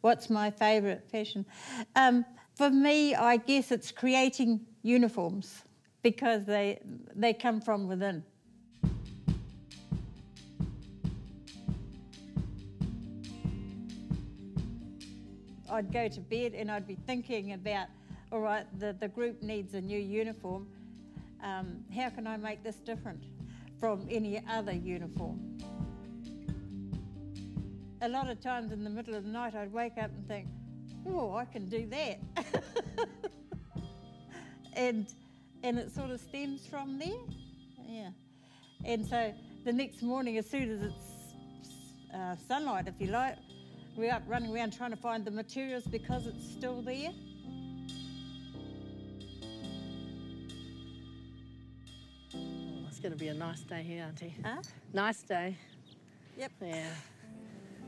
What's my favourite fashion? For me, I guess it's creating uniforms because they come from within. I'd go to bed and I'd be thinking about, all right, the group needs a new uniform. How can I make this different from any other uniform? A lot of times in the middle of the night, I'd wake up and think, oh, I can do that. and it sort of stems from there, yeah. And so the next morning, as soon as it's sunlight, if you like, we're up running around trying to find the materials because it's still there. Oh, it's going to be a nice day here, Auntie. Huh? Nice day. Yep. Yeah.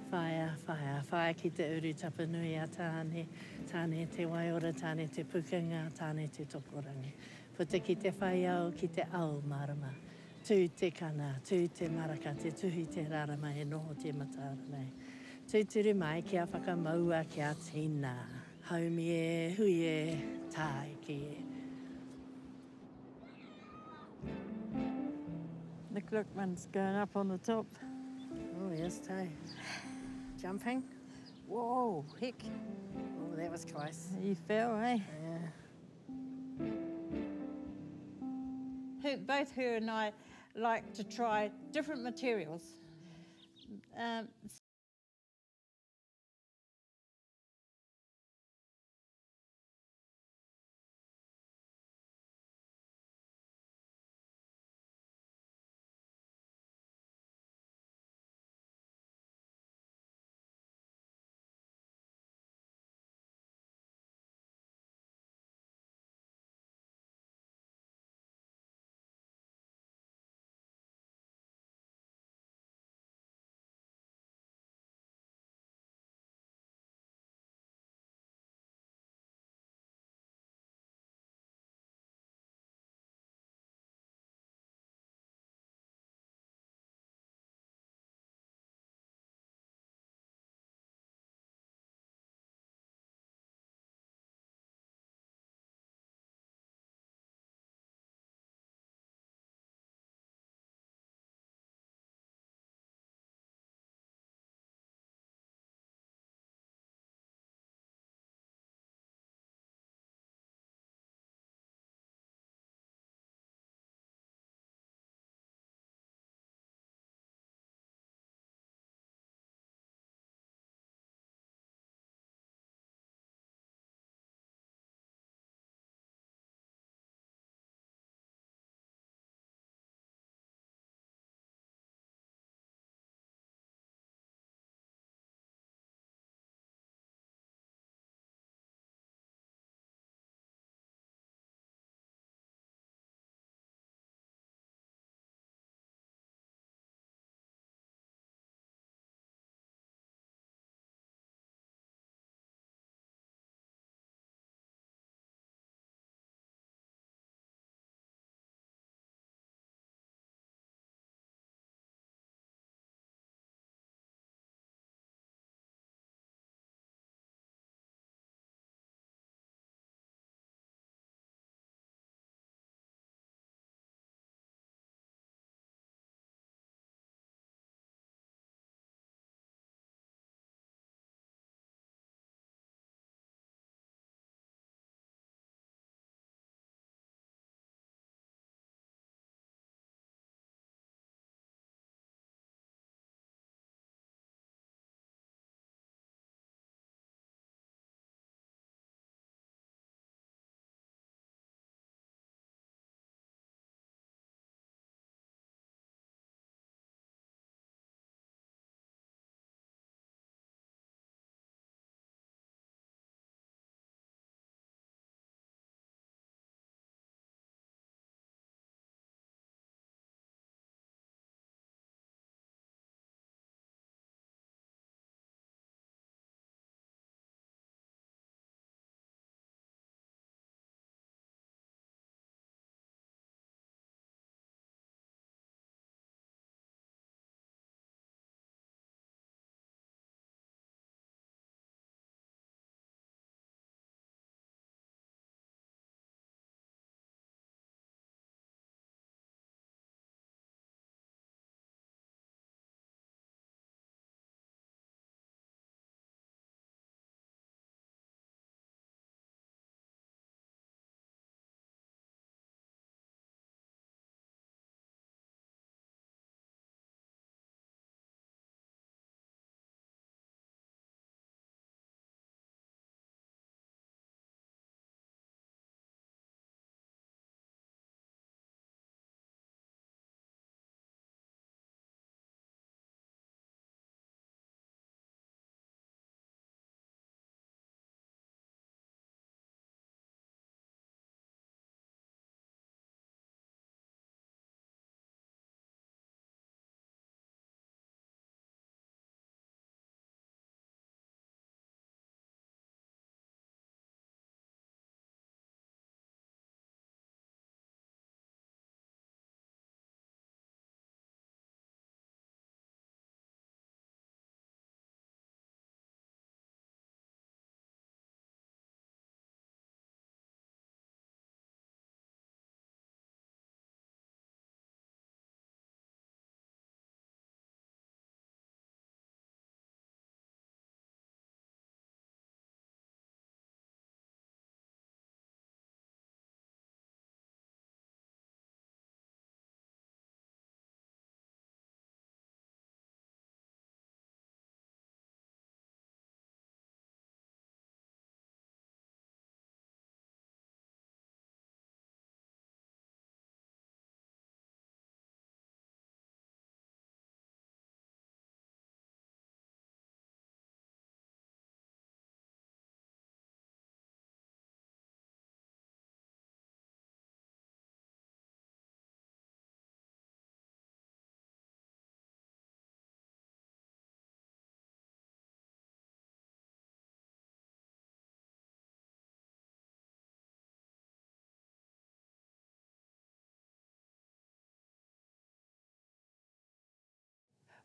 Whaia ki te uru tapanui a tāne, tāne te waiora, tāne te pukunga, tāne te tokorangi. Puta ki te whaiau, ki te au marama. Tū te kana, tū te maraka, te tuhi te rarama e noho te matara nei. Tūturu mai ki a whakamaua ki a tīna. Haumi e, hui e, tāiki e. The Glickman's going up on the top. Oh, yes, too. Jumping? Whoa, heck. Oh, that was close. You fell, eh? Yeah. Both her and I like to try different materials.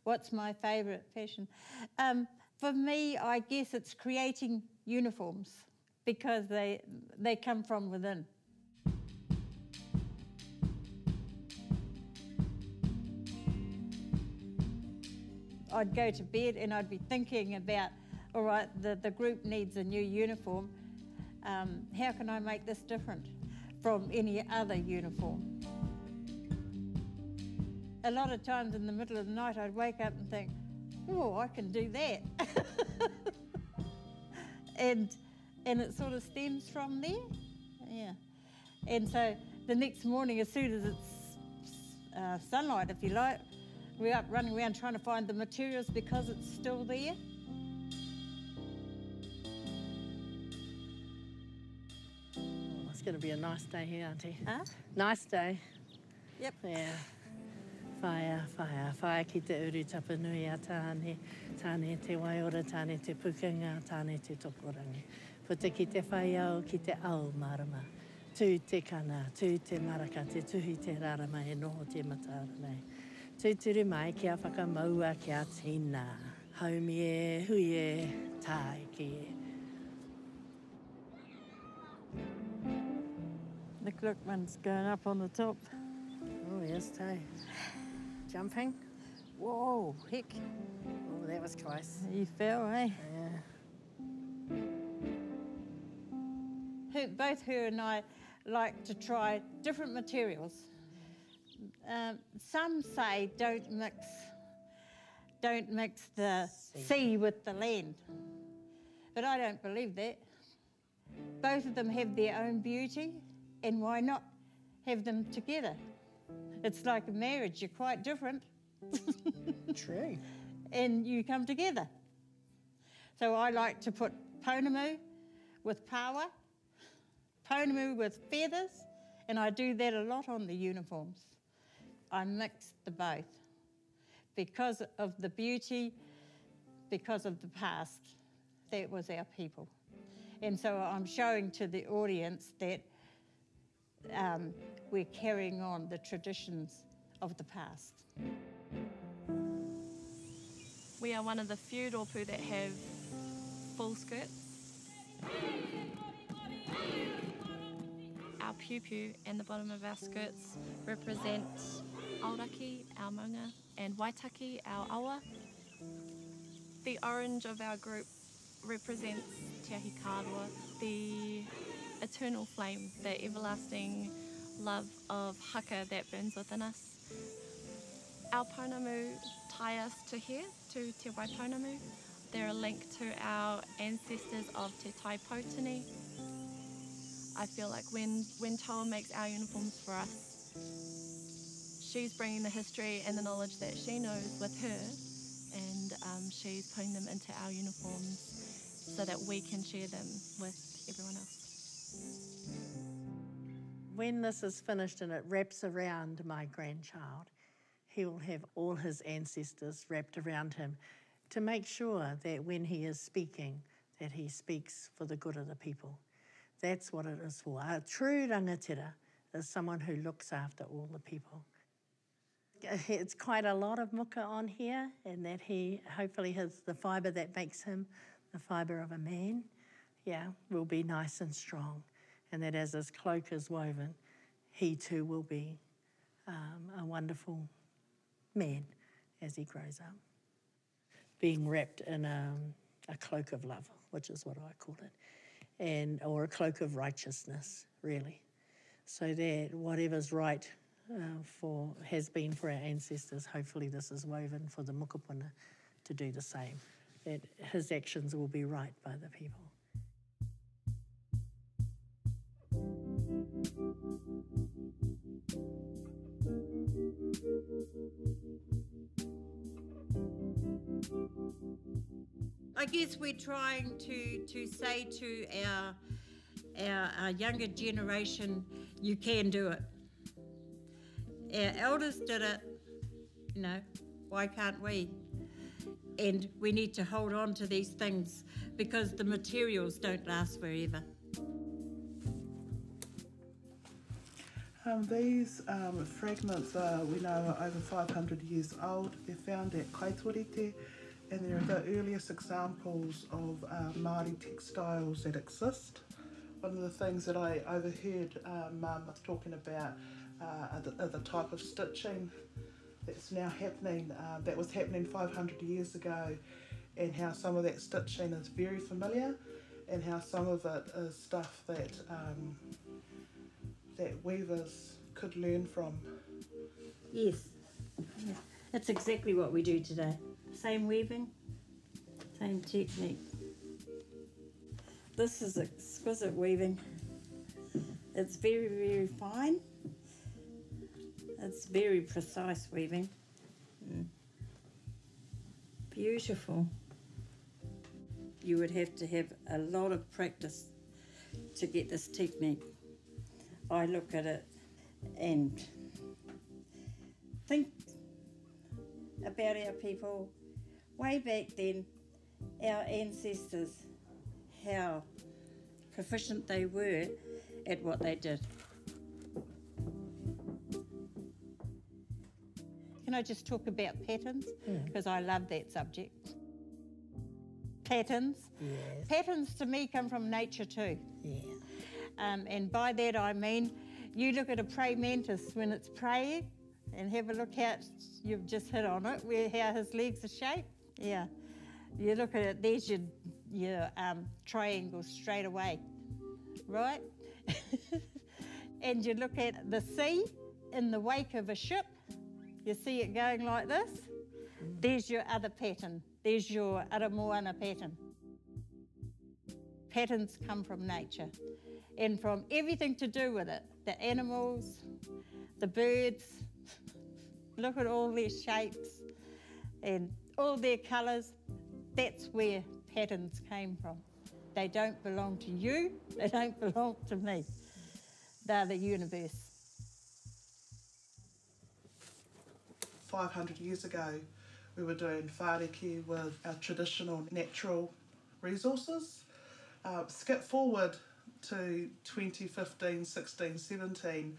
What's my favourite fashion? For me, I guess it's creating uniforms because they come from within. I'd go to bed and I'd be thinking about, all right, the group needs a new uniform. How can I make this different from any other uniform? A lot of times in the middle of the night, I'd wake up and think, oh, I can do that. and it sort of stems from there, yeah. And so the next morning, as soon as it's sunlight, if you like, we're up running around trying to find the materials because it's still there. Oh, it's going to be a nice day here, Auntie. Huh? Nice day. Yep. Yeah. Whaia ki te uru tapanui a tāne, tāne te waiora, tāne te pukenga, tāne te tokorangi. Puta ki te whaiau, ki te ao marama. Tū te kana, tū te maraka, te tuhi te rarama e noho te mataara nei. Tūturu mai ki a whakamaua ki a tīna. Haumi e, hui e, tāi ki e. The Glickman's going up on the top. Oh, yes, tai. Jumping. Whoa, heck. Oh, that was close. You fell, eh? Yeah. Both her and I like to try different materials. Some say don't mix the sea with the land, but I don't believe that. Both of them have their own beauty, and why not have them together? It's like a marriage, you're quite different. True. And you come together. So I like to put pounamu with power, pounamu with feathers, and I do that a lot on the uniforms. I mix the both because of the beauty, because of the past. That was our people. And so I'm showing to the audience that we're carrying on the traditions of the past. We are one of the few rōpū that have full skirts. Our piu-piu and the bottom of our skirts represent Aoraki, our maunga, and Waitaki, our awa. The orange of our group represents Te Ahi Kārua, the eternal flame, the everlasting love of haka that burns within us. Our pounamu tie us to here, to Te Waipounamu. They're a link to our ancestors of Te Taipōtini. I feel like when Toa makes our uniforms for us, she's bringing the history and the knowledge that she knows with her, and she's putting them into our uniforms so that we can share them with everyone else. When this is finished and it wraps around my grandchild, he will have all his ancestors wrapped around him to make sure that when he is speaking, that he speaks for the good of the people. That's what it is for. A true rangatira is someone who looks after all the people. It's quite a lot of muka on here, and that he hopefully has the fibre that makes him the fibre of a man, will be nice and strong. And that as his cloak is woven, he too will be a wonderful man as he grows up. Being wrapped in a cloak of love, which is what I call it, or a cloak of righteousness, really. So that whatever's right has been for our ancestors, hopefully this is woven for the mokopuna to do the same. That his actions will be right by the people. I guess we're trying to say to our younger generation, you can do it. Our elders did it, why can't we? And we need to hold on to these things because the materials don't last forever. These fragments we know are over 500 years old. They're found at Kaitorete, and they're the earliest examples of Māori textiles that exist. One of the things that I overheard Mum was talking about are the type of stitching that's now happening, that was happening 500 years ago, and how some of that stitching is very familiar, and how some of it is stuff that that weavers could learn from. Yes. Yes. That's exactly what we do today. Same weaving, same technique. This is exquisite weaving. It's very, very fine. It's very precise weaving. Beautiful. You would have to have a lot of practice to get this technique. I look at it and think about our people way back then, our ancestors, how proficient they were at what they did. Can I just talk about patterns? Because I love that subject. Patterns. Yes. Patterns to me come from nature too. Yeah. And by that I mean, you look at a praying mantis when it's praying and have a look how you've just hit on it, how his legs are shaped. Yeah. You look at it, there's your triangle straight away, right? And you look at the sea in the wake of a ship, you see it going like this, there's your other pattern. There's your Aramoana pattern. Patterns come from nature and from everything to do with it. The animals, the birds, look at all their shapes and all their colours. That's where patterns came from. They don't belong to you, they don't belong to me. They're the universe. 500 years ago, we were doing whāriki with our traditional natural resources. Skip forward to 2015, 16, 17,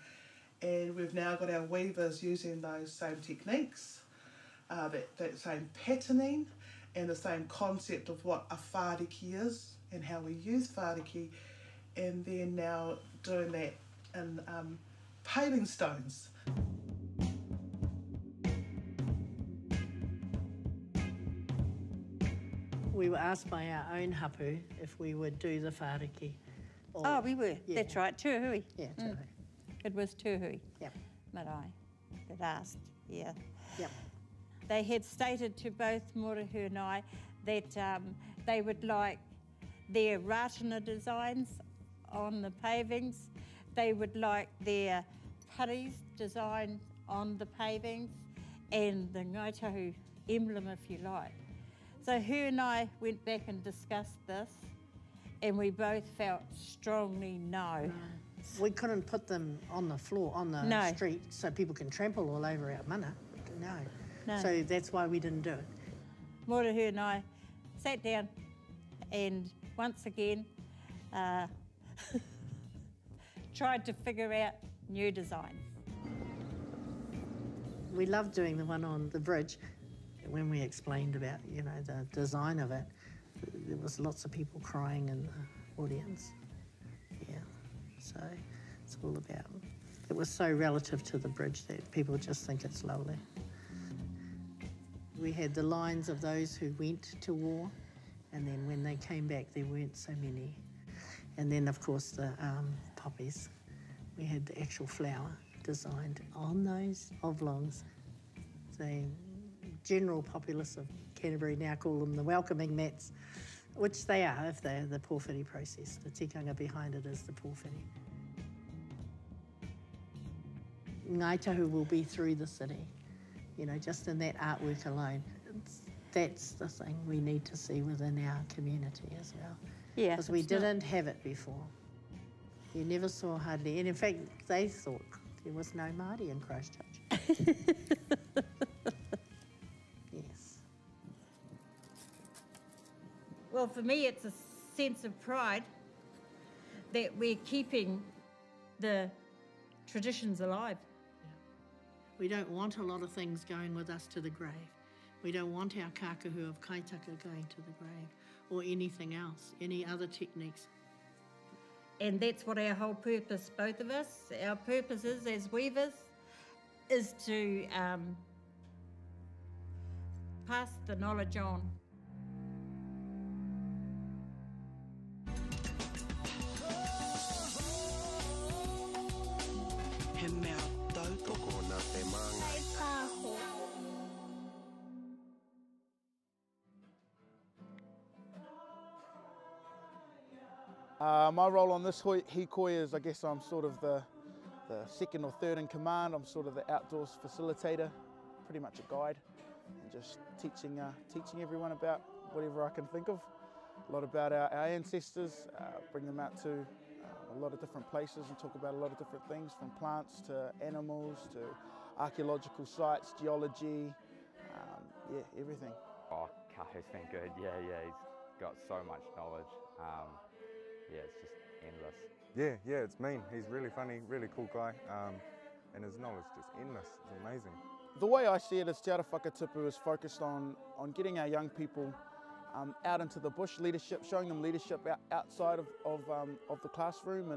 and we've now got our weavers using those same techniques, that same patterning, and the same concept of what a whāriki is and how we use whāriki, and then now doing that in paving stones. We were asked by our own hapu if we would do the whāriki. Oh, we were. Yeah. That's right, Tuahui. Yeah, totally. It was Tuahui. Yep. Marae that asked, yeah. Yep. They had stated to both Morohu and I that they would like their ratana designs on the pavings. They would like their paris design on the pavings and the Ngaitahu emblem, if you like. So her and I went back and discussed this, and we both felt strongly no. We couldn't put them on the floor, on the No. street, so people can trample all over our mana. No. No. So that's why we didn't do it. Morohu and I sat down and once again tried to figure out new designs. We loved doing the one on the bridge. When we explained about, the design of it, there was lots of people crying in the audience. Yeah, so it's all about, it was so relative to the bridge that people just think it's lovely. We had the lines of those who went to war, and then when they came back, there weren't so many. And then, of course, the poppies. We had the actual flower designed on those oblongs. The general populace of Canterbury now call them the welcoming mats, which they are if they're the pōwhiri process. The tikanga behind it is the pōwhiri. Ngaitahu will be through the city, just in that artwork alone. That's the thing we need to see within our community as well. Yeah, Because we didn't have it before. You never saw hardly, and in fact, they thought there was no Māori in Christchurch. Yes. Well, for me, it's a sense of pride that we're keeping the tradition's alive. We don't want a lot of things going with us to the grave. We don't want our kākahu of kaitaka going to the grave or anything else, any other techniques. And that's what our whole purpose, both of us, our purpose is as weavers, is to pass the knowledge on. He mea tautoko nā te māngai. My role on this hikoi is, I guess I'm sort of the second or third in command. I'm sort of the outdoors facilitator, pretty much a guide, and just teaching everyone about whatever I can think of. A lot about our ancestors, bring them out to a lot of different places and talk about a lot of different things, from plants to animals to archaeological sites, geology, yeah, everything. Oh, Kahu's been good, yeah, he's got so much knowledge. Yeah, it's just endless. Yeah, it's mean. He's really funny, really cool guy, and his knowledge just endless. It's amazing. The way I see it is Te Ara Whakatipu is focused on getting our young people out into the bush, leadership, showing them leadership outside of the classroom,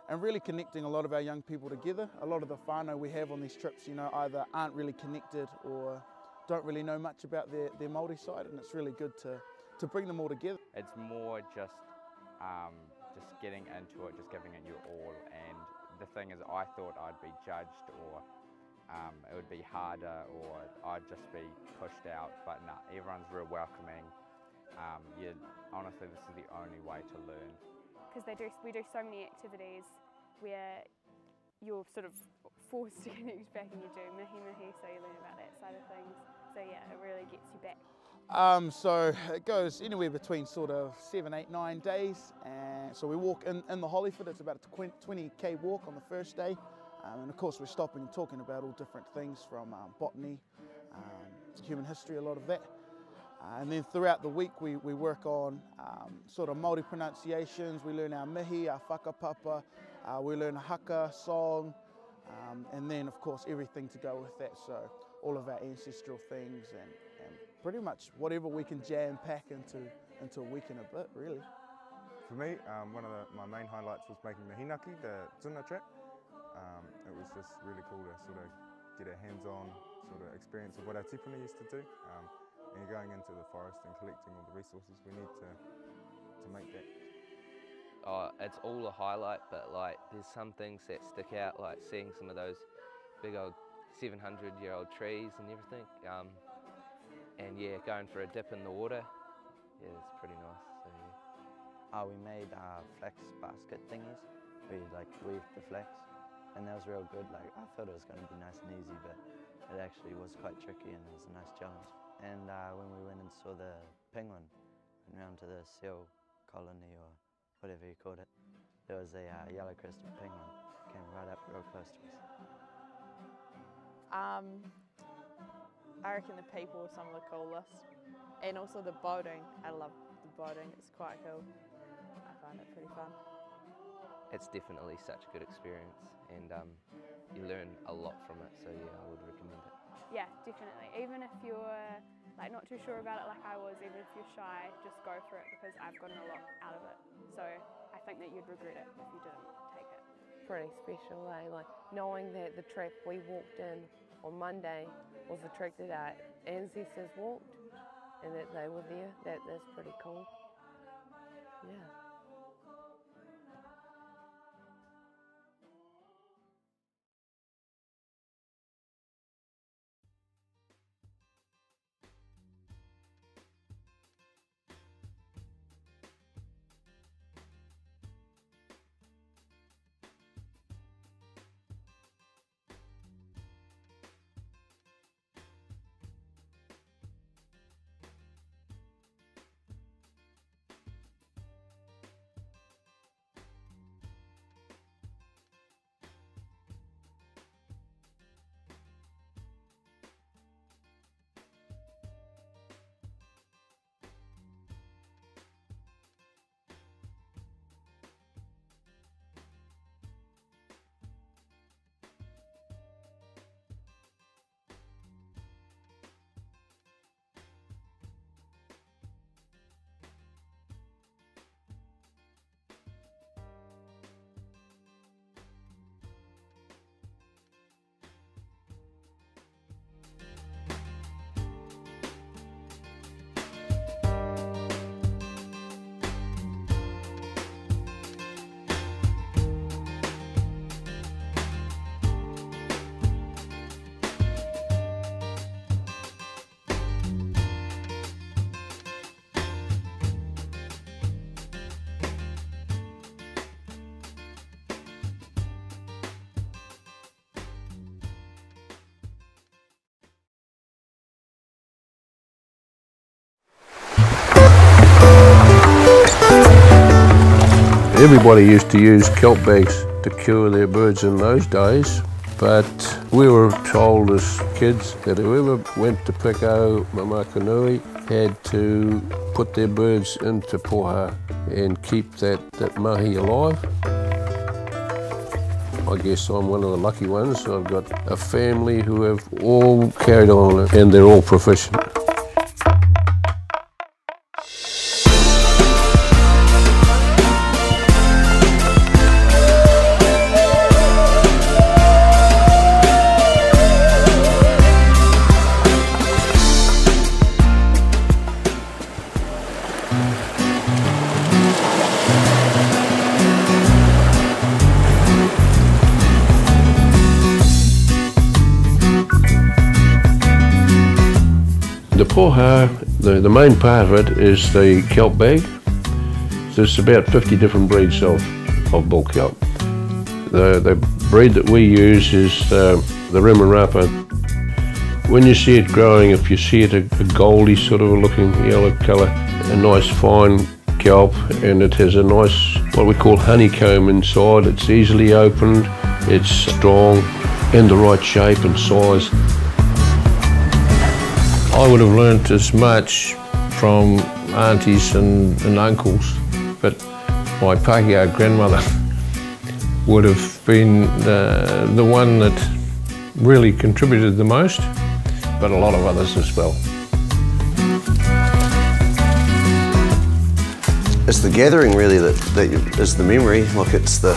and really connecting a lot of our young people together. A lot of the whānau we have on these trips, you know, either aren't really connected or don't really know much about their Māori side, and it's really good to bring them all together. It's more just getting into it, just giving it your all. And the thing is, I thought I'd be judged, or it would be harder, or I'd just be pushed out, but no, everyone's real welcoming. Honestly, this is the only way to learn. Because we do so many activities where you're sort of forced to connect back, and you do mihi, so you learn about that side of things. So yeah, it really gets you back. So it goes anywhere between sort of 7, 8, 9 days, and so we walk in the Hollyford. It's about a 20k walk on the first day, and of course we're stopping and talking about all different things from botany, human history, a lot of that. And then throughout the week we work on sort of Māori pronunciations. We learn our mihi, our whakapapa, we learn a haka song, and then of course everything to go with that, so all of our ancestral things and pretty much whatever we can jam pack into a week and a bit, really. For me, one of my main highlights was making the hinaki, the tuna trap. It was just really cool to sort of get a hands-on sort of experience of what our tipuna used to do. And you're going into the forest and collecting all the resources we need to make that. Oh, it's all a highlight, but like there's some things that stick out, like seeing some of those big old 700-year-old trees and everything. And yeah, going for a dip in the water, yeah, it's pretty nice. So yeah. We made flax basket thingies. We like weaved the flax, and that was real good. Like I thought it was going to be nice and easy, but it actually was quite tricky, and it was a nice challenge. And when we went and saw the penguin, went round to the seal colony or whatever you called it, there was a yellow-crested penguin. Came right up real close to us. I reckon the people are some of the coolest, and also the boating. I love the boating, it's quite cool. I find it pretty fun. It's definitely such a good experience, and you learn a lot from it, so yeah, I would recommend it. Yeah, definitely. Even if you're like not too sure about it like I was, even if you're shy, just go for it, because I've gotten a lot out of it. So I think that you'd regret it if you didn't take it. Pretty special, eh? Like knowing that the track we walked in on Monday was the track that our ancestors walked, and that they were there, that's pretty cool. Yeah. Everybody used to use kelp bags to cure their birds in those days, but we were told as kids that whoever went to Piko Mamakanui had to put their birds into poha and keep that mahi alive. I guess I'm one of the lucky ones. I've got a family who have all carried on and they're all proficient. The poha, the main part of it is the kelp bag. There's about 50 different breeds of bull kelp. The breed that we use is the Remarapa. When you see it growing, if you see it a goldy sort of looking yellow colour, a nice fine kelp, and it has a nice, what we call honeycomb inside. It's easily opened, it's strong, and the right shape and size. I would have learnt as much from aunties and uncles, but my Pākehā grandmother would have been the one that really contributed the most, but a lot of others as well. It's the gathering really that is the memory. Like it's the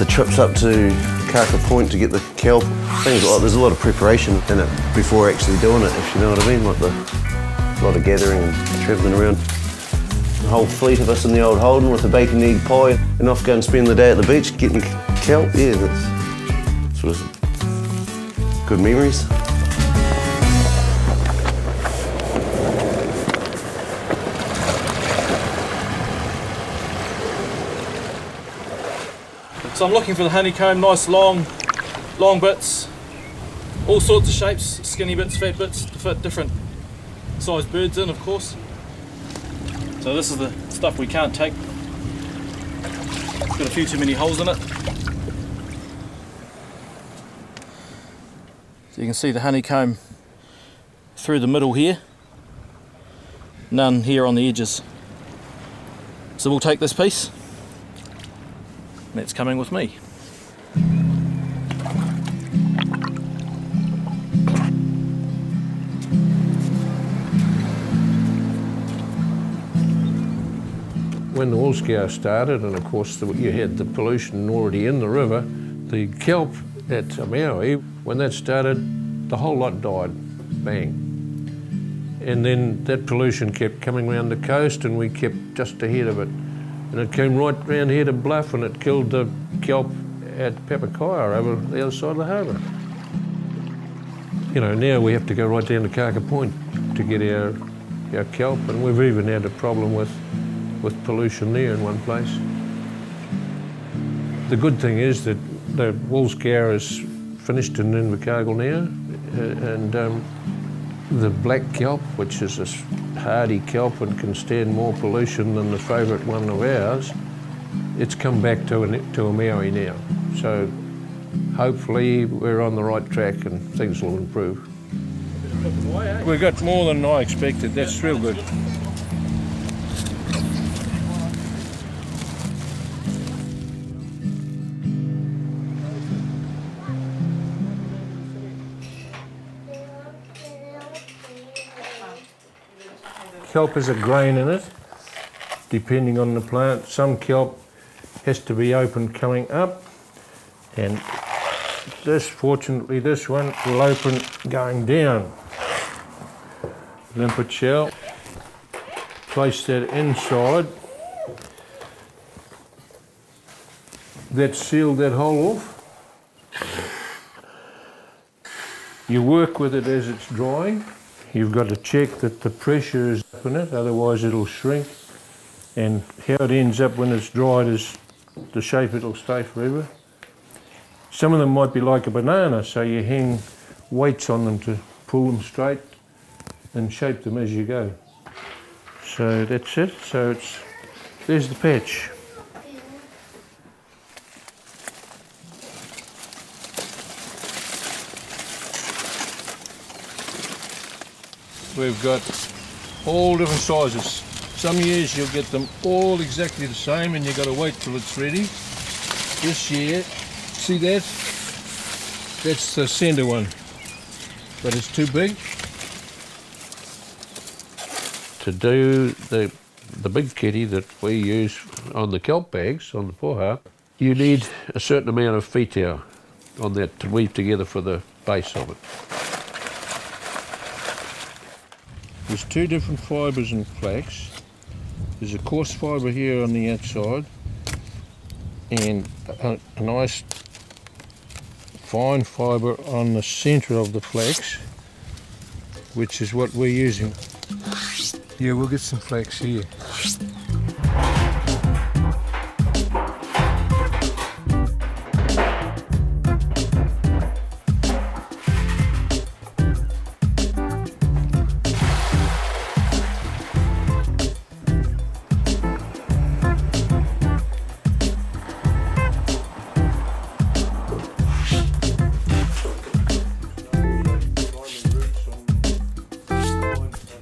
trips up to Kaka Point to get the kelp. Things like there's a lot of preparation in it before actually doing it, if you know what I mean. Like a lot of gathering and travelling around. The whole fleet of us in the old Holden with a bacon egg pie and off go and spend the day at the beach getting kelp. Yeah, that's sort of good memories. So I'm looking for the honeycomb, nice long bits, all sorts of shapes, skinny bits, fat bits, to fit different sized birds in, of course. So this is the stuff we can't take. It's got a few too many holes in it. So you can see the honeycomb through the middle here, none here on the edges. So we'll take this piece. That's coming with me. When the wool scour started, and of course you had the pollution already in the river, the kelp at Maui, when that started, the whole lot died, bang. And then that pollution kept coming around the coast and we kept just ahead of it. And it came right round here to Bluff and it killed the kelp at Papakaya over the other side of the harbour. You know, now we have to go right down to Kaka Point to get our kelp, and we've even had a problem with pollution there in one place. The good thing is that the wool scour is finished in Invercargill now, and the black kelp, which is a hardy kelp and can stand more pollution than the favourite one of ours, it's come back to a Maui now. So hopefully we're on the right track and things will improve. We got more than I expected, that's real good. Kelp has a grain in it, depending on the plant. Some kelp has to be open coming up, and fortunately this one will open going down. Limpet shell, place that inside. That sealed that hole off. You work with it as it's drying. You've got to check that the pressure is up in it, otherwise it'll shrink. And how it ends up when it's dried is the shape it'll stay forever. Some of them might be like a banana, so you hang weights on them to pull them straight and shape them as you go. So that's it. So there's the patch. we've got all different sizes. Some years you'll get them all exactly the same and you've got to wait till it's ready. This year, see that? That's the centre one, but it's too big. To do the big kitty that we use on the kelp bags, on the poha, you need a certain amount of wheateau on that to weave together for the base of it. There's two different fibres in flax. There's a coarse fibre here on the outside and a nice fine fibre on the centre of the flax, which is what we're using. Yeah, we'll get some flax here.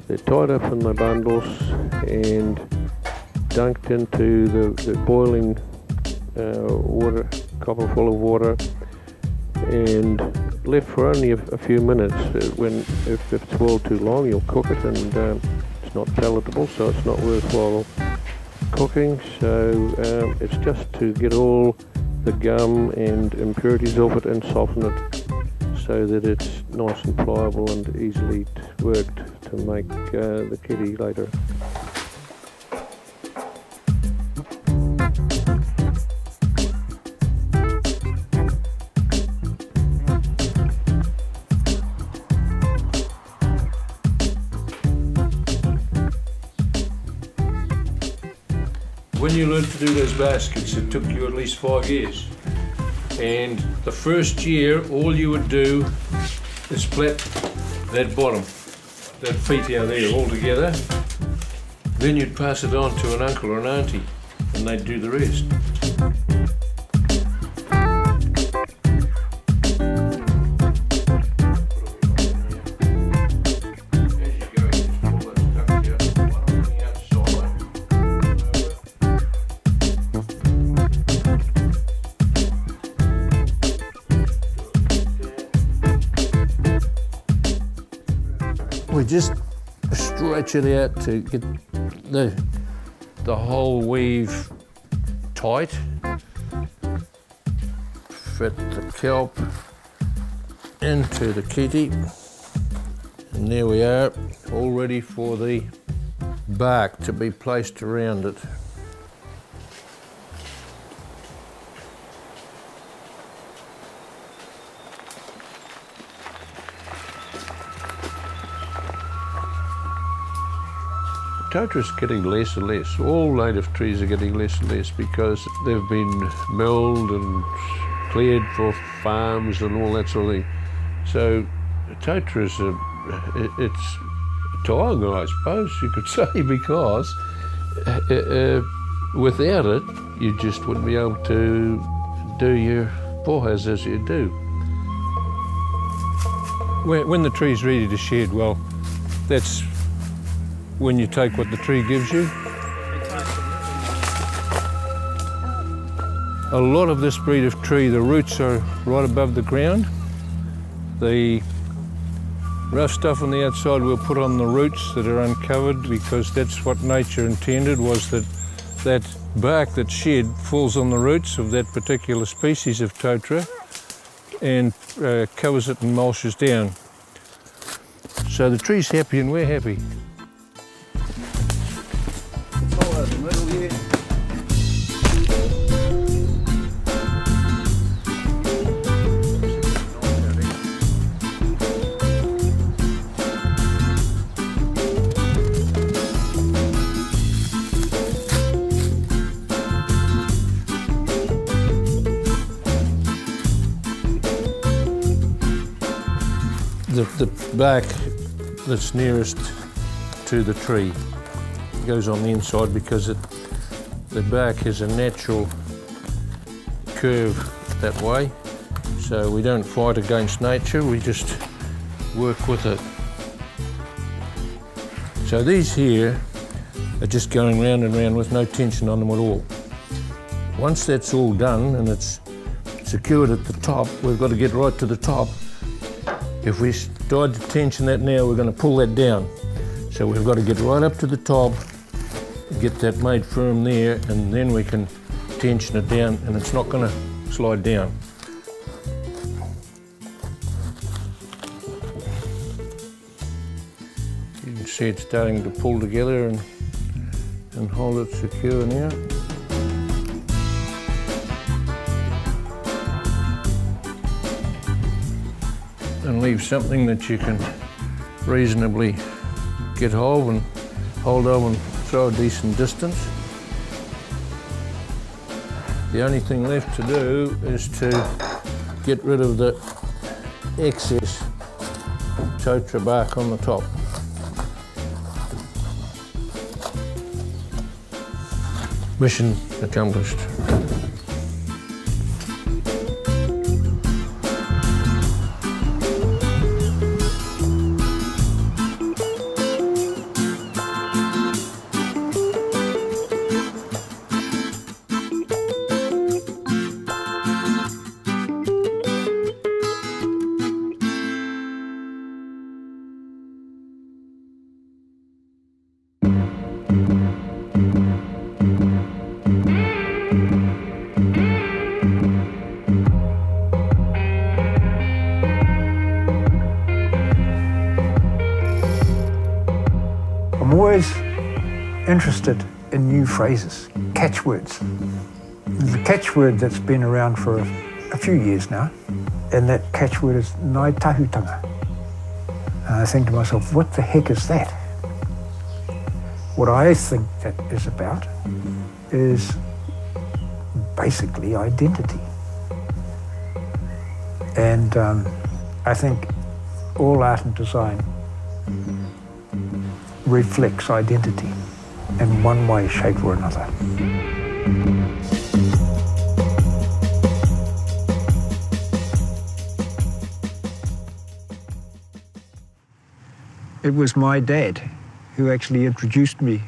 They're tied up in the bundles and dunked into the boiling water, copper full of water, and left for only a few minutes. If it's boiled too long, you'll cook it and it's not palatable, so it's not worthwhile cooking. So it's just to get all the gum and impurities off it and soften it so that it's nice and pliable and easily worked to make the kitty later. When you learned to do those baskets, it took you at least 5 years. And the first year, all you would do is split that bottom, that wheateau there all together. Then you'd pass it on to an uncle or an auntie, and they'd do the rest. We just stretch it out to get the whole weave tight. Fit the kelp into the kitty. And there we are, all ready for the bark to be placed around it. Totra's getting less and less. All native trees are getting less and less because they've been milled and cleared for farms and all that sort of thing. So Totra's, it's dying, I suppose you could say, because without it, you just wouldn't be able to do your pohas as you do. When the tree's ready to shed, well, that's when you take what the tree gives you. A lot of this breed of tree, the roots are right above the ground. The rough stuff on the outside we'll put on the roots that are uncovered, because that's what nature intended, was that that bark that's shed falls on the roots of that particular species of Totra and covers it and mulches down. So the tree's happy and we're happy. The bark that's nearest to the tree goes on the inside because the bark has a natural curve that way. So we don't fight against nature, we just work with it. So these here are just going round and round with no tension on them at all. Once that's all done and it's secured at the top, we've got to get right to the top. If we start to tension that now, we're going to pull that down. So we've got to get right up to the top, get that made firm there, and then we can tension it down and it's not going to slide down. You can see it's starting to pull together and hold it secure now. And leave something that you can reasonably get hold of and throw a decent distance. The only thing left to do is to get rid of the excess totara bark on the top. Mission accomplished. I'm always interested in new phrases, catchwords. There's a catchword that's been around for a few years now, and that catchword is Ngāi Tahutanga. And I think to myself, what the heck is that? What I think that is about is basically identity. And I think all art and design reflects identity in one way, shape or another. It was my dad who actually introduced me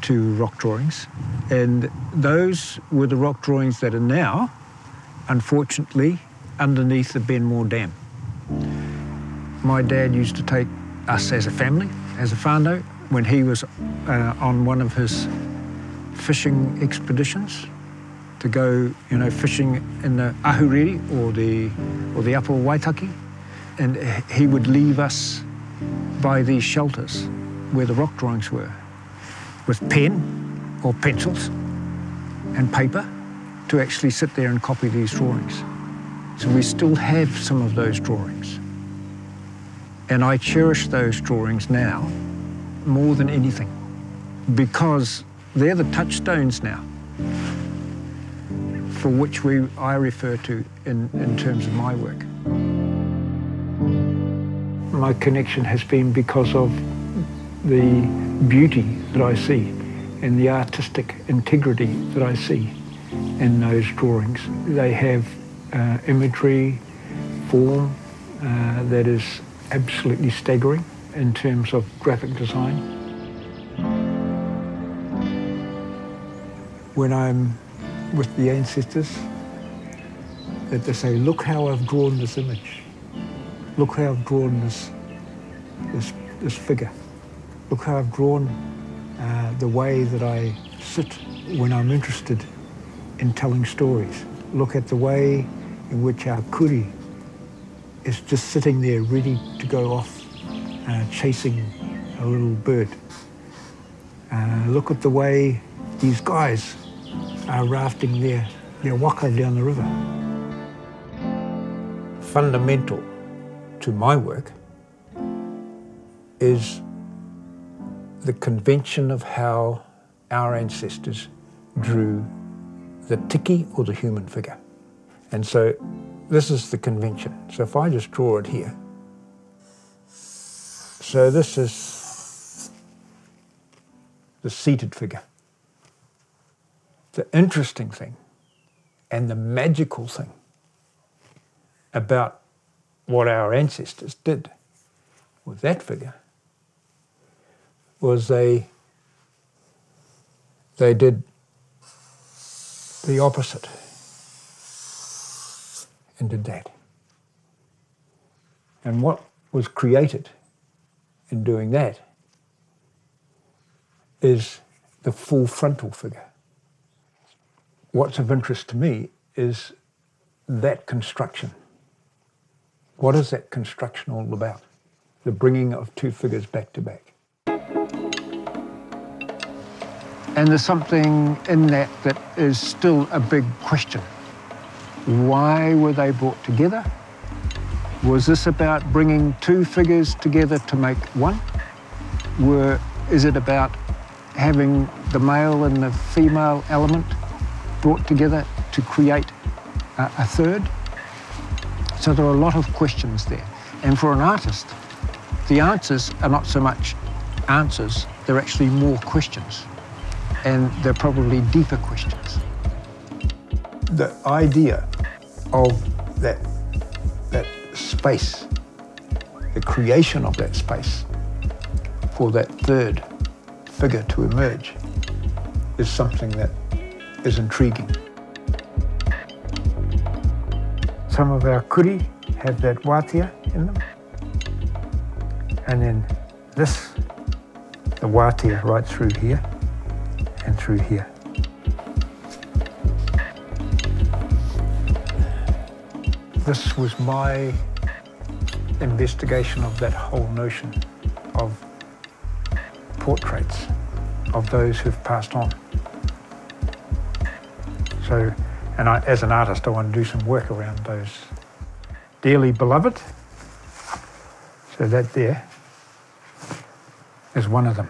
to rock drawings, and those were the rock drawings that are now, unfortunately, underneath the Benmore Dam. My dad used to take us as a family, as a whānau, when he was on one of his fishing expeditions to go, fishing in the Ahuriri or the upper Waitaki, and he would leave us by these shelters where the rock drawings were, with pen or pencils and paper to actually sit there and copy these drawings. So we still have some of those drawings. And I cherish those drawings now more than anything, because they're the touchstones now for which I refer to in terms of my work. My connection has been because of the beauty that I see and the artistic integrity that I see in those drawings. They have imagery, form that is absolutely staggering in terms of graphic design. When I'm with the ancestors, that they say, look how I've drawn this image. Look how I've drawn this figure. Look how I've drawn the way that I sit when I'm interested in telling stories. Look at the way in which our kuri is just sitting there ready to go off chasing a little bird. Look at the way these guys are rafting their waka down the river. Fundamental to my work is the convention of how our ancestors drew the tiki or the human figure. And so this is the convention. So if I just draw it here, so this is the seated figure. The interesting thing and the magical thing about what our ancestors did with that figure was they did the opposite and did that. And what was created in doing that is the full frontal figure. What's of interest to me is that construction. What is that construction all about? The bringing of two figures back to back. And there's something in that that is still a big question. Why were they brought together? Was this about bringing two figures together to make one? Is it about having the male and the female element brought together to create a third? So there are a lot of questions there. And for an artist, the answers are not so much answers, they're actually more questions. And they're probably deeper questions. The idea of that space, the creation of that space for that third figure to emerge is something that is intriguing. Some of our kuri have that wātea in them. And then this, the wātea right through here and through here. This was my investigation of that whole notion of portraits of those who've passed on. So, and as an artist, I want to do some work around those dearly beloved. So that there is one of them.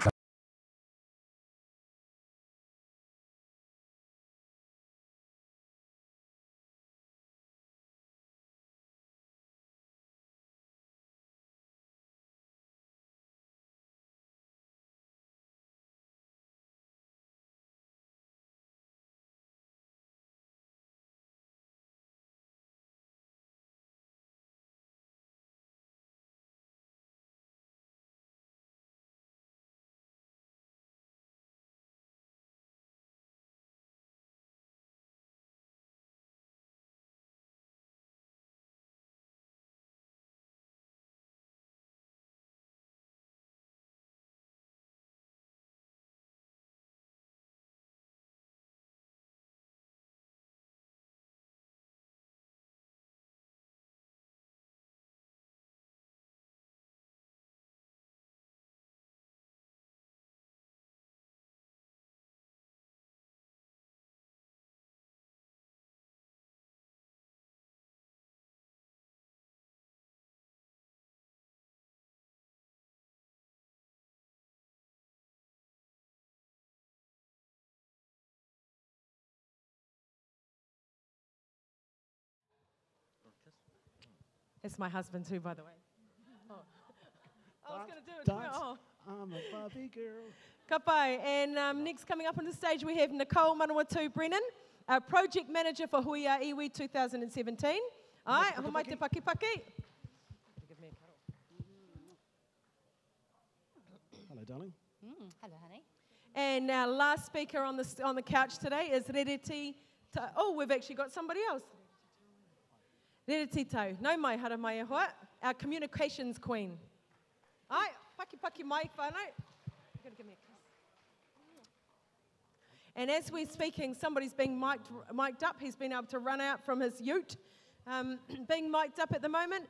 It's my husband too, by the way. Oh. I was going to do it. Oh. I'm a Barbie girl. Ka pai. And next coming up on the stage we have Nicole Manawatu Brennan, our project manager for Huia Iwi 2017. Ai, homai te paki paki. Hello, darling. Hello, honey. And our last speaker on the couch today is Rereti. Oh, we've actually got somebody else. Rereti Tau. No mai hara mai e hoa. Our communications queen. Ai, paki paki mai whānau. You've got to give me a kiss. And as we're speaking, somebody's being mic'd up. He's been able to run out from his ute. Being mic'd up at the moment.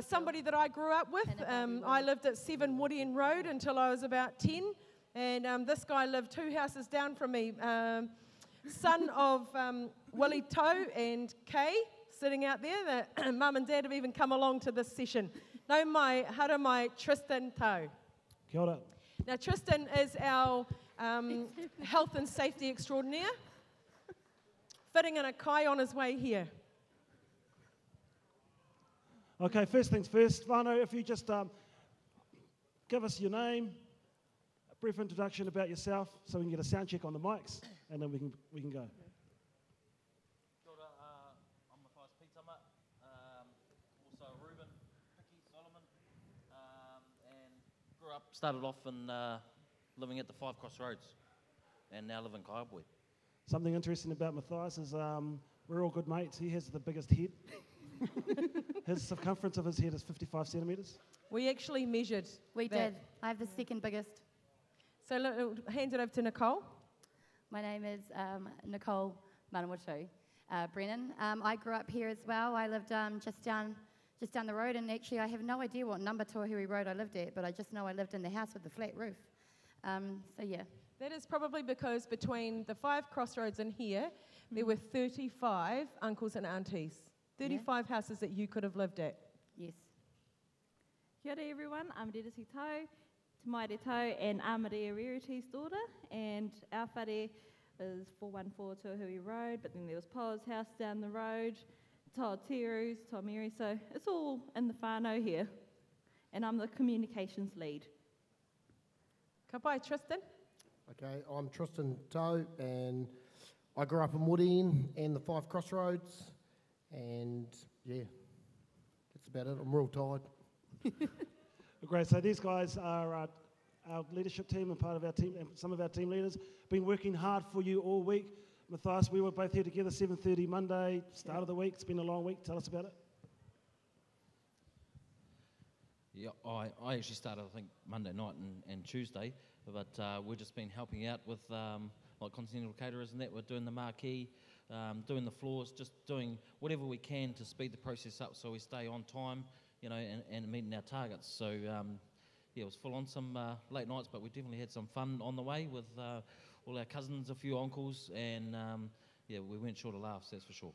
Somebody that I grew up with. I lived at 7 Woodian Road until I was about 10. And this guy lived 2 houses down from me. Son of Willie Toe and Kay, sitting out there. That Mum and Dad have even come along to this session. No mai, hara mai, Tristan Toe. Kia ora. Now Tristan is our health and safety extraordinaire, fitting in a kai on his way here. Okay, first things first, whānau, if you just give us your name, a brief introduction about yourself, so we can get a sound check on the mics, and then we can go. Kia ora, I'm Matthias Pitama, also Ruben, Picky, Solomon, and grew up, started off in living at the 5 Crossroads and now live in Kaiapoi. Something interesting about Matthias is we're all good mates. He has the biggest head. His circumference of his head is 55 centimetres. We actually measured. We that. did. I have the second biggest. So hand it over to Nicole. My name is Nicole Manawatu Brennan. I grew up here as well. I lived just down the road, and actually I have no idea what number Toahui Road I lived at, but I just know I lived in the house with the flat roof. So yeah. That is probably because between the 5 Crossroads and here, there were 35 uncles and aunties. 35 houses that you could have lived at. Yes. Kia ora everyone, I'm Rereti Tau, Te Maire Tau, and Amaria Rereti's daughter, and our whare is 414 Toahui Road, but then there was Pa's house down the road, Toa Tiru's, Toa Mary, so it's all in the whānau here, and I'm the communications lead. Ka pai, Tristan. Okay, I'm Tristan Tau, and I grew up in Woodend and the 5 Crossroads, and yeah, that's about it. I'm real tired. Great. So these guys are our leadership team and part of our team, and some of our team leaders. Been working hard for you all week. Matthias, we were both here together 7:30 Monday, start of the week. It's been a long week. Tell us about it. Yeah, I actually started, I think, Monday night and Tuesday, but we've just been helping out with like Continental Caterers and that. We're doing the marquee, doing the floors, just doing whatever we can to speed the process up so we stay on time, you know, and meeting our targets. So yeah, it was full on some late nights, but we definitely had some fun on the way with all our cousins, a few uncles, and yeah, we weren't short of laughs, that's for sure.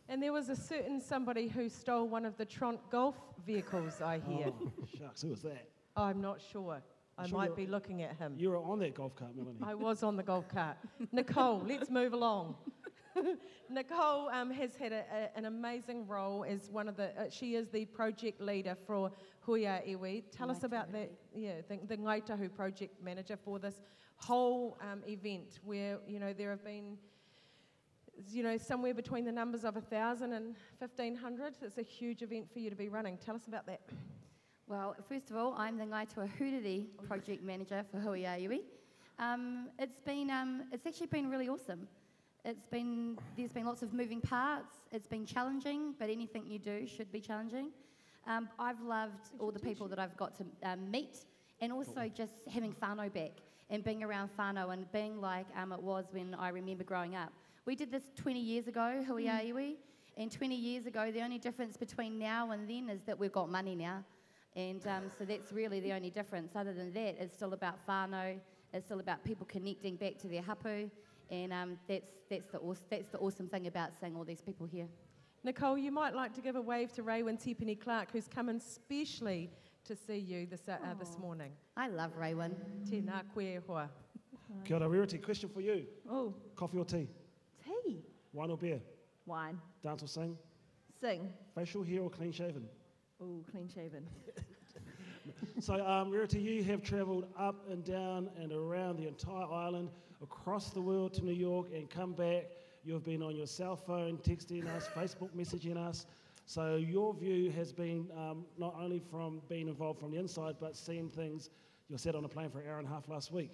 And there was a certain somebody who stole one of the Tront golf vehicles, I hear. Oh, shucks, who was that? I'm not sure. I might be looking at him. You were on that golf cart, Melanie. I was on the golf cart. Nicole, let's move along. Nicole has had an amazing role as one of the, she is the project leader for Huia Iwi. Tell us about that, the Ngaitahu project manager for this whole event where, you know, there have been, you know, somewhere between the numbers of 1,000 and 1,500. It's a huge event for you to be running. Tell us about that. Well, first of all, I'm the Ngaitua Huriri project manager for Huia Iwi. It's actually been really awesome. There's been lots of moving parts. It's been challenging, but anything you do should be challenging. I've loved all the people that I've got to meet, and also just having whānau back and being around whānau and being like it was when I remember growing up. We did this 20 years ago, Huia Iwi, and 20 years ago, the only difference between now and then is that we've got money now. And so that's really the only difference. Other than that, it's still about whānau, it's still about people connecting back to their hapu, and that's the awesome thing about seeing all these people here. Nicole, you might like to give a wave to Raywin Tipene Clark, who's come in specially to see you this morning. I love Raywin. Tēnā koe hoa. Kia ora, Rereti, question for you. Oh. Coffee or tea? Tea. Wine or beer? Wine. Dance or sing? Sing. Facial hair or clean shaven? Oh, clean shaven. So, Rereti, you have travelled up and down and around the entire island, across the world to New York and come back. You've been on your cell phone, texting us, Facebook messaging us. So your view has been not only from being involved from the inside, but seeing things. You sat on a plane for an hour and a half last week.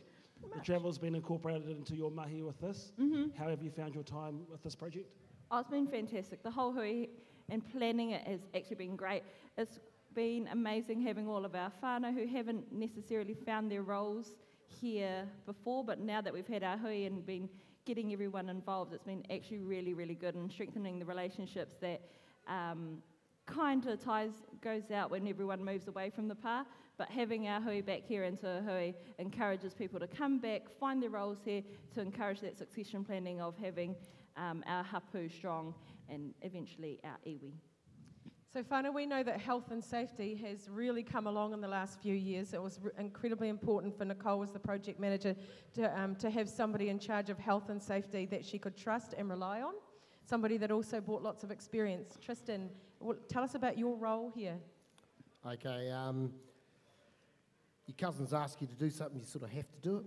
The travel has been incorporated into your mahi with this. How have you found your time with this project? Oh, it's been fantastic. The whole hui and planning it has actually been great. It's been amazing having all of our whānau who haven't necessarily found their roles here before, but now that we've had our hui and been getting everyone involved, it's been actually really, really good and strengthening the relationships that kind of goes out when everyone moves away from the pā, but having our hui back here into a hui encourages people to come back, find their roles here, to encourage that succession planning of having our hapu strong and eventually our iwi. So whānau, we know that health and safety has really come along in the last few years. It was incredibly important for Nicole as the project manager to have somebody in charge of health and safety that she could trust and rely on, somebody that also brought lots of experience. Tristan, tell us about your role here. Okay, your cousins ask you to do something, you sort of have to do it.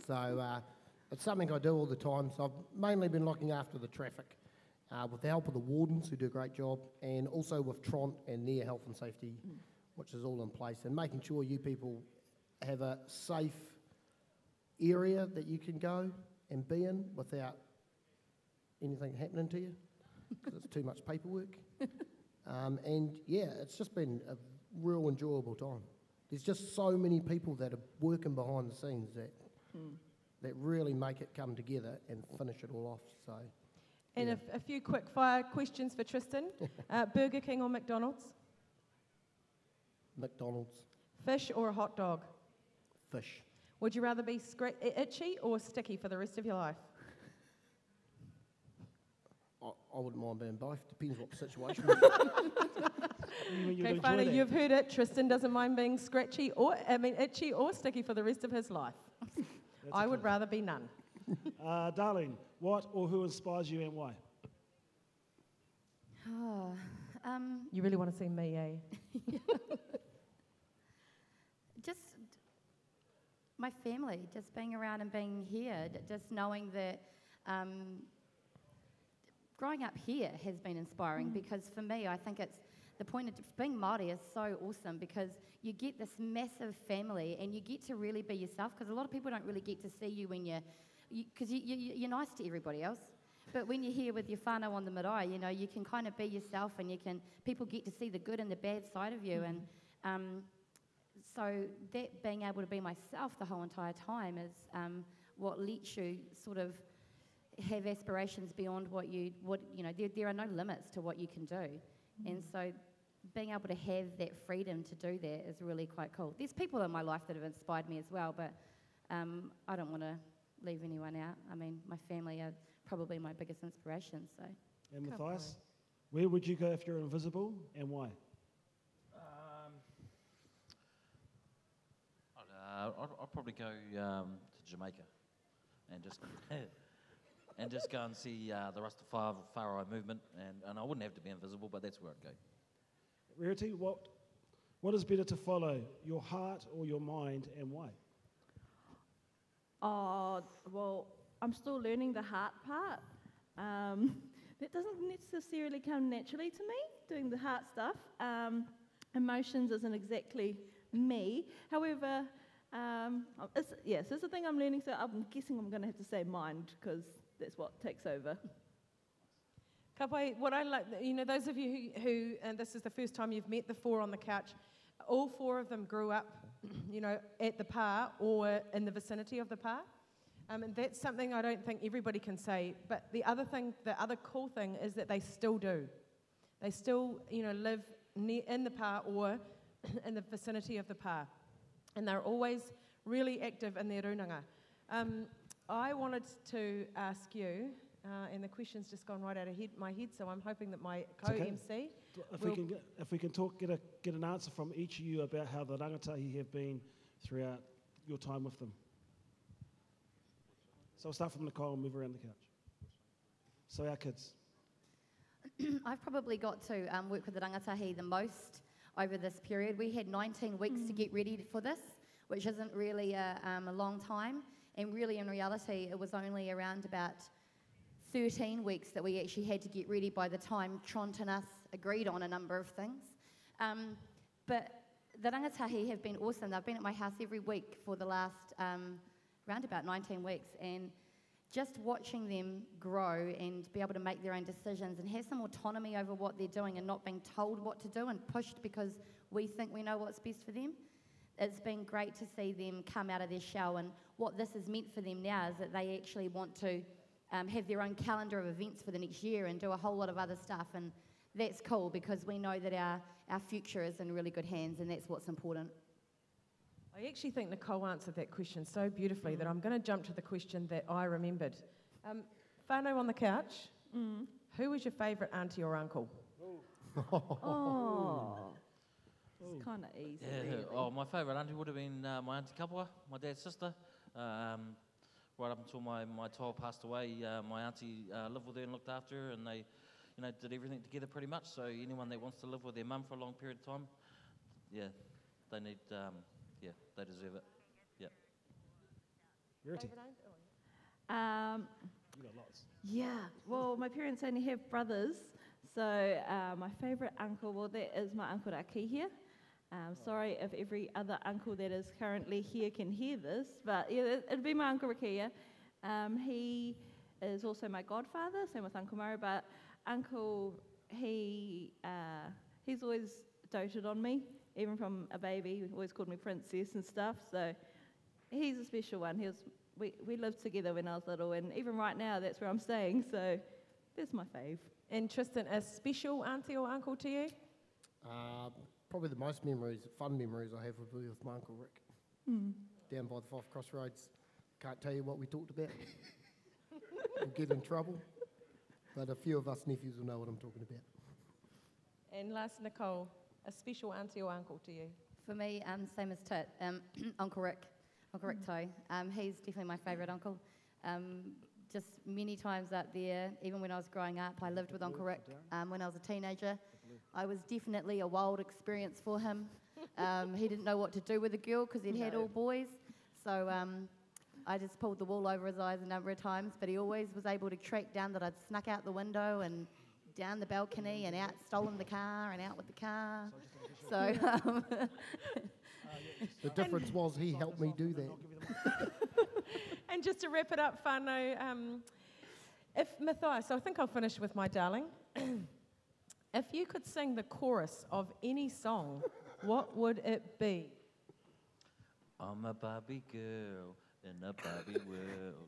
So it's something I do all the time. So I've mainly been looking after the traffic. With the help of the wardens, who do a great job, and also with Tront and their health and safety, which is all in place, and making sure you people have a safe area that you can go and be in without anything happening to you, because it's too much paperwork. And yeah, it's just been a real enjoyable time. There's just so many people that are working behind the scenes that really make it come together and finish it all off. So, And a few quick fire questions for Tristan. Burger King or McDonald's? McDonald's. Fish or a hot dog? Fish. Would you rather be itchy or sticky for the rest of your life? I wouldn't mind being both. Depends what the situation Okay, Whānau, you've heard it. Tristan doesn't mind being itchy or sticky for the rest of his life. I would rather be none. Darlene, what or who inspires you and why? You really want to see me, eh? Just my family, just being around and being here, just knowing that growing up here has been inspiring, because for me, I think it's the point of being Māori is so awesome, because you get this massive family and you get to really be yourself, because a lot of people don't really get to see you when because you're nice to everybody else. But when you're here with your whānau on the marae, you know, you can kind of be yourself, and people get to see the good and the bad side of you. And so that being able to be myself the whole entire time is what lets you sort of have aspirations beyond there are no limits to what you can do. And so being able to have that freedom to do that is really quite cool. There's people in my life that have inspired me as well, but I don't want to leave anyone out. I mean, my family are probably my biggest inspiration. So. And Matthias, where would you go if you're invisible, and why? I'd probably go to Jamaica and just go and see the Rastafari movement, and I wouldn't have to be invisible, but that's where I'd go. Rarity, what is better to follow, your heart or your mind, and why? Oh, well, I'm still learning the heart part. That doesn't necessarily come naturally to me, doing the heart stuff. Emotions isn't exactly me. However, it's a thing I'm learning, so I'm guessing I'm going to have to say mind, because that's what takes over. Kapai, what I like, those of you who, and this is the first time you've met the four on the couch, all four of them grew up, at the pā or in the vicinity of the pā. And that's something I don't think everybody can say. But the other cool thing is that they still do. They still, live in the pā or in the vicinity of the pā. And they're always really active in their runanga. I wanted to ask you, and the question's just gone right out of my head, so I'm hoping that my co-MC... If we can get an answer from each of you about how the rangatahi have been throughout your time with them. So I'll start from Nicole and move around the couch. So our kids. I've probably got to work with the rangatahi the most over this period. We had 19 weeks to get ready for this, which isn't really a long time. And really, in reality, it was only around about 13 weeks that we actually had to get ready by the time Tront and us agreed on a number of things. But the rangatahi have been awesome. They've been at my house every week for the last around about 19 weeks. And just watching them grow and be able to make their own decisions and have some autonomy over what they're doing and not being told what to do and pushed because we think we know what's best for them. It's been great to see them come out of their shell, and what this has meant for them now is that they actually want to have their own calendar of events for the next year and do a whole lot of other stuff, and that's cool because we know that our future is in really good hands, and that's what's important. I actually think Nicole answered that question so beautifully that I'm going to jump to the question that I remembered. Whānau on the couch, who was your favourite auntie or uncle? It's kind of easy. Yeah. Really. Oh, my favourite auntie would have been my auntie Kapua, my dad's sister. Right up until my child passed away, my auntie lived with her and looked after her, and they, did everything together pretty much. So anyone that wants to live with their mum for a long period of time, yeah, they need, they deserve it. Yeah. Rarity. You got lots. Yeah. Well, my parents only have brothers, so my favourite uncle, well, that is my uncle Raki here. Sorry if every other uncle that is currently here can hear this, but yeah, it'd be my Uncle Rikia. He is also my godfather, same with Uncle Murray, but Uncle, he's always doted on me, even from a baby. He always called me princess and stuff, so he's a special one. We lived together when I was little, and even right now, that's where I'm staying, so that's my fave. And Tristan, a special auntie or uncle to you? Probably the most fun memories I have would be with my Uncle Rick. Down by the Fife Crossroads. Can't tell you what we talked about. We'll get in trouble. But a few of us nephews will know what I'm talking about. And last, Nicole, a special auntie or uncle to you? For me, same as Tit, Uncle Rick Toe. He's definitely my favourite uncle. Just many times out there, even when I was growing up, I lived with Uncle Rick. When I was a teenager, I was definitely a wild experience for him. He didn't know what to do with a girl because he'd had all boys. So I just pulled the wool over his eyes a number of times, but he always was able to track down that I'd snuck out the window and down the balcony and out, stolen the car and out with the car. So the difference was he helped me do that. And just to wrap it up, whānau, if Matthias, I think I'll finish with my darling. If you could sing the chorus of any song, what would it be? I'm a Barbie girl in a Barbie world.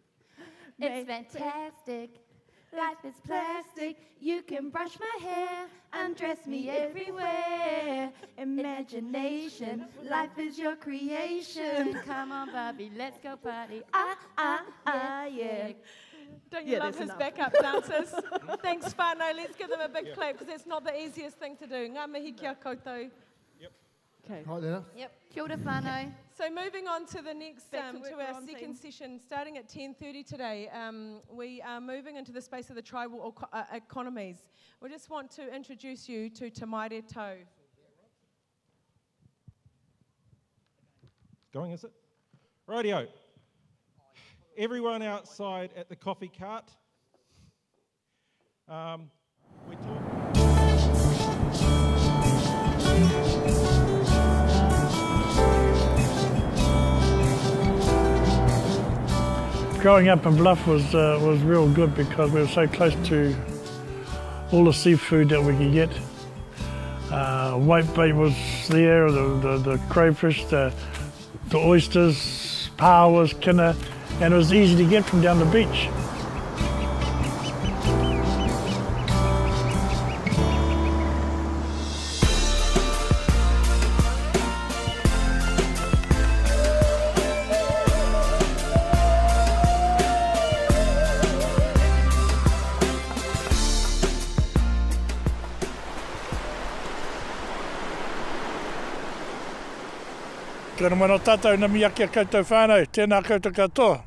It's fantastic. Life is plastic. You can brush my hair, undress me everywhere. Imagination, life is your creation. Come on, Barbie, let's go party. Yeah. Don't you love his backup dancers? Thanks, whānau. Let's give them a big clap because it's not the easiest thing to do. Ngā mihi kia koutou. Okay. Right there. Yep. Kia ora whānau. So moving on to the next, Back to to work, our Ron second team. session, starting at 10:30 today, we are moving into the space of the tribal economies. We just want to introduce you to Te Maire Tau. Going, is it? Radio. Everyone outside at the coffee cart. We're talking. Growing up in Bluff was real good because we were so close to all the seafood that we could get. Whitebait was there, the crayfish, the oysters, pawas, kina, and it was easy to get from down the beach. Kia ora mana tātou na mia kia koutou whānau, tēnā koutou katoa.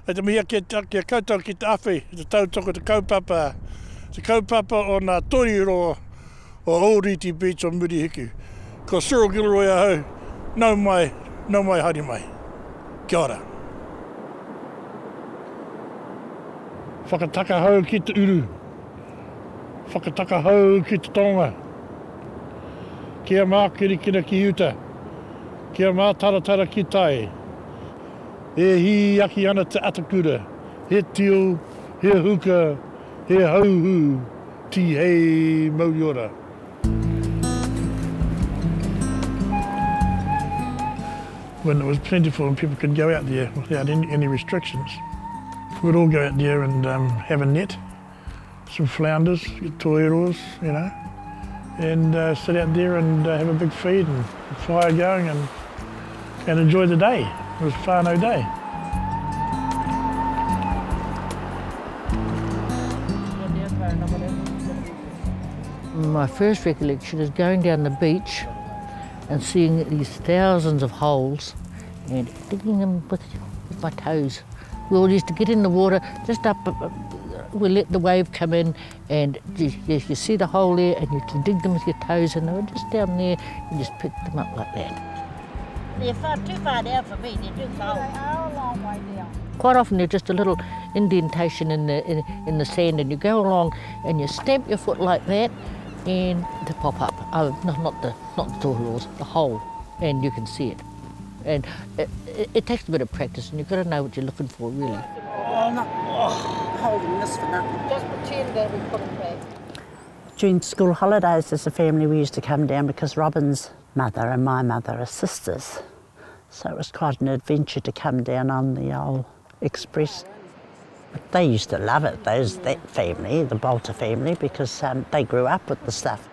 E te mia kia koutou ki te awhi, te tautoko te kaupapa o ngā toriro o Aoriti Beach o Murihiku. Ko Cyril Gilroy ahau, nau mai hari mai. Kia ora. Whakatakahau ki te uru. Whakatakahau ki te tonga. Kia mā kirikira ki uta. Kia mā taratara ki tai. E hi aki ana te atakura. He tio, he huka, he hauhu, ti hei mauriora. When it was plentiful and people could go out there without any restrictions, we'd all go out there and have a net, some flounders, toiros, you know, and sit out there and have a big feed and a fire going and enjoy the day. It was a whānau day. My first recollection is going down the beach and seeing these thousands of holes and digging them with my toes. We all used to get in the water, just up, we let the wave come in and you see the hole there and you can dig them with your toes and they were just down there and just pick them up like that. They're too far down for me, they're too cold. They are a long way down. Quite often they're just a little indentation in the sand and you go along and you stamp your foot like that and they pop up. Not the tohiros, the hole, and you can see it. And it takes a bit of practice, and you've got to know what you're looking for, really. Oh, no. Oh, holding this for nothing. Just pretend that we put it back. During school holidays as a family we used to come down because Robin's mother and my mother are sisters. So it was quite an adventure to come down on the old express. But they used to love it, that family, the Bolter family, because they grew up with the stuff.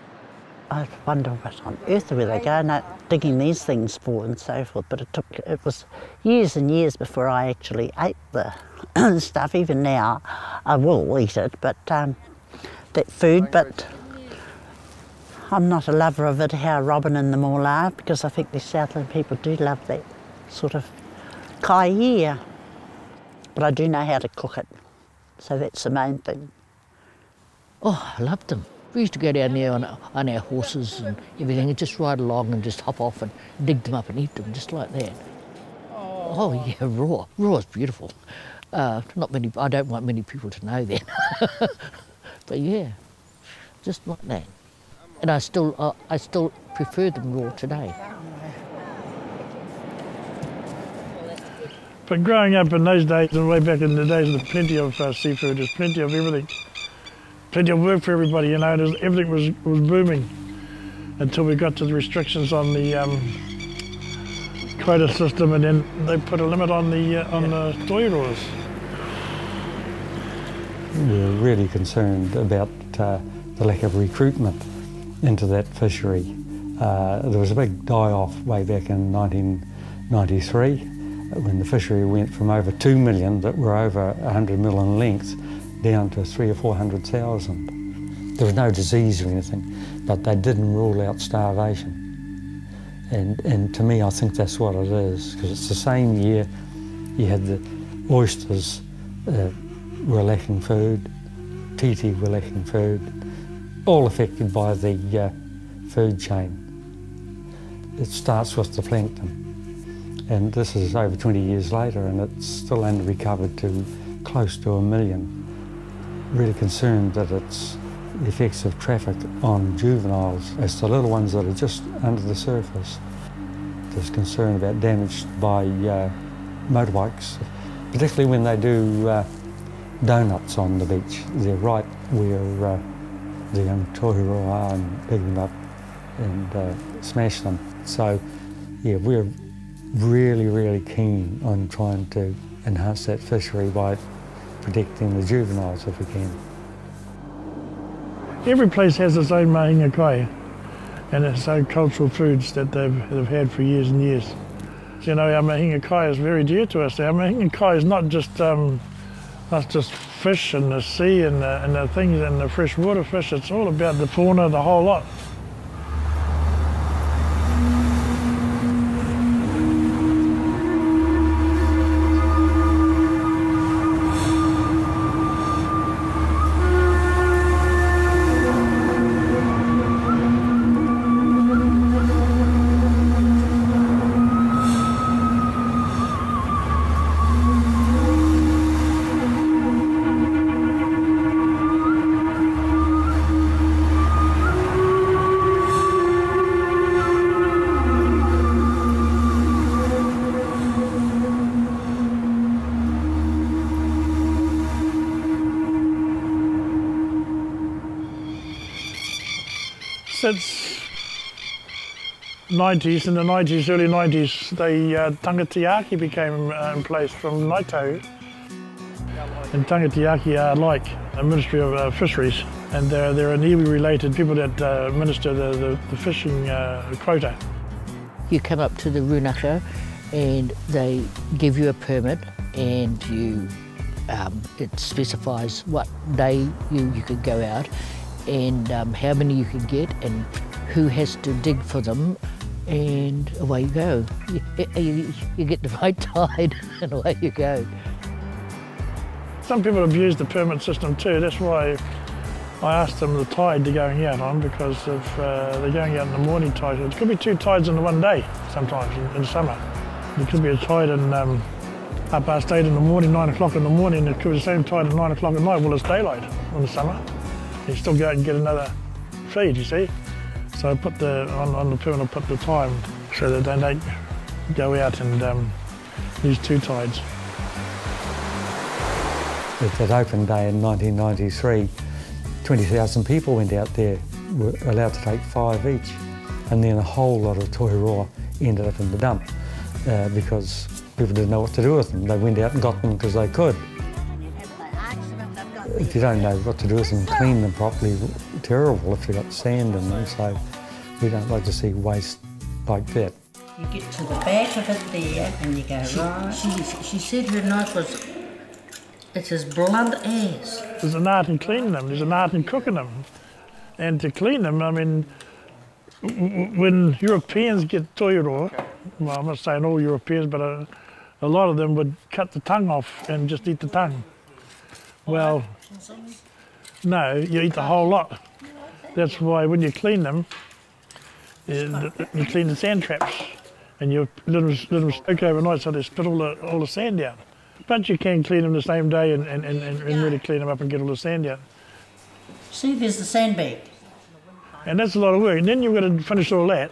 I wonder what on earth were they going out digging these things for and so forth, but it was years and years before I actually ate the stuff. Even now I will eat it, but that food, but I'm not a lover of it, how Robin and them all are, because I think the Southland people do love that sort of kai. But I do know how to cook it, so that's the main thing. Oh, I loved them. We used to go down there on our horses and everything and just ride along and just hop off and dig them up and eat them just like that. Oh yeah, raw. Raw is beautiful. Not many. I don't want many people to know that. But yeah, just like that. And I still prefer them raw today. But growing up in those days, and way back in the days, there's plenty of seafood, there's plenty of everything. Plenty of work for everybody, you know, everything was booming until we got to the restrictions on the quota system, and then they put a limit on the toiroas. We're really concerned about the lack of recruitment into that fishery. There was a big die-off way back in 1993 when the fishery went from over 2 million that were over 100 million length down to 300,000 or 400,000. There was no disease or anything, but they didn't rule out starvation. And to me, I think that's what it is, because it's the same year you had the oysters were lacking food, titi were lacking food, all affected by the food chain. It starts with the plankton. And this is over 20 years later, and it's still only recovered to close to 1 million. Really concerned that it's the effects of traffic on juveniles. It's the little ones that are just under the surface. There's concern about damage by motorbikes, particularly when they do donuts on the beach. They're right where the young tohiro are and pick them up and smash them. So, yeah, we're really, really keen on trying to enhance that fishery by protecting the juveniles if we can. Every place has its own mahinga kai and its own cultural foods that they've had for years and years. You know, our mahinga kai is very dear to us. Our mahinga kai is not just fish and the sea and the things and the freshwater fish. It's all about the fauna, the whole lot. Since '90s, in the '90s, early '90s, the tangatiaki became in place from Naitau. And tangatiaki are like a Ministry of Fisheries, and they're an iwi-related people that administer the fishing quota. You come up to the runaka and they give you a permit, and you it specifies what day you could go out, and how many you can get and who has to dig for them, and away you go. You get the right tide and away you go. Some people abuse the permit system too. That's why I asked them the tide they're going out on, because if they're going out in the morning tide, it could be 2 tides in one day sometimes in summer. There could be a tide in 8:30 in the morning, 9 o'clock in the morning. It could be the same tide at 9 o'clock at night. Well, it's daylight in the summer. You still go out and get another feed, you see. So I put on the permit I put the time so that they don't go out and use two tides. At that open day in 1993, 20,000 people went out there, were allowed to take 5 each, and then a whole lot of toiroa ended up in the dump because people didn't know what to do with them. They went out and got them because they could. If you don't know what to do with them, clean them properly, terrible if they've got sand in them, so we don't like to see waste like that. You get to the back of it there and you go right. She said her knife was, it's as blunt as. There's an art in cleaning them, there's an art in cooking them. And to clean them, I mean, when Europeans get toiroa, well, I'm not saying all Europeans, but a lot of them would cut the tongue off and just eat the tongue. Well, no, you eat the whole lot. That's why when you clean them, you clean the sand traps and you let them soak overnight so they spit all the sand out. But you can clean them the same day and really clean them up and get all the sand out. See, there's the sandbag. And that's a lot of work. And then you've got to finish all that.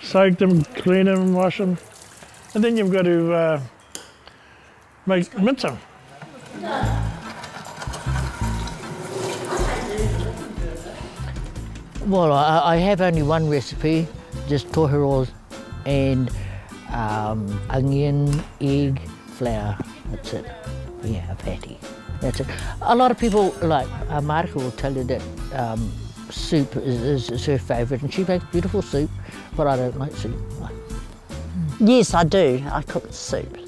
Soak them, clean them, wash them. And then you've got to mince them. Well, I have only one recipe, just toiroas and onion, egg, flour, that's it. Yeah, a patty, that's it. A lot of people, like Marika will tell you that soup is her favourite, and she makes beautiful soup, but I don't like soup. Yes, I do. I cook the soup.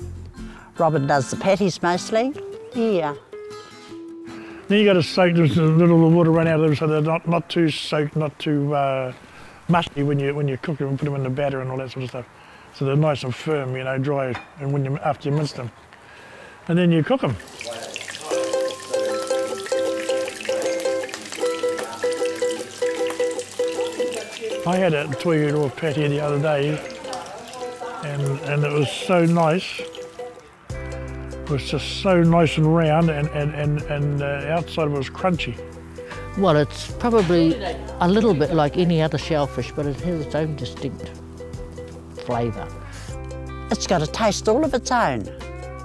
Robin does the patties mostly. Yeah. Then you got to soak them so a little water run out of them so they're not too soaked, not too mushy when you cook them and put them in the batter and all that sort of stuff. So they're nice and firm, you know, dry, and after you mince them. And then you cook them. I had a toiroa patty the other day, and it was so nice. It was just so nice and round, and the outside of it was crunchy. Well, it's probably a little bit like any other shellfish, but it has its own distinct flavour. It's got a taste all of its own.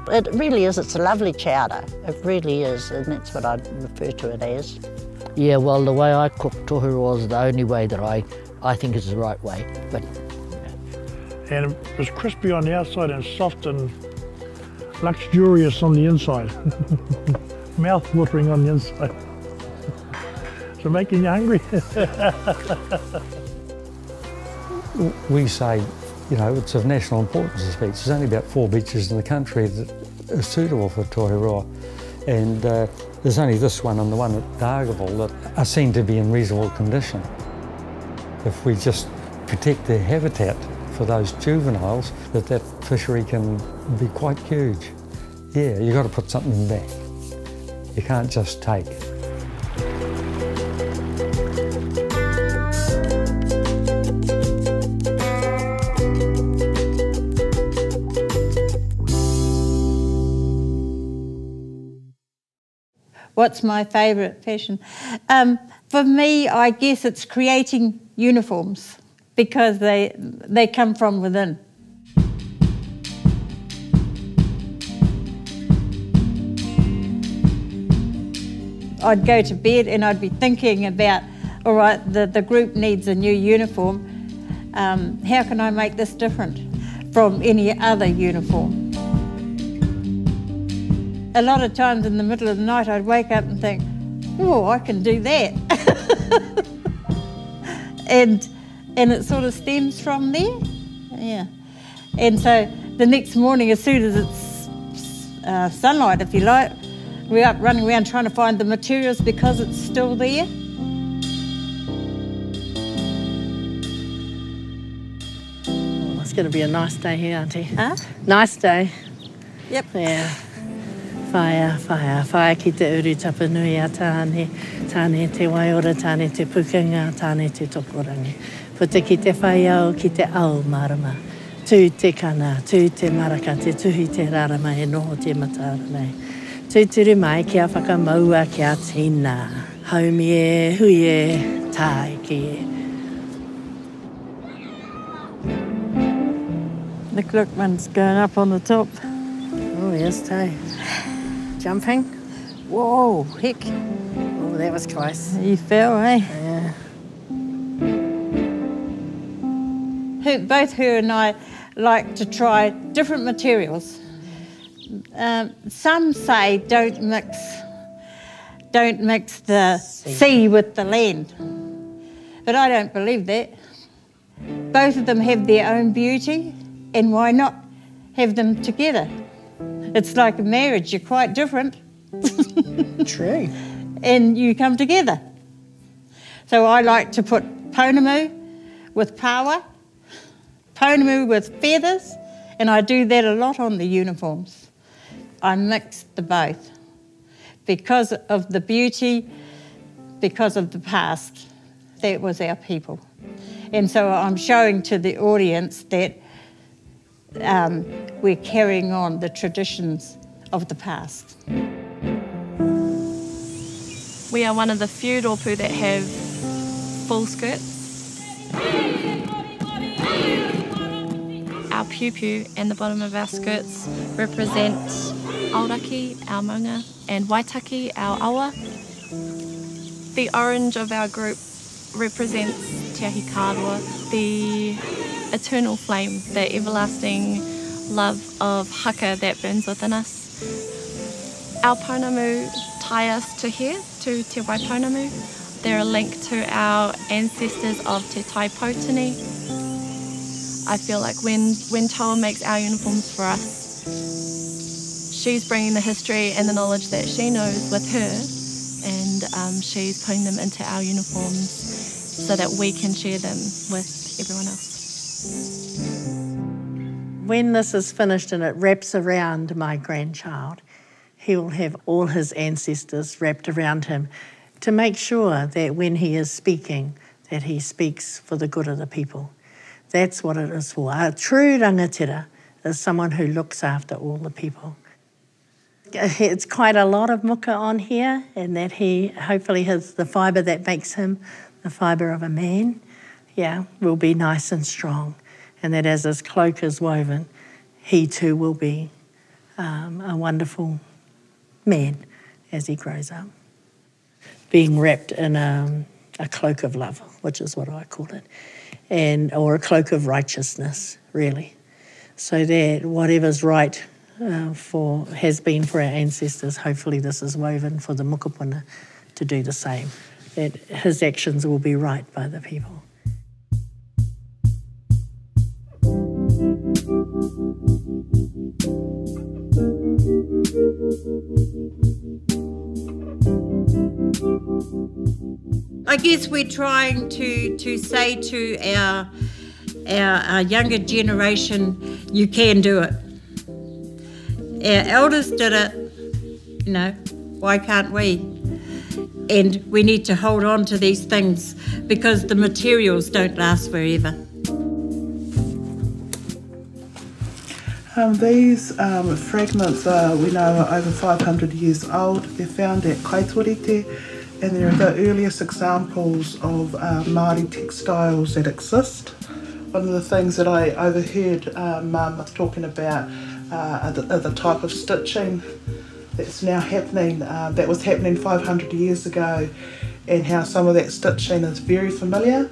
It really is. It's a lovely chowder. It really is, and that's what I refer to it as. Yeah, well, the way I cook toiroa is the only way that I think is the right way. But and it was crispy on the outside and soft and luxurious on the inside. Mouth-watering on the inside. So making you hungry. We say, you know, it's of national importance, this beach. There's only about 4 beaches in the country that are suitable for toiroa. And there's only this one and the one at Dargaville that are seen to be in reasonable condition. If we just protect their habitat for those juveniles, that fishery can be quite huge. Yeah, you've got to put something back. You can't just take. What's my favourite fashion? For me, I guess it's creating uniforms because they come from within. I'd go to bed and I'd be thinking about, all right, the group needs a new uniform. How can I make this different from any other uniform? A lot of times in the middle of the night I'd wake up and think, oh, I can do that. and it sort of stems from there, yeah. And so the next morning, as soon as it's sunlight, if you like, we're up running around trying to find the materials because it's still there. It's going to be a nice day here, Auntie. Huh? Nice day. Yep. Yeah. Whaia ki te uru tapanui a tāne, tāne te waiora, tāne te pukunga, tāne te tokorangi. Puta ki te whaiau, ki te ao marama. Tū te kana, tū te maraka, te tuhi te rarama e noho te matara nei. Tū turu mai kia whakamaua kia tīna. Haumi e, hui e, tai ki e. Look, one's going up on the top. Oh, yes, tai. Jumping. Whoa, heck. Oh, that was close. You fell, eh? Yeah. Both her and I like to try different materials. Some say don't mix the sea with the land. But I don't believe that. Both of them have their own beauty, and why not have them together? It's like a marriage, you're quite different. True. And you come together. So I like to put Pounamu with power, Pounamu with feathers, and I do that a lot on the uniforms. I mix the both because of the beauty, because of the past. That was our people. And so I'm showing to the audience that we're carrying on the traditions of the past. We are one of the few rōpū that have full skirts. Our piu-piu and the bottom of our skirts represent Aoraki, our maunga, and Waitaki, our awa. The orange of our group represents Te Ahi Kārua, the eternal flame, the everlasting love of haka that burns within us. Our Pounamu tie us to here, to Te Waipounamu. They're a link to our ancestors of Te Taipōtini. I feel like when Toa makes our uniforms for us, she's bringing the history and the knowledge that she knows with her, and she's putting them into our uniforms so that we can share them with everyone else. When this is finished and it wraps around my grandchild, he will have all his ancestors wrapped around him to make sure that when he is speaking, that he speaks for the good of the people. That's what it is for. A true rangatira is someone who looks after all the people. It's quite a lot of muka on here, and that he hopefully has the fibre that makes him the fibre of a man, will be nice and strong. And that as his cloak is woven, he too will be a wonderful man as he grows up. Being wrapped in a cloak of love, which is what I call it, or a cloak of righteousness, really. So that whatever's right has been for our ancestors, hopefully this is woven for the mokopuna to do the same. That his actions will be right by the people. I guess we're trying to say to our younger generation, you can do it. Our elders did it, why can't we? And we need to hold on to these things because the materials don't last forever. These fragments we know are over 500 years old. They're found at Kaitōrete, and they're the earliest examples of Māori textiles that exist. One of the things that I overheard Mum talking about are the type of stitching that's now happening, that was happening 500 years ago, and how some of that stitching is very familiar,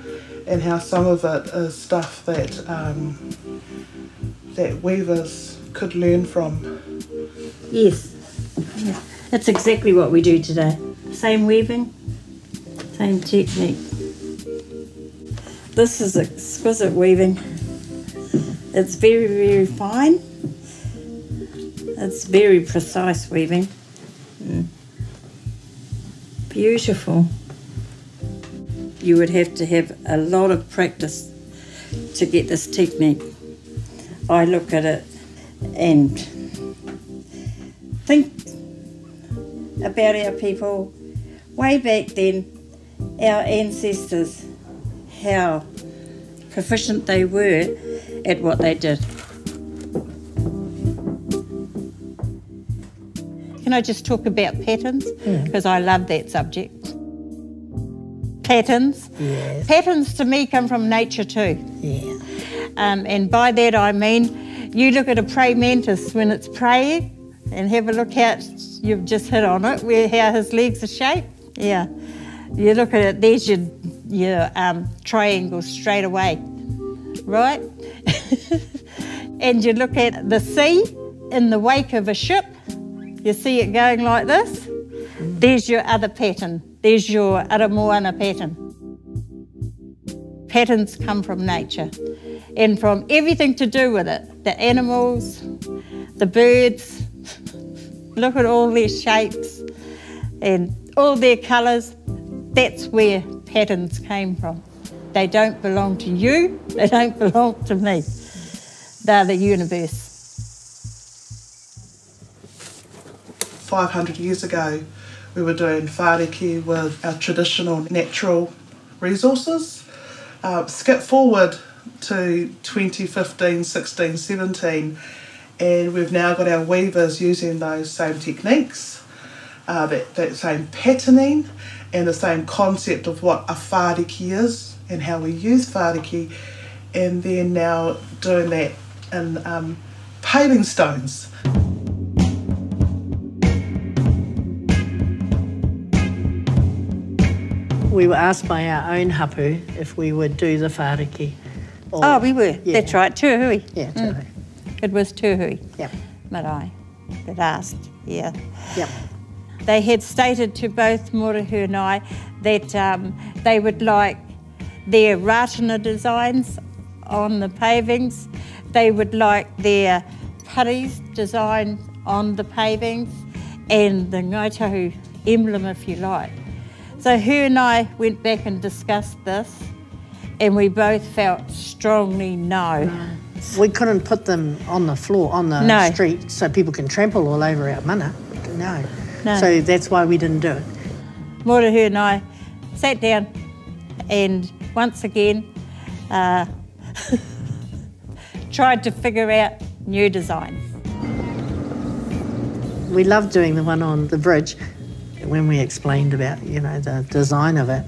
and how some of it is stuff that that weavers could learn from. Yes, that's exactly what we do today. Same weaving, same technique. This is exquisite weaving. It's very, very fine. It's very precise weaving. Beautiful. You would have to have a lot of practice to get this technique. I look at it and think about our people way back then, our ancestors, how proficient they were at what they did. Can I just talk about patterns? Because I love that subject. patterns. Yes. Patterns to me come from nature too. Yeah. And by that I mean, you look at a praying mantis when it's praying and have a look how you've just hit on it, how his legs are shaped. Yeah. You look at it, there's your triangle straight away, right? And you look at the sea in the wake of a ship, you see it going like this, there's your other pattern, there's your Aramoana pattern. Patterns come from nature and from everything to do with it, the animals, the birds, look at all their shapes and all their colours, that's where patterns came from. They don't belong to you, they don't belong to me. They're the universe. 500 years ago, we were doing whāriki with our traditional natural resources. Skip forward to 2015, 16, 17, and we've now got our weavers using those same techniques, that same patterning, and the same concept of what a whāriki is and how we use whāriki, and then now doing that in paving stones. We were asked by our own hapu if we would do the whāriki. Oh, we were. Yeah. That's right, Tuahui. Yeah, Tuahui. It was Tuahui. Yep. Marae that asked, yeah. Yep. They had stated to both Morohu and I that they would like their ratana designs on the pavings. They would like their paris design on the pavings and the Ngaitahu emblem, if you like. So her and I went back and discussed this, and we both felt strongly no. We couldn't put them on the floor, on the street, so people can trample all over our mana. No. So that's why we didn't do it. Morohu and I sat down and once again tried to figure out new designs. We loved doing the one on the bridge. When we explained about, you know, the design of it,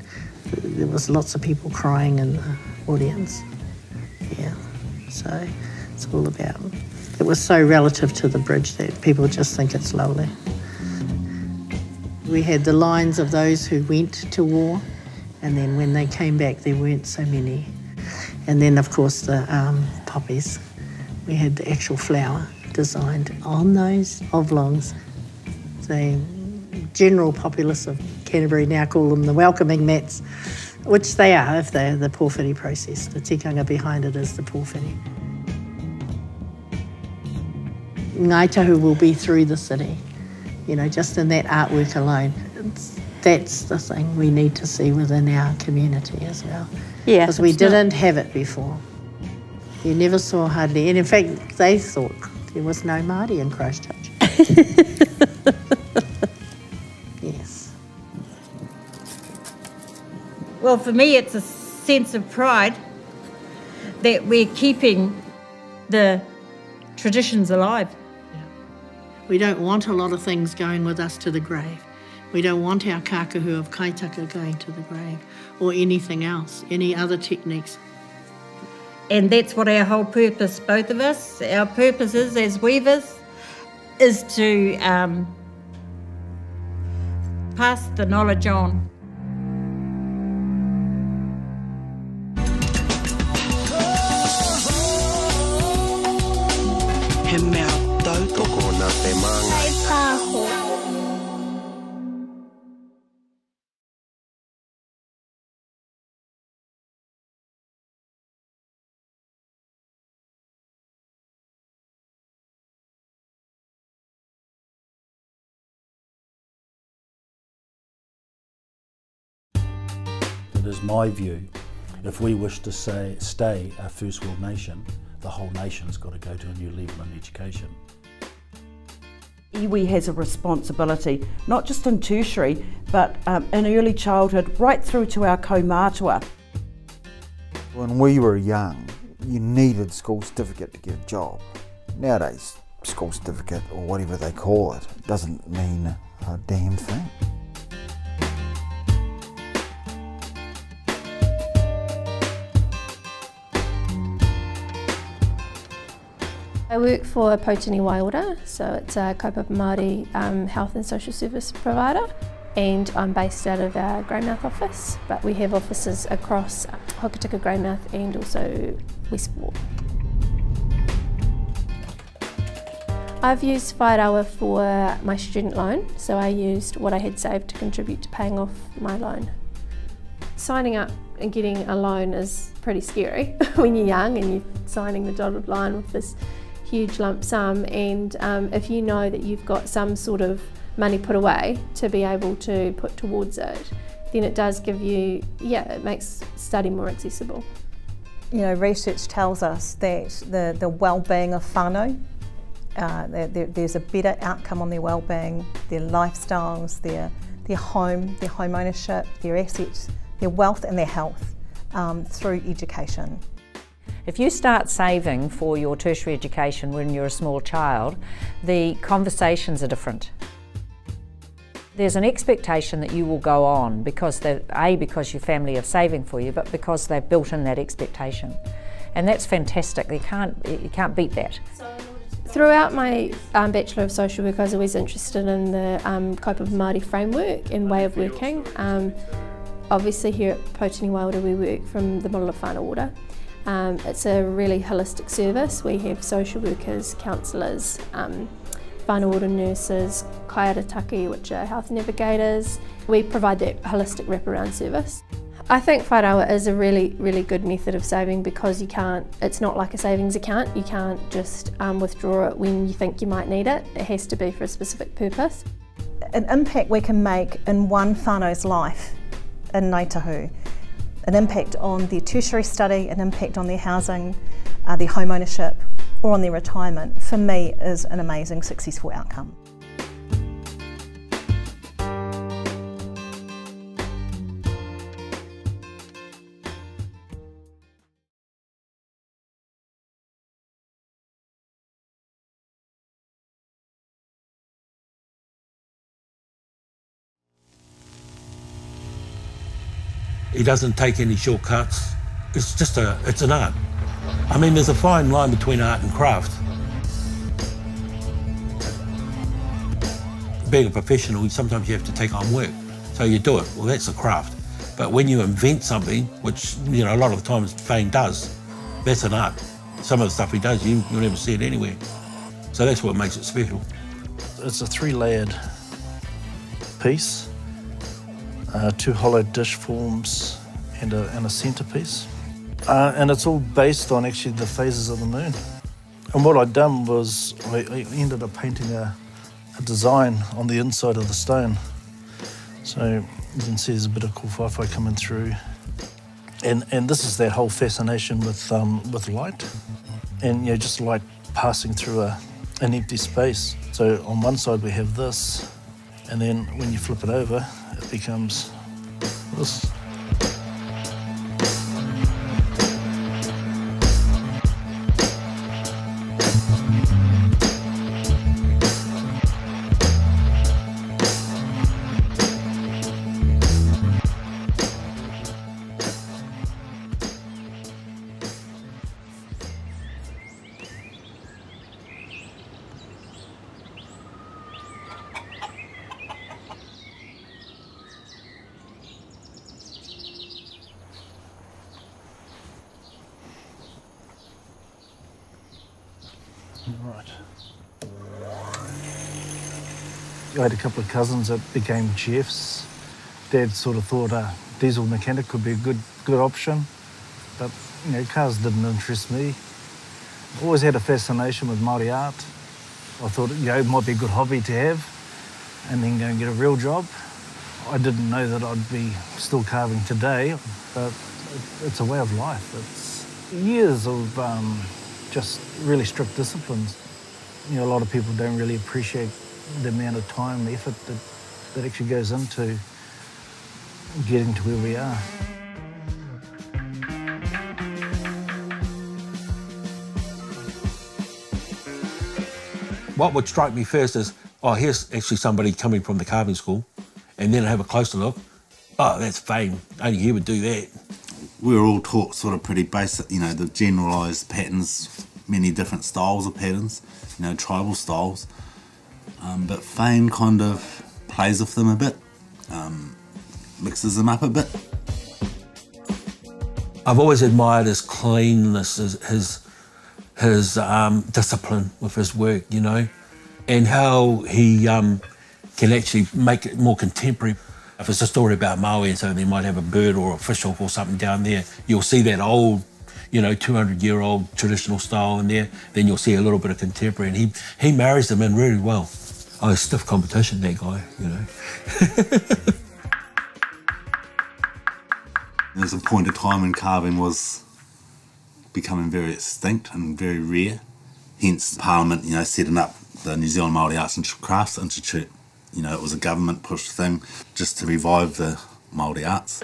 there was lots of people crying in the audience. Yeah, so it's all about, it was so relative to the bridge that people just think it's lovely. We had the lines of those who went to war, and then when they came back there weren't so many. And then of course the poppies. We had the actual flower designed on those oblongs. The general populace of Canterbury now call them the welcoming mats, which they are if they're the pōwhiri process. The tikanga behind it is the pōwhiri. Ngaitahu will be through the city, you know, just in that artwork alone. That's the thing we need to see within our community as well. Yeah. Because we didn't have it before. You never saw hardly, and in fact they thought there was no Māori in Christchurch. Yes. Well, for me it's a sense of pride that we're keeping the traditions alive. We don't want a lot of things going with us to the grave. We don't want our kākahu of kaitaka going to the grave or anything else, any other techniques. And that's what our whole purpose, both of us, our purpose is as weavers, is to pass the knowledge on. He mea tautoko nā te māngai. It is my view, if we wish to stay a first world nation, the whole nation's got to go to a new level in education. Iwi has a responsibility, not just in tertiary, but in early childhood, right through to our kaumātua. When we were young, you needed school certificate to get a job. Nowadays, school certificate, or whatever they call it, doesn't mean a damn thing. I work for Potini Waiora, so it's a kaupapa Māori health and social service provider, and I'm based out of our Greymouth office, but we have offices across Hokitika, Greymouth and also Westport. I've used Whairawa for my student loan, so I used what I had saved to contribute to paying off my loan. Signing up and getting a loan is pretty scary when you're young and you're signing the dotted line with this huge lump sum, and if you know that you've got some sort of money put away to be able to put towards it, then it does give you, it makes study more accessible. You know, research tells us that the well-being of whānau, there's a better outcome on their well-being, their lifestyles, their home ownership, their assets, their wealth and their health through education. If you start saving for your tertiary education when you're a small child, the conversations are different. There's an expectation that you will go on because because your family are saving for you, but because they've built in that expectation. And that's fantastic. You can't beat that. Throughout my Bachelor of Social Work, I was always interested in the kaupapa Māori framework and way of working. Obviously here at Potini Waiora we work from the model of whānau ora. It's a really holistic service. We have social workers, counsellors, whānau ora nurses, kaiarataki, which are health navigators. We provide that holistic wraparound service. I think Whairawa is a really, really good method of saving because it's not like a savings account. You can't just withdraw it when you think you might need it. It has to be for a specific purpose. An impact we can make in one whānau's life in Ngāi Tahu, an impact on their tertiary study, an impact on their housing, their home ownership, or on their retirement, for me is an amazing, successful outcome. He doesn't take any shortcuts. It's an art. I mean, there's a fine line between art and craft. Being a professional, sometimes you have to take on work. So you do it, well, that's a craft. But when you invent something, which, you know, a lot of the times Fane does, that's an art. Some of the stuff he does, you'll never see it anywhere. So that's what makes it special. It's a 3-layered piece. 2 hollow dish forms and a centrepiece. And it's all based on actually the phases of the moon. And what I'd done was I ended up painting a design on the inside of the stone. So you can see there's a bit of kōwhawhai coming through. And this is that whole fascination with light. And just light passing through an empty space. So on one side we have this, and then when you flip it over, it becomes this. Right. I had a couple of cousins that became chefs. Dad sort of thought a diesel mechanic could be a good option, but cars didn't interest me. Always had a fascination with Māori art. I thought it might be a good hobby to have, and then go and get a real job. I didn't know that I'd be still carving today, but it's a way of life. It's years of just really strict disciplines. A lot of people don't really appreciate the amount of time and effort that actually goes into getting to where we are. What would strike me first is, here's actually somebody coming from the carving school, and then I have a closer look. Oh, that's Fane. Only he would do that. We were all taught sort of pretty basic, the generalised patterns many different styles of patterns, you know, tribal styles. But Fane kind of plays with them a bit, mixes them up a bit. I've always admired his cleanness, his discipline with his work, you know, and how he can actually make it more contemporary. If it's a story about Maui and so they might have a bird or a fishhook or something down there, you'll see that old, you know, 200-year-old traditional style in there, then you'll see a little bit of contemporary, and he marries them in really well. Oh, stiff competition, that guy, you know. There's a point of time when carving was becoming very extinct and very rare. Hence Parliament, you know, setting up the New Zealand Māori Arts and Crafts Institute. You know, it was a government pushed thing just to revive the Māori arts.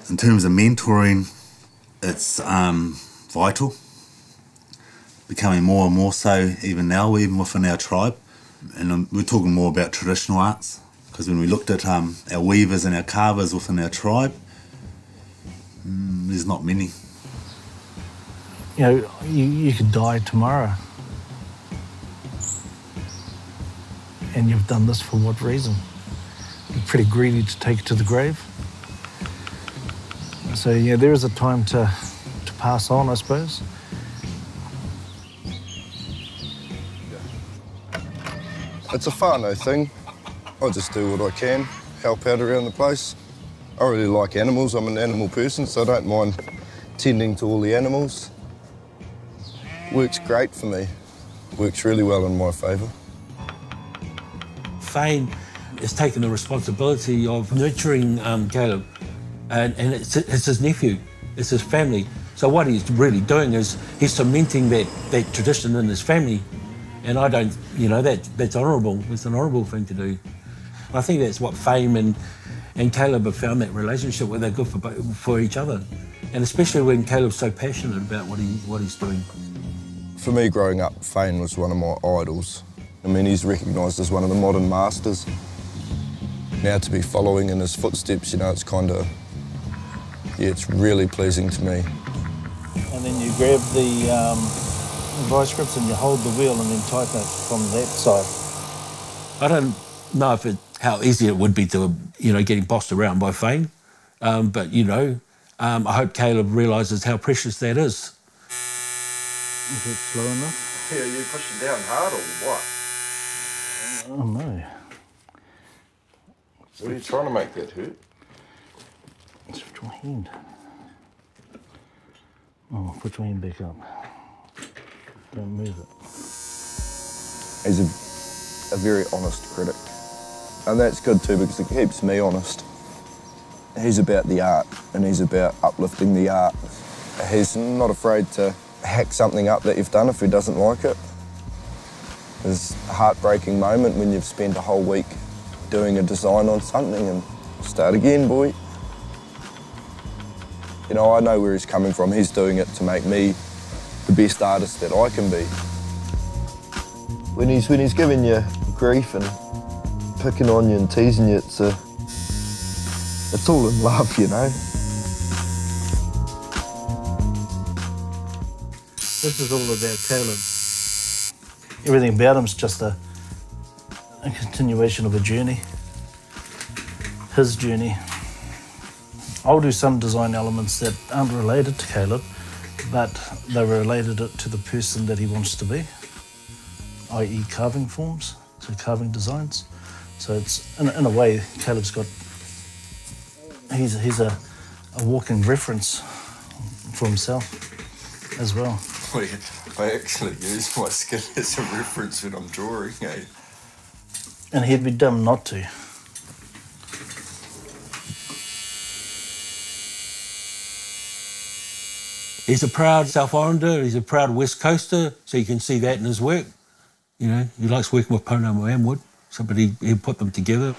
In terms of mentoring, it's vital. Becoming more and more so even now, even within our tribe. And we're talking more about traditional arts, because when we looked at our weavers and our carvers within our tribe, there's not many. You know, you could die tomorrow. And you've done this for what reason? You're pretty greedy to take it to the grave. So, yeah, there is a time to pass on, I suppose. It's a whānau thing. I just do what I can, help out around the place. I really like animals. I'm an animal person, so I don't mind tending to all the animals. Works great for me. Works really well in my favour. Fane has taken the responsibility of nurturing Caleb, and it's his nephew, it's his family. So what he's really doing is he's cementing that tradition in his family, and I don't, you know, that's honourable. It's an honourable thing to do. I think that's what Fane and Caleb have found, that relationship where they're good for each other, and especially when Caleb's so passionate about what he's doing. For me, growing up, Fane was one of my idols. I mean, he's recognised as one of the modern masters. Now to be following in his footsteps, you know, it's kind of, yeah, it's really pleasing to me. And then you grab the vice grips and you hold the wheel and then tighten it from that side. I don't know how easy it would be to, you know, getting bossed around by Fane, but, you know, I hope Caleb realises how precious that is. Is it slow enough? Yeah, you pushing down hard or what? Oh no. What are you trying to make that hurt? Switch my hand. Oh, put your hand back up. Don't move it. He's a very honest critic. And that's good too, because it keeps me honest. He's about the art, and he's about uplifting the art. He's not afraid to hack something up that you've done if he doesn't like it. There's a heartbreaking moment when you've spent a whole week doing a design on something and start again, boy. You know, I know where he's coming from. He's doing it to make me the best artist that I can be. When he's giving you grief and picking on you and teasing you, it's all in love, you know. This is all about Caleb. Everything about him's just a continuation of a journey. His journey. I'll do some design elements that aren't related to Caleb, but they're related to the person that he wants to be, i.e. carving forms, so carving designs. So it's, in a way, Caleb's got, he's a walking reference for himself as well. I actually use my skin as a reference when I'm drawing, eh? And he'd be dumb not to. He's a proud South Islander, he's a proud West Coaster, so you can see that in his work. You know, he likes working with Pounamu and wood. Somebody, he put them together.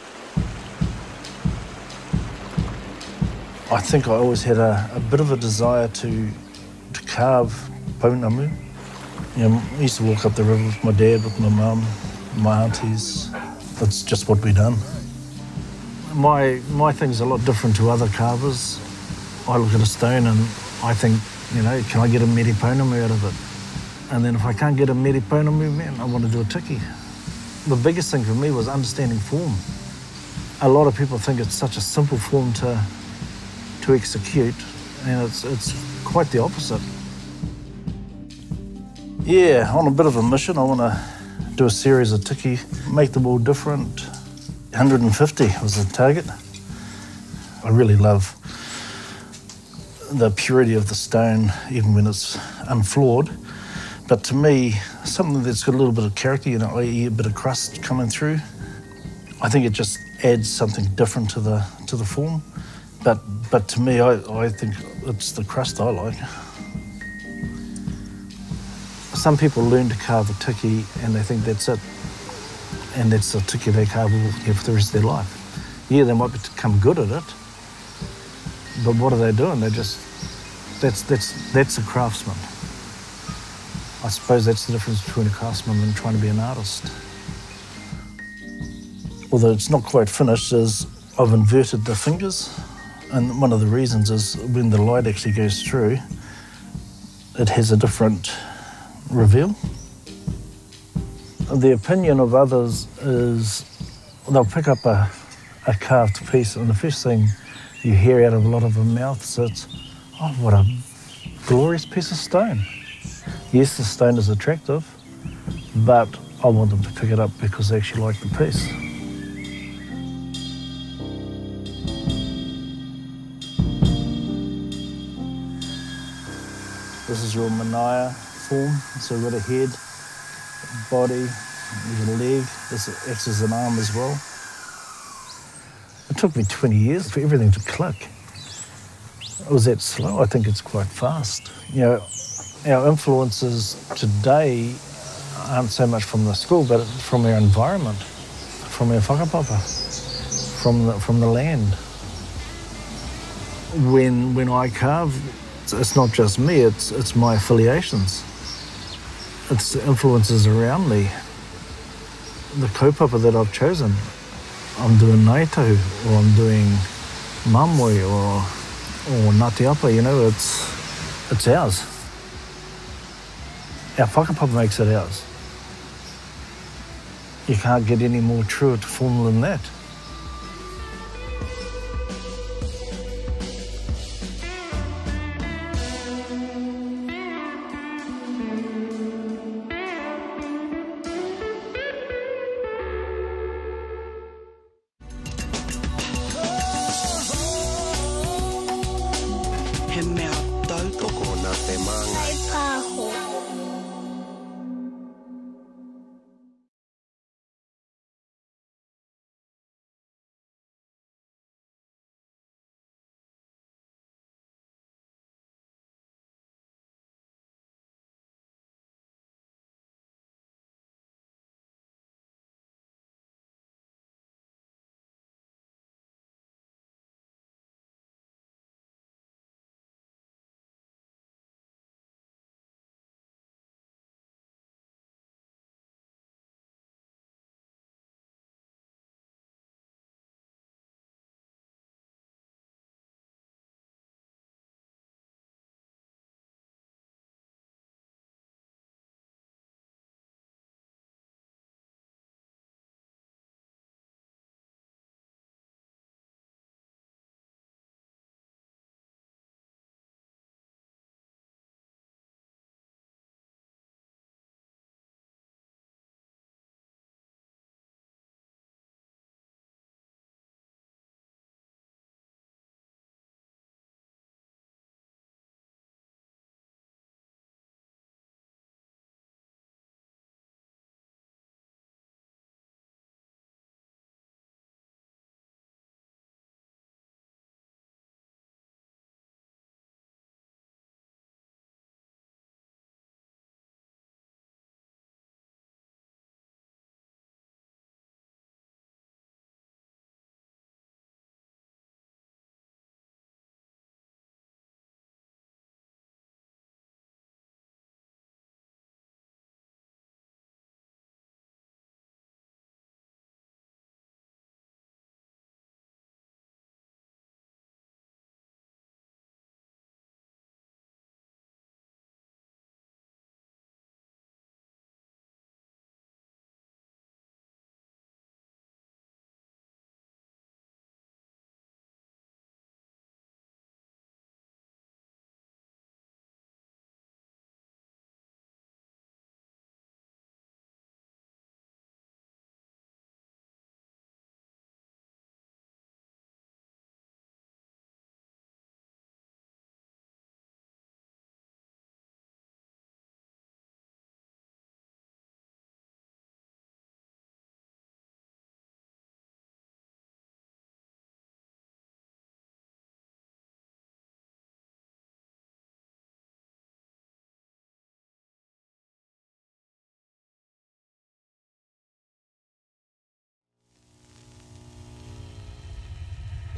I think I always had a bit of a desire to carve Pounamu. You know, I used to walk up the river with my dad, with my mum, my aunties. That's just what we done. My thing's a lot different to other carvers. I look at a stone and I think, you know, can I get a Meri Pounamu out of it? And then if I can't get a mere pauna movement, I want to do a tiki. The biggest thing for me was understanding form. A lot of people think it's such a simple form to execute, and it's quite the opposite. Yeah, on a bit of a mission, I want to do a series of tiki, make them all different. 150 was the target. I really love the purity of the stone, even when it's unflawed. But to me, something that's got a little bit of character, you know, i.e. a bit of crust coming through, I think it just adds something different to the form. But to me, I think it's the crust I like. Some people learn to carve a tiki and they think that's it. And that's the tiki they carve for the rest of their life. Yeah, they might become good at it, but what are they doing? They're just, that's a craftsman. I suppose that's the difference between a craftsman and trying to be an artist. Although it's not quite finished, is I've inverted the fingers, and one of the reasons is when the light actually goes through, it has a different reveal. The opinion of others is they'll pick up a carved piece, and the first thing you hear out of a lot of their mouths is, oh, what a glorious piece of stone. Yes, the stone is attractive, but I want them to pick it up because they actually like the piece. This is your manaya form. So we've got a head, body, there's a leg. This acts as an arm as well. It took me 20 years for everything to click. Was that slow? I think it's quite fast. You know, our influences today aren't so much from the school, but from our environment, from our whakapapa, from the land. When I carve, it's not just me, it's my affiliations. It's the influences around me. The kaupapa that I've chosen. I'm doing Naito, or I'm doing Mamoi, or Ngāti Apa, you know, it's ours. Our whakapapa makes it ours. You can't get any more true to form than that. He mea tautoko nā te manga.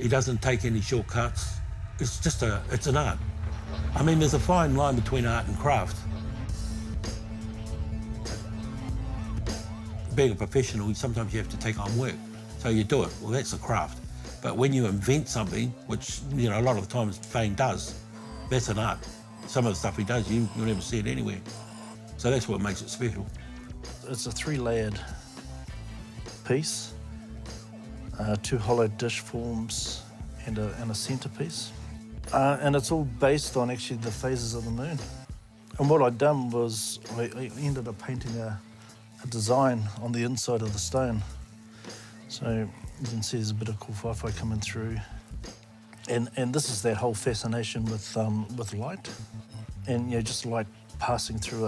He doesn't take any shortcuts. It's just it's an art. I mean, there's a fine line between art and craft. Being a professional, sometimes you have to take on work. So you do it, well, that's a craft. But when you invent something, which, you know, a lot of the times Fane does, that's an art. Some of the stuff he does, you'll never see it anywhere. So that's what makes it special. It's a 3-layered piece, 2 hollow dish forms and a centrepiece. And it's all based on actually the phases of the moon. And what I'd done was I ended up painting a design on the inside of the stone. So you can see there's a bit of kōwhawhai coming through. And this is that whole fascination with light. And, you know, just light passing through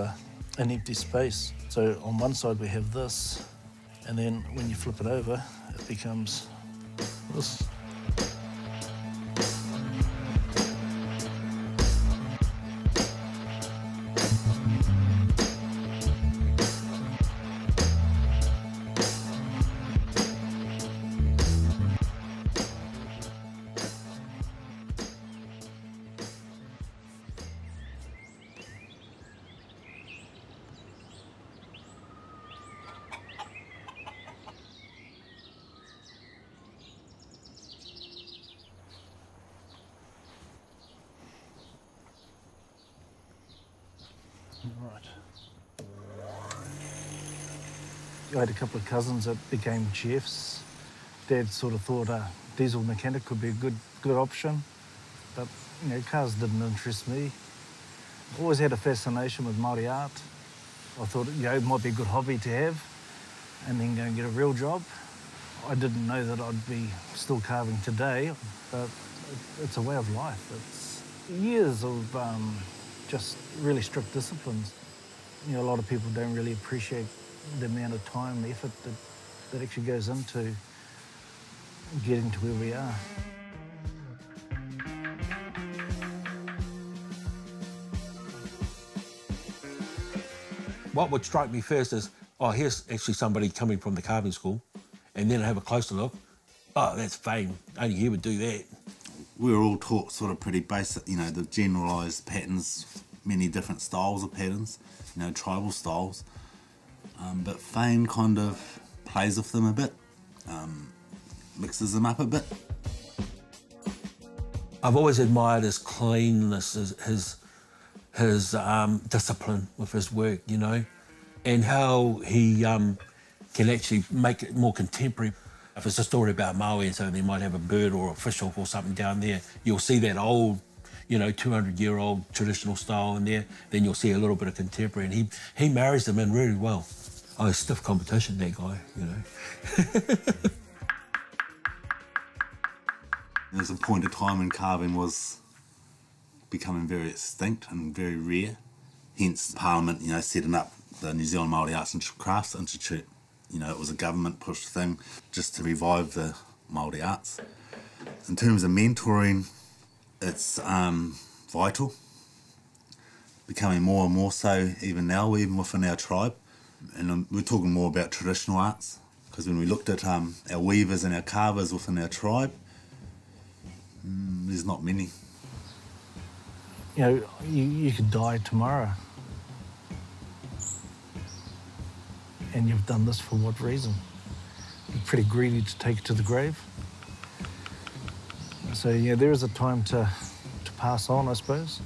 an empty space. So on one side we have this, and then when you flip it over, it becomes this. Right. I had a couple of cousins that became chefs. Dad sort of thought a diesel mechanic could be a good option, but you know, cars didn't interest me. Always had a fascination with Māori art. I thought, you know, it might be a good hobby to have, and then go and get a real job. I didn't know that I'd be still carving today, but it's a way of life. It's years of just really strict disciplines. You know, a lot of people don't really appreciate the amount of time and effort that actually goes into getting to where we are. What would strike me first is, oh, here's actually somebody coming from the carving school, and then I have a closer look. Oh, that's Fane. Only he would do that. We were all taught sort of pretty basic, you know, the generalised patterns, many different styles of patterns, you know, tribal styles. But Fane kind of plays with them a bit, mixes them up a bit. I've always admired his cleanness, his discipline with his work, you know, and how he can actually make it more contemporary. If it's a story about Maui and so they might have a bird or a fish or something down there, you'll see that old, you know, 200-year-old traditional style in there, then you'll see a little bit of contemporary, and he marries them in really well. Oh, stiff competition, that guy, you know. There's a point of time when carving was becoming very extinct and very rare, hence Parliament, you know, setting up the New Zealand Māori Arts and Crafts Institute. You know, it was a government-pushed thing just to revive the Māori arts. In terms of mentoring, it's vital, becoming more and more so even now, even within our tribe. And we're talking more about traditional arts, because when we looked at our weavers and our carvers within our tribe, there's not many. You know, you could die tomorrow. And you've done this for what reason? You're pretty greedy to take it to the grave. So, yeah, there is a time to pass on, I suppose.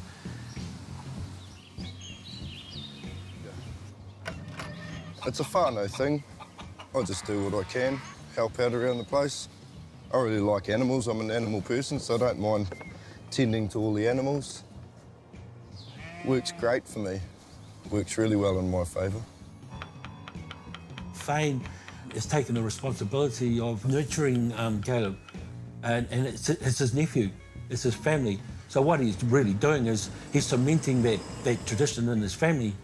It's a whānau thing. I just do what I can, help out around the place. I really like animals. I'm an animal person, so I don't mind tending to all the animals. Works great for me. Works really well in my favour. Fane has taken the responsibility of nurturing Caleb, and it's his nephew, it's his family. So what he's really doing is he's cementing that tradition in his family,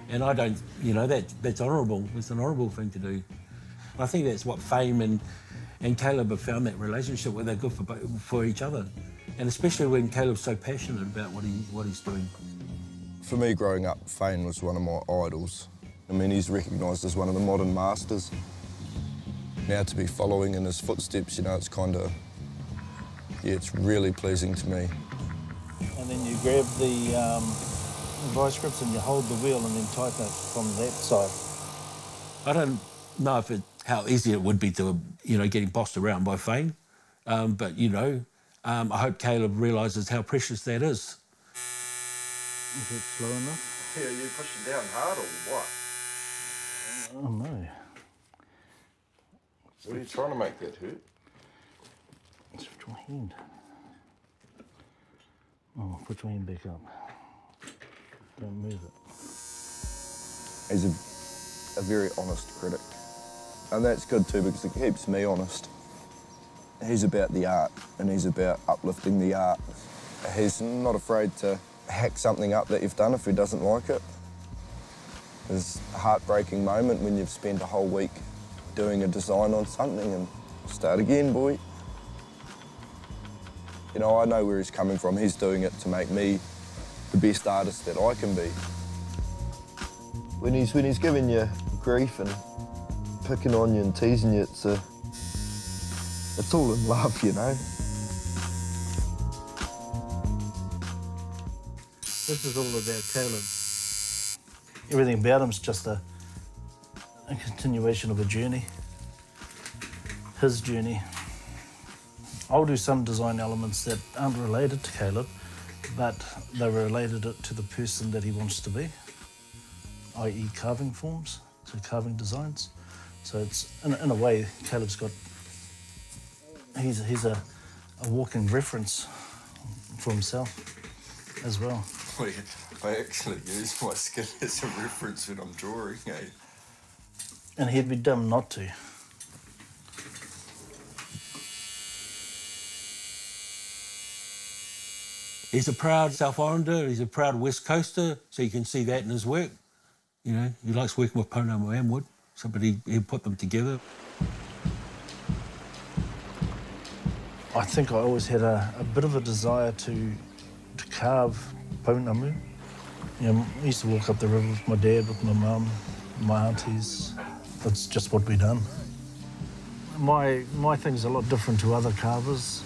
and I don't, you know, that's honourable. It's an honourable thing to do. I think that's what Fane and Caleb have found, that relationship where they're good for each other, and especially when Caleb's so passionate about what he's doing. For me, growing up, Fane was one of my idols. I mean, he's recognised as one of the modern masters. Now to be following in his footsteps, you know, it's kind of Yeah, it's really pleasing to me. And then you grab the vice grips and you hold the wheel and then tighten it from that side. I don't know how easy it would be to, getting bossed around by Fane, but, I hope Caleb realises how precious that is. Is it slow enough? Yeah, you pushing down hard or what? Oh no. What are you trying to make that hurt? Let's put your hand. Oh, put your hand back up. Don't move it. He's a very honest critic. And that's good too because it keeps me honest. He's about the art and he's about uplifting the art. He's not afraid to hack something up that you've done if he doesn't like it. There's a heartbreaking moment when you've spent a whole week doing a design on something and start again, boy. I know where he's coming from. He's doing it to make me the best artist that I can be. When he's giving you grief and picking on you and teasing you, it's all in love, This is all about Caleb. Everything about him's just a continuation of a journey. His journey. I'll do some design elements that aren't related to Caleb, but they're related to the person that he wants to be, i.e. carving forms, so carving designs. So it's, in a way, Caleb's got, he's a walking reference for himself as well. I actually use my skin as a reference when I'm drawing, eh? And he'd be dumb not to. He's a proud South Islander, he's a proud West Coaster, so you can see that in his work. He likes working with Pounamu Amwood, somebody who put them together. I think I always had a bit of a desire to carve Pounamu. I used to walk up the river with my dad, with my mum, my aunties. That's just what we done. My thing's a lot different to other carvers.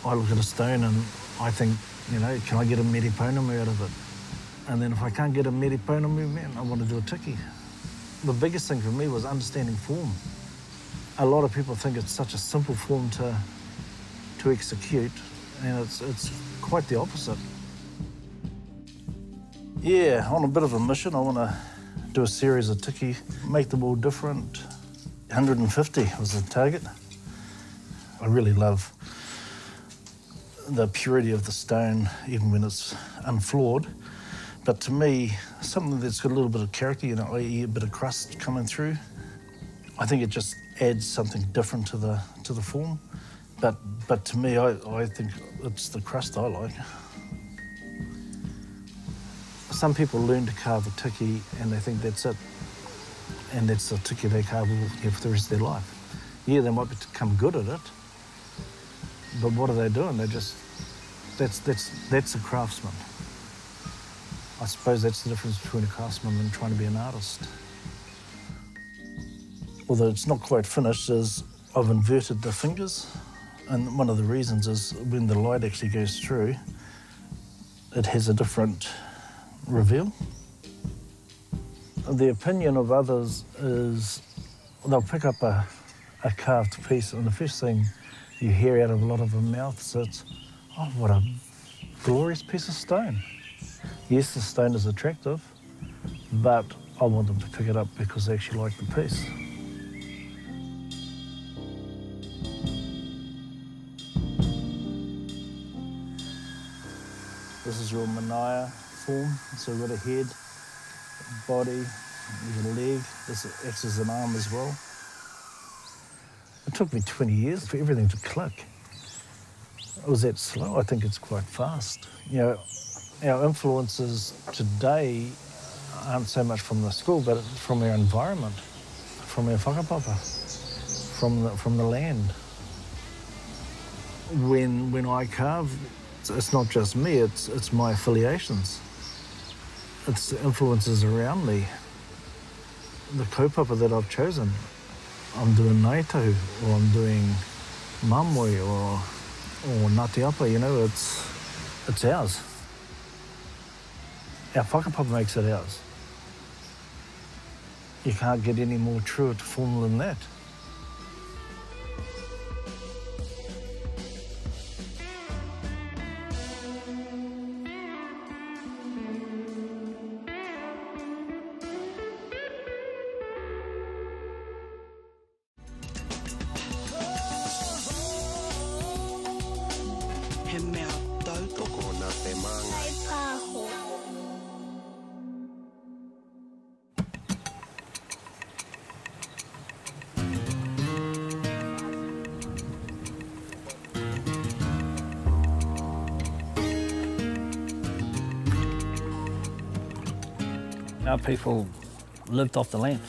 I look at a stone and I think, can I get a Meri Pounamu out of it? And then if I can't get a Meri Pounamu, man, I want to do a tiki. The biggest thing for me was understanding form. A lot of people think it's such a simple form to execute, and it's quite the opposite. Yeah, on a bit of a mission, I want to do a series of tiki, make them all different. 150 was the target. I really love the purity of the stone, even when it's unflawed. But to me, something that's got a little bit of character, i.e. a bit of crust coming through, I think it just adds something different to the form. But to me, I think it's the crust I like. Some people learn to carve a tiki and they think that's it. And that's the tiki they carve for the rest of their life. Yeah, they might become good at it, but what are they doing? That's a craftsman. I suppose that's the difference between a craftsman and trying to be an artist. Although it's not quite finished, is I've inverted the fingers. And one of the reasons is when the light actually goes through, it has a different reveal. The opinion of others is they'll pick up a carved piece and the first thing you hear out of a lot of their mouths is, oh, what a glorious piece of stone. Yes, the stone is attractive, but I want them to pick it up because they actually like the piece. This is your Manaya form. So we've got a head, body, there's a leg. This acts as an arm as well. It took me 20 years for everything to click. Was that slow? I think it's quite fast. Our influences today aren't so much from the school, but from our environment, from our whakapapa, from the land. When I carve, it's not just me, it's my affiliations. It's the influences around me. The kaupapa that I've chosen, I'm doing Naito, or I'm doing Mamoi, or or Ngāti Apa, you know, it's ours. Our whakapapa makes it ours. You can't get any more truer to form than that. He mea tautoko nā te manga. Hei pāho. Our people lived off the land.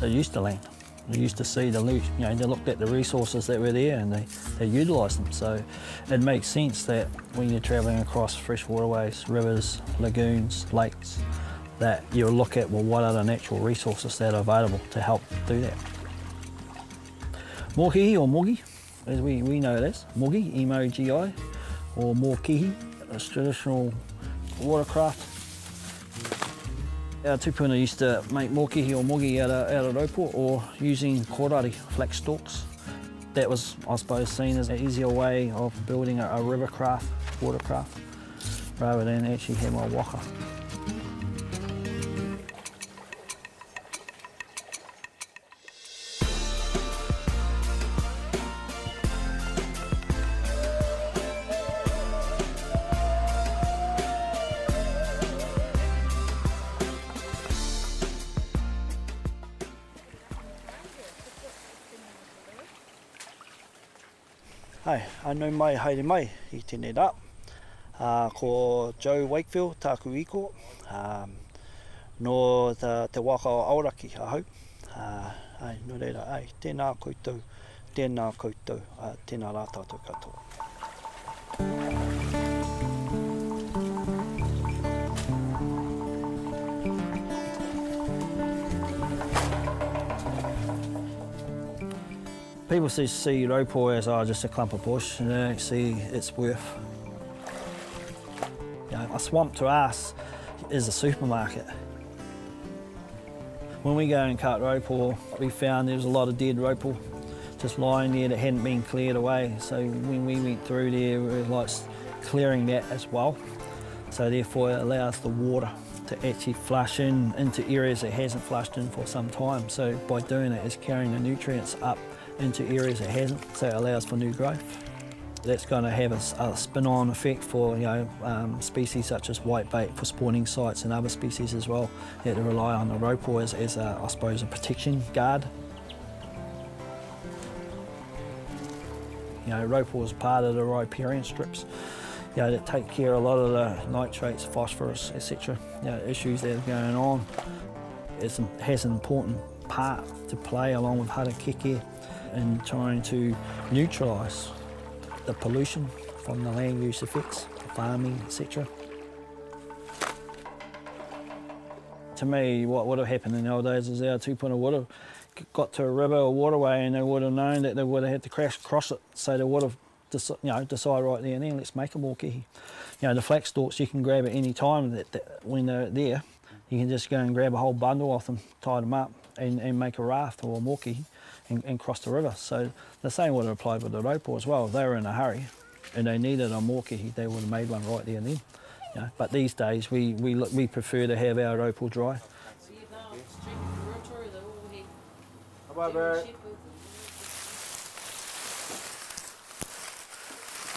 They used the land. They used to see the, you know, they looked at the resources that were there and they utilised them. So it makes sense that when you're travelling across fresh waterways, rivers, lagoons, lakes, that you'll look at, well, what are the natural resources that are available to help do that. Mōkihi or mogi, as we know it as, mogi, M-O-G-I, or mōkihi, it's traditional watercraft. Our tupuna used to make mōkihi or mogi out of raupo or using kōrari, flax stalks. That was, I suppose, seen as an easier way of building a river craft, watercraft, rather than actually have a waka. Hey, anau mai haere mai I tēnei rā. Ko Joe Wakefield, tāku iko, no te waka o Aoraki, ahau. No reira, tēnā koutou, tēnā koutou, tēnā rā tātou katoa. People see raupo as just a clump of bush, and they don't see its worth. You know, a swamp to us is a supermarket. When we go and cut raupo, we found there was a lot of dead raupo just lying there that hadn't been cleared away. So when we went through there, we were like clearing that as well. So therefore it allows the water to actually flush into areas it hasn't flushed in for some time. So by doing it, it's carrying the nutrients up into areas it hasn't, so it allows for new growth. That's going to have a spin-on effect for, you know, species such as whitebait for spawning sites and other species as well that rely on the raupo as I suppose, a protection guard. You know, raupo is part of the riparian strips, you know, that take care of a lot of the nitrates, phosphorus, etc. You know, issues that are going on. It has an important part to play along with harakeke in trying to neutralise the pollution from the land use effects, farming, etc. To me, what would have happened in the old days is our tupuna would have got to a river or waterway and they would have known that they would have had to crash across it, so they would have decide right there and then, let's make a mōkihi. You know, the flax stalks you can grab at any time that when they're there, you can just go and grab a whole bundle off them, tie them up and make a raft or a mōkihi and cross the river. So the same would have applied with the raupo as well. If they were in a hurry and they needed a mōkihi, they would have made one right there and then. You know, but these days we prefer to have our raupo dry.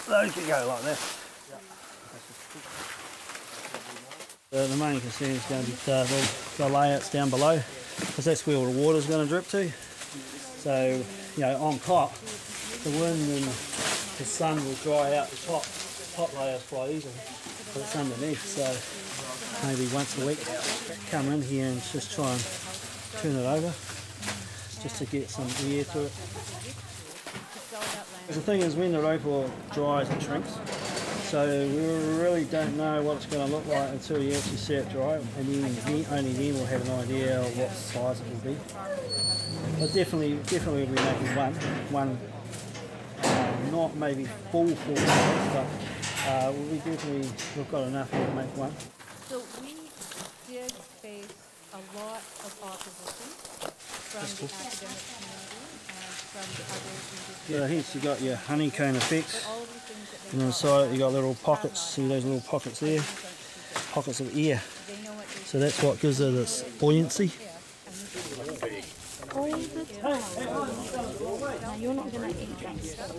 Those can go like that. The main concern is going to be the layouts down below, because that's where all the water's going to drip to. So, you know, on top, the wind and the sun will dry out the top layers quite easily, but it's underneath. So maybe once a week, come in here and just try and turn it over, just to get some air to it. The thing is, when the raupo dries, it shrinks. So we really don't know what it's going to look like until you actually see it dry, and then only then we'll have an idea of what size it will be. But definitely we'll be making one not maybe full but we've got enough here to make one. So we did face a lot of opposition from the academic community and from the other Yeah, hence you got your honeycomb effects. And on the side you got little pockets, see those little pockets there? Pockets of air. So that's what gives it its buoyancy. All the time. Now you're not going to eat that stuff.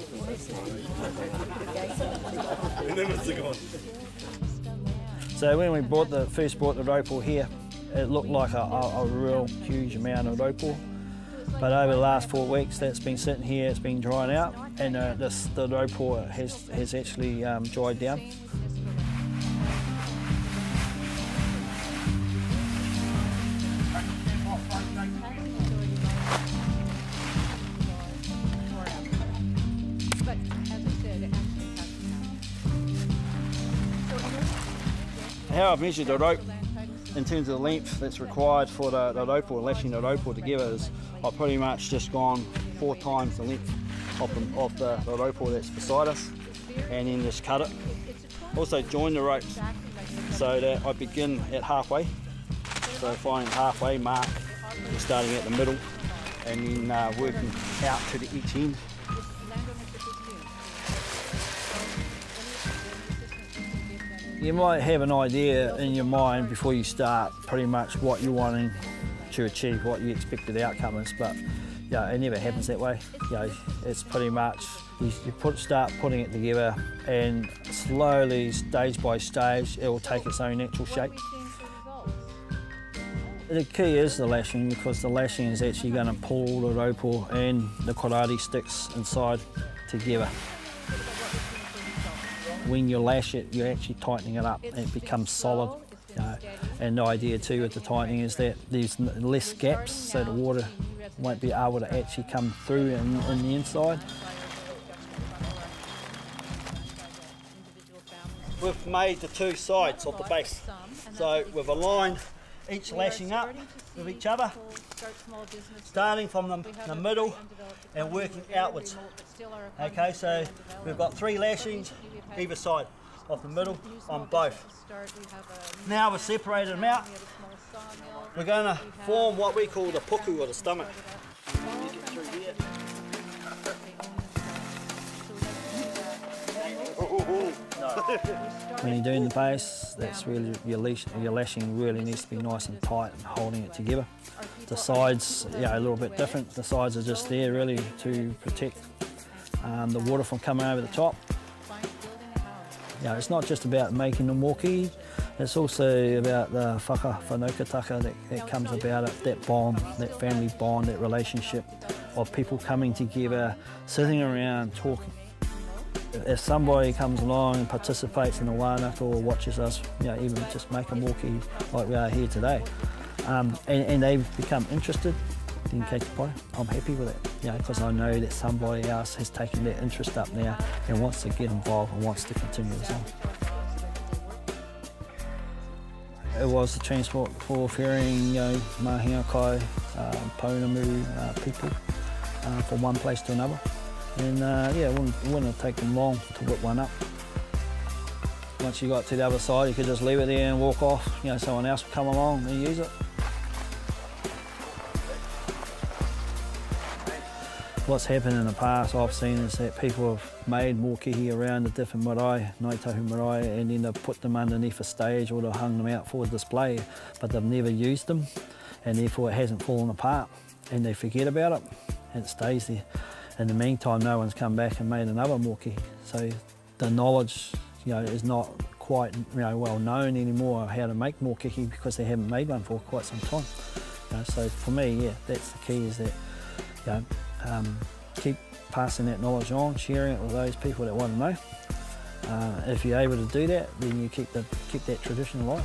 So when we first brought the ropal here, it looked like a real huge amount of ropal. But over the last 4 weeks, that's been sitting here, it's been drying out, and the ropal has actually dried down. How I've measured the rope in terms of the length that's required for the ropal, lashing the ropal together, is I've pretty much just gone 4 times the length of the ropal that's beside us, and then just cut it. Also join the ropes so that I begin at halfway. So find halfway mark, we're starting at the middle, and then working out to the each end. You might have an idea in your mind before you start pretty much what you're wanting to achieve, what your expected outcome is, but yeah, it never happens that way. It's pretty much, you start putting it together, and slowly, stage by stage, it will take its own natural shape. The key is the lashing, because the lashing is actually going to pull the ropal and the karate sticks inside together. When you lash it, you're actually tightening it up and it becomes solid. And the idea too with the tightening is that there's less gaps, so the water won't be able to actually come through in the inside. We've made the 2 sides of the base. So we've aligned each lashing up with each other, starting from the middle and working outwards. Okay, so we've got 3 lashings either side of the middle on both. Now we've separated them out. We're going to form what we call the puku, or the stomach. When you're doing the base, that's really your lashing really needs to be nice and tight and holding it together. The sides, a little bit different. The sides are just there really to protect the water from coming over the top. It's not just about making them moki, it's also about the whanokataka that comes about it, that bond, that family bond, that relationship of people coming together, sitting around talking. If somebody comes along and participates in the wānaka or watches us, even just make a moki like we are here today, and they become interested, then kei te pai, I'm happy with it, because I know that somebody else has taken their interest up now and wants to get involved and wants to continue this on. It was the transport for ferrying mahinga kai, pounamu people from one place to another. And it wouldn't take them long to whip one up. Once you got to the other side, you could just leave it there and walk off. Someone else would come along and use it. What's happened in the past I've seen is that people have made mokihi around the different marae, Ngaitahu marae, and then they've put them underneath a stage or they've hung them out for display, but they've never used them, and therefore it hasn't fallen apart, and they forget about it, and it stays there. In the meantime, no one's come back and made another mokihi, so the knowledge is not quite well known anymore how to make mokihi because they haven't made one for quite some time. So for me, that's the key, is that keep passing that knowledge on, sharing it with those people that want to know. If you're able to do that, then you keep that tradition alive.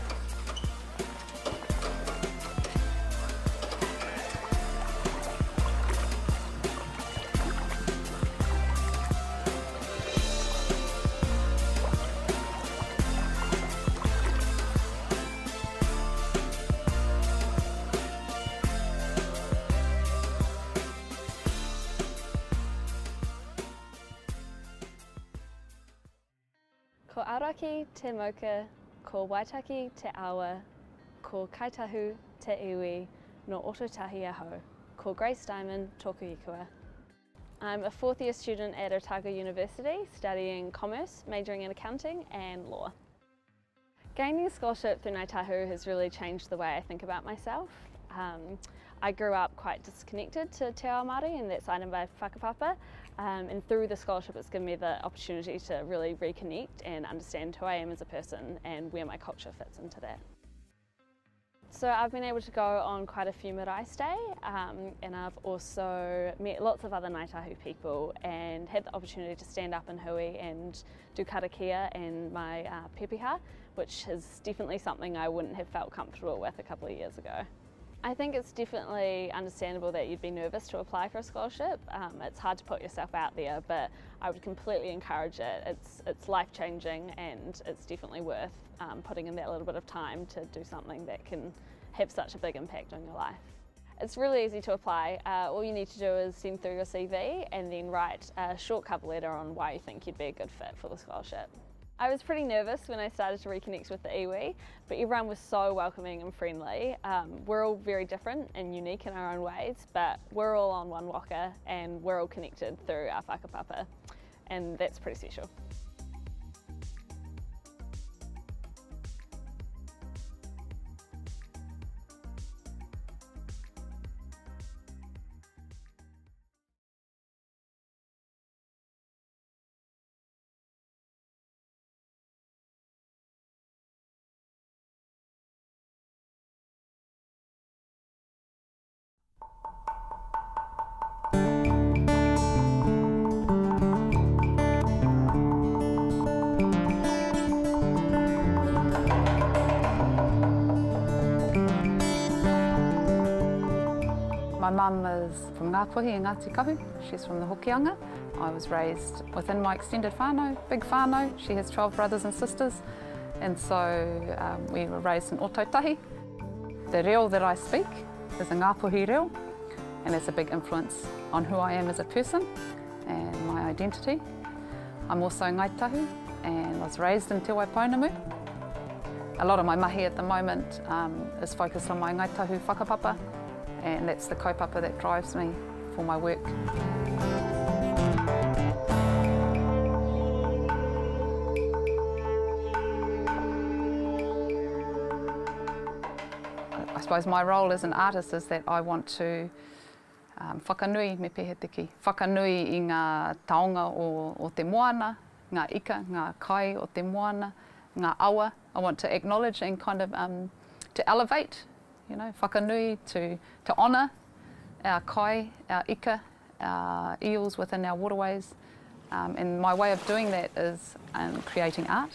Aoraki te Moka, ko Waitaki te Awa, ko Kaitahu te Iwi, no Ototahi Aho, ko Grace Diamond tōku ikua. I'm a fourth year student at Otago University studying commerce, majoring in accounting and law. Gaining a scholarship through Ngāi Tahu has really changed the way I think about myself. I grew up quite disconnected to Te Ao Māori and that side of my whakapapa, and through the scholarship it's given me the opportunity to really reconnect and understand who I am as a person and where my culture fits into that. So I've been able to go on quite a few marae stay, and I've also met lots of other Ngāi Tahu people and had the opportunity to stand up in hui and do karakia and my pepeha, which is definitely something I wouldn't have felt comfortable with a couple of years ago. I think it's definitely understandable that you'd be nervous to apply for a scholarship. It's hard to put yourself out there, but I would completely encourage it. It's life-changing and it's definitely worth putting in that little bit of time to do something that can have such a big impact on your life. It's really easy to apply. All you need to do is send through your CV and then write a short cover letter on why you think you'd be a good fit for the scholarship. I was pretty nervous when I started to reconnect with the iwi, but everyone was so welcoming and friendly. We're all very different and unique in our own ways, but we're all on one waka and we're all connected through our whakapapa, and that's pretty special. My mum is from Ngāpuhi in Ngāti Kahu. She's from the Hokianga. I was raised within my extended whānau, big whānau. She has 12 brothers and sisters, and so we were raised in Otautahi. The reo that I speak is a Ngāpuhi reo, and it's a big influence on who I am as a person and my identity. I'm also Ngāi Tahu and was raised in Te Waipounamu. A lot of my mahi at the moment is focused on my Ngāi Tahu whakapapa, and that's the kaupapa that drives me for my work. I suppose my role as an artist is that I want to whakanui me pehe tiki. Whakanui I ngā taonga o te moana, ngā ika, ngā kai o te moana, ngā awa. I want to acknowledge and kind of to elevate, you know, whakanui, to honour our kai, our ika, our eels within our waterways. And my way of doing that is creating art.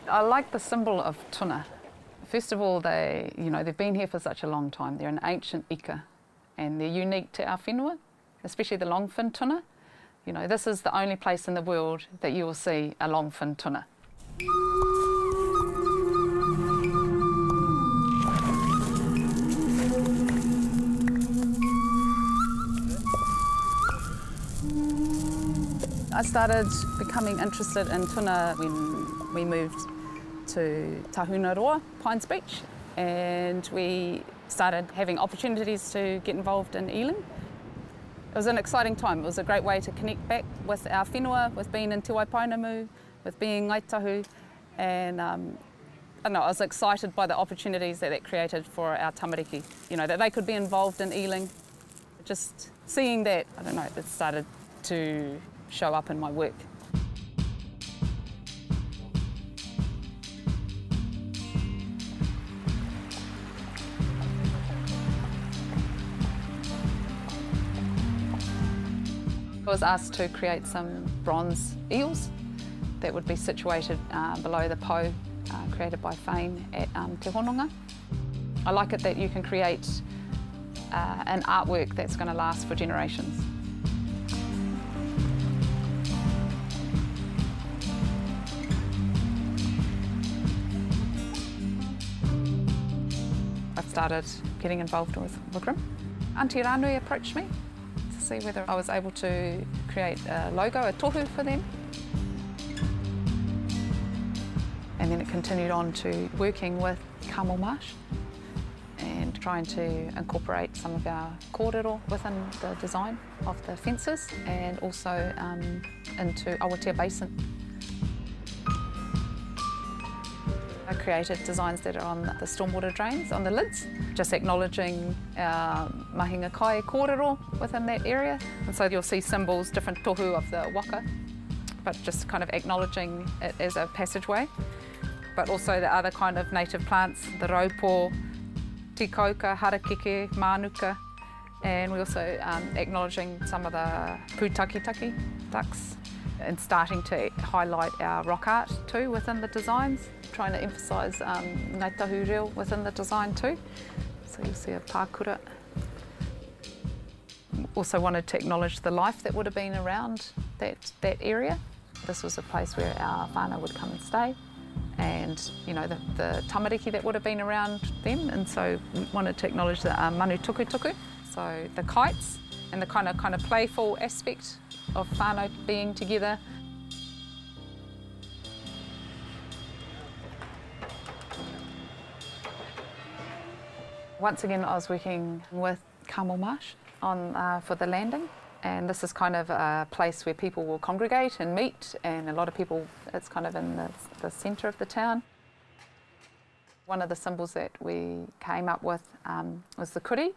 I like the symbol of tuna. First of all, they've been here for such a long time. They're an ancient ika and they're unique to our whenua, especially the longfin tuna. You know, this is the only place in the world that you will see a longfin tuna. I started becoming interested in tuna when we moved to Tahunaroa, Pines Beach, and we started having opportunities to get involved in eeling. It was an exciting time. It was a great way to connect back with our whenua, with being in Te Waipounamu, with being Ngāi Tahu, and I was excited by the opportunities that created for our tamariki, you know, that they could be involved in eeling. Just seeing that, it started to show up in my work. I was asked to create some bronze eels that would be situated below the po created by Fane at Te Hononga. I like it that you can create an artwork that's going to last for generations. I've started getting involved with Wigram. Auntie Ranui approached me to see whether I was able to create a logo, a tohu for them. And then it continued on to working with Carmel Marsh and trying to incorporate some of our kōrero within the design of the fences and also into Awatea Basin. I created designs that are on the stormwater drains, on the lids, just acknowledging our mahinga kai kōrero within that area. And so you'll see symbols, different tohu of the waka, but just kind of acknowledging it as a passageway. But also the other kind of native plants, the raupo, tikauka, harakeke, manuka, and we also acknowledging some of the pūtakitaki ducks and starting to highlight our rock art too within the designs, trying to emphasise Ngāi Tahu reo within the design too. So you'll see a pākura. Also wanted to acknowledge the life that would have been around that area. This was a place where our whānau would come and stay, and you know the tamariki that would have been around them, and so we wanted to acknowledge the manu tukutuku, so the kites and the kind of playful aspect of whānau being together. Once again, I was working with Carmel Marsh on for the landing, and this is kind of a place where people will congregate and meet, and a lot of people, it's kind of in the centre of the town. One of the symbols that we came up with was the kuri.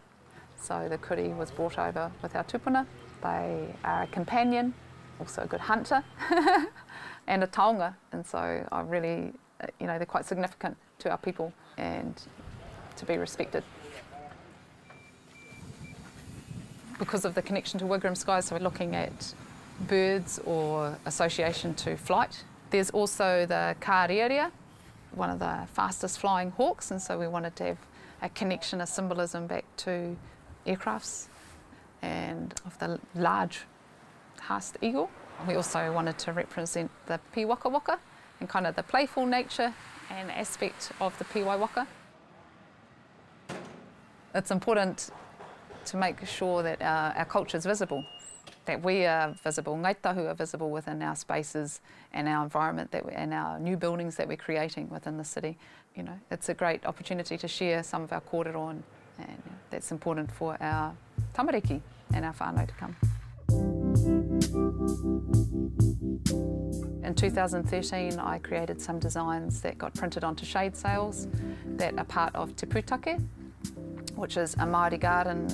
So the kuri was brought over with our tupuna. They are a companion, also a good hunter, and a taonga, and so I really, you know, they're quite significant to our people and to be respected. Because of the connection to Wigram skies, so we're looking at birds or association to flight. There's also the kārearea, one of the fastest flying hawks, and so we wanted to have a connection, a symbolism back to aircrafts and of the large Haast eagle. We also wanted to represent the piwaka waka and kind of the playful nature and aspect of the piwai waka. It's important to make sure that our culture is visible, that we are visible, Ngāi Tahu are visible within our spaces and our environment and our new buildings that we're creating within the city. You know, it's a great opportunity to share some of our kōrero, and that's important for our tamariki and our whānau to come. In 2013, I created some designs that got printed onto shade sails that are part of Te Pūtake, which is a Māori garden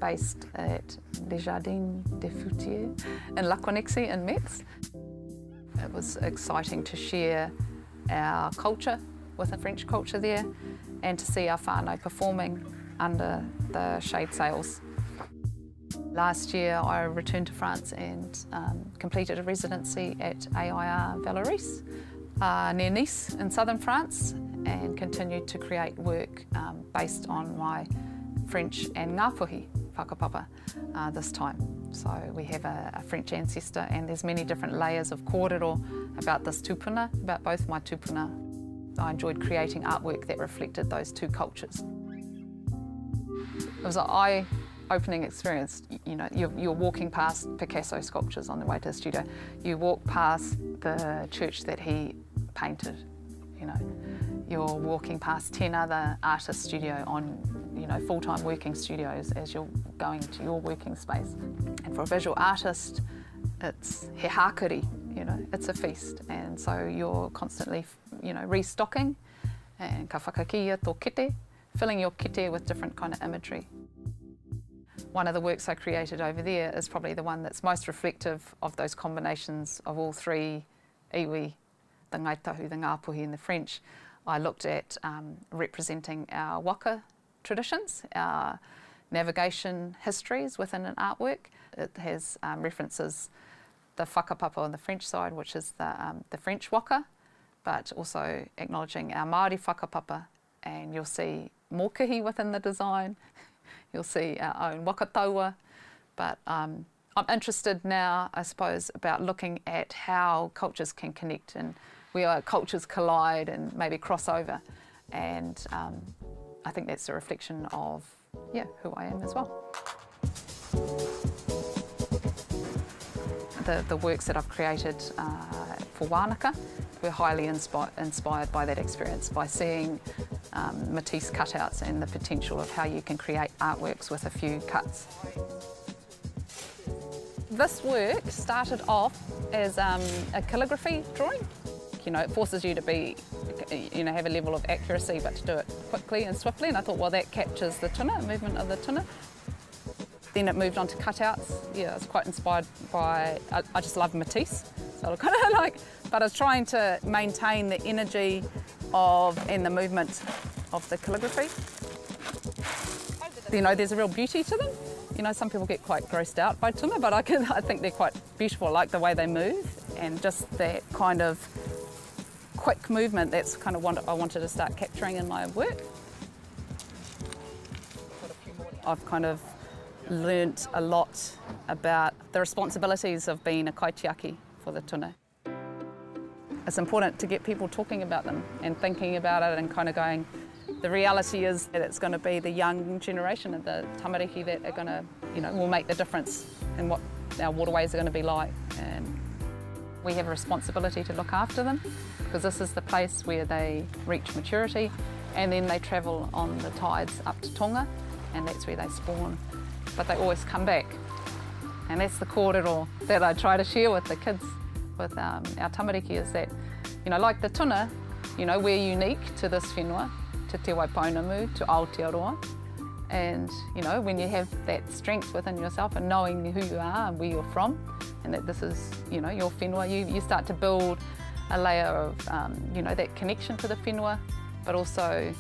based at Les Jardins des Fruitiers in Lakonexi in Metz. It was exciting to share our culture with the French culture there and to see our whānau performing under the shade sails. Last year I returned to France and completed a residency at AIR Valoris near Nice in southern France, and continued to create work based on my French and Ngāpuhi whakapapa this time. So we have a French ancestor, and there's many different layers of kōrero about this tupuna, about both my tupuna. I enjoyed creating artwork that reflected those two cultures. It was an eye-opening experience. You know, you're walking past Picasso sculptures on the way to the studio. You walk past the church that he painted, you know. You're walking past 10 other artist studio on, you know, full-time working studios as you're going to your working space. And for a visual artist, it's he hakari, you know, it's a feast. And so you're constantly, you know, restocking and ka whakakia tō kete, filling your kete with different kind of imagery. One of the works I created over there is probably the one that's most reflective of those combinations of all three iwi, the Ngāi Tahu, the Ngāpuhi and the French. I looked at representing our waka traditions, our navigation histories within an artwork. It has references the whakapapa on the French side, which is the French waka, but also acknowledging our Māori whakapapa, and you'll see mōkihi within the design. You'll see our own wakataua, but I'm interested now, I suppose, about looking at how cultures can connect and where cultures collide and maybe cross over, and I think that's a reflection of, yeah, who I am as well. the works that I've created for Wānaka were highly inspired by that experience, by seeing Matisse cutouts and the potential of how you can create artworks with a few cuts. This work started off as a calligraphy drawing. You know, it forces you to be, have a level of accuracy, but to do it quickly and swiftly. And I thought, well, that captures the tuna, movement of the tuna. Then it moved on to cutouts. Yeah, I was quite inspired by, I just love Matisse. So I kind of like, but I was trying to maintain the energy and the movement of the calligraphy. You know, there's a real beauty to them. You know, some people get quite grossed out by tuna, but I think they're quite beautiful. I like the way they move and just that kind of quick movement. That's kind of what I wanted to start capturing in my work. I've kind of learnt a lot about the responsibilities of being a kaitiaki for the tuna. It's important to get people talking about them and thinking about it and kind of going, the reality is that it's going to be the young generation of the tamariki that are going to, will make the difference in what our waterways are going to be like. And we have a responsibility to look after them because this is the place where they reach maturity and then they travel on the tides up to Tonga and that's where they spawn. But they always come back. And that's the kōrero that I try to share with the kids, with our tamariki, is that, like the tuna, we're unique to this whenua, to Te Waipounamu, to Aotearoa. And, when you have that strength within yourself and knowing who you are and where you're from, and that this is, your whenua, you start to build a layer of, that connection to the whenua, but also,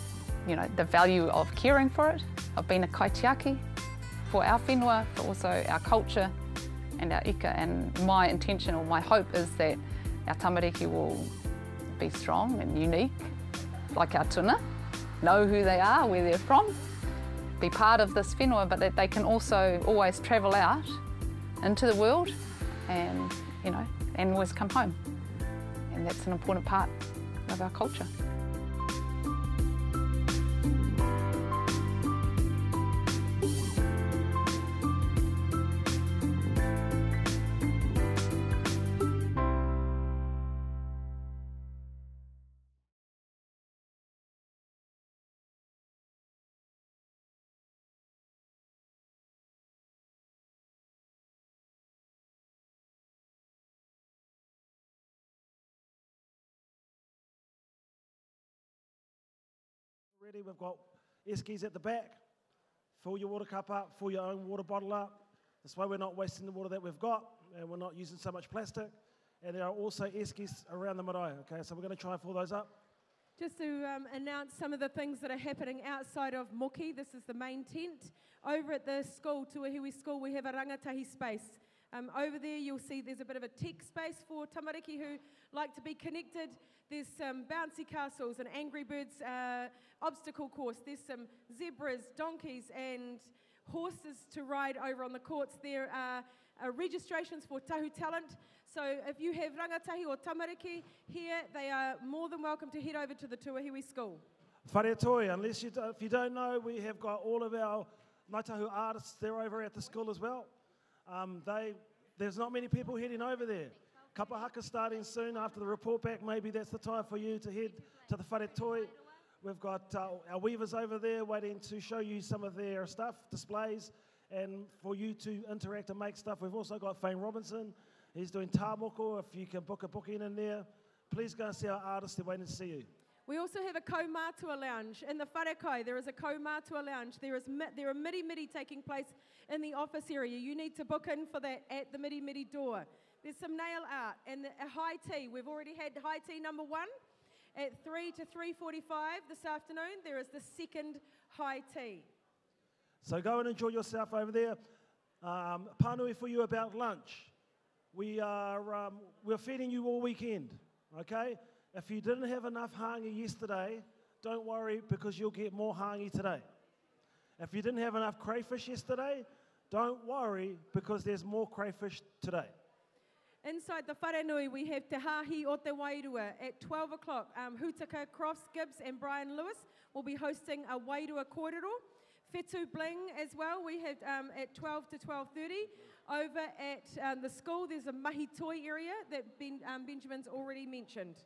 the value of caring for it, of being a kaitiaki for our whenua, for also our culture and our ika. And my intention or my hope is that our tamariki will be strong and unique, like our tuna, know who they are, where they're from, be part of this whenua, but that they can also always travel out into the world and, and always come home. And that's an important part of our culture. Ready, we've got eskies at the back. Fill your water cup up, fill your own water bottle up. This way we're not wasting the water that we've got and we're not using so much plastic. And there are also eskies around the marae, okay? So we're going to try and fill those up. Just to announce some of the things that are happening outside of Moki, this is the main tent. Over at the school, Tuahiwi School, we have a rangatahi space. Over there you'll see there's a bit of a tech space for tamariki who like to be connected. There's some bouncy castles, an Angry Birds obstacle course. There's some zebras, donkeys and horses to ride over on the courts. There are registrations for Tahu Talent. So if you have rangatahi or tamariki here, they are more than welcome to head over to the Tuahiwi School. Whare toi, if you don't know, we have got all of our Ngāi Tahu artists, they're over at the school as well. There's not many people heading over there. Kapahaka starting soon after the report back. Maybe that's the time for you to head to the Whare toi. We've got our weavers over there waiting to show you some of their stuff, displays, and for you to interact and make stuff. We've also got Fane Robinson. He's doing tāmoko. If you can book a booking in there, please go and see our artists. They're waiting to see you. We also have a kaumātua lounge. In the wharekai, there is a kaumātua lounge. There are midi-midi taking place in the office area. You need to book in for that at the midi-midi door. There's some nail art and a high tea. We've already had high tea number 1 at 3 to 3:45 this afternoon. There is the second high tea. So go and enjoy yourself over there. Pānui for you about lunch. We're feeding you all weekend, okay? If you didn't have enough hangi yesterday, don't worry because you'll get more hangi today. If you didn't have enough crayfish yesterday, don't worry because there's more crayfish today. Inside the Wharenui, we have Te Hāhi o Te Wairua at 12 o'clock. Hutaka, Crofts, Gibbs and Brian Lewis will be hosting a Wairua kōrero. Whetū Bling as well, we have at 12 to 12:30. over at the school, there's a mahi toi area that Benjamin's already mentioned.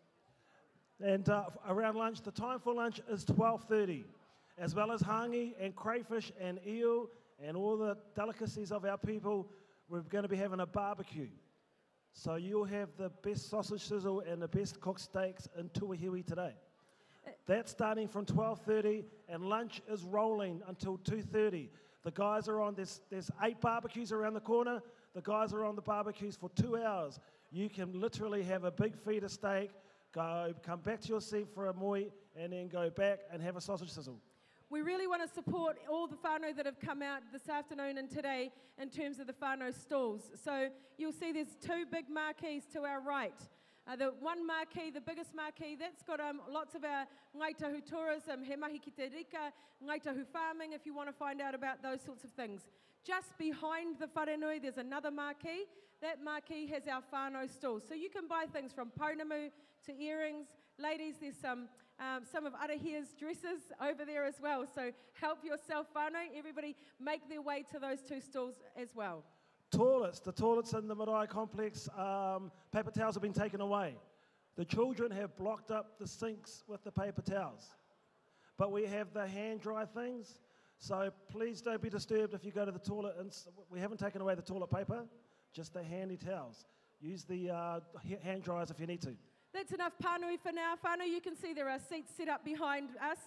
And around lunch, the time for lunch is 12:30, as well as hangi and crayfish and eel and all the delicacies of our people. We're going to be having a barbecue. So you'll have the best sausage sizzle and the best cooked steaks in Tuahiwi today. That's starting from 12:30, and lunch is rolling until 2:30. The guys are on, there's 8 barbecues around the corner. The guys are on the barbecues for 2 hours. You can literally have a big feed of steak, come back to your seat for a moi, and then go back and have a sausage sizzle. We really want to support all the whānau that have come out this afternoon and today in terms of the whānau stalls. So you'll see there's 2 big marquees to our right. The one marquee, the biggest marquee, that's got lots of our ngaitahu tourism, he mahi ki te rika, ngaitahu farming, if you want to find out about those sorts of things. Just behind the wharenui, there's another marquee. That marquee has our whānau stalls. So you can buy things from pounamu to earrings. Ladies, there's some of Arahia's dresses over there as well. So help yourself, whānau. Everybody make their way to those 2 stalls as well. Toilets, the toilets in the Marae complex, paper towels have been taken away. The children have blocked up the sinks with the paper towels. But we have the hand dry things, so please don't be disturbed if you go to the toilet. And we haven't taken away the toilet paper, just the handy towels. Use the hand dryers if you need to. That's enough pānui for now. Whānau, you can see there are seats set up behind us.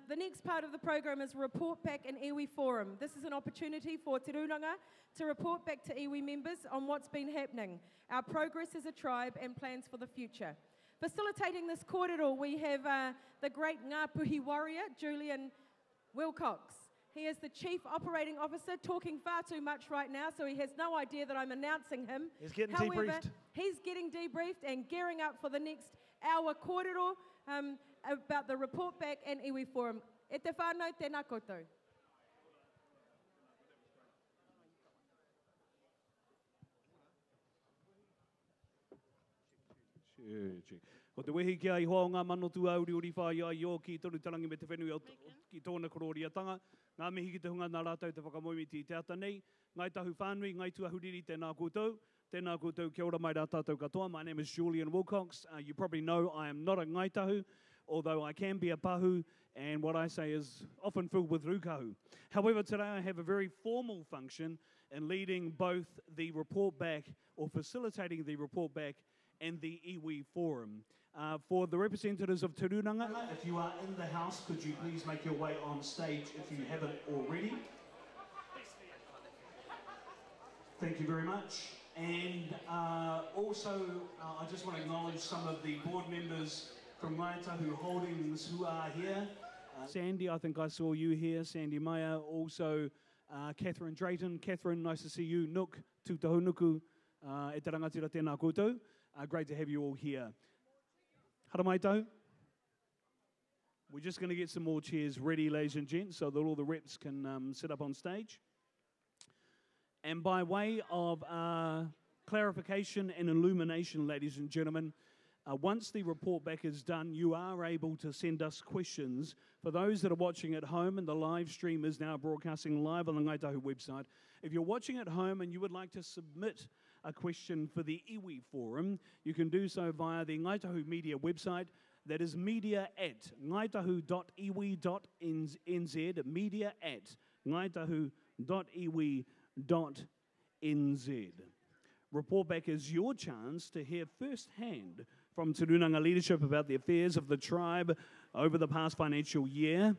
The next part of the program is Report Back and Iwi Forum. This is an opportunity for Te Rūranga to report back to Iwi members on what's been happening, our progress as a tribe and plans for the future. Facilitating this kōrero, we have the great Ngāpuhi warrior, Julian Wilcox. He is the Chief Operating Officer, talking far too much right now, so he has no idea that I'm announcing him. He's getting However, debriefed. He's getting debriefed and gearing up for the next hour kōrero about the Report Back and Iwi Forum. E te whānau, tēnā koutou. Ko te wehi ki ai hoa ngā manotu auri uri whai ai o ki tonu tarangi me te whenui ki tōna kororiatanga. Ngā mihi ki te hunga nā rātou te whakamoimiti te ata nei. Ngai tahu whānui, ngai tuahuriri tēnā koutou. Tēnā koutou, kia ora mai rā tātou katoa. My name is Julian Wilcox. You probably know I am not a ngai tahu, although I can be a pahu, and what I say is often filled with rukahu. However, today I have a very formal function in leading both the report back, or facilitating the report back, and the iwi forum. For the representatives of Te Rūranga, if you are in the house, could you please make your way on stage if you haven't already? Thank you very much. And also, I just want to acknowledge some of the board members from Ngaitahu Holdings who are here. Sandy, I think I saw you here. Sandy Maya, also Catherine Drayton. Catherine, nice to see you. Nook, Tūtahunuku, e te rangatira tēnā koutou. Great to have you all here. Haramaitau. We're just going to get some more chairs ready, ladies and gents, so that all the reps can sit up on stage. And by way of clarification and illumination, ladies and gentlemen, once the report back is done, you are able to send us questions. For those that are watching at home, and the live stream is now broadcasting live on the Ngaitahu website, if you're watching at home and you would like to submit a question for the iwi forum, you can do so via the Ngaitahu Media website. That is media@ngaitahu.iwi.nz, media@ngaitahu.iwi.nz. Report back is your chance to hear firsthand from Te Rūranga leadership about the affairs of the tribe over the past financial year.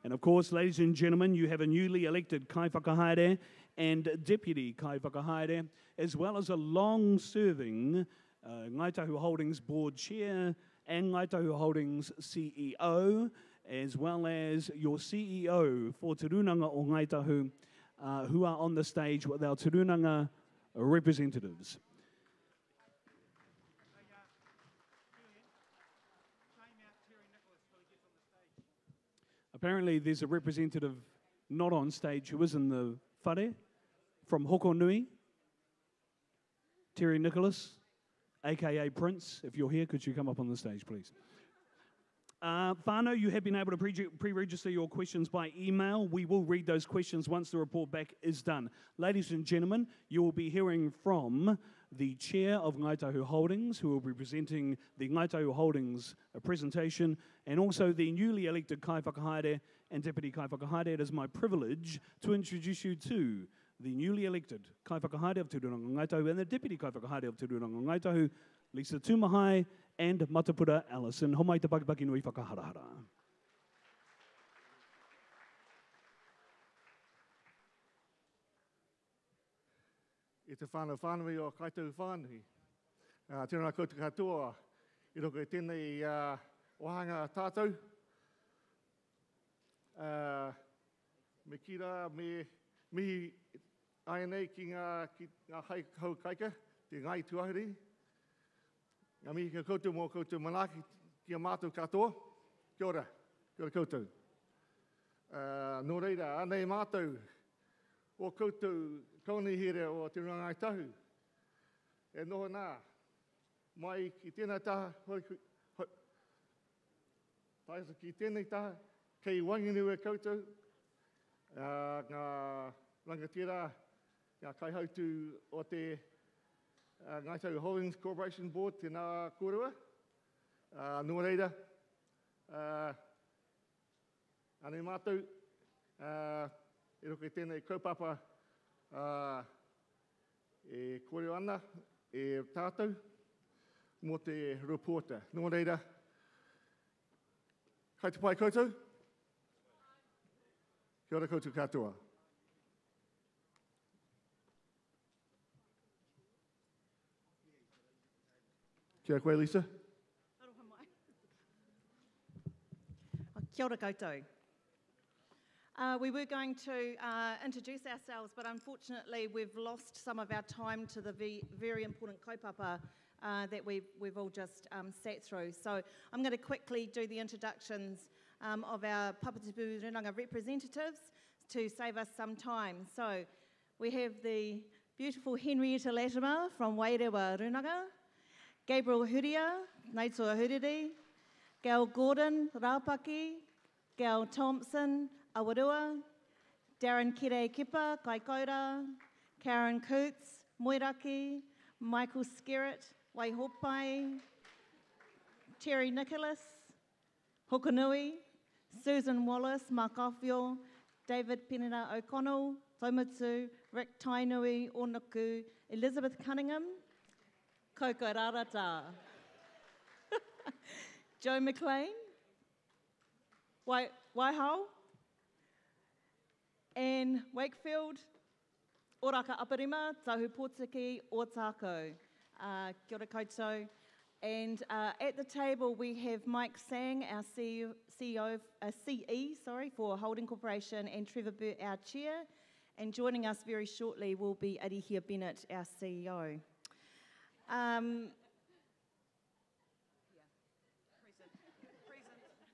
And of course, ladies and gentlemen, you have a newly elected Kai Whakahaere and Deputy Kai Whakahaere, as well as a long-serving Ngaitahu Holdings Board Chair and Ngaitahu Holdings CEO, as well as your CEO for Te Rūranga o Ngaitahu, who are on the stage with our Te Rūranga representatives. Apparently there's a representative not on stage who is in the whare from Hokonui. Terry Nicholas, aka Prince. If you're here, could you come up on the stage, please? Whānau, you have been able to pre-register your questions by email. We will read those questions once the report back is done. Ladies and gentlemen, you will be hearing from the chair of Ngāi Tahu Holdings, who will be presenting the Ngāi Tahu Holdings presentation, and also the newly elected Kai Whakahaere and Deputy Kai Whakahaere. It is my privilege to introduce you to the newly elected Kai Whakahaere of Te Rūranga Ngāi Tahu and the Deputy Kai Whakahaere of Te Rūranga Ngāi Tahu, Lisa Tumahai and Matapura Allison. Homai te pakipaki nui whakaharahara. I te whanui o kaitau whanui. Tēnā koutou katoa, I roko i tēnei wahanga tātou. Me kira, me mihi ai nei ki ngā hai hau kaika, te ngai tuahiri. Ngā mihi ka koutou mō koutou manaki ki a mātou katoa. Kia ora koutou. Nō reira, anei mātou o koutou kaunihere o Te Rūranga Ngāi Tahu. E noho nā, mai ki tēnā taha, taisa ki tēnei taha, kei wanginu e koutou, ngā rangatira, ngā kaihautu o te Ngāi Tahu Holdings Corporation Board, tēnā kōrua. Nō reira, anei mātou, e roko i tēnei kaupapa e kore ana, e tātou, mō te reporter. Nō reira, kai te pai koutou? Kia ora koutou katoa. Kia koe, Lisa. Kia ora koutou. We were going to introduce ourselves, but unfortunately we've lost some of our time to the very important kaupapa that we've all just sat through. So I'm going to quickly do the introductions of our Papatipu Rūnanga representatives to save us some time. So we have the beautiful Henrietta Latimer from Wairewa Rūnanga, Gabriel Huria, Naitoa Huriri, Gail Gordon, Rapaki, Gail Thompson, Awarua, Darren Kire Kipa, Kaikoura, Karen Coots, Moiraki, Michael Skerritt, Waihopai, Terry Nicholas, Hokanui, Susan Wallace, Mark Offio, David Penina O'Connell, Taumatsu, Rick Tainui, Onuku, Elizabeth Cunningham, Koko Rarata, Joe McLean, Waihau, Anne Wakefield, Oraka Aparima, Tahu Pōtiki, Otako. Kia ora koutou. And at the table we have Mike Sang, our CE for Holding Corporation, and Trevor Burt, our chair. And joining us very shortly will be Arihia Bennett, our CEO.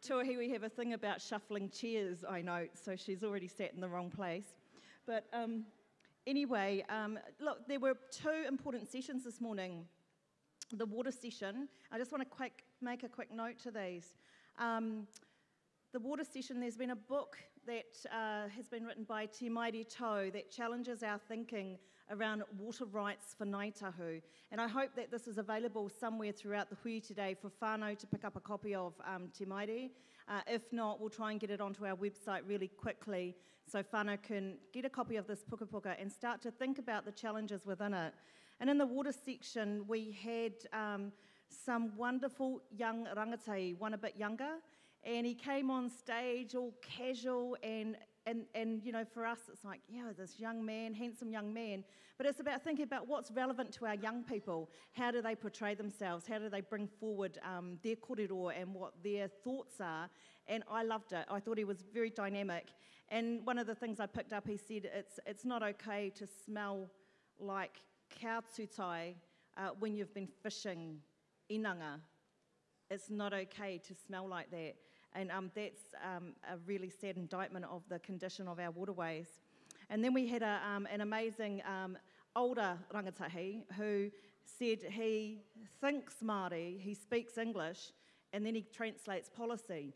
Tuahi, we have a thing about shuffling chairs, I note, so she's already sat in the wrong place. But anyway, look, there were two important sessions this morning. The water session, I just want to make a quick note to these. The water session, there's been a book that has been written by Te Maire Tau that challenges our thinking around water rights for Ngāi Tahu. And I hope that this is available somewhere throughout the hui today for whānau to pick up a copy of Te Maire. If not, we'll try and get it onto our website really quickly so whānau can get a copy of this puka puka and start to think about the challenges within it. And in the water section, we had some wonderful young rangatai, one a bit younger, and he came on stage all casual and you know, for us it's like, yeah, this young man, handsome young man, but it's about thinking about what's relevant to our young people. How do they portray themselves? How do they bring forward their kōrero and what their thoughts are? And I loved it. I thought he was very dynamic. And one of the things I picked up, he said it's not okay to smell like cow tūtai when you've been fishing inanga. It's not okay to smell like that. And that's a really sad indictment of the condition of our waterways. And then we had an amazing older rangatahi who said he thinks Māori, he speaks English, And then he translates policy.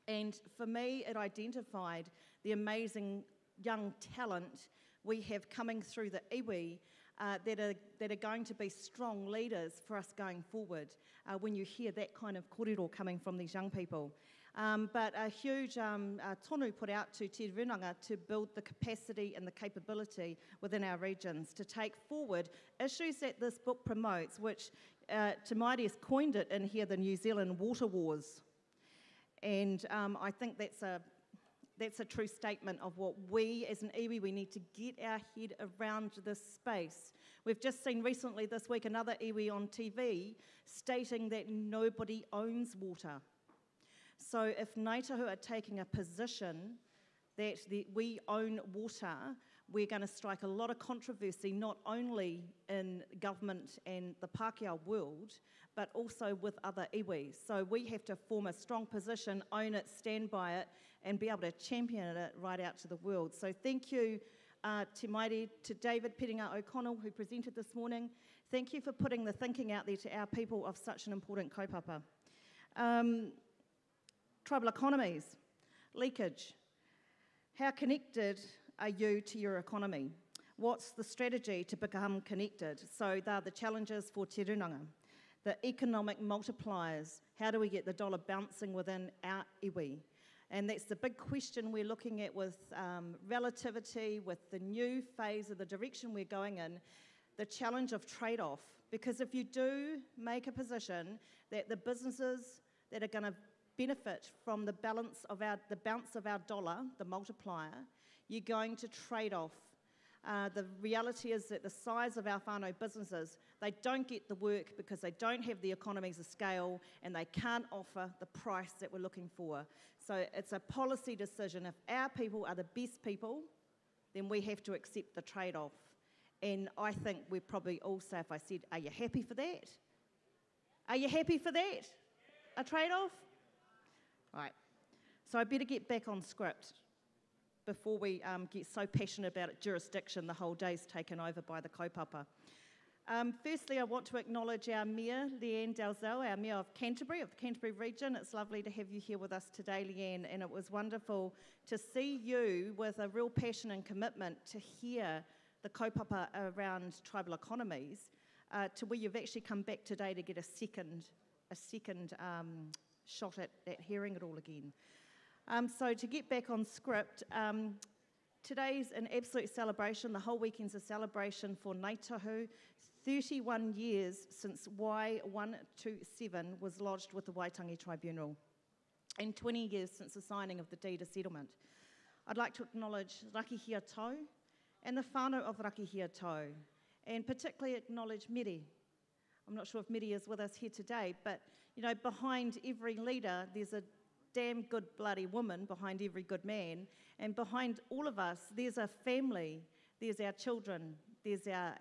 And for me, it identified the amazing young talent we have coming through the iwi that are going to be strong leaders for us going forward when you hear that kind of kōrero coming from these young people. But a huge tonu put out to Te Runanga to build the capacity and the capability within our regions to take forward issues that this book promotes, which Te Maire has coined it in here, the New Zealand Water Wars. And I think that's a true statement of what we as an iwi, we need to get our head around this space. We've just seen recently this week another iwi on TV stating that nobody owns water. So if Ngāi Tahu are taking a position that we own water, we're going to strike a lot of controversy, not only in government and the Pākehā world, but also with other iwi. So we have to form a strong position, own it, stand by it, and be able to champion it right out to the world. So thank you, Te Maire, to David Perenga O'Connell, who presented this morning. Thank you for putting the thinking out there to our people of such an important kaupapa. Tribal economies, leakage. How connected are you to your economy? What's the strategy to become connected? So they're the challenges for Te Runanga. The economic multipliers, how do we get the dollar bouncing within our iwi? And that's the big question we're looking at with relativity, with the new phase of the direction we're going in, the challenge of trade-off. Because if you do make a position that the businesses that are going to benefit from the bounce of our dollar, the multiplier, you're going to trade off. The reality is that the size of our whānau businesses, they don't get the work because they don't have the economies of scale and they can't offer the price that we're looking for. So it's a policy decision. If our people are the best people, then we have to accept the trade-off. And I think we'd probably all say, if I said, are you happy for that? Are you happy for that? A trade-off? Right. So I better get back on script before we get so passionate about it, jurisdiction, the whole day's taken over by the kaupapa. Firstly, I want to acknowledge our Mayor, Leanne Dalzell, our Mayor of Canterbury, of the Canterbury region. It's lovely to have you here with us today, Leanne, and it was wonderful to see you with a real passion and commitment to hear the kaupapa around tribal economies, to where you've actually come back today to get a second shot at hearing it all again. So to get back on script, today's an absolute celebration. The whole weekend's a celebration for Ngāi Tahu. 31 years since Y127 was lodged with the Waitangi Tribunal, and 20 years since the signing of the deed of settlement. I'd like to acknowledge Rakihia Tau and the whānau of Rakihia Tau, and particularly acknowledge Miri. I'm not sure if Miri is with us here today, but you know, behind every leader, there's a damn good bloody woman behind every good man, and behind all of us, there's a family, there's our children, there's our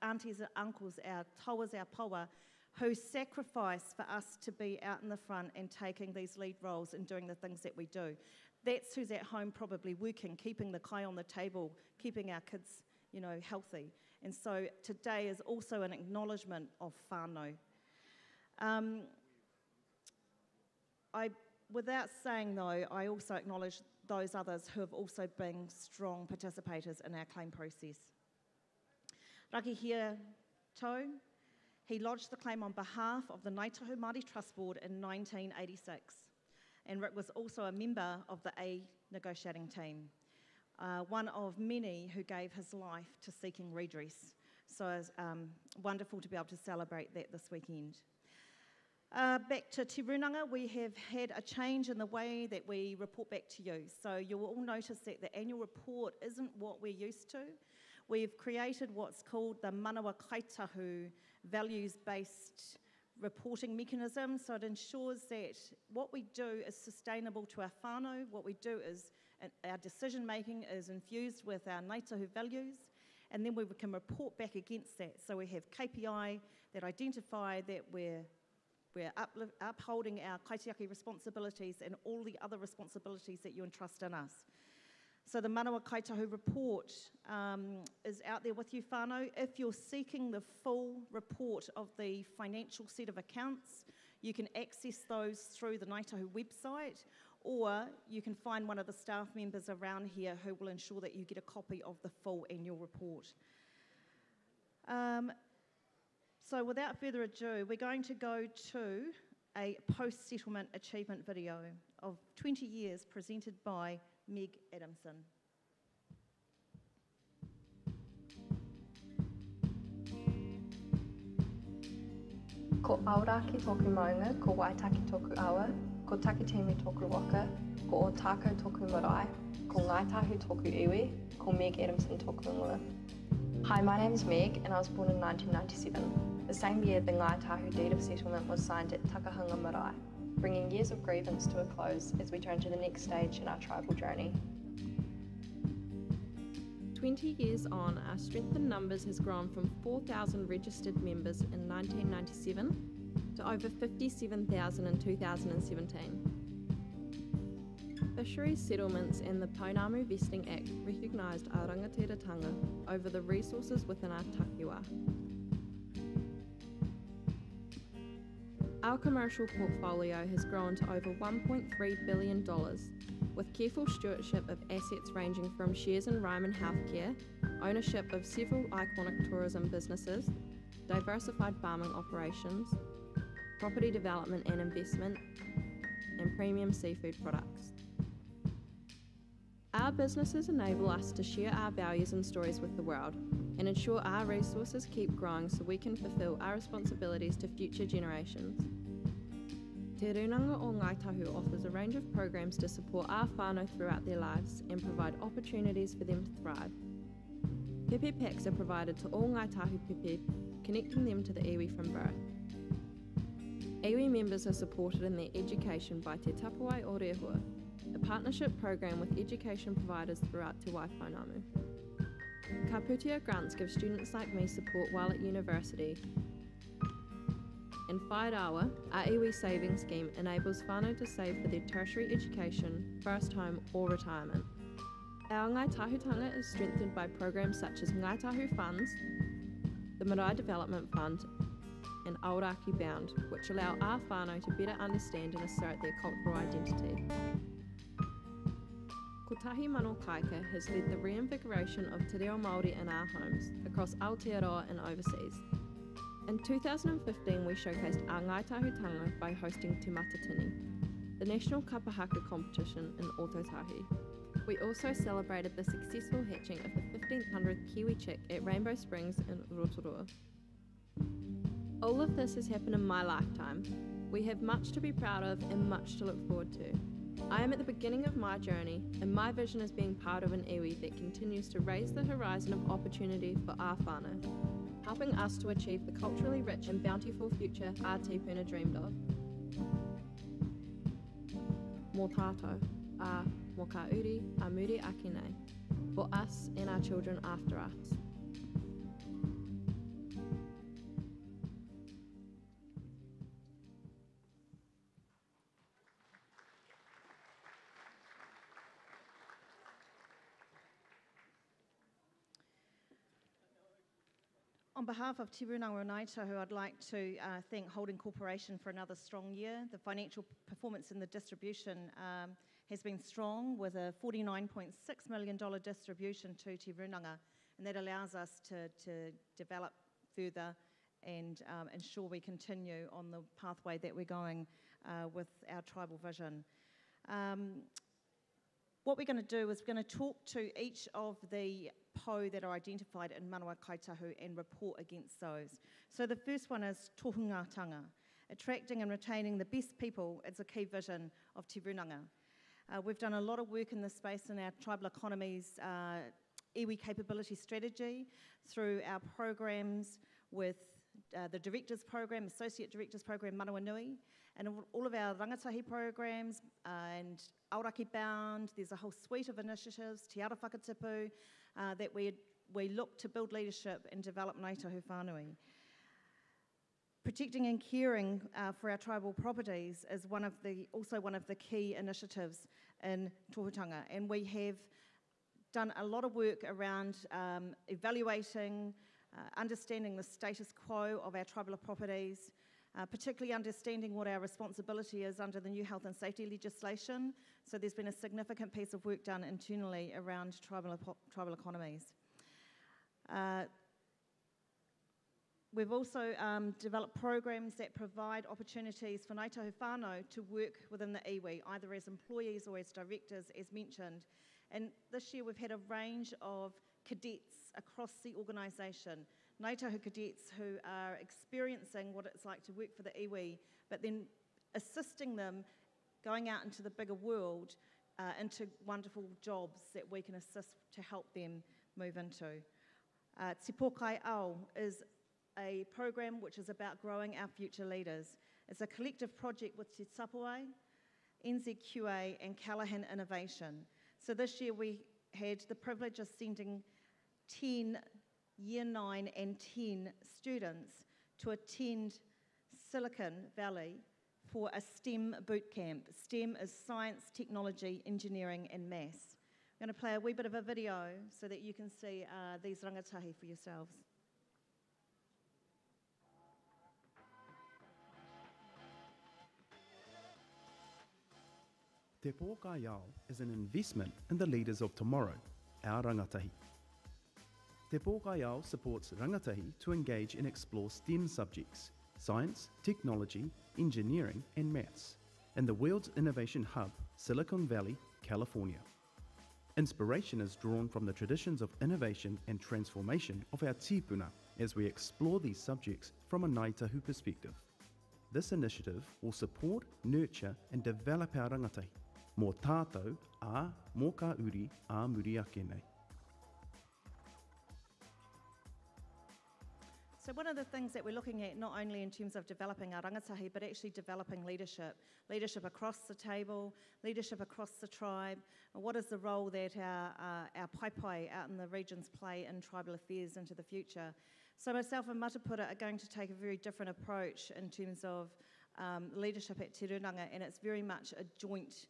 aunties and uncles, our tauas, our paua, who sacrifice for us to be out in the front and taking these lead roles and doing the things that we do. That's who's at home probably working, keeping the kai on the table, keeping our kids, you know, healthy. And so today is also an acknowledgement of whānau. Without saying though, I also acknowledge those others who have also been strong participators in our claim process. Rakihia Tau, he lodged the claim on behalf of the Ngāi Tahu Māori Trust Board in 1986, and Rick was also a member of the A negotiating team, one of many who gave his life to seeking redress. So it's wonderful to be able to celebrate that this weekend. Back to Te Runanga, we have had a change in the way that we report back to you. So you'll all notice that the annual report isn't what we're used to. We've created what's called the Manawa Kaitahu values-based reporting mechanism, so it ensures that what we do is sustainable to our whānau, what we do is, our decision-making is infused with our Ngāi Tahu values, and then we can report back against that. So we have KPI that identify that we're upholding our kaitiaki responsibilities and all the other responsibilities that you entrust in us. So the Manawa Kaitahu report is out there with you, whānau. If you're seeking the full report of the financial set of accounts, You can access those through the Ngāi Tahu website, or you can find one of the staff members around here who will ensure that you get a copy of the full annual report. So without further ado, we're going to go to a post-settlement achievement video of 20 years presented by Meg Adamson. Ko Aoraki toku maunga, ko Waitaki toku awa, ko Takitimi toku waka, ko Otako toku marae, ko Ngāi Tahu toku iwi, ko Meg Adamson toku ingoa. Hi, my name is Meg and I was born in 1997, the same year the Ngāi Tahu deed of settlement was signed at Takahanga Marae, bringing years of grievance to a close as we turn to the next stage in our tribal journey. 20 years on, our Strength in Numbers has grown from 4,000 registered members in 1997 to over 57,000 in 2017. Fisheries Settlements and the Pounamu Vesting Act recognised our rangatiratanga over the resources within our takiwa. Our commercial portfolio has grown to over $1.3 billion, with careful stewardship of assets ranging from shares in Ryman Healthcare, ownership of several iconic tourism businesses, diversified farming operations, property development and investment, and premium seafood products. Our businesses enable us to share our values and stories with the world and ensure our resources keep growing so we can fulfil our responsibilities to future generations. Te Runanga o Ngāi Tahu offers a range of programs to support our whānau throughout their lives and provide opportunities for them to thrive. Pepe packs are provided to all Ngāi Tahu pepe, connecting them to the iwi from birth. Iwi members are supported in their education by Te Tapawai o Rehua, a partnership program with education providers throughout Te Waipounamu. Ka Putea grants give students like me support while at university. And Whairawa, our iwi saving scheme, enables whānau to save for their tertiary education, first home or retirement. Our Ngāi Tahutanga is strengthened by programs such as Ngāi Tahu Funds, the Marae Development Fund, and Aoraki Bound, which allow our whānau to better understand and assert their cultural identity. Ko Tahi Mano Kaika has led the reinvigoration of te reo Māori in our homes, across Aotearoa and overseas. In 2015, we showcased our Ngāi Tahutanga by hosting Te Matatini, the national kapahaka competition in Ōtautahi. We also celebrated the successful hatching of the 1500th Kiwi chick at Rainbow Springs in Rotorua. All of this has happened in my lifetime. We have much to be proud of and much to look forward to. I am at the beginning of my journey, and my vision is being part of an iwi that continues to raise the horizon of opportunity for our whānau, helping us to achieve the culturally rich and bountiful future our tūpuna dreamed of. Mō tātou, mō ka uri, a muri ake nei, for us and our children after us. On behalf of Te Runanga o Ngāi Tahu, I'd like to thank Holding Corporation for another strong year. The financial performance in the distribution has been strong, with a $49.6 million distribution to Te Runanga, and that allows us to develop further and ensure we continue on the pathway that we're going with our tribal vision. What we're going to do is we're going to talk to each of the po that are identified in Manawa Kaitahu and report against those. So the first one is tohungatanga. Attracting and retaining the best people is a key vision of Te Runanga. We've done a lot of work in this space in our tribal economies iwi capability strategy through our programs with the Directors Program, Associate Directors Program, Manawa Nui, and all of our rangatahi programs and Aoraki Bound. There's a whole suite of initiatives, Te Ara Whakatipu, that we look to build leadership and develop Ngāi Tahu Whānui. Protecting and caring for our tribal properties is also one of the key initiatives in Tohutanga, and we have done a lot of work around evaluating, understanding the status quo of our tribal properties, particularly understanding what our responsibility is under the new health and safety legislation. So there's been a significant piece of work done internally around tribal economies. We've also developed programs that provide opportunities for Ngāi Tahu whānau to work within the iwi, either as employees or as directors, as mentioned. And this year we've had a range of cadets across the organisation, Ngāi Tahu cadets who are experiencing what it's like to work for the iwi, but then assisting them going out into the bigger world, into wonderful jobs that we can assist to help them move into. Te Pōkai Ao is a program which is about growing our future leaders. It's a collective project with Te Tapuai, NZQA and Callaghan Innovation. So this year we had the privilege of sending 10 Year 9 and 10 students to attend Silicon Valley for a STEM boot camp. STEM is science, technology, engineering and maths. I'm going to play a wee bit of a video so that you can see these rangatahi for yourselves. Te Pōkai Ao is an investment in the leaders of tomorrow, our rangatahi. Te Pōkai Ao supports rangatahi to engage and explore STEM subjects, science, technology, engineering and maths, in the world's innovation hub, Silicon Valley, California. Inspiration is drawn from the traditions of innovation and transformation of our tīpuna as we explore these subjects from a Ngāi Tahu perspective. This initiative will support, nurture and develop our rangatahi, mō tātou ā mō ka uri ā muri ake nei. So one of the things that we're looking at, not only in terms of developing our rangatahi, but actually developing leadership. Leadership across the table, leadership across the tribe. What is the role that our paipai out in the regions play in tribal affairs into the future? So myself and Matapura are going to take a very different approach in terms of leadership at Te Rūnanga, and it's very much a joint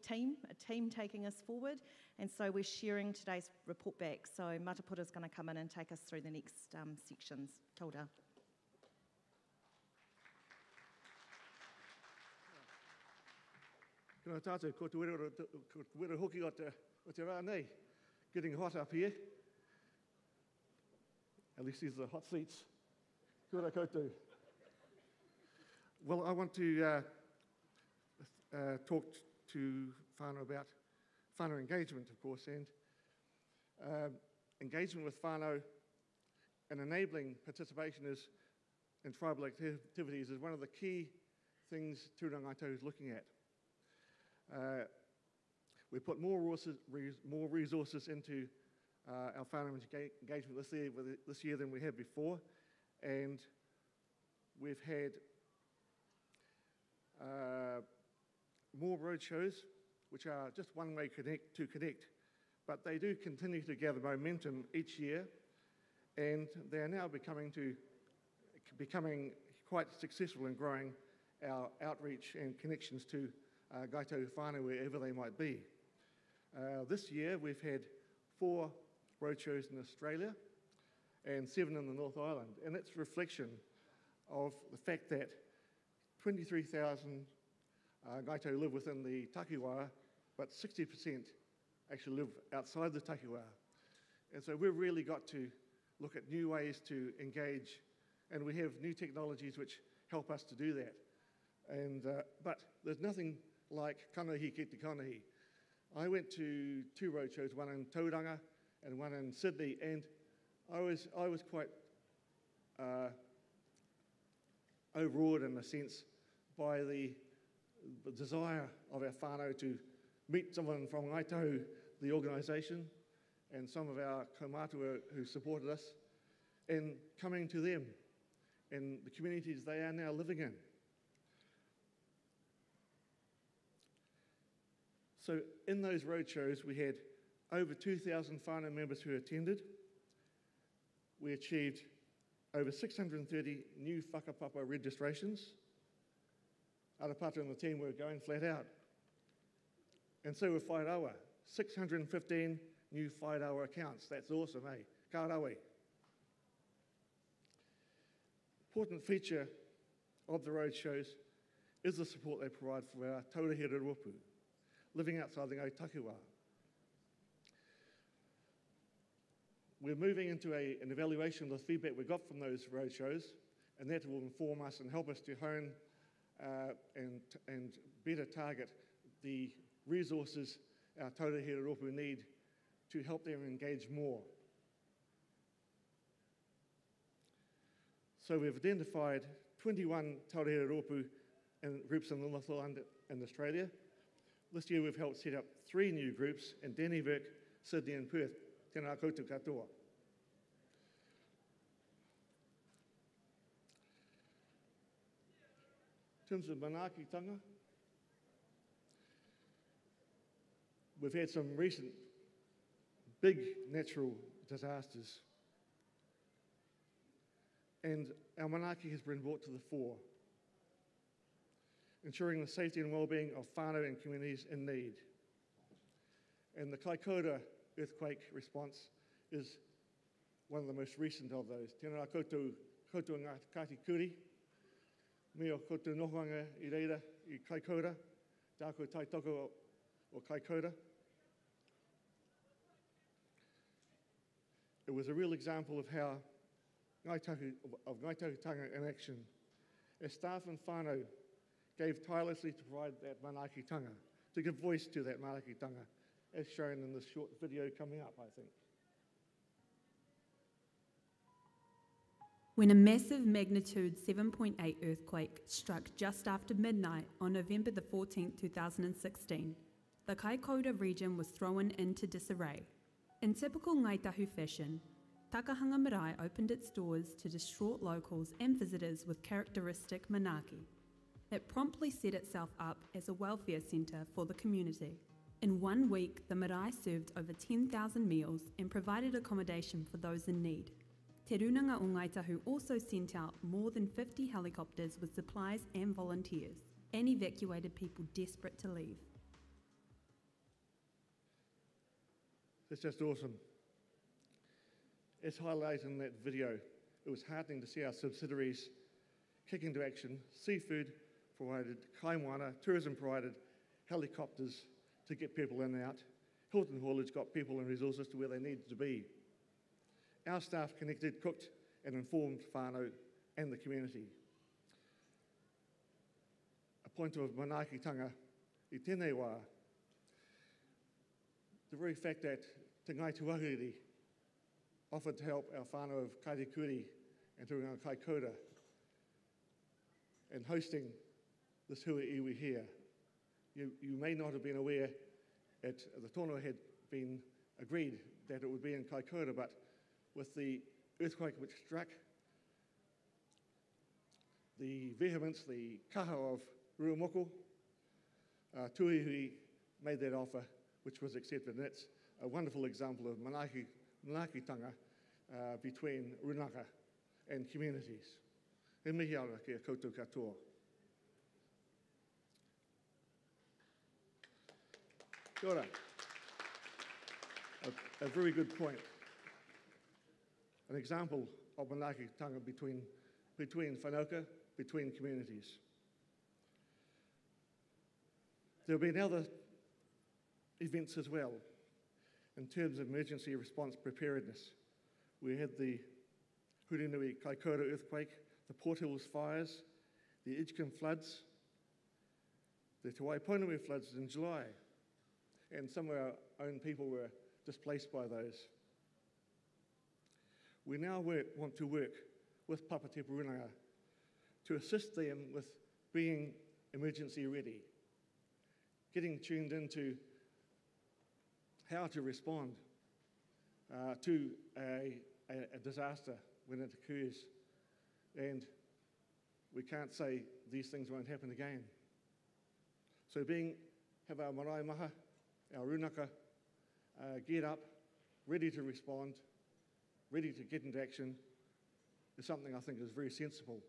team, a team taking us forward, and so we're sharing today's report back. So Matapura is going to come in and take us through the next sections. Kia ora. Kia ora tātou, ko te wera hoki o te rā nei, getting hot up here. At least these are hot seats. Kia ora koutou. Well, I want to talk to whānau about whānau engagement, of course, and engagement with whānau and enabling participation in tribal activities is one of the key things Tūranga Ngāi Tahu is looking at. We put more resources into our whānau engagement this year than we had before, and we've had more roadshows, which are just one way to connect, but they do continue to gather momentum each year, and they are now becoming quite successful in growing our outreach and connections to Ngāi Tahu whānau wherever they might be. This year we've had 4 roadshows in Australia and 7 in the North Island, and that's a reflection of the fact that 23,000 Ngāi Tahu live within the takiwā, but 60% actually live outside the takiwā. And so we've really got to look at new ways to engage, and we have new technologies which help us to do that. And, but there's nothing like kanahi ki te kanahi. I went to 2 roadshows, one in Tauranga and one in Sydney, and I was quite overawed in a sense by the desire of our whānau to meet someone from Ngāi Tahu, the organisation, and some of our kaumātua who supported us, and coming to them in the communities they are now living in. So in those roadshows we had over 2,000 whānau members who attended. We achieved over 630 new whakapapa registrations. Arapata and the team were going flat out. And so were Whairawa, 615 new Whairawa accounts. That's awesome, eh? Ka rawe. Important feature of the roadshows is the support they provide for our taurehira rōpū, living outside the Ngautakiwā. We're moving into an evaluation of the feedback we got from those roadshows, and that will inform us and help us to hone and better target the resources our taurehira rōpū need to help them engage more. So we've identified 21 taurehira rōpū and groups in the Northland and Australia. This year we've helped set up 3 new groups in Dannevirke, Sydney and Perth. Tēnā koutou katoa. In terms of manaakitanga, we've had some recent big natural disasters, and our manaaki has been brought to the fore, ensuring the safety and well-being of whānau and communities in need. And the Kaikoura earthquake response is one of the most recent of those. Tēnā koutou ngā Kāti Kuri, me o koutou nohoanga I reira I Kaikoura, tākou taitoko o Kaikoura. It was a real example of how Ngaitahutanga in action, as staff and whānau gave tirelessly to provide that manaakitanga, to give voice to that manaakitanga, as shown in this short video coming up, I think. When a massive magnitude 7.8 earthquake struck just after midnight on November the 14th, 2016, the Kaikoura region was thrown into disarray. In typical Ngaitahu fashion, Takahanga Marae opened its doors to distraught locals and visitors with characteristic manaaki. It promptly set itself up as a welfare centre for the community. In 1 week, the marae served over 10,000 meals and provided accommodation for those in need. Te Runanga o Ngaitahu also sent out more than 50 helicopters with supplies and volunteers, and evacuated people desperate to leave. It's just awesome. As highlighted in that video, it was heartening to see our subsidiaries kick into action. Seafood provided, kaimoana, tourism provided helicopters to get people in and out. Hilton Haulage got people and resources to where they needed to be. Our staff connected, cooked and informed whānau and the community. A point of manaakitanga I tēnei wā. The very fact that Te Ngai Tuahuriri offered to help our whānau of Kairikuri and Turunga Kaikoura in hosting this hui iwi here. You may not have been aware that the tono had been agreed that it would be in Kaikoura, but with the earthquake which struck, the vehemence, the kaha of Ruamoko, Tuihui made that offer, which was accepted. And that's a wonderful example of manaakitanga between runaka and communities. E mihi ara kia koutou katoa. Kia ora. A very good point. An example of manaakitanga between whanaukā, between communities. There have been other events as well in terms of emergency response preparedness. We had the Hurinui Kaikoura earthquake, the Port Hills fires, the Idjkin floods, the Te Waiponui floods in July, and some of our own people were displaced by those. We now want to work with Papa Te Pūrunga to assist them with being emergency ready, getting tuned into how to respond to a disaster when it occurs. And we can't say these things won't happen again. So have our marae maha, our runaka, get up, ready to respond, ready to get into action, is something I think is very sensible.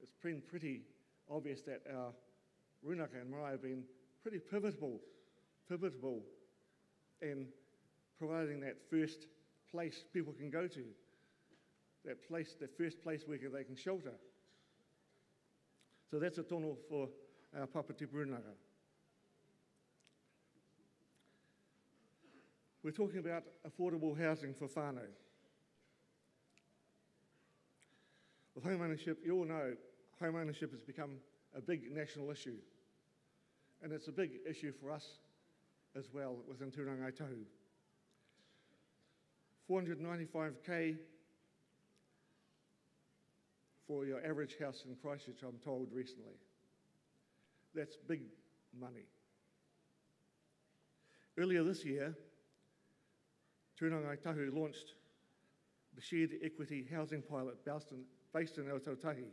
It's been pretty obvious that our runaka and marae have been pretty pivotal in providing that first place people can go to, that first place where they can shelter. So that's a tono for our Papati Pūnaga. We're talking about affordable housing for whānau. With home ownership, you all know home ownership has become a big national issue. And it's a big issue for us as well within Tūrangai Tahu. 495K for your average house in Christchurch, I'm told recently. That's big money. Earlier this year, Tūrangai Tahu launched the Shared Equity Housing Pilot based in Aotearoa,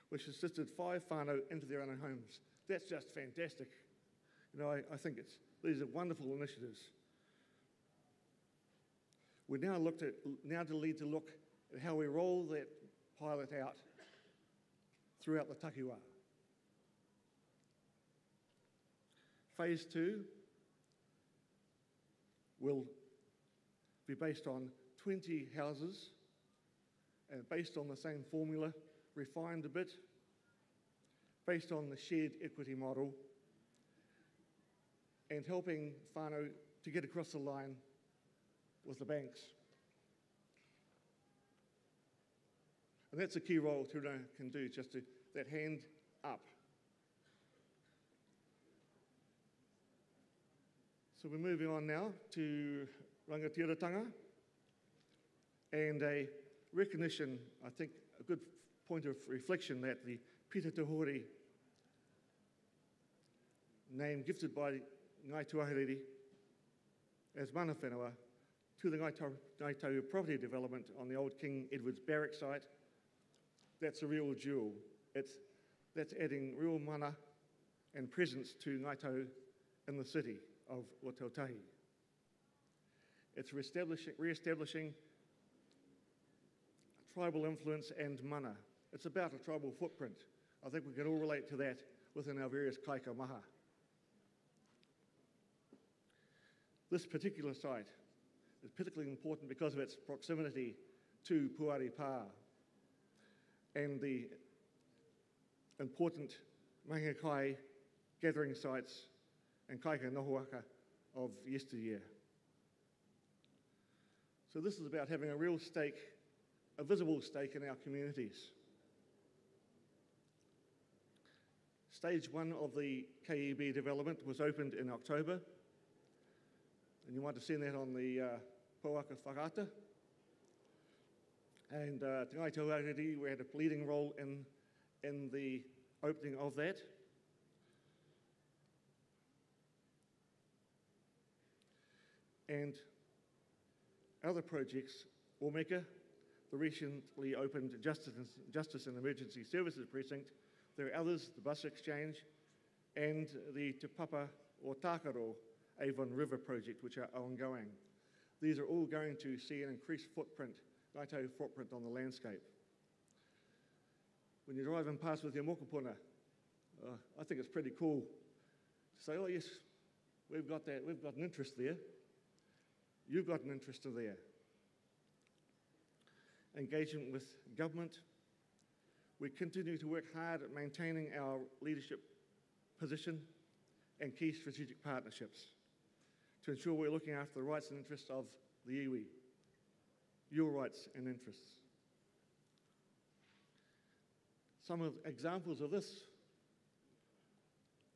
which assisted 5 whānau into their own homes. That's just fantastic. You know, I think these are wonderful initiatives. We now need to look at how we roll that pilot out throughout the takiwā. Phase 2 will be based on 20 houses and based on the same formula, refined a bit, based on the shared equity model, and helping whānau to get across the line with the banks. And that's a key role Tūrangai can do, just to that hand up. So we're moving on now to rangatiratanga and a recognition, I think a good point of reflection, that the Pita Tahori name gifted by Ngai Tuahiriri as mana whenua to the Ngai Tahu property development on the old King Edward's Barrack site, that's a real jewel. That's adding real mana and presence to Ngai Tahu in the city of Ōtautahi. It's re-establishing tribal influence and mana. It's about a tribal footprint. I think we can all relate to that within our various kaika maha. This particular site is particularly important because of its proximity to Puari Pā and the important Mangakai gathering sites and kaika nohoaka of yesteryear. So this is about having a real stake, a visible stake in our communities. Stage 1 of the KEB development was opened in October, and you might have seen that on the Pouaka Whakaata. And Te Ngai Tahu, we had a leading role in the opening of that. And other projects, Omeka, the recently opened Justice and Emergency Services Precinct. There are others, the Bus Exchange, and the Te Papa or Tākaro Avon River project, which are ongoing. These are all going to see an increased footprint, Ngai Tahu footprint on the landscape. When you're driving past with your mokopuna, I think it's pretty cool to say, oh yes, we've got that, we've got an interest there. You've got an interest there. Engagement with government. We continue to work hard at maintaining our leadership position and key strategic partnerships to ensure we're looking after the rights and interests of the iwi, your rights and interests. Some of the examples of this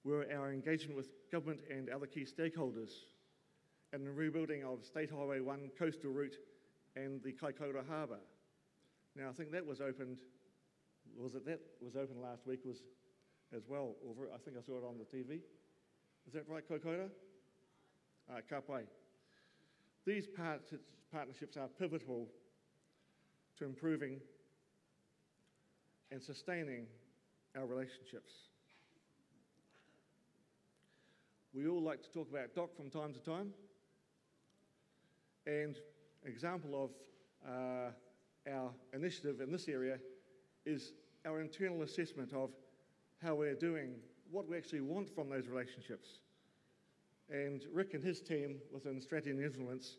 were our engagement with government and other key stakeholders and the rebuilding of State Highway 1 coastal route and the Kaikoura Harbour. Now, I think that was opened, that was opened last week as well, or I think I saw it on the TV. Is that right, Kaikoura? Ka pai. These partnerships are pivotal to improving and sustaining our relationships. We all like to talk about DOC from time to time, and an example of our initiative in this area is our internal assessment of how we're doing, what we actually want from those relationships. And Rick and his team within Strategy and Influence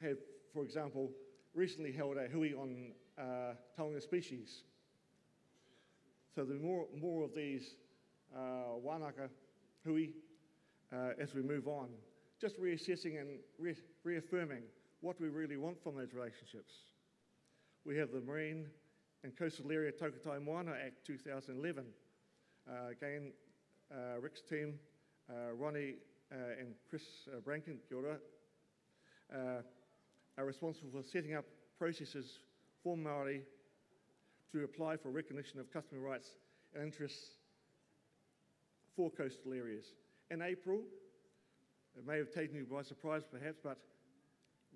have, for example, recently held a hui on taonga species So the more of these wānaka hui as we move on, just reassessing and reaffirming what we really want from those relationships. We have the Marine and Coastal Area Taukatai Moana Act 2011. Again, Rick's team, Ronnie and Chris Brankin, kia ora, are responsible for setting up processes for Māori to apply for recognition of customary rights and interests for coastal areas. In April, it may have taken you by surprise perhaps, but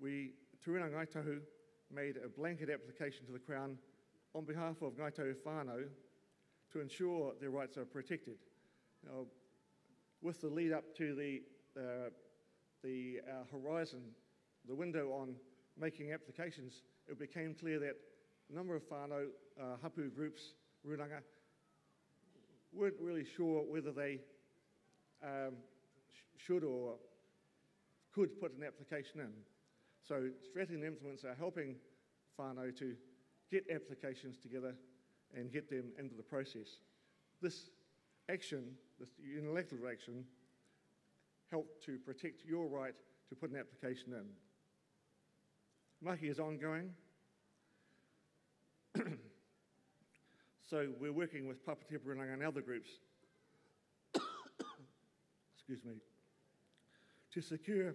we, Te Rena Ngaitahu, made a blanket application to the Crown on behalf of Ngaitahu whānau to ensure their rights are protected. Now, with the lead up to the horizon, the window on making applications, it became clear that a number of whānau hapu groups, runanga, weren't really sure whether they should or could put an application in. So Strategy and Implements are helping whānau to get applications together and get them into the process. This action, this unilateral action, helped to protect your right to put an application in. Mahi is ongoing. So we're working with Papa Te Pūranga and other groups excuse me, to secure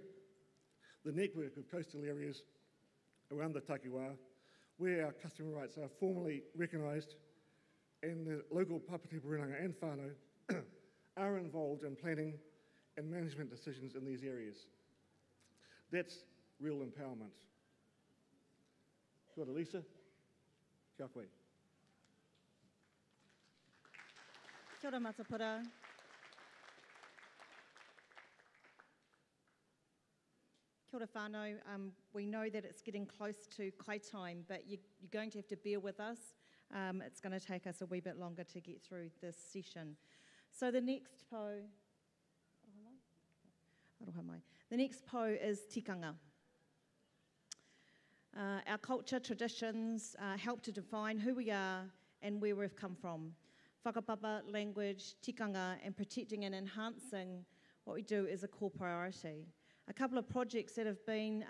the network of coastal areas around the takiwā where our customary rights are formally recognised and the local Papa Te Pūranga and whānau are involved in planning and management decisions in these areas. That's real empowerment. Kia ora, Lisa. Kia koe. Kia ora matapura. Kia ora whānau. We know that it's getting close to kai time, but you're going to have to bear with us. It's going to take us a wee bit longer to get through this session. So the next po, the next po is tikanga. Our culture, traditions help to define who we are and where we've come from. Whakapapa, language, tikanga, and protecting and enhancing what we do is a core priority. A couple of projects that have been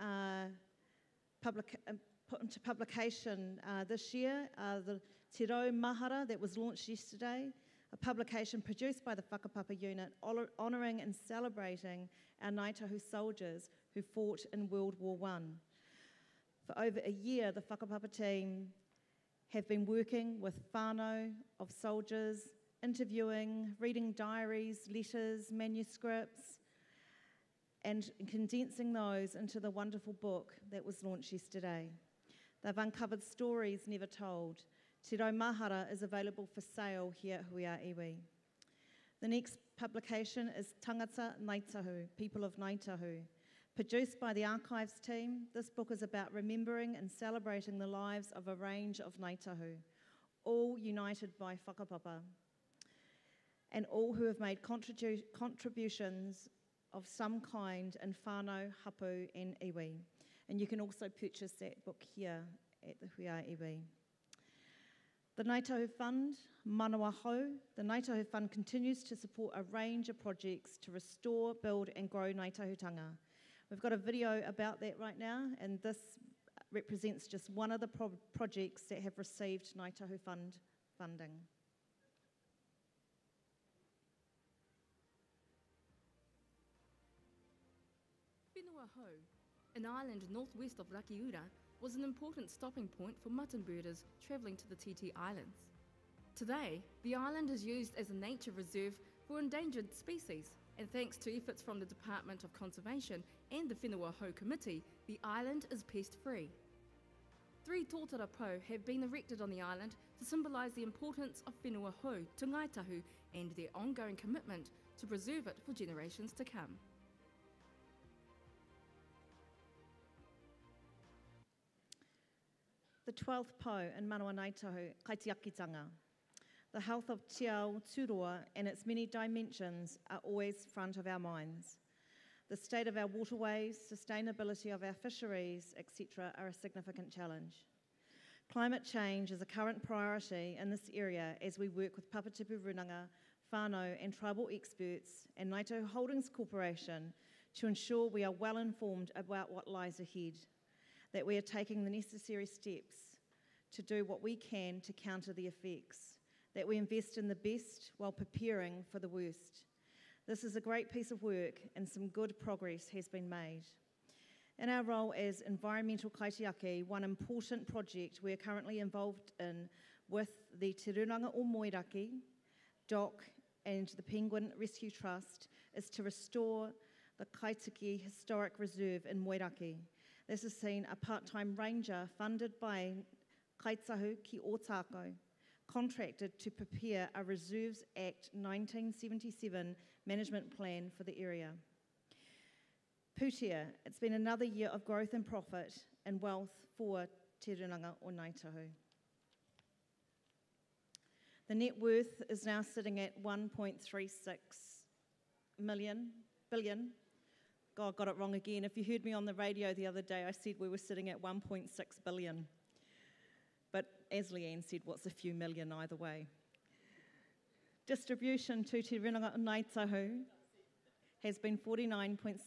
put into publication this year are the Te Rau Mahara that was launched yesterday, a publication produced by the Whakapapa unit honouring and celebrating our Ngaitahu soldiers who fought in World War I. For over a year, the Whakapapa team have been working with whānau of soldiers, interviewing, reading diaries, letters, manuscripts, and condensing those into the wonderful book that was launched yesterday. They've uncovered stories never told. Te Rau Mahara is available for sale here at Huia Iwi. The next publication is Tangata Ngaitahu, People of Ngaitahu. Produced by the archives team, this book is about remembering and celebrating the lives of a range of Ngaitahu, all united by whakapapa, and all who have made contributions of some kind in whānau, hapu and iwi. And you can also purchase that book here at the Huia Iwi. The Ngaitahu Fund, Manawa Hou, the Ngaitahu Fund continues to support a range of projects to restore, build and grow Ngaitahutanga. We've got a video about that right now, and this represents just one of the projects that have received Ngaitahu Fund funding. Whenua Hou, an island northwest of Rakiura, was an important stopping point for mutton birders travelling to the TT Islands. Today, the island is used as a nature reserve for endangered species, and thanks to efforts from the Department of Conservation and the Whenua Hou Committee, the island is pest-free. 3 tōtara po have been erected on the island to symbolise the importance of Whenua Hou to Ngaitahu and their ongoing commitment to preserve it for generations to come. The 12th po in Manawa Ngaitahu, Kaitiakitanga. The health of Te Ao Turoa and its many dimensions are always front of our minds. The state of our waterways, sustainability of our fisheries, etc. are a significant challenge. Climate change is a current priority in this area as we work with Papatipu Runanga, whānau and tribal experts and Ngāi Tahu Holdings Corporation to ensure we are well informed about what lies ahead, that we are taking the necessary steps to do what we can to counter the effects, that we invest in the best while preparing for the worst. This is a great piece of work and some good progress has been made. In our role as environmental kaitiaki, one important project we are currently involved in with the Te Runanga o Moeraki, DOC and the Penguin Rescue Trust is to restore the Kaitiki Historic Reserve in Moeraki. This has seen a part-time ranger funded by Kaitahu ki Ōtākau, contracted to prepare a Reserves Act 1977 management plan for the area. Pūtea, it's been another year of growth and profit and wealth for Te Runanga o Ngāi Tahu. The net worth is now sitting at 1.36 billion. God, got it wrong again. If you heard me on the radio the other day, I said we were sitting at 1.6 billion. But as Leanne said, what's a few million either way? Distribution to Te Runanga o Ngāi Tahu has been 49.6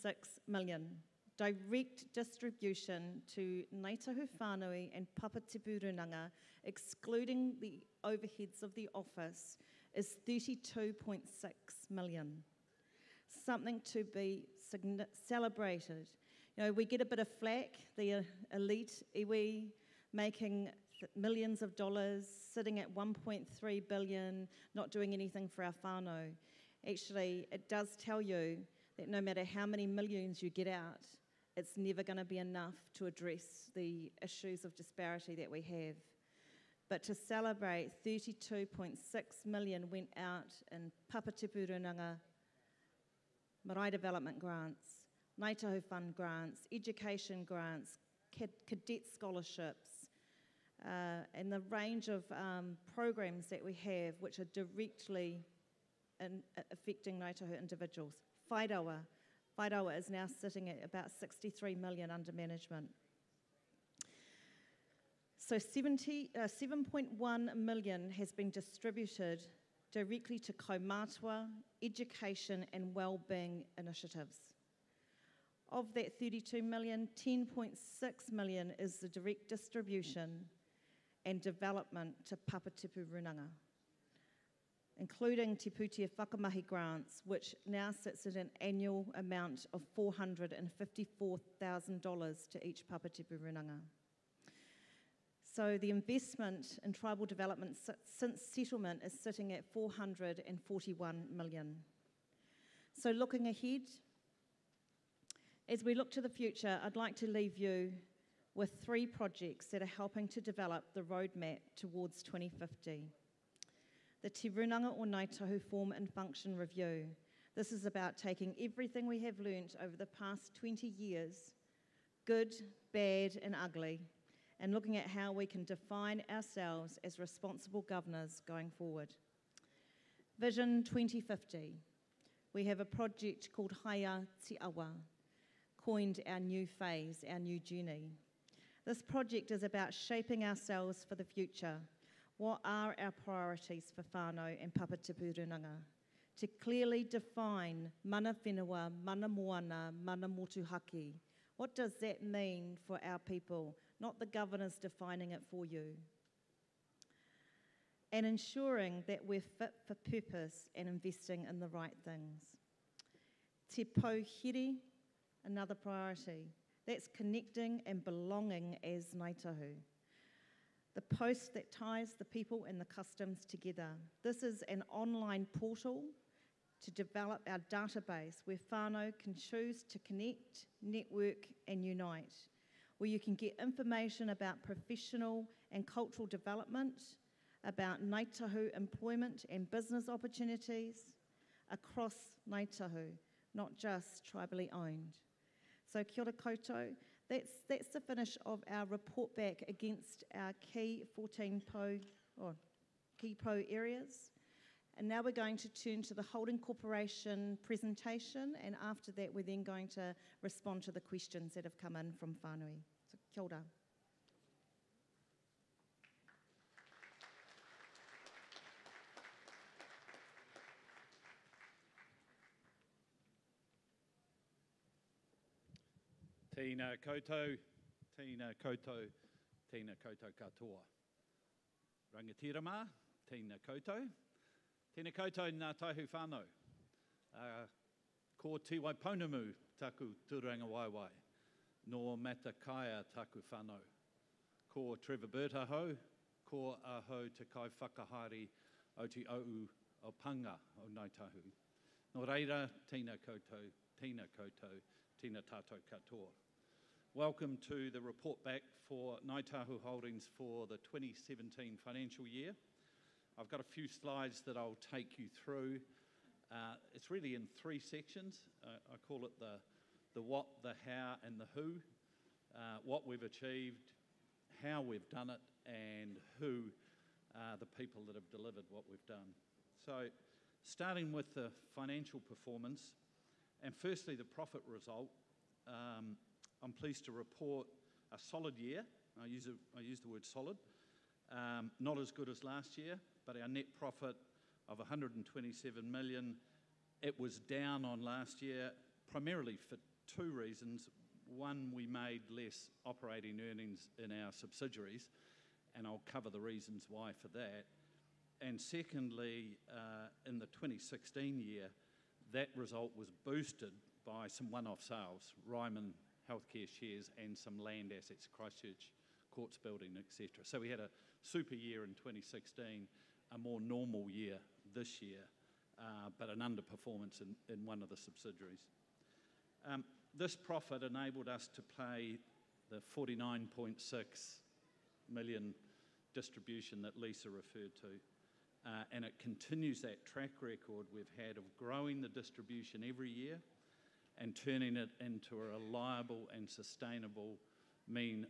million. Direct distribution to Ngāi Tahu Whānui and Papatipu Runanga, excluding the overheads of the office, is 32.6 million. Something to be celebrated. You know, we get a bit of flack, the elite iwi making millions of dollars, sitting at 1.3 billion, not doing anything for our whānau. Actually, it does tell you that no matter how many millions you get out, it's never going to be enough to address the issues of disparity that we have. But to celebrate, 32.6 million went out in Papatipu Runanga marae development grants, Ngāi Tahu Fund grants, education grants, cadet scholarships, and the range of programs that we have which are directly affecting Ngāi Tahu individuals. Whairawa is now sitting at about 63 million under management. So 7.1 million has been distributed directly to kaumātua, education and well-being initiatives. Of that 32 million, 10.6 million is the direct distribution and development to Papatipu Runanga, including Te Pūtea Whakamahi grants, which now sits at an annual amount of $454,000 to each Papatipu Runanga. So the investment in tribal development since settlement is sitting at 441 million. So looking ahead, as we look to the future, I'd like to leave you with 3 projects that are helping to develop the roadmap towards 2050. The Te Runanga o Ngāi Tahu Form and Function Review. This is about taking everything we have learnt over the past 20 years, good, bad and ugly, and looking at how we can define ourselves as responsible governors going forward. Vision 2050. We have a project called Haia Te Awa, coined our new phase, our new journey. This project is about shaping ourselves for the future. What are our priorities for whānau and Papatipu Runanga? To clearly define mana whenua, mana moana, mana motuhaki. What does that mean for our people? Not the governors defining it for you. And ensuring that we're fit for purpose and investing in the right things. Te Pouhere, another priority. That's connecting and belonging as Ngāi Tahu. The post that ties the people and the customs together. This is an online portal to develop our database where whānau can choose to connect, network and unite, where you can get information about professional and cultural development, about Ngāi Tahu employment and business opportunities across Ngāi Tahu, not just tribally owned. So kia ora koutou. That's the finish of our report back against our key 14 key PO areas. And now we're going to turn to the Holding Corporation presentation, and after that we're then going to respond to the questions that have come in from whānui. So kia ora. Tēnā koutou, tēnā koutou, tēnā koutou katoa. Rangitirama, tēnā koutou. Tēnā koutou ngā taihu whānau. Ko Tiwai Pounamu taku tūranga waiwai. No Matakaia taku whānau. Ko Trevor Burt aho, ko aho te kai whakahaere o te au o panga o Ngāi Tahu. No reira, tēnā koutou, tēnā koutou, tēnā tātou katoa. Welcome to the report back for Ngāi Tahu Holdings for the 2017 financial year. I've got a few slides that I'll take you through. It's really in three sections. I call it the what, the how and the who. What we've achieved, how we've done it, and who are the people that have delivered what we've done. So starting with the financial performance, and firstly the profit result, I'm pleased to report a solid year. I use the word solid. Not as good as last year, but our net profit of 127 million, it was down on last year, primarily for two reasons. One, we made less operating earnings in our subsidiaries, and I'll cover the reasons why for that. And secondly, in the 2016 year, that result was boosted by some one-off sales, Ryman Healthcare shares and some land assets, Christchurch Courts building, etc. So we had a super year in 2016, a more normal year this year, but an underperformance in one of the subsidiaries. This profit enabled us to pay the 49.6 million distribution that Lisa referred to, and it continues that track record we've had of growing the distribution every year and turning it into a reliable and sustainable means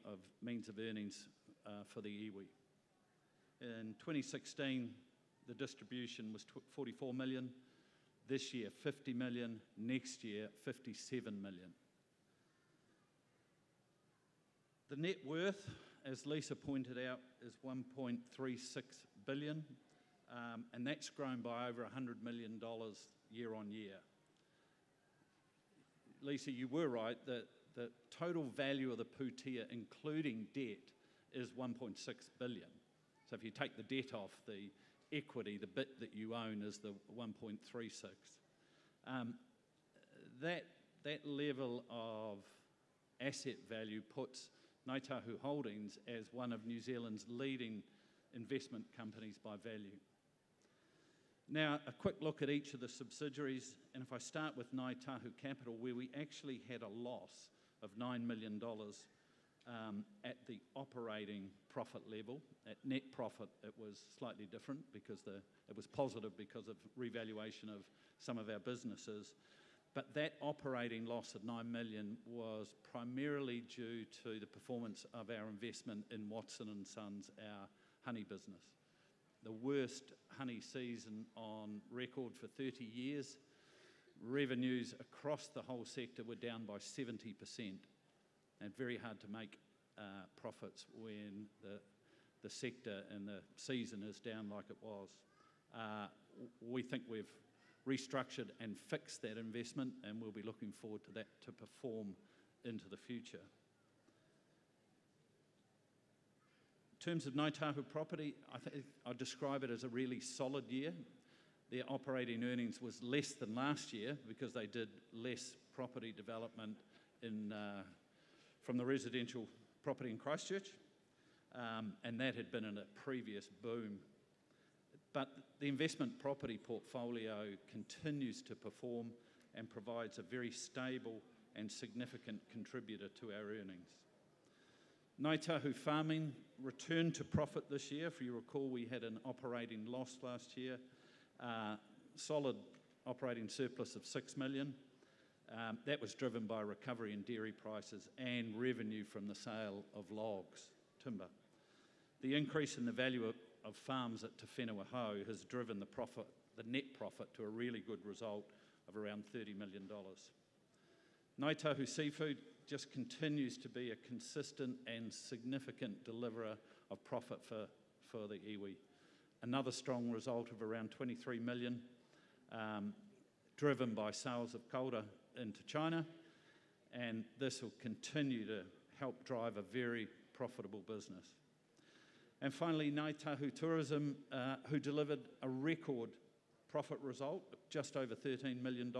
of earnings for the iwi. In 2016, the distribution was 44 million. This year, 50 million. Next year, 57 million. The net worth, as Lisa pointed out, is 1.36 billion, and that's grown by over $100 million year on year. Lisa, you were right that the total value of the Pūtea, including debt, is 1.6 billion. So if you take the debt off, the equity, the bit that you own, is the 1.36. That level of asset value puts Ngāi Tahu Holdings as one of New Zealand's leading investment companies by value. Now, a quick look at each of the subsidiaries, and if I start with Ngāi Tahu Capital, where we actually had a loss of $9 million at the operating profit level. At net profit, it was slightly different because it was positive because of revaluation of some of our businesses. But that operating loss of $9 million was primarily due to the performance of our investment in Watson & Sons, our honey business. The worst honey season on record for 30 years. Revenues across the whole sector were down by 70%, and very hard to make profits when the sector and the season is down like it was. We think we've restructured and fixed that investment, and we'll be looking forward to that to perform into the future. In terms of Ngāi Tahu Property, I describe it as a really solid year. Their operating earnings was less than last year because they did less property development from the residential property in Christchurch, and that had been in a previous boom. But the investment property portfolio continues to perform and provides a very stable and significant contributor to our earnings. Ngāi Tahu Farming returned to profit this year. If you recall, we had an operating loss last year. Solid operating surplus of 6 million. That was driven by recovery in dairy prices and revenue from the sale of logs, timber. The increase in the value of farms at Te Whenua Hou has driven the net profit to a really good result of around $30 million. Ngāi Tahu Seafood just continues to be a consistent and significant deliverer of profit for the iwi. Another strong result of around 23 million, driven by sales of kaura into China, and this will continue to help drive a very profitable business. And finally, Ngāi Tahu Tourism, who delivered a record profit result of just over $13 million,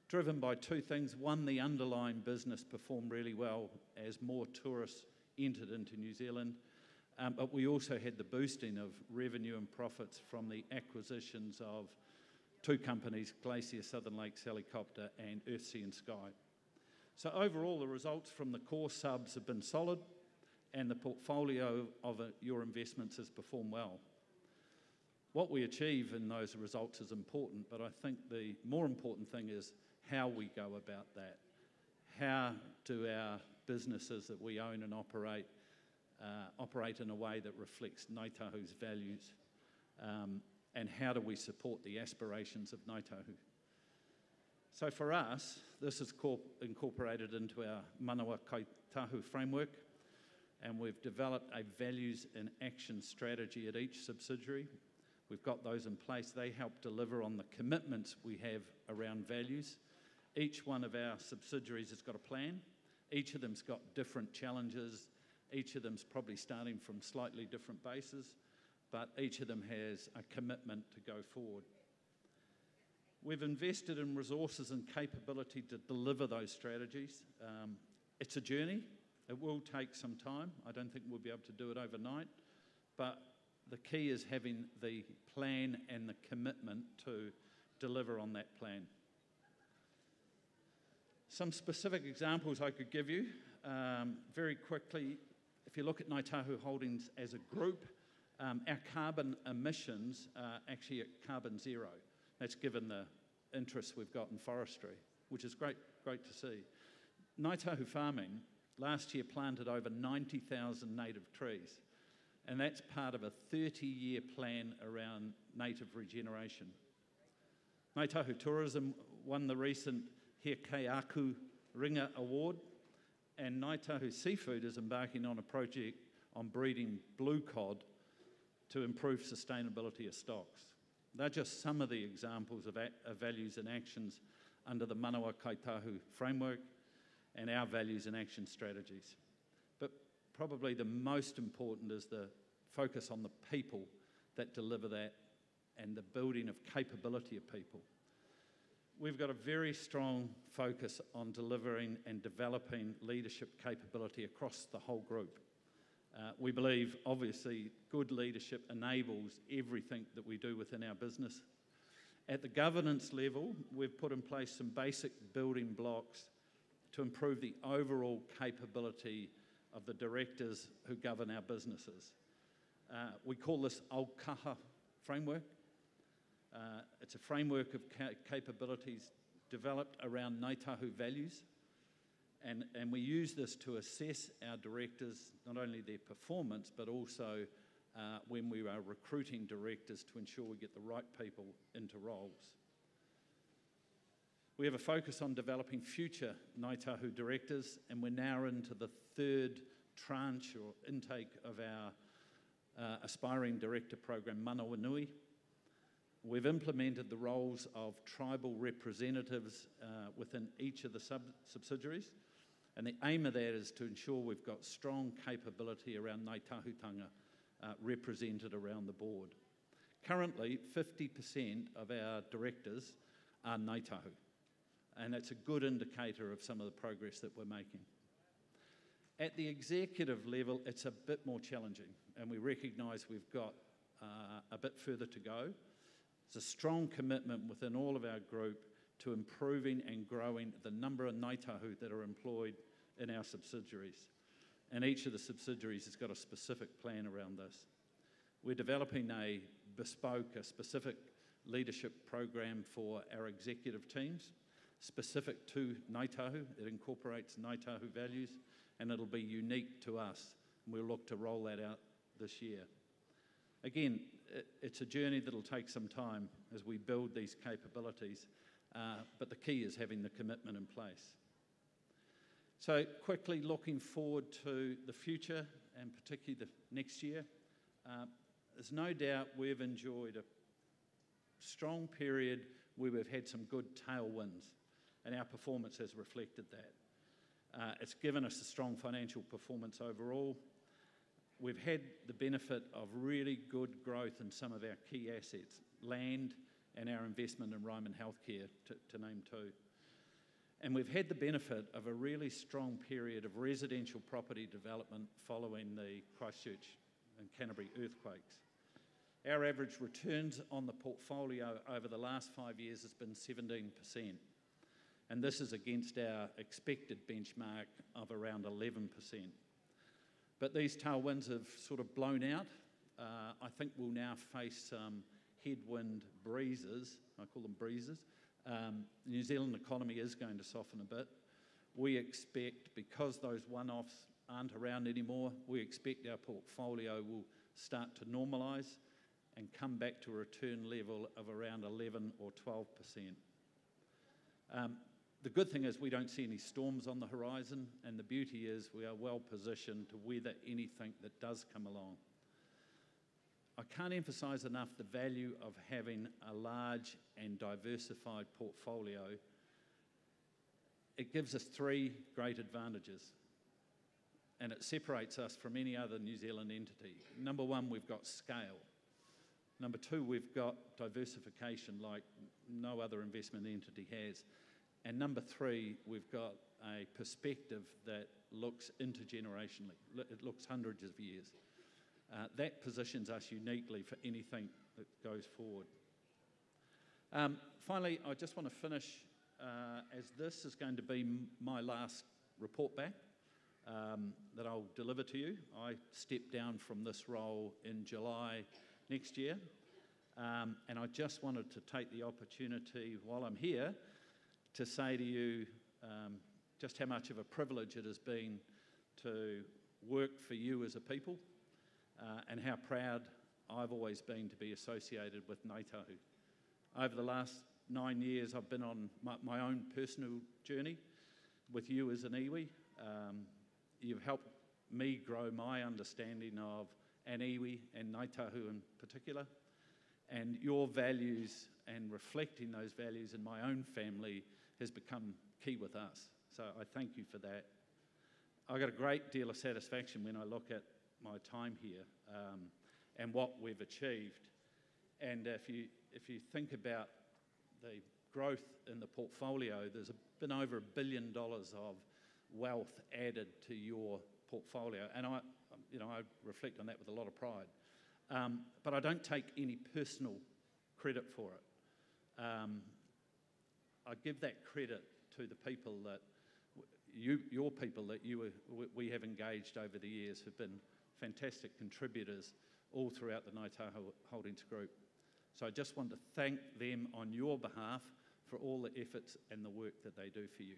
driven by two things. One, the underlying business performed really well as more tourists entered into New Zealand, but we also had the boosting of revenue and profits from the acquisitions of two companies, Glacier Southern Lakes Helicopter and Earthsea and Sky. So overall, the results from the core subs have been solid, and the portfolio of your investments has performed well. What we achieve in those results is important, but I think the more important thing is how we go about that. How do our businesses that we own and operate in a way that reflects Ngāi Tahu's values, and how do we support the aspirations of Ngāi Tahu? So for us, this is incorporated into our Manawa Kai Tahu framework, and we've developed a values and action strategy at each subsidiary. We've got those in place. They help deliver on the commitments we have around values. Each one of our subsidiaries has got a plan. Each of them's got different challenges. Each of them's probably starting from slightly different bases, but each of them has a commitment to go forward. We've invested in resources and capability to deliver those strategies. It's a journey. It will take some time. I don't think we'll be able to do it overnight, but the key is having the plan and the commitment to deliver on that plan. Some specific examples I could give you very quickly. If you look at Ngāi Tahu Holdings as a group, our carbon emissions are actually at carbon zero. That's given the interest we've got in forestry, which is great to see. Ngāi Tahu Farming last year planted over 90,000 native trees, and that's part of a 30-year plan around native regeneration. Ngāi Tahu Tourism won the recent He Kei Aku Ringa Award, and Ngāi Tahu Seafood is embarking on a project on breeding blue cod to improve sustainability of stocks. They're just some of the examples of values and actions under the Manawa Kai Tahu framework and our values and action strategies. But probably the most important is the focus on the people that deliver that and the building of capability of people. We've got a very strong focus on delivering and developing leadership capability across the whole group. We believe, obviously, good leadership enables everything that we do within our business. At the governance level, we've put in place some basic building blocks to improve the overall capability of the directors who govern our businesses. We call this Aukaha framework. It's a framework of capabilities developed around Ngāi Tahu values, and we use this to assess our directors, not only their performance, but also when we are recruiting directors to ensure we get the right people into roles. We have a focus on developing future Ngāi Tahu directors, and we're now into the third tranche or intake of our aspiring director program, Manawa Nui. We've implemented the roles of tribal representatives within each of the subsidiaries, and the aim of that is to ensure we've got strong capability around Ngāi Tahutanga represented around the board. Currently, 50% of our directors are Ngāi Tahu, and that's a good indicator of some of the progress that we're making. At the executive level, it's a bit more challenging, and we recognise we've got a bit further to go. There's a strong commitment within all of our group to improving and growing the number of Ngāi Tahu that are employed in our subsidiaries. And each of the subsidiaries has got a specific plan around this. We're developing a specific leadership program for our executive teams, specific to Ngāi Tahu. It incorporates Ngāi Tahu values, and it'll be unique to us. And we'll look to roll that out this year. Again, it's a journey that'll take some time as we build these capabilities, but the key is having the commitment in place. So quickly looking forward to the future, and particularly the next year, there's no doubt we've enjoyed a strong period where we've had some good tailwinds, and our performance has reflected that. It's given us a strong financial performance overall. We've had the benefit of really good growth in some of our key assets, land and our investment in Ryman Healthcare, to name two. And we've had the benefit of a really strong period of residential property development following the Christchurch and Canterbury earthquakes. Our average returns on the portfolio over the last 5 years has been 17%. And this is against our expected benchmark of around 11%. But these tailwinds have sort of blown out. I think we'll now face some headwind breezes. I call them breezes. The New Zealand economy is going to soften a bit. We expect, because those one-offs aren't around anymore, we expect our portfolio will start to normalise and come back to a return level of around 11 or 12%. The good thing is we don't see any storms on the horizon, and the beauty is we are well positioned to weather anything that does come along. I can't emphasise enough the value of having a large and diversified portfolio. It gives us three great advantages, and it separates us from any other New Zealand entity. Number one, we've got scale. Number two, we've got diversification like no other investment entity has. And number three, we've got a perspective that looks intergenerationally. It looks hundreds of years. That positions us uniquely for anything that goes forward. Finally, I just want to finish, as this is going to be my last report back that I'll deliver to you. I step down from this role in July next year, and I just wanted to take the opportunity while I'm here to say to you just how much of a privilege it has been to work for you as a people, and how proud I've always been to be associated with Ngāi Tahu. Over the last 9 years, I've been on my own personal journey with you as an iwi. You've helped me grow my understanding of an iwi and Ngāi Tahu in particular, and your values and reflecting those values in my own family has become key with us. So I thank you for that. I got a great deal of satisfaction when I look at my time here and what we've achieved. And if you think about the growth in the portfolio, there's been over $1 billion of wealth added to your portfolio, and I reflect on that with a lot of pride. But I don't take any personal credit for it. I give that credit to the people that your people that we have engaged over the years have been fantastic contributors all throughout the Ngāi Tahu Holdings Group. So I just want to thank them on your behalf for all the efforts and the work that they do for you.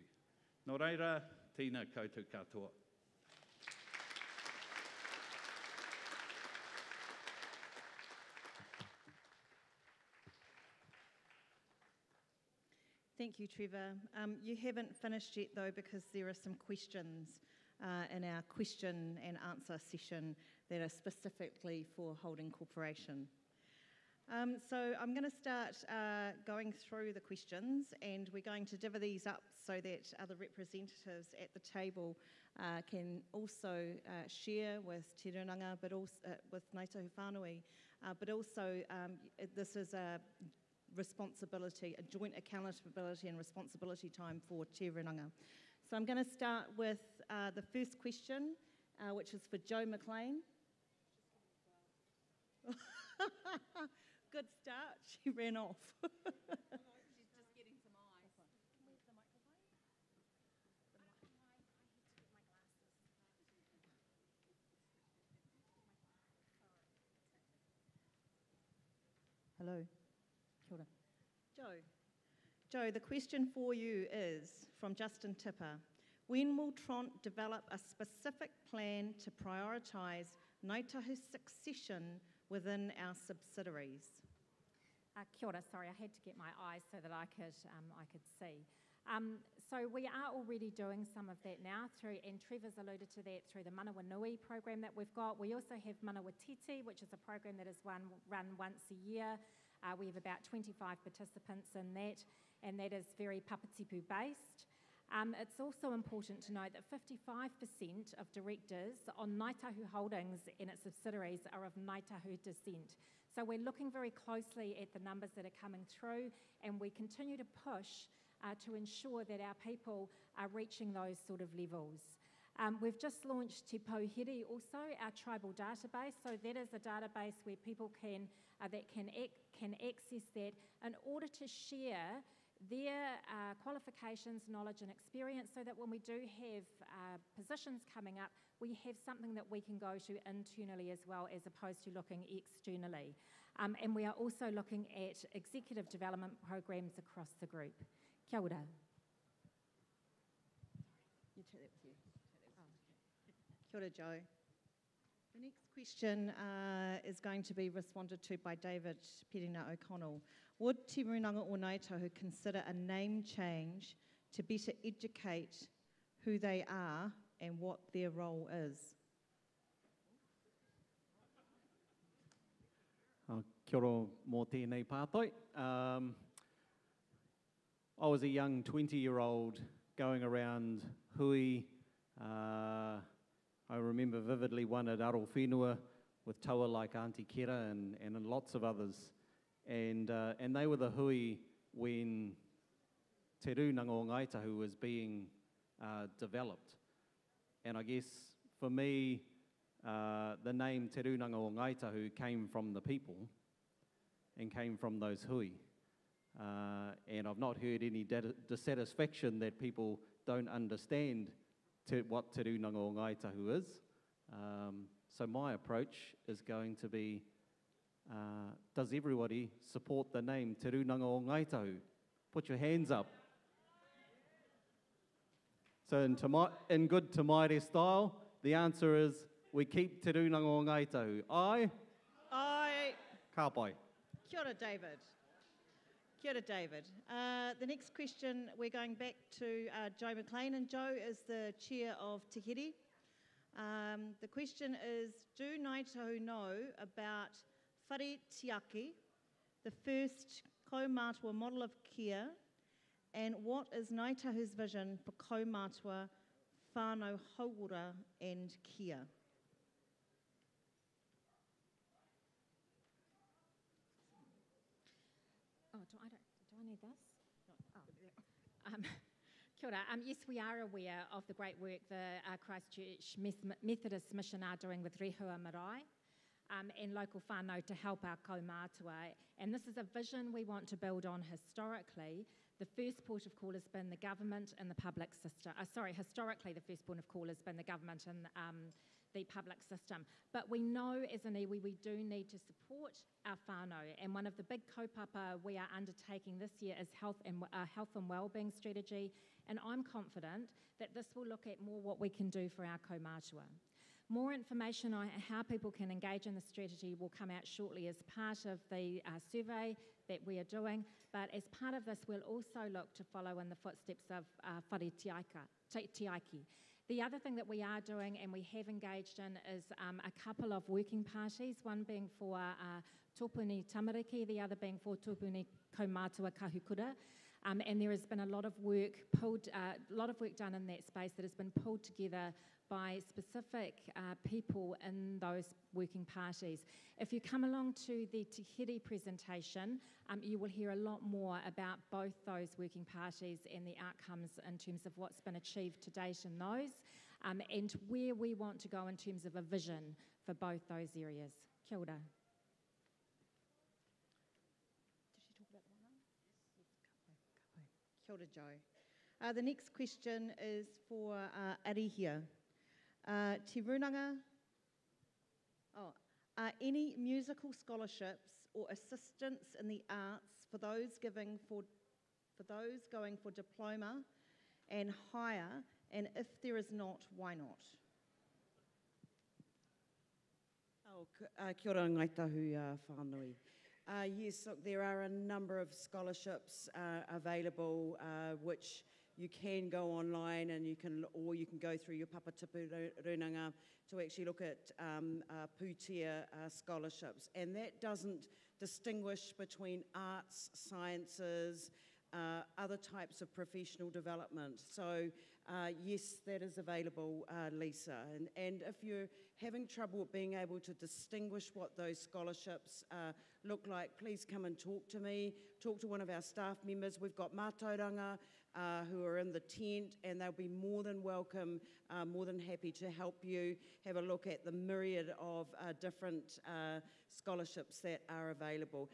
Nō reira, tēnā koutou katoa. Thank you, Trevor. You haven't finished yet, though, because there are some questions in our question and answer session that are specifically for Holding Corporation. So I'm going to start going through the questions, and we're going to divvy these up so that other representatives at the table can also share with Te Ranganga, but also with Ngāi Tahu Whānui, but also this is a responsibility, a joint accountability and responsibility time for Te Ranganga. So I'm going to start with the first question, which is for Jo McLean. Good start. She ran off. She's just getting some eyes. Where's the microphone? Hello. Kia ora. Jo, the question for you is from Justin Tipper. When will Tront develop a specific plan to prioritise Ngāi Tahu succession within our subsidiaries? Kia ora, sorry, I had to get my eyes so that I could see. So we are already doing some of that now through, and Trevor's alluded to that, through the Manawa Nui program that we've got. We also have Manawa Titi, which is a program that is run once a year. We have about 25 participants in that, and that is very Papatipu based. It's also important to note that 55% of directors on Ngāi Tahu Holdings and its subsidiaries are of Ngāi Tahu descent. So we're looking very closely at the numbers that are coming through, and we continue to push to ensure that our people are reaching those sort of levels. We've just launched Te Pouhere also, our tribal database. So that is a database where people can access that in order to share their qualifications, knowledge and experience, so that when we do have positions coming up, we have something that we can go to internally as well, as opposed to looking externally. And we are also looking at executive development programs across the group. Kia ora. You take that with you. Kia ora, Joe. The next question is going to be responded to by David Perina O'Connell. Would Te Runanga o Ngāi Tahu consider a name change to better educate who they are and what their role is? Kia ora mō tēnei pātoi. I was a young 20-year-old going around hui. I remember vividly one at Arowhenua with taua like Auntie Kera and lots of others. And they were the hui when Te Runanga o Ngāi Tahu was being developed. And I guess for me, the name Te Runanga o Ngāi Tahu came from the people and came from those hui. And I've not heard any dissatisfaction that people don't understand what Te Runanga o Ngāi Tahu is. So my approach is going to be, does everybody support the name Te Runanga o Ngāi Tahu? Put your hands up. So in good Te Maire style, the answer is we keep Te Runanga o Ngāi Tahu. Aye? Aye. Ka pai. Kia ora, David. Kia ora, David. The next question, we're going back to Joe McLean, and Joe is the chair of Te Here. The question is, do Ngāi Tahu know about Whare Tiaki, the first kaumātua model of kia, and what is Ngāi Tahu's vision for kaumātua, whānau hauora and kia? Oh, do I need this? Kia ora. Yes, we are aware of the great work the Christchurch Methodist Mission are doing with Rehua Marae and local whānau to help our kaumātua. And this is a vision we want to build on historically. The first port of call has been the government and the public system. Historically, the first port of call has been the government and the public system. But we know as an iwi we do need to support our whānau, and one of the big kaupapa we are undertaking this year is health and wellbeing strategy, and I'm confident that this will look at more what we can do for our kaumātua. More information on how people can engage in the strategy will come out shortly as part of the survey that we are doing, but as part of this we'll also look to follow in the footsteps of Whare Tiaki. The other thing that we are doing and we have engaged in is a couple of working parties, one being for Tōpuni Tamariki, the other being for Tōpuni Kaumātua Kahukura. And there has been a lot of work done in that space that has been pulled together by specific people in those working parties. If you come along to the Te Here presentation, you will hear a lot more about both those working parties and the outcomes in terms of what's been achieved to date in those, and where we want to go in terms of a vision for both those areas. Kia ora. Kia ora, Joe. The next question is for Arihia. Te Runanga, are any musical scholarships or assistance in the arts for those going for diploma and higher, and if there is not, why not? Kia ora Ngāi Tahu whānui. Yes, look, there are a number of scholarships available which you can go online and you can go through your Papatipu Runanga to actually look at pūtea scholarships. And that doesn't distinguish between arts, sciences, other types of professional development. So yes, that is available, Lisa. And if you're having trouble being able to distinguish what those scholarships look like, please come and talk to me, talk to one of our staff members. We've got mātauranga who are in the tent, and they'll be more than welcome, more than happy to help you have a look at the myriad of different scholarships that are available.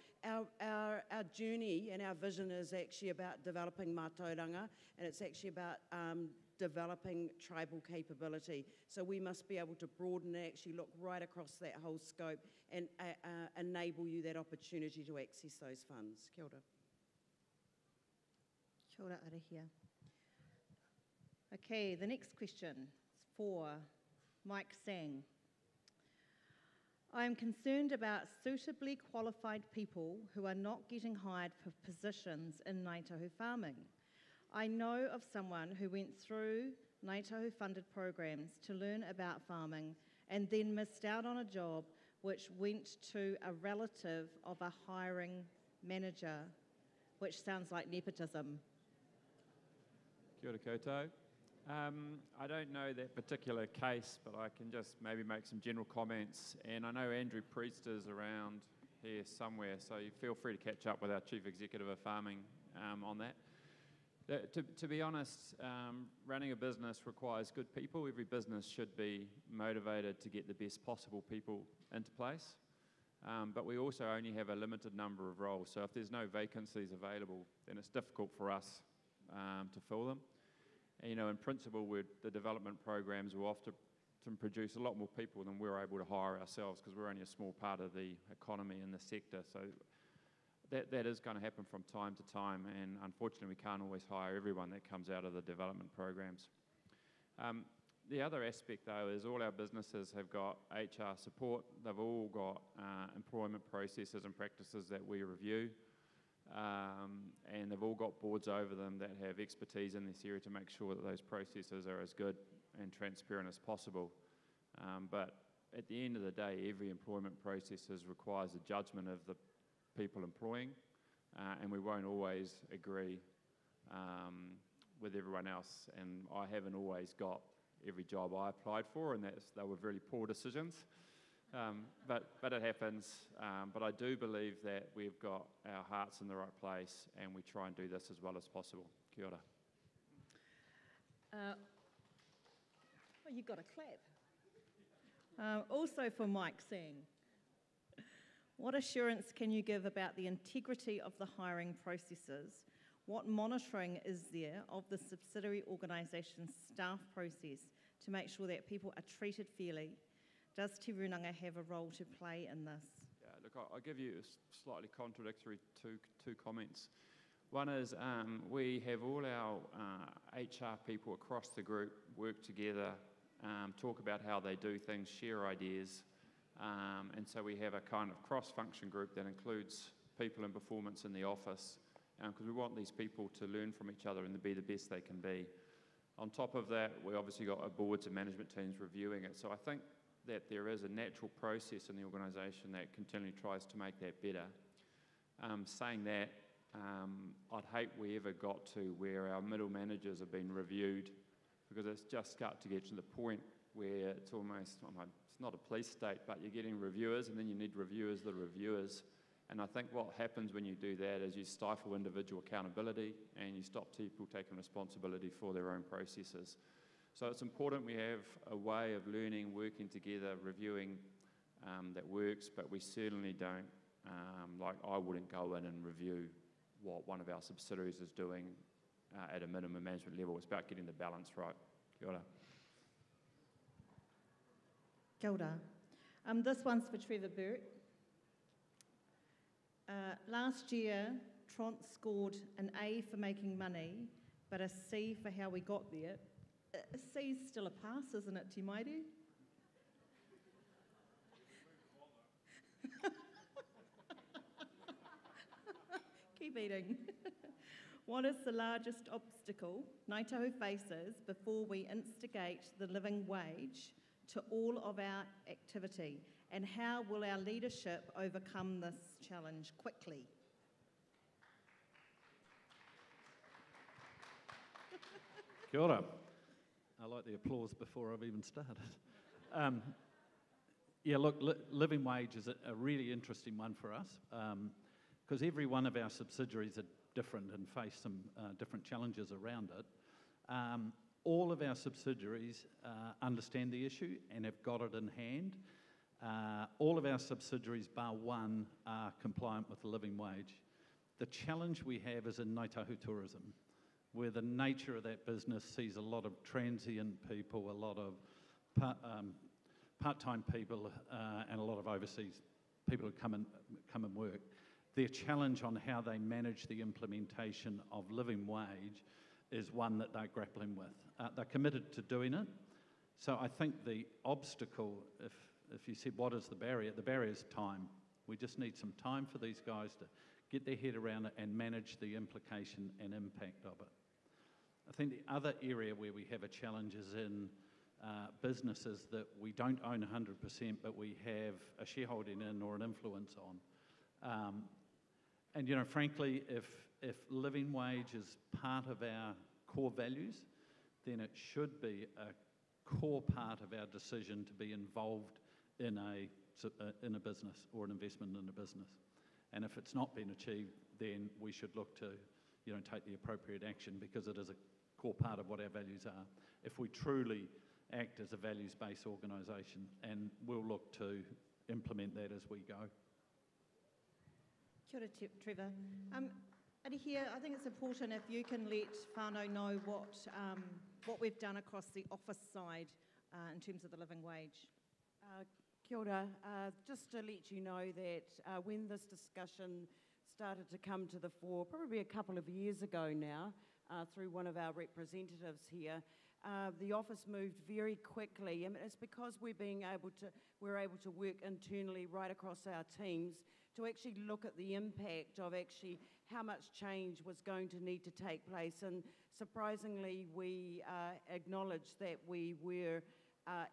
Our journey and our vision is actually about developing mātauranga, and it's actually about developing tribal capability. So we must be able to broaden and actually look right across that whole scope and enable you that opportunity to access those funds. Kia ora. Kia ora arihia. Okay, the next question is for Mike Sang. I am concerned about suitably qualified people who are not getting hired for positions in Ngāi Tahu farming. I know of someone who went through Ngāi Tahu funded programs to learn about farming and then missed out on a job which went to a relative of a hiring manager, which sounds like nepotism. Kia ora koutou. I don't know that particular case, but I can just maybe make some general comments. And I know Andrew Priest is around here somewhere, so you feel free to catch up with our Chief Executive of Farming on that. To be honest, running a business requires good people. Every business should be motivated to get the best possible people into place. But we also only have a limited number of roles. So if there's no vacancies available, then it's difficult for us to fill them. And, you know, in principle, the development programs will often produce a lot more people than we're able to hire ourselves, because we're only a small part of the economy in the sector. So that is going to happen from time to time, and unfortunately we can't always hire everyone that comes out of the development programs. The other aspect, though, is all our businesses have got HR support. They've all got employment processes and practices that we review. And they've all got boards over them that have expertise in this area to make sure that those processes are as good and transparent as possible. But at the end of the day, every employment process requires a judgment of the people employing, and we won't always agree with everyone else. And I haven't always got every job I applied for, and they were very poor decisions. But it happens. But I do believe that we've got our hearts in the right place, and we try and do this as well as possible. Kia ora. Oh, you got a clap. Also for Mike Sang. What assurance can you give about the integrity of the hiring processes? What monitoring is there of the subsidiary organisation's staff process to make sure that people are treated fairly? Does Te Runanga have a role to play in this? Yeah, look, I'll give you a slightly contradictory two comments. One is we have all our HR people across the group work together, talk about how they do things, share ideas, and so we have a kind of cross-function group that includes people in performance in the office, because we want these people to learn from each other and to be the best they can be. On top of that, we obviously got our boards and management teams reviewing it, so I think that there is a natural process in the organisation that continually tries to make that better. Saying that, I'd hate we ever got to where our middle managers have been reviewed, because it's just start to get to the point where it's almost, it's not a police state, but you're getting reviewers, and then you need reviewers that are reviewers. And I think what happens when you do that is you stifle individual accountability, and you stop people taking responsibility for their own processes. So it's important we have a way of learning, working together, reviewing that works, but we certainly don't, like I wouldn't go in and review what one of our subsidiaries is doing at a minimum management level. It's about getting the balance right. Kia ora. Kia ora. This one's for Trevor Burt. Last year, Tront scored an A for making money, but a C for how we got there. A C's still a pass, isn't it, Te Mairu? Keep eating. What is the largest obstacle Ngāi Tahu faces before we instigate the living wage to all of our activity? And how will our leadership overcome this challenge quickly? Kia ora. I like the applause before I've even started. Yeah, look, living wage is a really interesting one for us because every one of our subsidiaries are different and face some different challenges around it. All of our subsidiaries understand the issue and have got it in hand. All of our subsidiaries, bar one, are compliant with the living wage. The challenge we have is in Ngāi Tahu tourism, where the nature of that business sees a lot of transient people, a lot of part-time people, and a lot of overseas people who come and work. Their challenge on how they manage the implementation of living wage is one that they're grappling with. They're committed to doing it. So I think the obstacle, if you said what is the barrier is time. We just need some time for these guys to get their head around it and manage the implication and impact of it. I think the other area where we have a challenge is in businesses that we don't own 100%, but we have a shareholding in or an influence on. And you know, frankly, if living wage is part of our core values, then it should be a core part of our decision to be involved in a business or an investment in a business. And if it's not been achieved, then we should look to, you know, take the appropriate action because it is a core part of what our values are. If we truly act as a values-based organisation, and we'll look to implement that as we go. Kia ora, Trevor. Here, I think it's important if you can let whānau know what we've done across the office side in terms of the living wage. Kia ora. Just to let you know that when this discussion started to come to the fore, probably a couple of years ago now, through one of our representatives here, the office moved very quickly, and it's because we're able to work internally right across our teams to actually look at the impact of actually how much change was going to need to take place. And surprisingly, we acknowledged that we were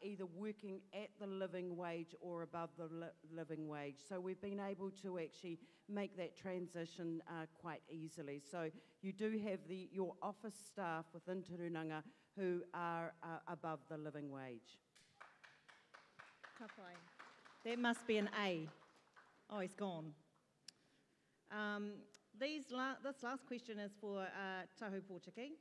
either working at the living wage or above the living wage. So we've been able to actually make that transition quite easily. So you do have your office staff within Te Runanga who are above the living wage. Ka pai. That must be an A. Oh, he's gone. This last question is for Tahu Pōtiki.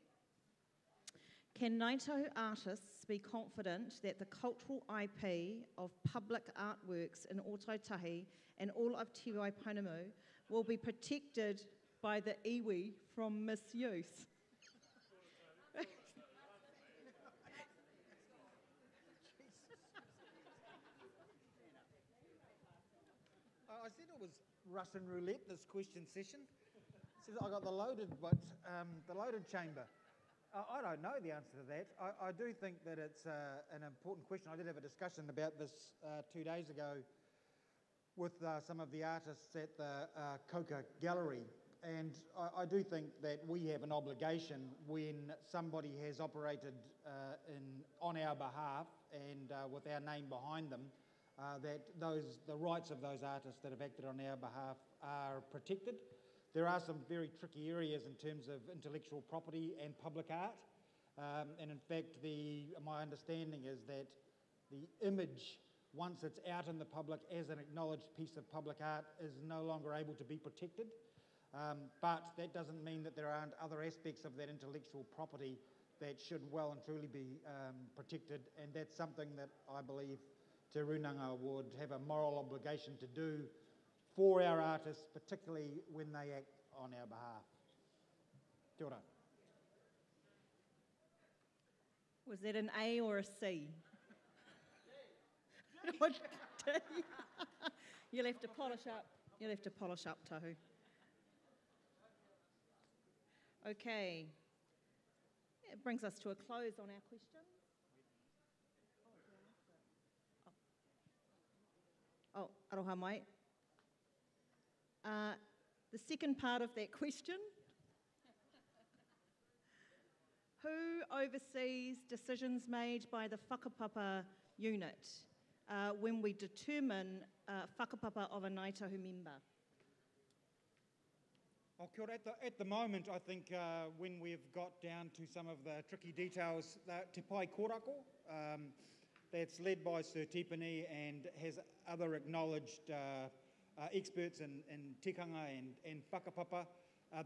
Can Ngāi Tahu artists be confident that the cultural IP of public artworks in Ōtautahi and all of Te Waipounamu will be protected by the iwi from misuse? I said it was Russian roulette, this question session. Says I got the loaded chamber. I don't know the answer to that. I do think that it's an important question. I did have a discussion about this 2 days ago with some of the artists at the Coca Gallery, and I do think that we have an obligation when somebody has operated on our behalf and with our name behind them, that the rights of those artists that have acted on our behalf are protected. There are some very tricky areas in terms of intellectual property and public art, and in fact my understanding is that the image, once it's out in the public as an acknowledged piece of public art, is no longer able to be protected. But that doesn't mean that there aren't other aspects of that intellectual property that should well and truly be protected, and that's something that I believe Te Runanga would have a moral obligation to do for our artists, particularly when they act on our behalf. Kia ora. Was that an A or a C? You'll have to polish up. You'll have to polish up, Tahu. Okay. It brings us to a close on our questions. Oh, aroha mai. The second part of that question. Who oversees decisions made by the whakapapa unit when we determine whakapapa of a Ngāi Tahu member? Oh, kia ora. At the moment, I think when we've got down to some of the tricky details, Te Pai Kōrako, that's led by Sir Tipene and has other acknowledged experts in tikanga and whakapapa.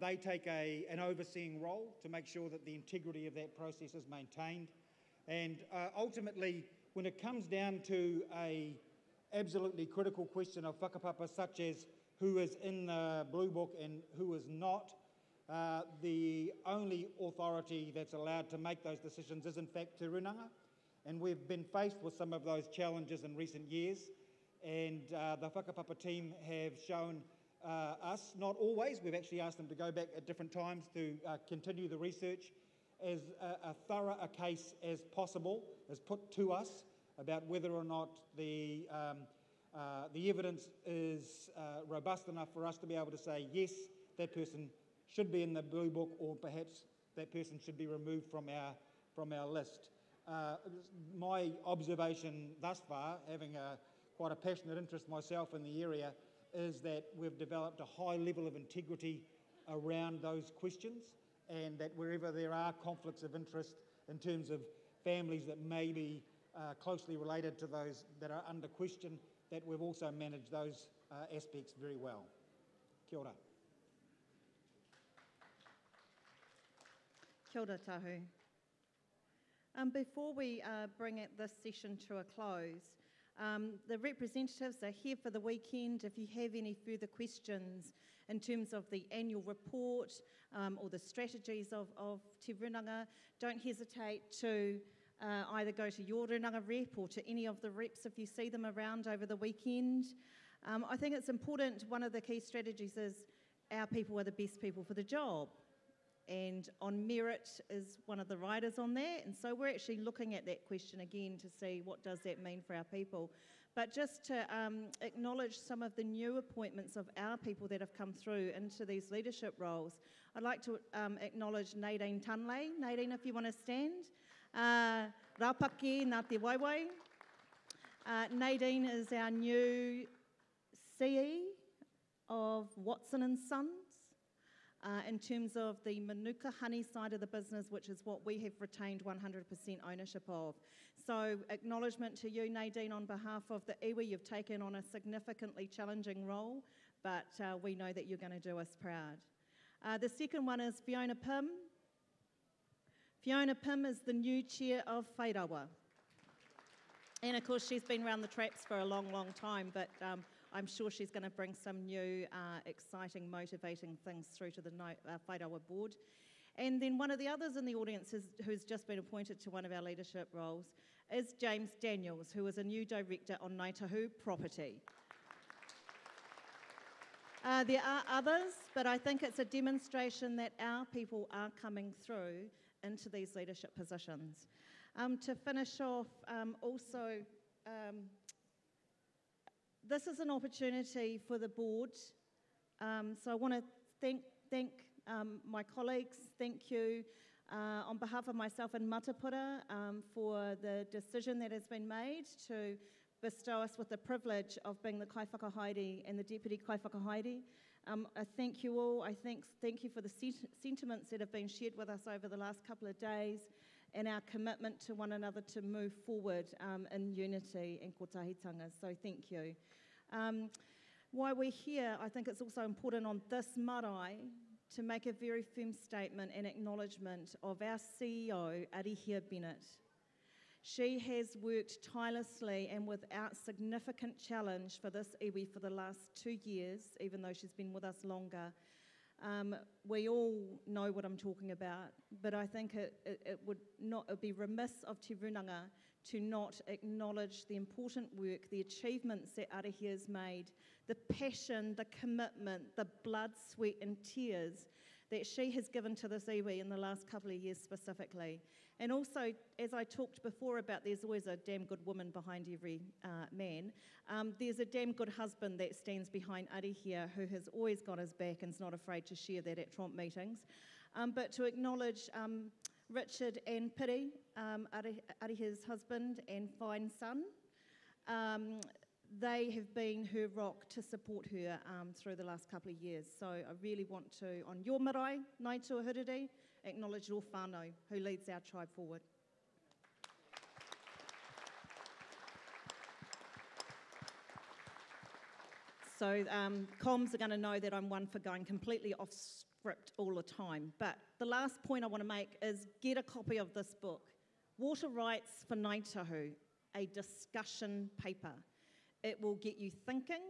They take an overseeing role to make sure that the integrity of that process is maintained. And ultimately, when it comes down to a absolutely critical question of whakapapa, such as who is in the Blue Book and who is not, the only authority that's allowed to make those decisions is in fact Te Runanga. And we've been faced with some of those challenges in recent years, and the whakapapa team have shown us, not always, we've actually asked them to go back at different times to continue the research, as a thorough a case as possible is put to us about whether or not the evidence is robust enough for us to be able to say, yes, that person should be in the Blue Book, or perhaps that person should be removed from our list. My observation thus far, having quite a passionate interest myself in the area, is that we've developed a high level of integrity around those questions, and that wherever there are conflicts of interest in terms of families that may be closely related to those that are under question, that we've also managed those aspects very well. Kia ora. Kia ora tahu. Before we bring this session to a close, the representatives are here for the weekend. If you have any further questions in terms of the annual report or the strategies of Te Runanga, don't hesitate to either go to your Runanga rep or to any of the reps if you see them around over the weekend. I think it's important, one of the key strategies is our people are the best people for the job. And on merit is one of the riders on there, and so we're actually looking at that question again to see what does that mean for our people. But just to acknowledge some of the new appointments of our people that have come through into these leadership roles, I'd like to acknowledge Nadine Tunley. Nadine, if you want to stand. Rapaki Ngā Te Waiwai. Nadine is our new CE of Watson & Sons. In terms of the Manuka honey side of the business, which is what we have retained 100% ownership of. So acknowledgement to you, Nadine, on behalf of the iwi. You've taken on a significantly challenging role, but we know that you're going to do us proud. The second one is Fiona Pym. Fiona Pym is the new chair of Whairawa. And of course, she's been around the traps for a long, long time, but I'm sure she's going to bring some new, exciting, motivating things through to the Whairawa board. And then one of the others in the audience who's just been appointed to one of our leadership roles is James Daniels, who is a new director on Ngāi Tahu Property. There are others, but I think it's a demonstration that our people are coming through into these leadership positions. To finish off, also, this is an opportunity for the board. So I want to thank my colleagues. Thank you on behalf of myself and Matapura for the decision that has been made to bestow us with the privilege of being the Kai Whakahaere and the Deputy Kai Whakahaere. I thank you all. Thank you for the sentiments that have been shared with us over the last couple of days, and our commitment to one another to move forward in unity and kotahitanga. So thank you. While we're here, I think it's also important on this marae to make a very firm statement and acknowledgement of our CEO, Arihia Bennett. She has worked tirelessly and without significant challenge for this iwi for the last 2 years, even though she's been with us longer. We all know what I'm talking about, but I think it would be remiss of Te Runanga to not acknowledge the important work, the achievements that Arihia has made, the passion, the commitment, the blood, sweat and tears that she has given to this iwi in the last couple of years specifically. And also, as I talked before about there's always a damn good woman behind every man, there's a damn good husband that stands behind Arihia who has always got his back and is not afraid to share that at Trump meetings. But to acknowledge Richard and Piri, Arihia's husband and fine son. they have been her rock to support her through the last couple of years. So I really want to, on your marae, Ngāi Tuahuriri, acknowledge your whānau who leads our tribe forward. So comms are going to know that I'm one for going completely off script all the time. But the last point I want to make is get a copy of this book, Water Rights for Ngāi Tahu, a discussion paper. It will get you thinking,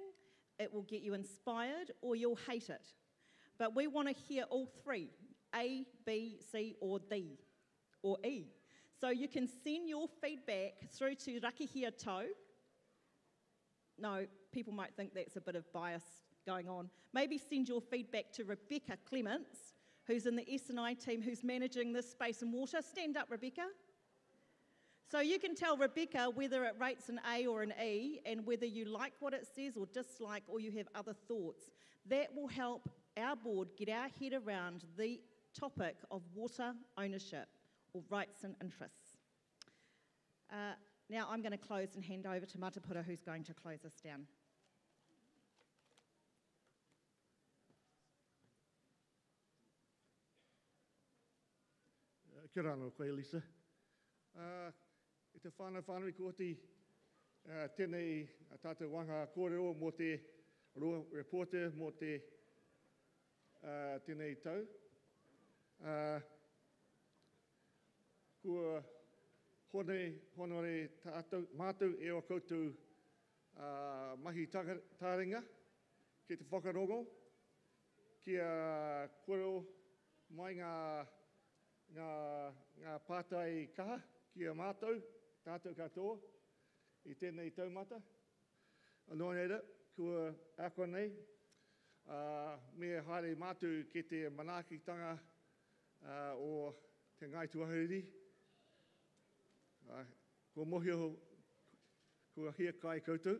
it will get you inspired, or you'll hate it. But we want to hear all three, A, B, C, or D, or E. So you can send your feedback through to Rakihia Tau. No, people might think that's a bit of bias going on. Maybe send your feedback to Rebecca Clements, who's in the S&I team, who's managing this space and water. Stand up, Rebecca. So you can tell Rebecca whether it rates an A or an E, and whether you like what it says or dislike, or you have other thoughts. That will help our board get our head around the topic of water ownership, or rights and interests. Now I'm going to close and hand over to Matapura, who's going to close us down. Kia ora anō koe, Lisa. I te whanau koti, tēnei tātou wanga kōrero mō te reporter mō te tēnei tau. Kua honore tātou mātou e o koutou mahi tāringa ki te whakarongo, kia kōrero mai ngā pātai kaha, kia mātou, tātou katoa, I tēnei taumata. Nō reira, kua ako nei, me haere mātou ki te manaakitanga o te Ngāi Tuahuriri. Kua mohio, kua hia kai koutou.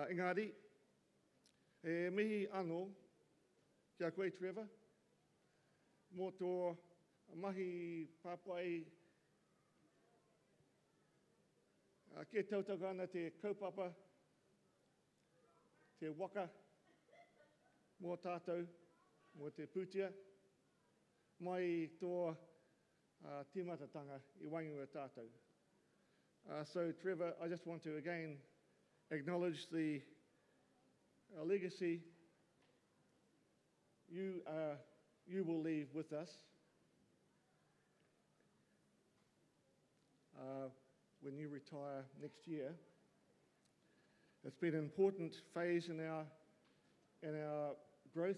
Engari, e mihi anō kia koe Trevor, mō tō mahi papai ke tautagana te kaupapa, te waka, mō tātou, mō te pūtia, mai tō timatatanga I wainua tātou. So Trevor, I just want to again acknowledge the legacy you will leave with us. When you retire next year. It's been an important phase in our growth,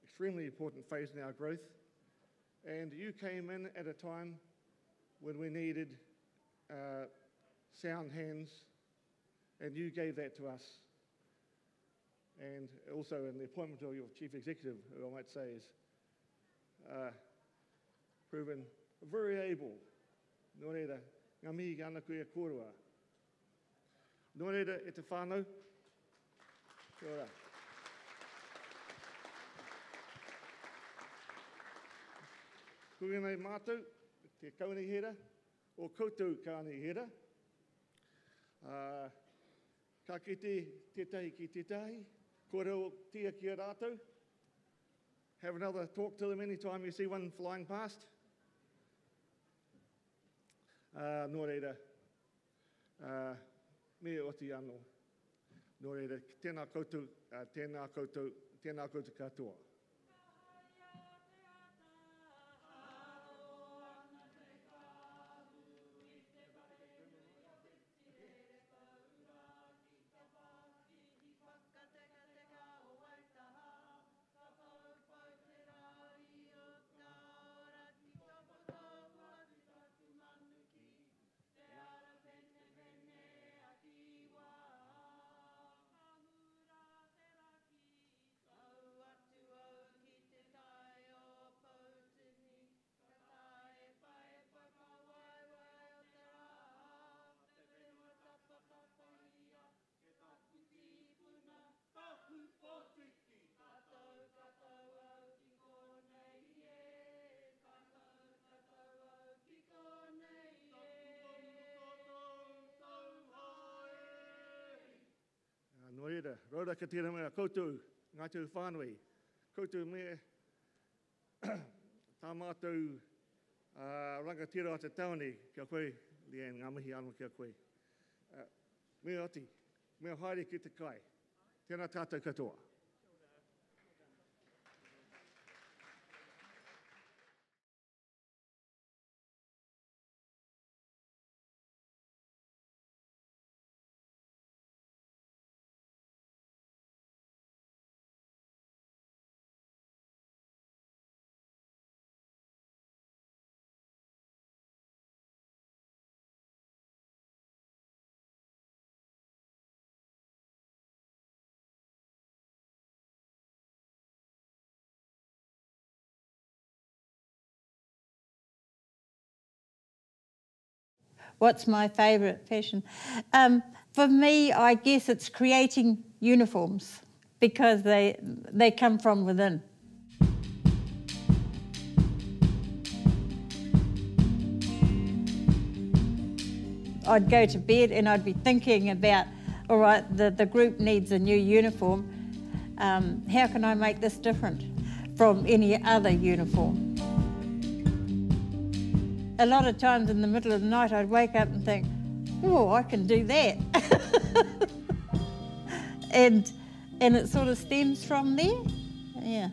extremely important phase in our growth. And you came in at a time when we needed sound hands, and you gave that to us. And also in the appointment of your chief executive, who I might say is proven very able. Nō reira, ngā mihi ki ana koe a kōrua. Nō reira, e te whānau. Kia ora. Kuia nei mātou, te kaunihera, o koutou kaunihera. Ka kite tētahi ki tētahi, kōrero tia ki a rātou. Have another talk to them anytime you see one flying past. Nō reira, me oti anō. Nō reira, tēnā koutou katoa. Peter, Roda Katira mea koutou, ngā tau whānui. Koutou me tā mātou rangatira o te taone kia koe, Leanne, ngā mihi anō kia koe. Mea oti, mea haere ki te kai. Tēnā tātou katoa. What's my favourite fashion? For me, I guess it's creating uniforms because they come from within. I'd go to bed and I'd be thinking about, all right, the group needs a new uniform. How can I make this different from any other uniform? A lot of times in the middle of the night, I'd wake up and think, oh, I can do that. and it sort of stems from there, yeah.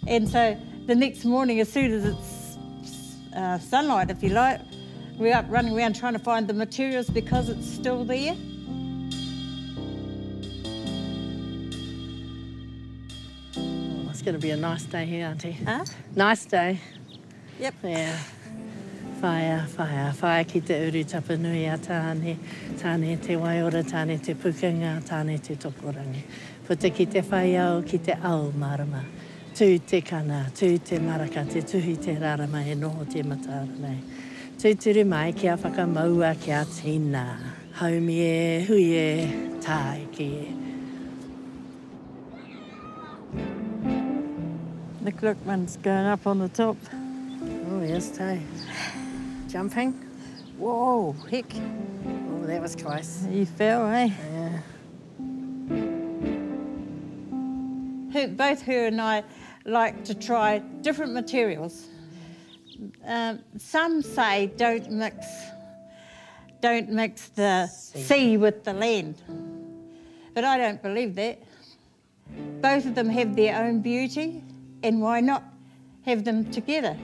And so the next morning, as soon as it's sunlight, if you like, we're up running around trying to find the materials because it's still there. Oh, it's going to be a nice day here, Auntie. Huh? Nice day. Yep. Yeah. Whaia ki te uru tapanui a tāne, tāne te waiora, tāne te pukunga, tāne te tokorangi. Puta ki te whaiau, ki te au marama. Tū te kana, tū te maraka, te tuhi te rarama e noho te matara nei. Tūturu mai kia whakamaua kia tina. Haumi e, hui e, tāiki e. The Glickman's going up on the top. Oh, yes, Tay. Jumping? Whoa, heck. Oh, that was close. You fell, eh? Yeah. Both her and I like to try different materials. Some say don't mix the sea with the land. But I don't believe that. Both of them have their own beauty, and why not have them together?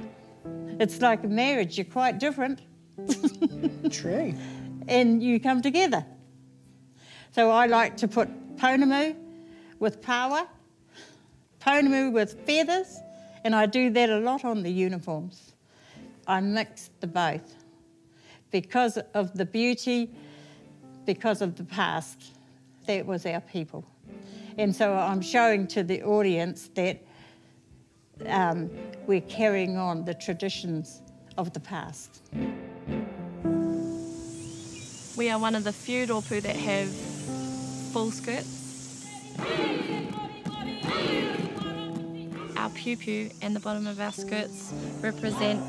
It's like a marriage, you're quite different. True. And you come together. So I like to put pounamu with power, pounamu with feathers, and I do that a lot on the uniforms. I mix the both because of the beauty, because of the past. That was our people. And so I'm showing to the audience that we're carrying on the traditions of the past. We are one of the few rōpū that have full skirts. Our piupiu and the bottom of our skirts represent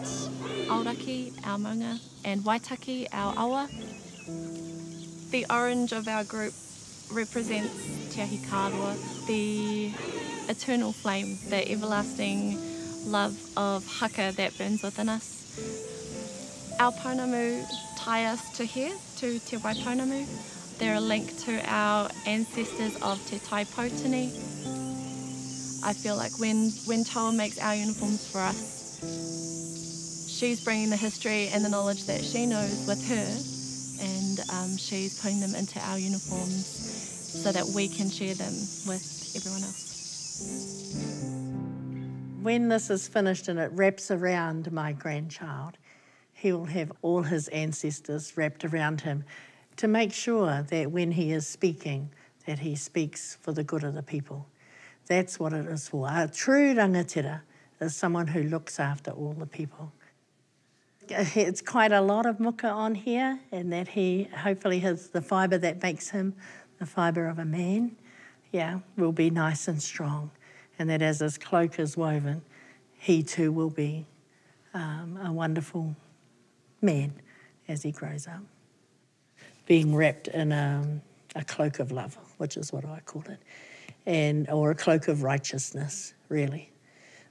Aoraki, our maunga, and Waitaki, our awa. The orange of our group represents Te Ahi Kārua, the eternal flame, the everlasting love of haka that burns within us. Our pounamu tie us to here, to Te Waipounamu. They're a link to our ancestors of Te Taipōtini. I feel like when Toa makes our uniforms for us, she's bringing the history and the knowledge that she knows with her, and she's putting them into our uniforms so that we can share them with everyone else. When this is finished and it wraps around my grandchild, he will have all his ancestors wrapped around him to make sure that when he is speaking, that he speaks for the good of the people. That's what it is for. A true rangatira is someone who looks after all the people. It's quite a lot of muka on here, and that he hopefully has the fibre that makes him the fibre of a man, will be nice and strong. And that as his cloak is woven, he too will be a wonderful man as he grows up. Being wrapped in a cloak of love which is what I call it, or a cloak of righteousness, really.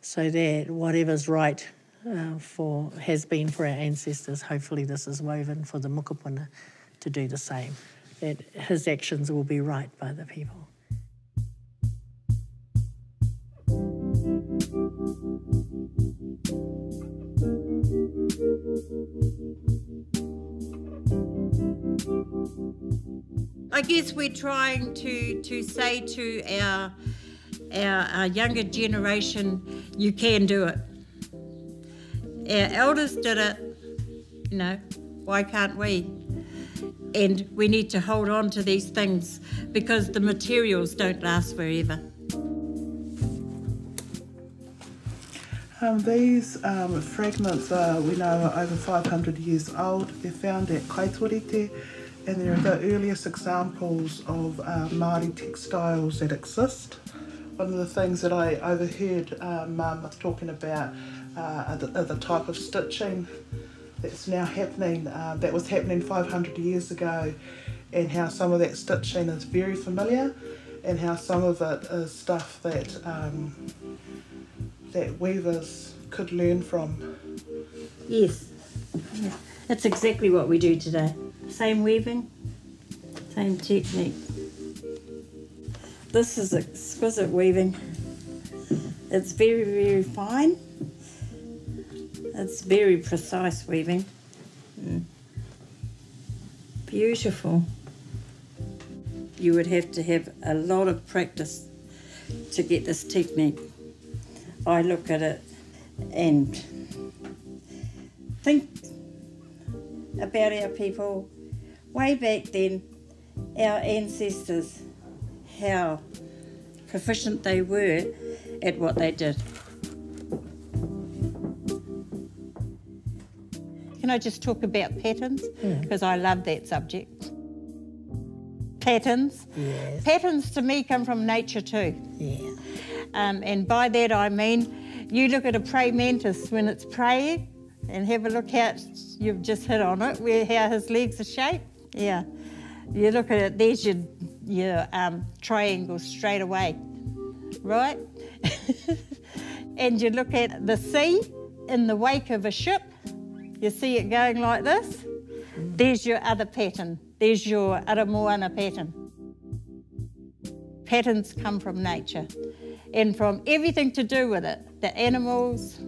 So that whatever's right has been for our ancestors, hopefully this is woven for the mokopuna to do the same, that his actions will be right by the people. I guess we're trying to say to our younger generation, you can do it. Our elders did it, you know, why can't we? And we need to hold on to these things because the materials don't last forever. These fragments we know are over 500 years old. They're found at Kaituarite, and they're the earliest examples of Māori textiles that exist. One of the things that I overheard Mum talking about are the type of stitching that's now happening, that was happening 500 years ago, and how some of that stitching is very familiar, and how some of it is stuff that that weavers could learn from. Yes, that's exactly what we do today. Same weaving, same technique. This is exquisite weaving. It's very, very fine. It's very precise weaving. Beautiful. You would have to have a lot of practice to get this technique. I look at it and think about our people way back then, our ancestors, how proficient they were at what they did. Can I just talk about patterns? Because I love that subject. Patterns. Yes. Patterns to me come from nature too. Yeah. And by that I mean, you look at a praying mantis when it's praying and have a look how you've just hit on it, how his legs are shaped. Yeah. You look at it, there's your triangle straight away, right? And you look at the sea in the wake of a ship, you see it going like this. There's your other pattern. There's your Aramoana pattern. Patterns come from nature and from everything to do with it. The animals,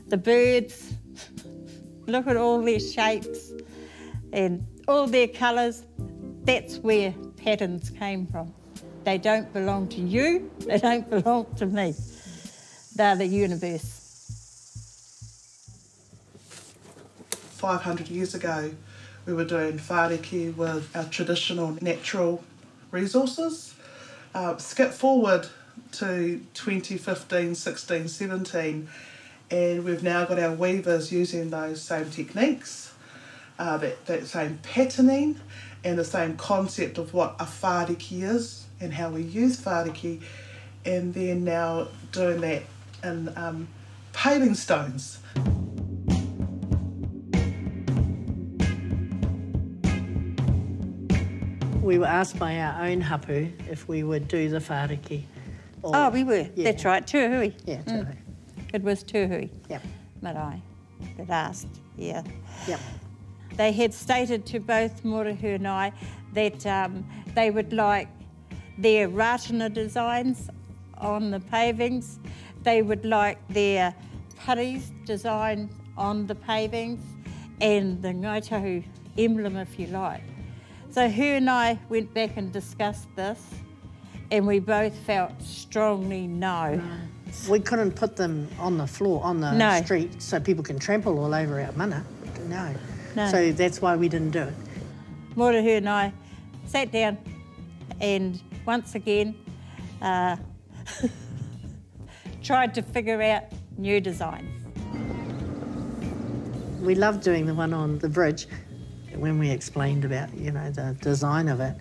the birds, look at all their shapes and all their colours. That's where patterns came from. They don't belong to you, they don't belong to me. They're the universe. 500 years ago, we were doing whāriki with our traditional natural resources. Skip forward to 2015, 16, 17, and we've now got our weavers using those same techniques, that same patterning, and the same concept of what a whāriki is and how we use whāriki, and then now doing that in paving stones. We were asked by our own hapu if we would do the whāriki. Oh, we were. Yeah. That's right, Tuahui. Yeah, Tuahui. It was Tuahui. Yep. Marae that asked, yeah. Yep. They had stated to both Morohu and I that they would like their ratana designs on the pavings. They would like their paris design on the pavings and the Ngaitahu emblem, if you like. So her and I went back and discussed this, and we both felt strongly no. We couldn't put them on the floor, on the street, so people can trample all over our mana. No. So that's why we didn't do it. Morohu and I sat down and once again tried to figure out new designs. We loved doing the one on the bridge. When we explained about, you know, the design of it,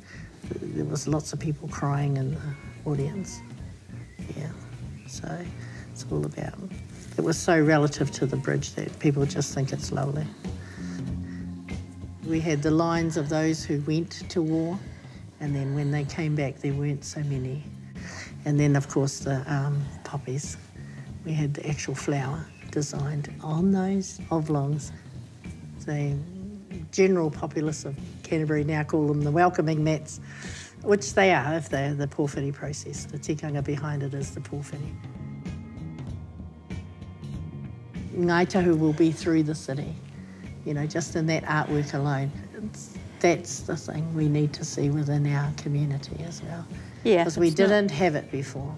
there was lots of people crying in the audience. Yeah, so it's all about, it was so relative to the bridge that people just think it's lovely. We had the lines of those who went to war And then when they came back, there weren't so many. And then, of course, the poppies. We had the actual flower designed on those oblongs. The general populace of Canterbury now call them the welcoming mats, which they are if they're the pōwhiri process. The tikanga behind it is the pōwhiri. Ngāi Tahu will be through the city, you know, just in that artwork alone. That's the thing we need to see within our community as well. Yeah. Because we didn't have it before.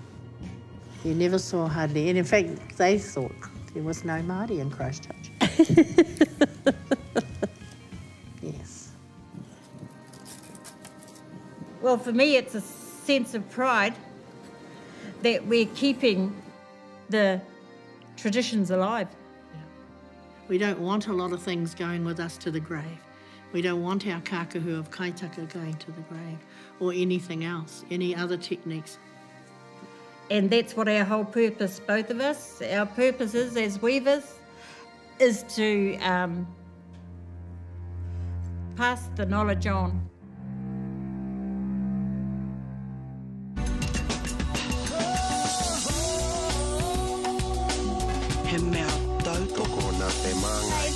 You never saw hardly, and in fact, they thought there was no Māori in Christchurch. Yes. Well, for me, it's a sense of pride that we're keeping the traditions alive. We don't want a lot of things going with us to the grave. We don't want our kākahu of kaitaka going to the grave or anything else, any other techniques. And that's what our whole purpose, both of us, our purpose is as weavers, is to pass the knowledge on. He mea tautoko nā te māngai.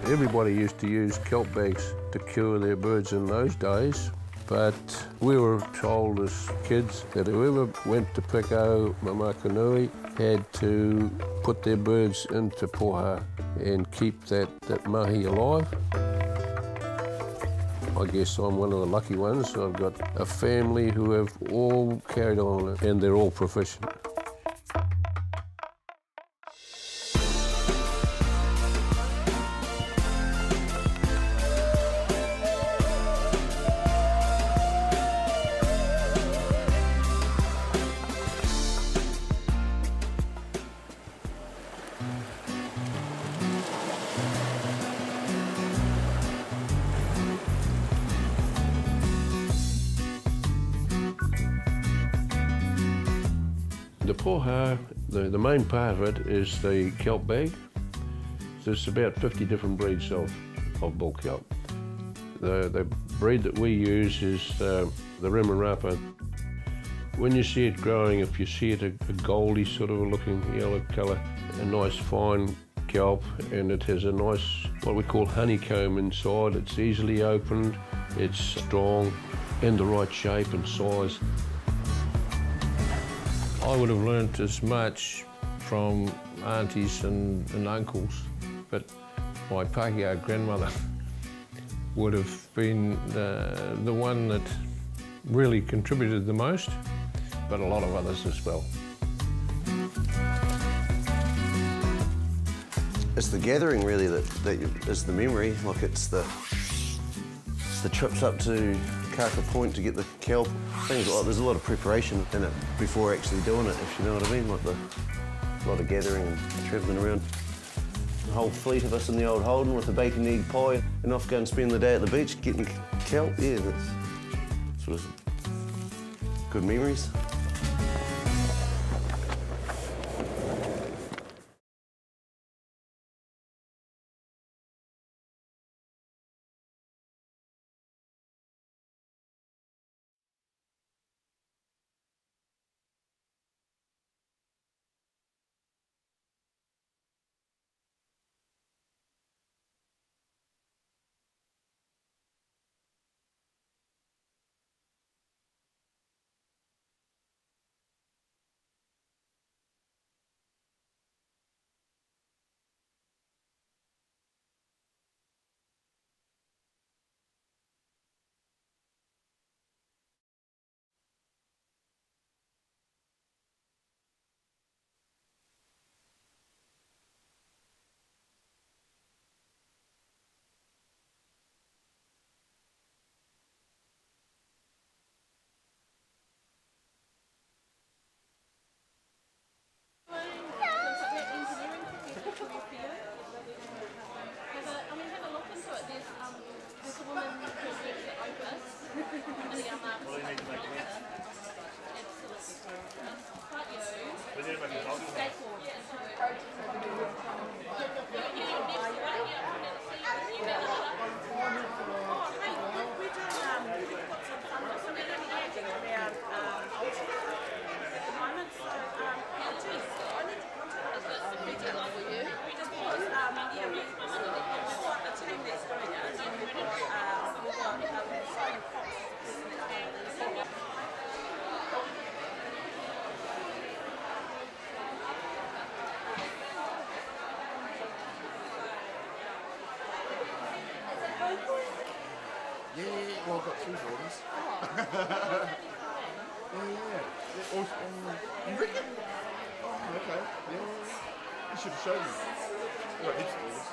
Everybody used to use kelp bags to cure their birds in those days, but we were told as kids that whoever went to Piko Mamakanui had to put their birds into poha and keep that mahi alive. I guess I'm one of the lucky ones. I've got a family who have all carried on and they're all proficient. The poha, the main part of it is the kelp bag. There's about 50 different breeds of bull kelp. The breed that we use is the Remarapa. When you see it growing, if you see it a goldy sort of looking yellow colour, a nice fine kelp, and it has a nice, what we call honeycomb inside. It's easily opened, it's strong, and the right shape and size. I would have learnt as much from aunties and uncles, but my Pākehā grandmother would have been the one that really contributed the most, but a lot of others as well. It's the gathering really that is the memory. Like it's the trips up to Kaka Point to get the kelp. Things like there's a lot of preparation in it before actually doing it, if you know what I mean. Like a lot of gathering and travelling around. The whole fleet of us in the old Holden with a bacon egg pie and off go and spend the day at the beach getting kelp. Yeah, that's sort of good memories. Well, I've got 2 daughters. Yeah. You reckon? Oh, okay. Yeah. You should have shown me. I've got heaps of daughters.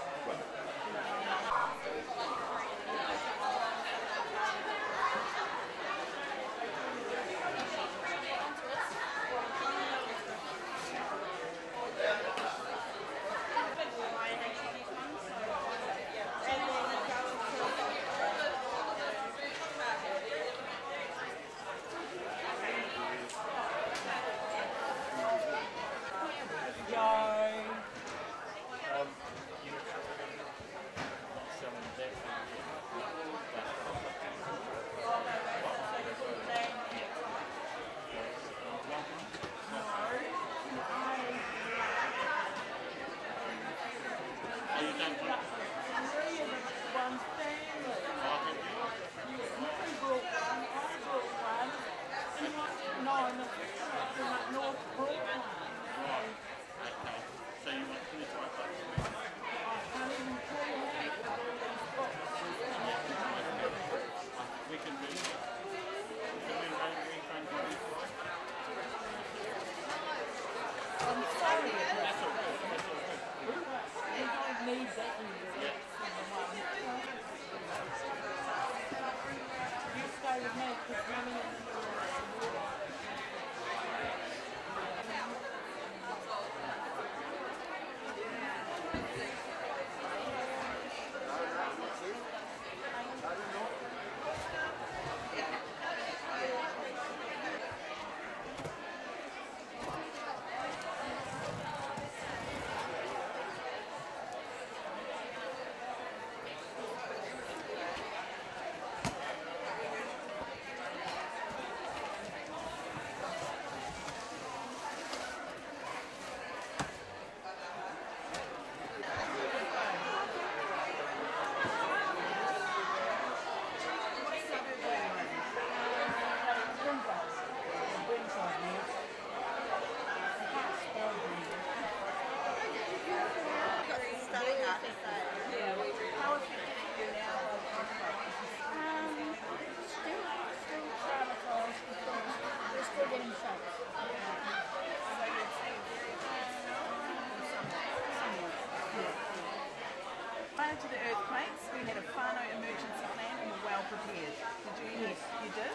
whānau emergency plan and were well prepared. Did you? Yes. You did?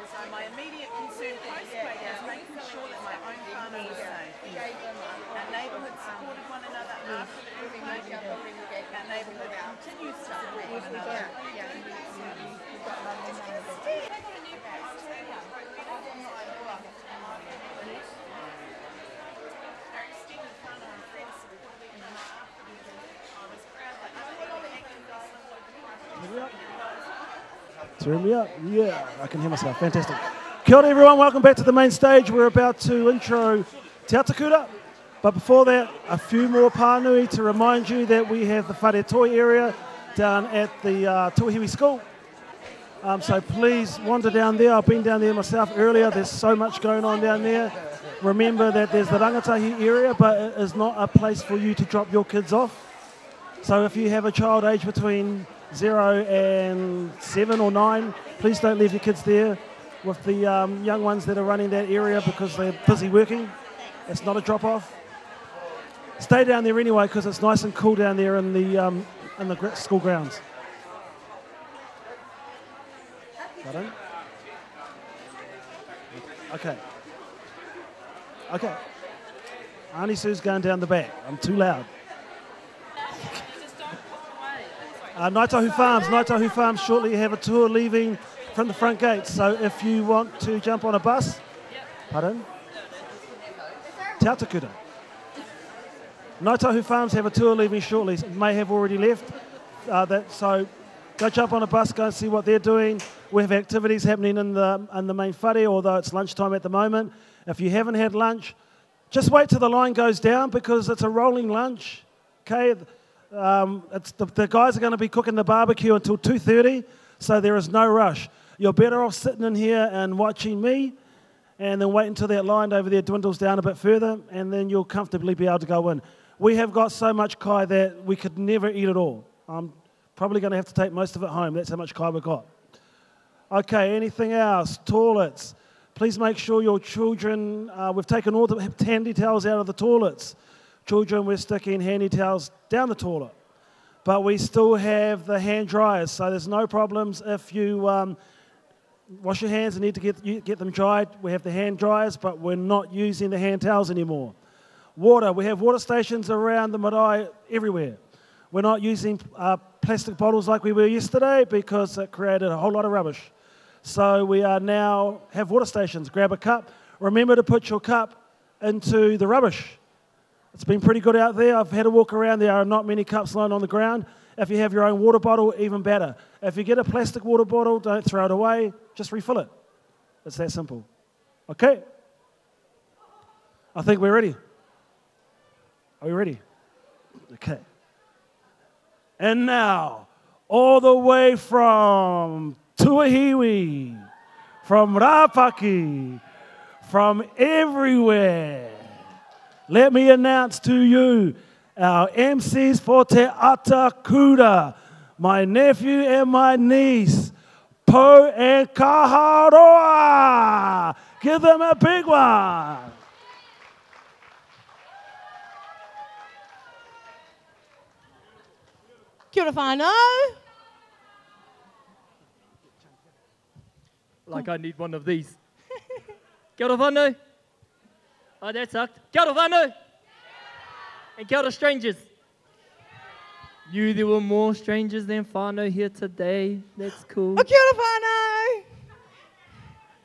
So my immediate concern post-quake is making sure that my own whānau was safe. Our neighbourhood supported one another after the earthquake. Our neighbourhood continues to support one another. Turn me up. Yeah, I can hear myself. Fantastic. Kia ora everyone, welcome back to the main stage. We're about to intro Te Atakura. But before that, a few more pānui to remind you that we have the Whare Toi area down at the Tuahiwi School. So please wander down there. I've been down there myself earlier. There's so much going on down there. Remember that there's the rangatahi area, but it is not a place for you to drop your kids off. So if you have a child aged between 0 and 7 or 9, please don't leave your kids there with the young ones that are running that area because they're busy working. It's not a drop-off. Stay down there anyway because it's nice and cool down there in the school grounds. Pardon? Okay. Okay. Auntie Sue's going down the back. I'm too loud. Ngaitahu Farms shortly have a tour leaving from the front gate. So if you want to jump on a bus, pardon? Te Atakura. Ngaitahu Farms have a tour leaving shortly. It may have already left. So go jump on a bus, go and see what they're doing. We have activities happening in the main whare, although it's lunchtime at the moment. If you haven't had lunch, just wait till the line goes down because it's a rolling lunch. Okay. The guys are going to be cooking the barbecue until 2:30, so there is no rush. You're better off sitting in here and watching me, and then wait until that line over there dwindles down a bit further, and then you'll comfortably be able to go in. We have got so much kai that we could never eat it all. I'm probably going to have to take most of it home. That's how much kai we've got. Okay, anything else? Toilets. Please make sure your children, we've taken all the handy towels out of the toilets. Children, we're sticking handy towels down the toilet. But we still have the hand dryers, so there's no problems if you wash your hands and need to get them dried. We have the hand dryers, but we're not using the hand towels anymore. Water, we have water stations around the marae everywhere. We're not using plastic bottles like we were yesterday because it created a whole lot of rubbish. So we are now have water stations. Grab a cup. Remember to put your cup into the rubbish. It's been pretty good out there. I've had a walk around. There are not many cups lying on the ground. If you have your own water bottle, even better. If you get a plastic water bottle, don't throw it away. Just refill it. It's that simple. Okay? I think we're ready. Are we ready? Okay. And now, all the way from Tuahiwi, from Rapaki, from everywhere, let me announce to you our MCs for Te Atakura, my nephew and my niece, Po and Kaharoa. Give them a big one. Kia ora whānau. Like I need one of these. Kia ora whānau. Oh, that sucked. Kia ora whānau. And kia ora strangers. There were more strangers than whānau here today. That's cool. Oh, kia ora whānau.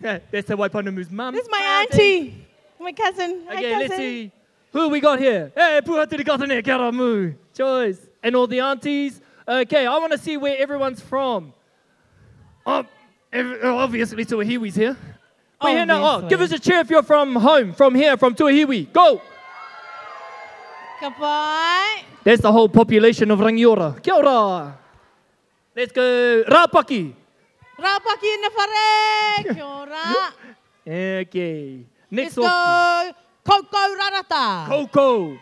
Yeah, that's the Waipanemu's mum. This is my auntie. My cousin. Hi, Okay, cousin. let's see. Who we got here? Hey, puhatiri katane, kia ora mu. Choice. And all the aunties. Okay, I want to see where everyone's from. Obviously, Tuahiwi's here. Wait, here now. Oh, give us a cheer if you're from home, from here, from Tuahiwi. Go! Goodbye. That's the whole population of Rangiora. Kia ora. Let's go. Rapaki. Rapaki in the whare. Kia ora. Okay. Next Let's go. Koko Rarata. Coco.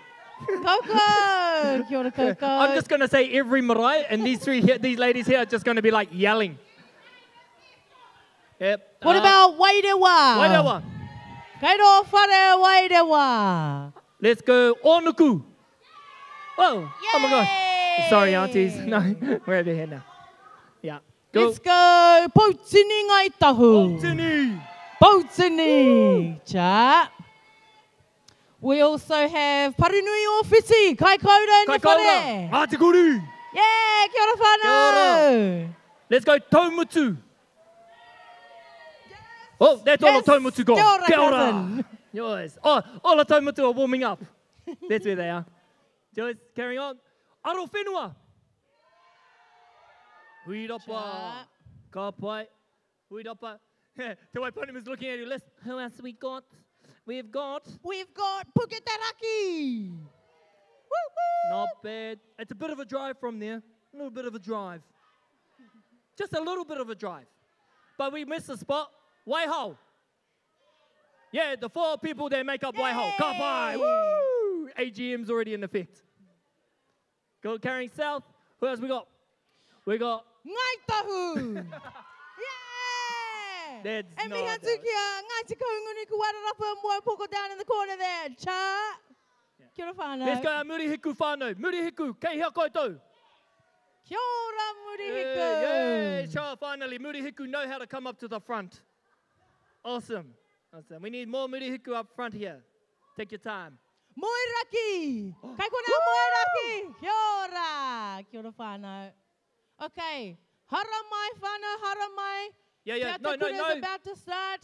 Coco. Kia ora, Coco. I'm just going to say every marae, and these ladies here are just going to be like yelling. Yep. What about Wairewa? Wairewa. Kairo whare Wairewa. Let's go Onuku. Oh, oh my gosh. Sorry, aunties. No, we're over here now. Yeah. Go. Let's go. Pautini ngai tahu. Pautini. Pautini. Cha. We also have Parinui o Whiti. Kai kaura na whare. Atikuru. Yeah, kia ora whānau. Let's go Taumutu. Oh, that's all the Taumutu gone. Kia ora, Kia ora. cousin. Yes. Oh, all the Taumutu are warming up. That's where they are. Joyce, carrying on. Aro whenua. Huirapa. Ka pai. Huirapa. Te Waiponem is looking at your list. Who else we got? We've got Puketaraki. Not bad. It's a bit of a drive from there. A little bit of a drive. Just a little bit of a drive. But we missed the spot. Waiho. Yeah, the 4 people that make up Waiho. Ka pai. Woo! AGM's already in effect. Go carrying south. Who else we got? We got Ngaitahu. Yeah. That's And not me hatu kia ngai te kaunguni ku wararapa mua poko down in the corner there. Cha. Kia ora whānau. Let's go our Murihiku whānau. Murihiku, kei hea koutou. Kia ora Murihiku. Yeah, sure, finally, Murihiku know how to come up to the front. Awesome. Awesome. We need more Murihiku up front here. Take your time. Moiraki. Kai kona Moiraki. Kia ora. Kia ora whānau. Okay. Haramai whānau, haramai. Yeah. Te No. atakuna's about to start.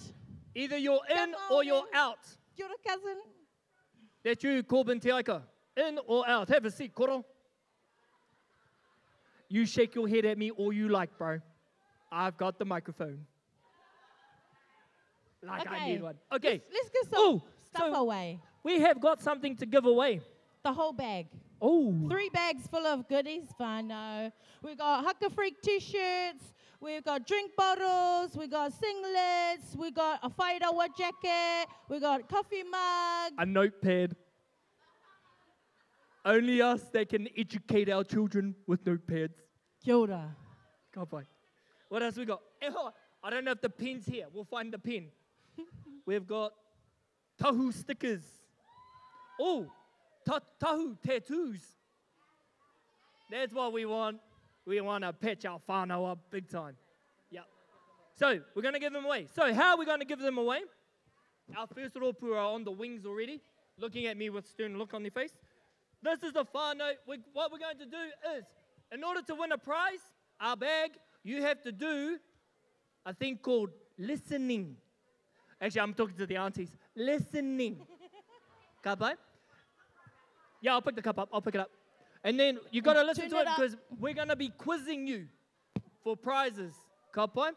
Either you're in or you're out. Kia ora, cousin. That's you, Corbin Te Aika. In or out. Have a seat, Koro. You shake your head at me all you like, bro. I've got the microphone. Like I need one. Okay. Let's get some stuff away. We have got something to give away. The whole bag. Oh. 3 bags full of goodies, whānau. We got Haka Freak t-shirts. We've got drink bottles. We got singlets. We got a whairawa jacket. We got coffee mug. A notepad. Only us that can educate our children with notepads. Kia ora. Ka pai. What else we got? I don't know if the pen's here. We'll find the pen. We've got tahu stickers. Oh, tahu tattoos. That's what we want. We want to patch our whānau up big time. Yep. So, we're going to give them away. So, how are we going to give them away? Our first rōpū are on the wings already, looking at me with stern look on their face. This is the whānau. What we're going to do is, in order to win a prize, our bag, you have to do a thing called listening. Actually, I'm talking to the aunties. Listening. Ka pai? Yeah, I'll pick the cup up. I'll pick it up. And then you got to listen to it because we're going to be quizzing you for prizes. Ka pai?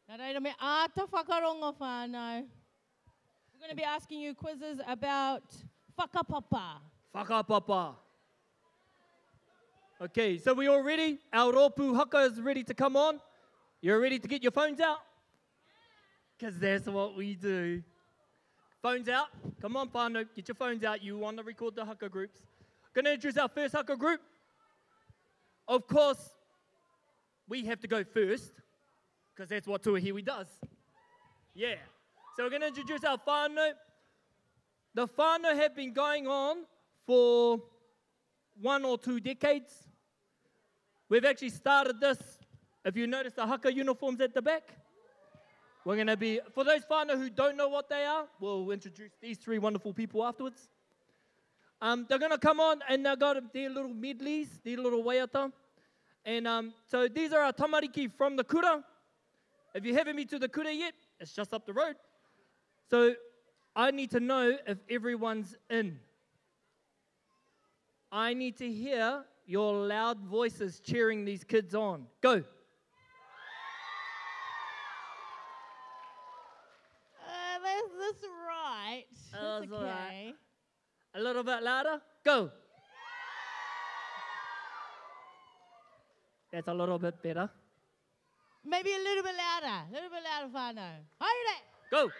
Nā reira me āta whakaronga whānau. We're going to be asking you quizzes about whakapapa. Whakapapa. Okay, so we all ready? Our rōpū haka is ready to come on. You're ready to get your phones out? Because that's what we do. Phones out. Come on, whānau. Get your phones out. You want to record the haka groups. Going to introduce our first haka group. Of course, we have to go first, because that's what Tuahiwi does. Yeah. So we're going to introduce our whānau. The whānau have been going on for 1 or 2 decades. We've actually started this. If you notice the haka uniforms at the back, we're going to be, for those whānau who don't know what they are, we'll introduce these 3 wonderful people afterwards. They're going to come on and they've got their little medleys, their little waiata. And so these are our tamariki from the kura. If you haven't been to the kura yet, it's just up the road. So I need to know if everyone's in. I need to hear your loud voices cheering these kids on. Go. That's right. That's okay. Right. A little bit louder. Go. That's a little bit better. Maybe a little bit louder. A little bit louder, whānau. Haere. Go.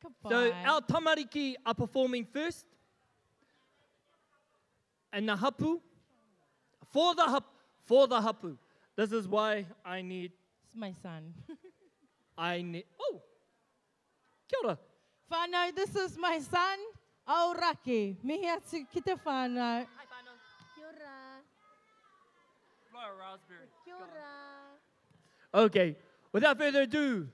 So Goodbye. our tamariki are performing first. And the hapu. For the hapu. This is why I need. It's my son. I need. Oh. Kia ora. Whānau, this is my son. Aoraki, mihi atu ki te whānau. Kia ora. Raspberry. Kia ora. Okay, without further ado,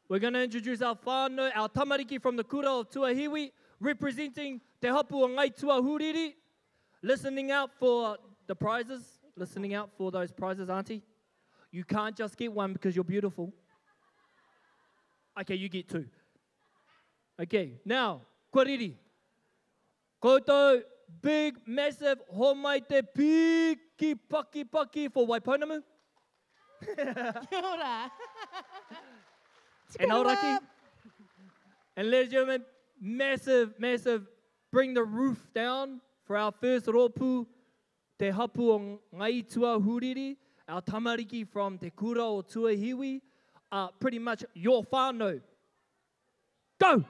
we're going to introduce our whānau, our tamariki from the kura of Tuahiwi, representing Te Hapu o Ngai Tuahuriri, listening out for the prizes, listening out for those prizes, Auntie. You can't just get one because you're beautiful. Okay, you get two. Okay, now, kōriri. Koutou, big, massive, homai te piki paki paki for Waipounamu. Kia ora. And Aoraki. And ladies and gentlemen, massive, massive, bring the roof down for our first rōpū, Te Hapu o Ngai Tuahuriri, our tamariki from Te Kura o Tuahiwi, pretty much your whānau. Go!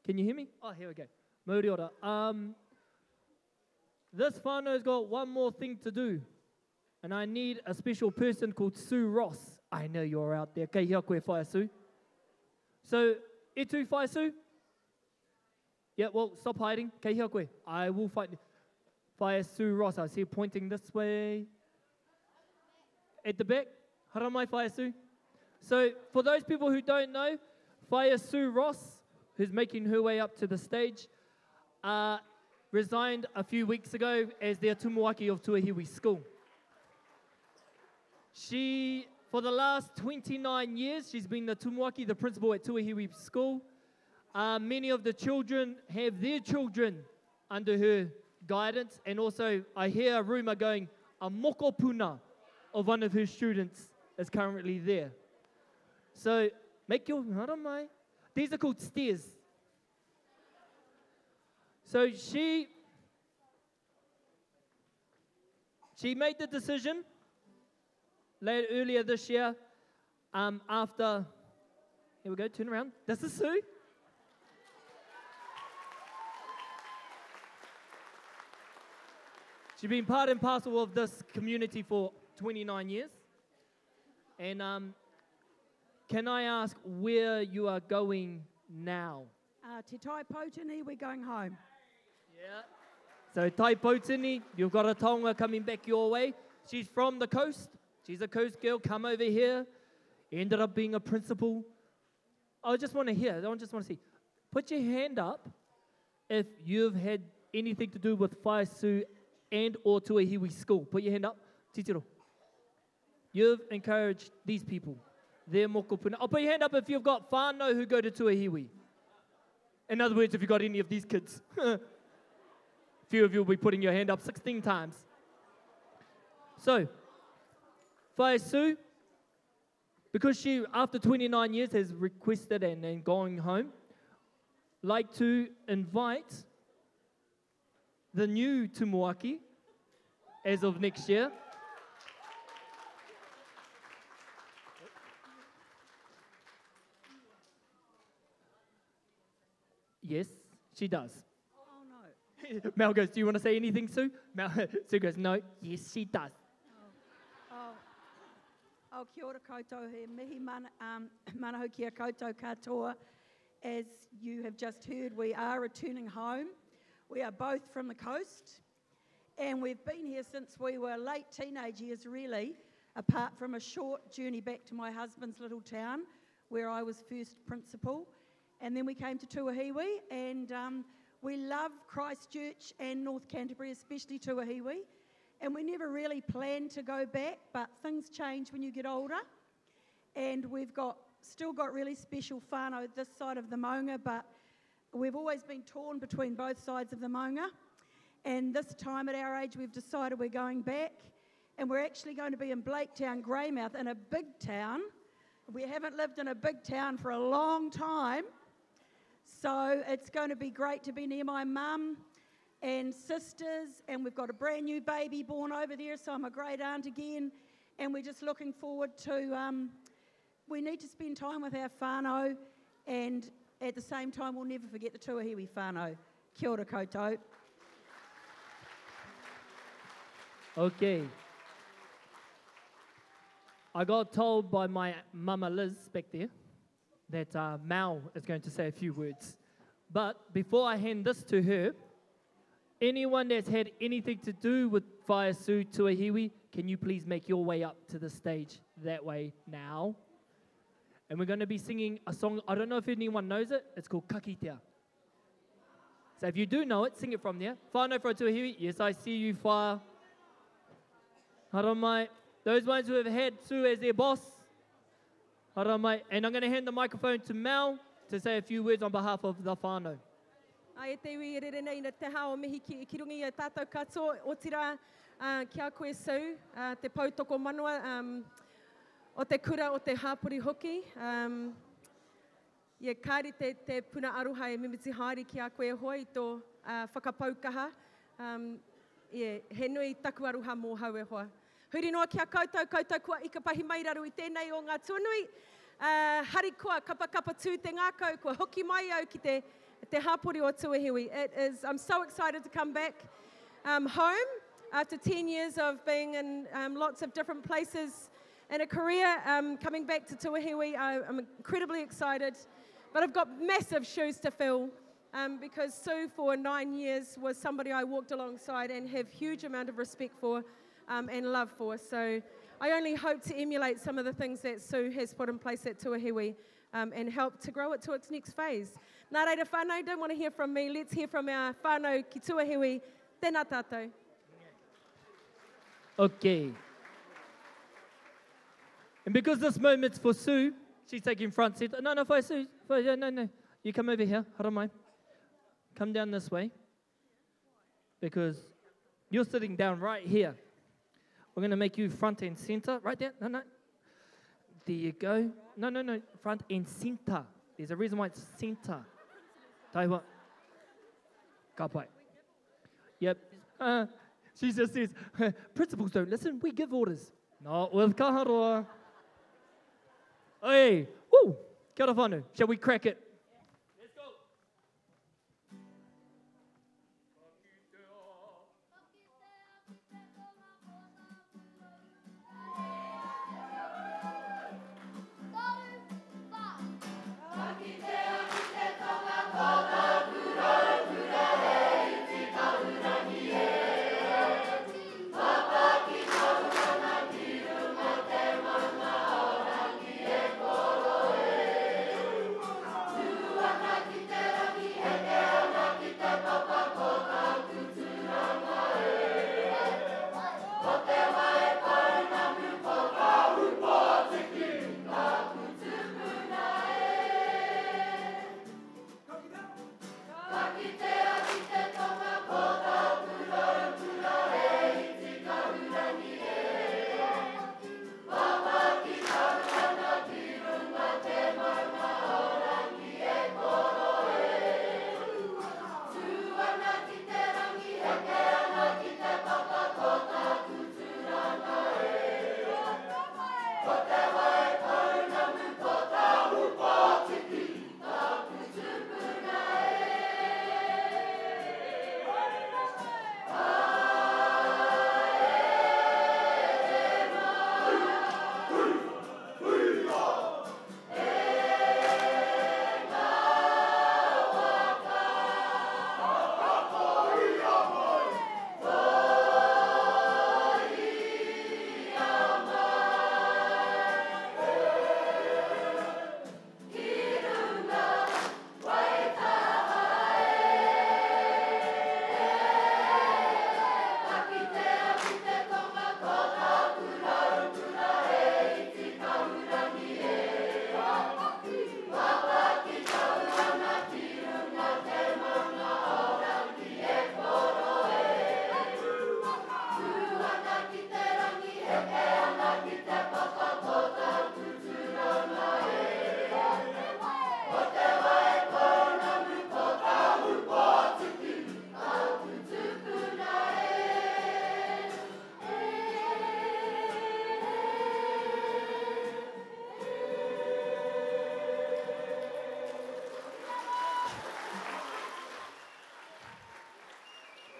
Can you hear me? Oh, here we go. Mauri ora. This whānau's got one more thing to do. And I need a special person called Sue Ross. I know you're out there. Kei hea koe, Whaia Sue. So, e tū, Whaia Sue? Yeah, well, stop hiding. Kei hea koe. I will fight. Whaia Sue Ross. I see her pointing this way. At the back. Haramai, Whaia Sue. So, for those people who don't know, Whaia Sue Ross, who's making her way up to the stage, resigned a few weeks ago as the tumuaki of Tuahiwi School. She, for the last 29 years, she's been the tumuaki, the principal at Tuahiwi School. Many of the children have their children under her guidance, and also I hear a rumour going, a mokopuna of one of her students is currently there. So, make your, haramai. These are called stairs. So she made the decision earlier this year after, here we go, turn around. This is Sue. She's been part and parcel of this community for 29 years. And can I ask where you are going now? Te Tai Potini, we're going home. Yeah. So Tai Potini, you've got a taonga coming back your way. She's from the coast. She's a coast girl. Come over here. Ended up being a principal. I just want to hear. I just want to see. Put your hand up if you've had anything to do with Whaia Sue and or Tuahiwi School. Put your hand up. Titiro. You've encouraged these people. They're mokopuna. I'll put your hand up if you've got whānau who go to Tuahiwi. In other words, if you've got any of these kids. Few of you will be putting your hand up 16 times. So, Whaia Sue, because she, after 29 years, has requested and going home, like to invite the new tumuaki as of next year. Yes, she does. Mel goes, do you want to say anything, Sue? Sue goes, no. Yes, she does. Kia ora koutou, he mihi manahu kia koutou katoa. As you have just heard, we are returning home. We are both from the coast, and we've been here since we were late teenage years, really, apart from a short journey back to my husband's little town, where I was first principal. And then we came to Tuahiwi, and we love Christchurch and North Canterbury, especially Tuahiwi. And we never really planned to go back, but things change when you get older. And we've still got really special whānau this side of the maunga, but we've always been torn between both sides of the maunga. And this time at our age, we've decided we're going back. And we're actually going to be in Blaketown, Greymouth, in a big town. We haven't lived in a big town for a long time. So it's going to be great to be near my mum and sisters, and we've got a brand new baby born over there, so I'm a great aunt again, and we're just looking forward to, we need to spend time with our whānau, and at the same time we'll never forget the Tuahiwi whānau. Kia ora koutou. Okay. I got told by my mama Liz back there that Mal is going to say a few words. But before I hand this to her, anyone that's had anything to do with Whaia Sue Tuahiwi, can you please make your way up to the stage that way now? And we're going to be singing a song, I don't know if anyone knows it, it's called Kakitea. So if you do know it, sing it from there. Whānau fra Tuahiwi, yes, I see you, Whaia. Haramai, those ones who have had Sue as their boss, haramai. And I'm going to hand the microphone to Mel to say a few words on behalf of the whānau. E te iwi e rere nei na te hao mihi ki rungi e tātou katoa o tira kia koe Sue, te pautoko manua o te kura o te hāpuri hoki. Ie kāri te puna aruha e mimiti haere ki a koe hoi tō whakapaukaha. He nui taku aruha mō hau e hoa. Huri noa kia koutou, koutou kua ika pahi mairaru I tēnei o ngā tuanui. Hari kua kapa tū te ngākau, kua hoki mai au ki te Te hapori o Tuahiwi. I'm so excited to come back home after 10 years of being in lots of different places in a career. Coming back to Tuahiwi, I'm incredibly excited, but I've got massive shoes to fill because Sue for 9 years was somebody I walked alongside and have huge amount of respect for and love for. So I only hope to emulate some of the things that Sue has put in place at Tuahiwi and help to grow it to its next phase. Nā reira whānau, don't want to hear from me. Let's hear from our whānau ki Tuahiwi. Tēnā tātou. Okay. And because this moment's for Sue, she's taking front seat. No, for Sue. No. You come over here. Haramai. Come down this way. Because you're sitting down right here. We're going to make you front and center. Right there. No. There you go. No. Front and center. There's a reason why it's center. Taiwa. Kapai. Yep. She just says, principals don't listen, we give orders. Not with kaharoa. Hey, woo, kia ora whānau. Shall we crack it? Let's go.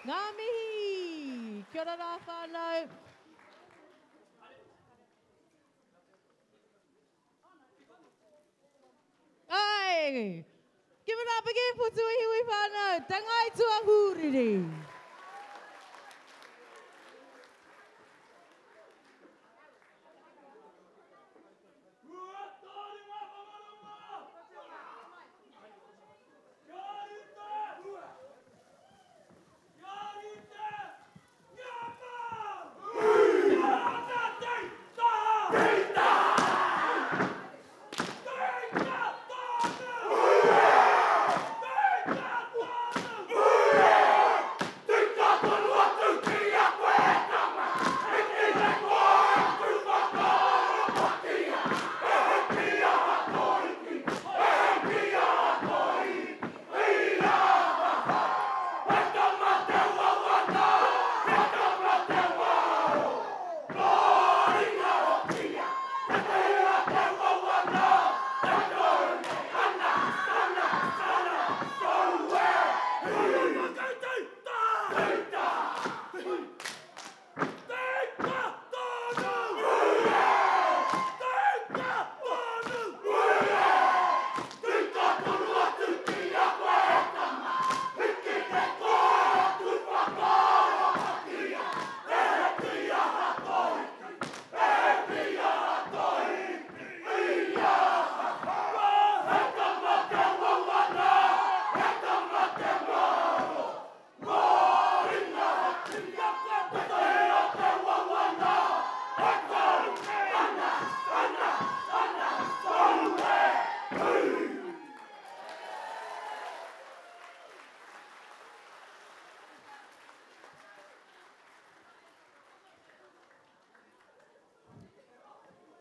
Ngā mihi, kia ora rā whānau. Ai, give it up again for Tuahiwi whānau, tangai tuahuriri.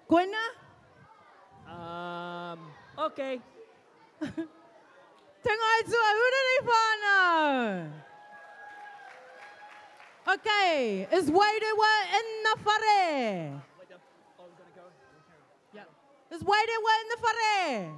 Koina? Okay. Tengai tua huriri whānau. Okay, is Wairewa in the whare? Is Wairewa in the whare?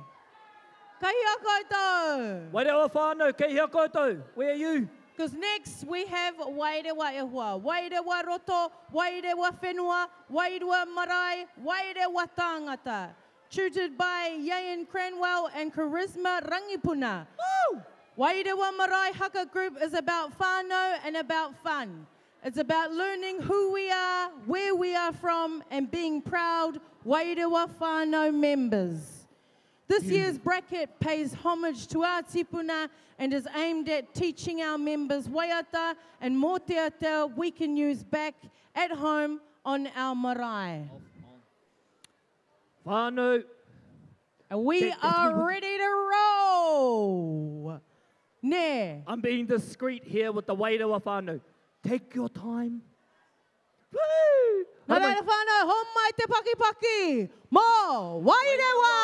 Kahia koutou. Wairewa whānau, kahia koutou. Where are you? Because next we have Wairewa ehua, Wairewa roto, Wairewa whenua, Wairewa marae, Wairewa tāngata. Tutored by Yayan Cranwell and Charisma Rangipuna. Woo! Wairewa Marae Haka Group is about whānau and about fun. It's about learning who we are, where we are from, and being proud Wairewa whānau members. This year's bracket pays homage to our tipuna and is aimed at teaching our members waiata and mō te atea we can use back at home on our marae. Whānau. And we are ready to roll. Ne. I'm being discreet here with the Wairewa whānau. Take your time. Woo! Nā reira whānau, hon mai te paki paki. Mō Wairewa!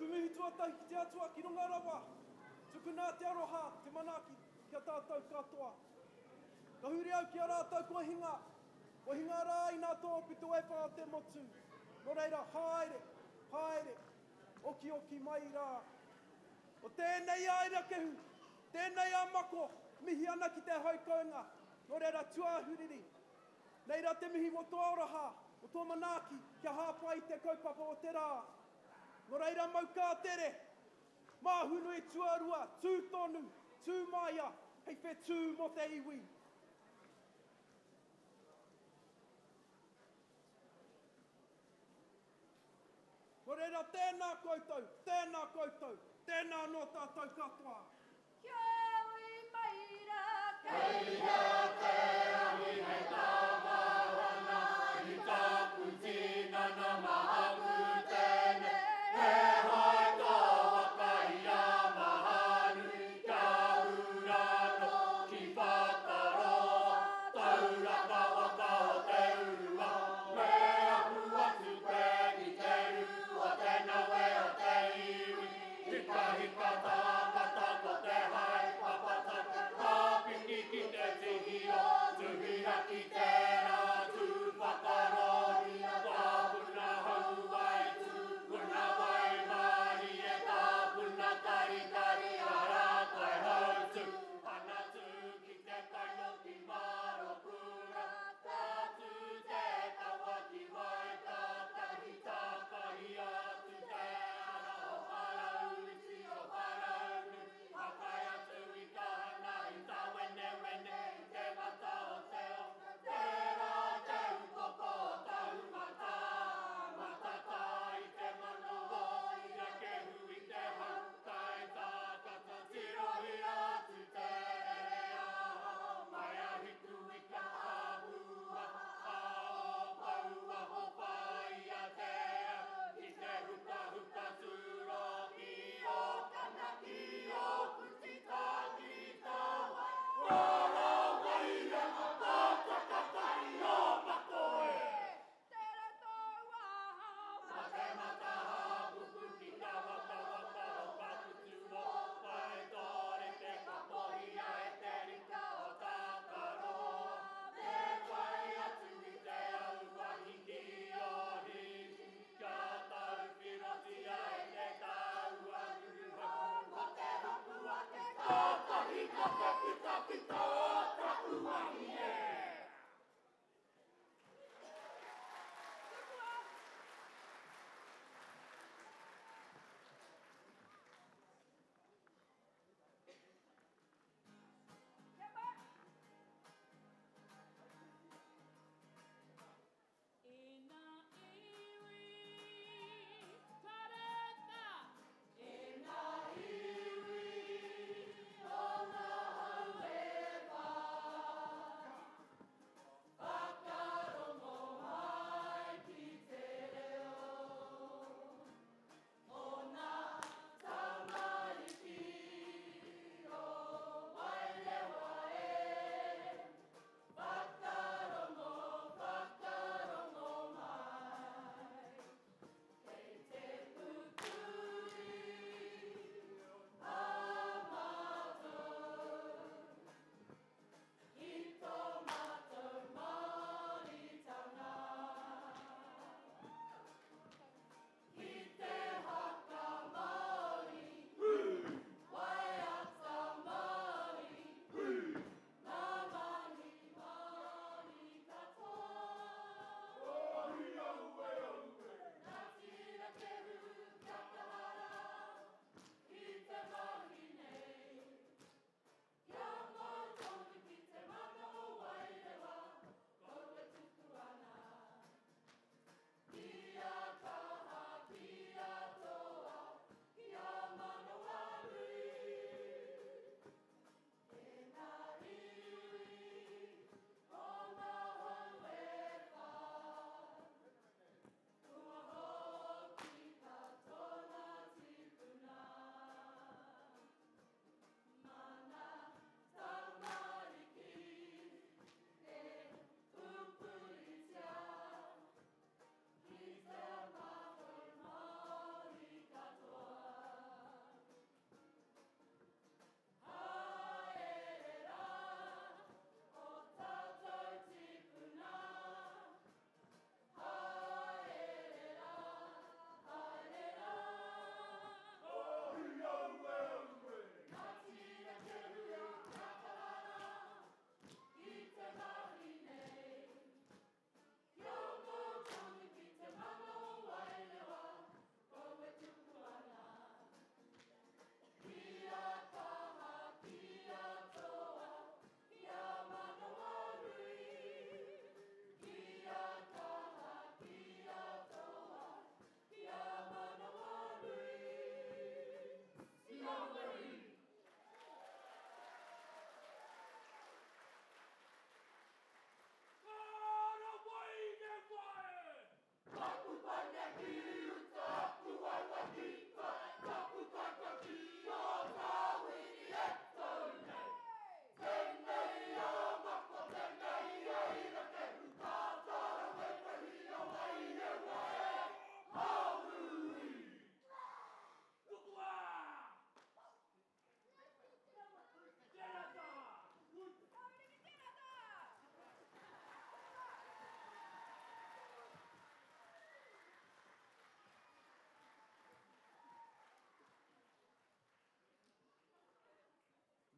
Kumihi tuatai ki te atua ki runga rawa. Tukuna te aroha, te manaki, kia tātou katoa. Ka huri au ki a rātou kua hinga. Kua hinga rā i nā tō pitu e wha te motu. Nō reira, haere, haere, oki oki mai rā. O tēnei aira kehu, tēnei a mako, mihi ana ki te haukaunga. Nō reira, tuahuriri. Neira te mihi mo tō aroha, o tō manaki, kia hāpai te kaupapa o te rā. Nō reira mau kā tere, māhunu e tuarua, tū tonu, tū maia, hei whe tū mo te iwi. Nō reira tēnā koutou, tēnā no tātou katoa. Kia ui maira, kei te ani hei tawa wana, i tāku tina na mahaku tēne. He hai tō waka i a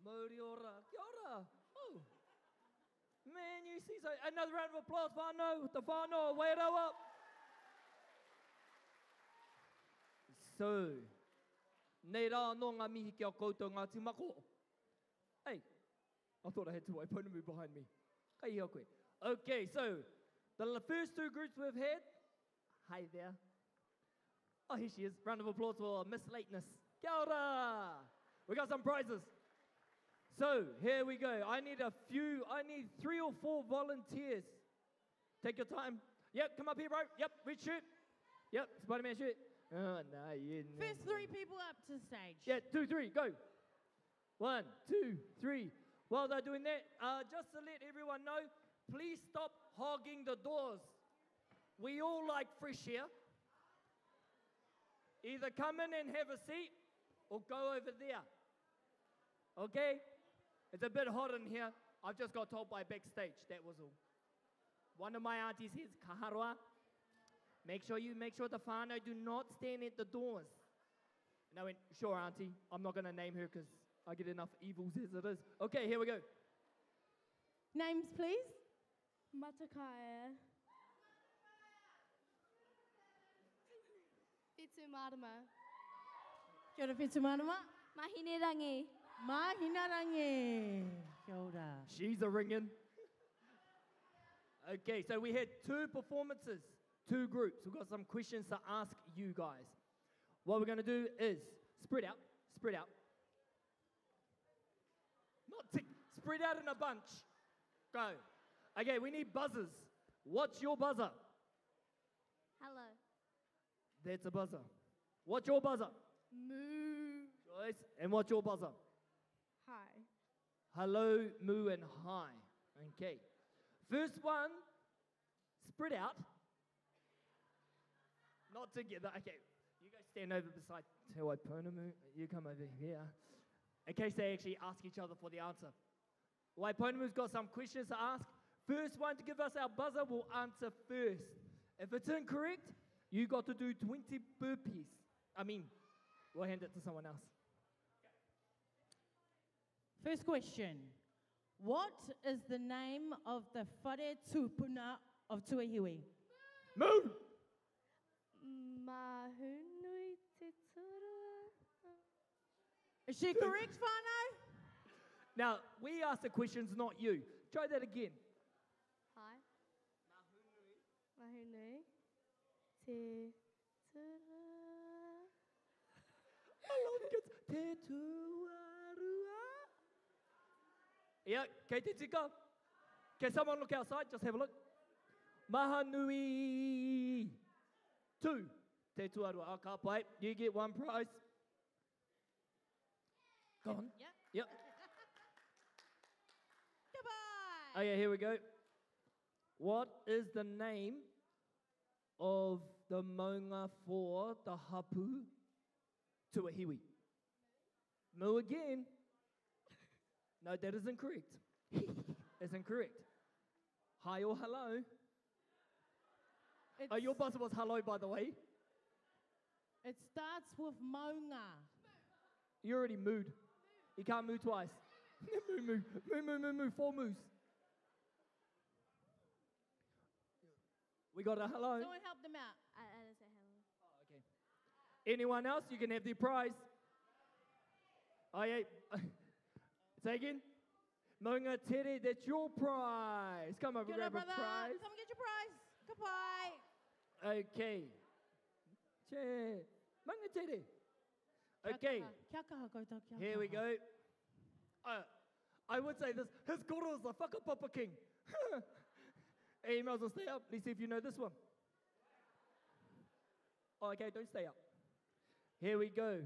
Mauri ora. Kia ora. Oh. Man, you see, so another round of applause, whānau, the whānau, wairau up. So, nei rā no ngā mihi kia koutou ngā tīmako. Hey, I thought I had to wait Pounamu behind me. Kai iho koe. Okay, so, the first two groups we've had, hi there. Oh, here she is. Round of applause for Miss Lateness. Kia ora. We got some prizes. So, here we go. I need 3 or 4 volunteers. Take your time. Yep, come up here, bro. Yep, red shirt. Yep, Spider-Man shirt. Oh, no, you First 3 people up to stage. Yeah, 2, 3, go. 1, 2, 3. While they're doing that, just to let everyone know, please stop hogging the doors. We all like fresh air. Either come in and have a seat or go over there. Okay? It's a bit hot in here. I've just got told by backstage, that was all. One of my aunties says, kaharoa, make sure the whānau do not stand at the doors. And I went, sure, auntie. I'm not going to name her because I get enough evils as it is. Okay, here we go. Names, please. Matakaya. Fitu Marama. Kia ora Fitu Marama. Mahine Rangi. Mahina Rangi. Kia ora. She's a ringing. Okay, so we had 2 performances, 2 groups. We've got some questions to ask you guys. What we're going to do is spread out, spread out. Not tick, spread out in a bunch. Go. Okay, we need buzzers. What's your buzzer? Hello. That's a buzzer. What's your buzzer? Moo. Joyce. And what's your buzzer? Hi. Hello, moo, and hi. Okay. First one, spread out. Not together. Okay. You guys stand over beside Te Waiponamu. You come over here. In case they actually ask each other for the answer. Waiponamu's got some questions to ask. First one to give us our buzzer will answer first. If it's incorrect, you got to do 20 burpees. We'll hand it to someone else. First question. What is the name of the whare tūpuna of Tuahiwi? Moo! Mahunui te turua. Is she correct, whānau? Now, we ask the questions, not you. Try that again. Hi. Mahunui te turua. I love kids. Te tuarua. Yeah, kei te tika. Can someone look outside? Just have a look. Mahanui. 2. Te tuarua. Ka pai. You get 1 prize. Go on. Yep. Yep. Goodbye. Okay, here we go. What is the name of the maunga for the hapu Tuahiwi? Moo again. No, that is incorrect. It's incorrect. Hi or hello? Oh, your buzzer was hello, by the way. It starts with maunga. You already mooed. You can't moo twice. Moo, moo, moo, moo, moo, moo, 4 moos. We got a hello. Someone help them out. I didn't say hello. Oh, okay. Anyone else? You can have the prize. Oh, yeah. Say again. Maunga Tere, that's your prize. Come over, Kia grab ora, a brother. prize. Come get your prize. Goodbye. Okay. Che. Maunga Tere. Okay. Kia kaha koutou, kia Here we kaha. go. I would say this. His koro is the whakapapa king. Hey, you might as well stay up. Let's see if you know this one. Oh, okay, don't stay up. Here we go.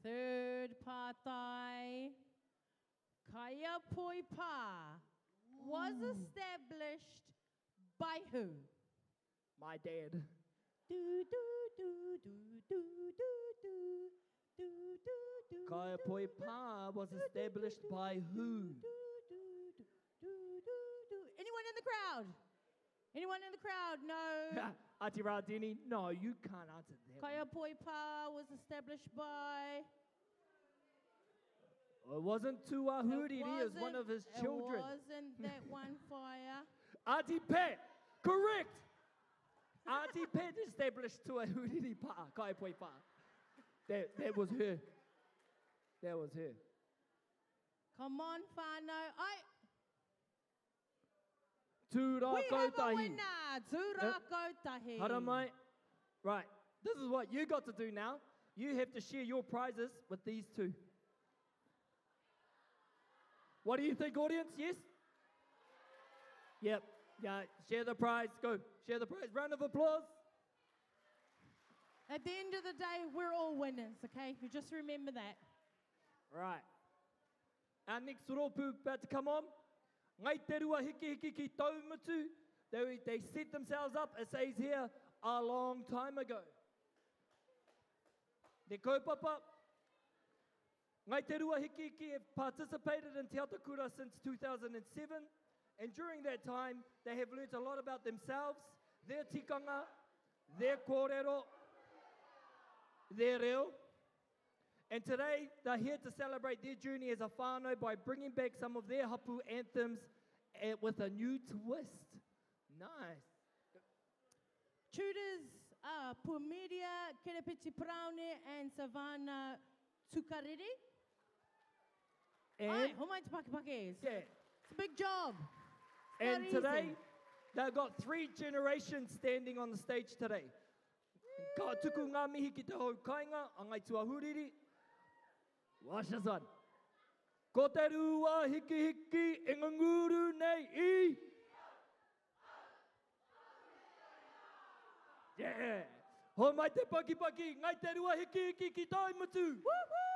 Third pātai. Kaya Poi Pa was established by who? My dad. Do, do, do, do, do, do, do, do, do, do. Kaya Poi Pa was established by who? Anyone in the crowd? Anyone in the crowd? No. Ati Radini, no, you can't answer that. Kaya Poi Pa was established by... It wasn't Tuahuriri, it was one of his children. It wasn't that one fire. Auntie Pat, correct. Auntie Pat established Tuahuriri Pa, Kaya Poi Pa. That was her. That was her. Come on, whānau. Tūrā We have a kautahi. winner. Tūrā kautahi. Haramai. Right, this is what you got to do now. You have to share your prizes with these 2. What do you think, audience? Yes? Yep. Yeah, share the prize. Go. Share the prize. Round of applause. At the end of the day, we're all winners, okay? You just remember that. Right. Our next ropu about to come on. Ngai te rua hiki hiki ki taumutu. They set themselves up, it says here, a long time ago. Te kaupapa. Ngai te rua hiki hiki have participated in Te Atakura since 2007. And during that time, they have learnt a lot about themselves, their tikanga, their kōrero, their reo. And today, they're here to celebrate their journey as a whānau by bringing back some of their hapu anthems with a new twist. Nice. Tutors are Pumeria, Kerepiti Praune, and Savannah Tukariri. And, Who might Pakis? yeah. It's a big job. It's And not today, easy. they've got 3 generations standing on the stage today. Ka tuku ngā mihi ki te hau kainga, a ngai tuahuriri. Wash us on. Ko te rua hiki hiki e nganguru nei I. Yeah. Ho mai te paki paki, ngai te rua hiki hiki ki tai mutu. Woo woo!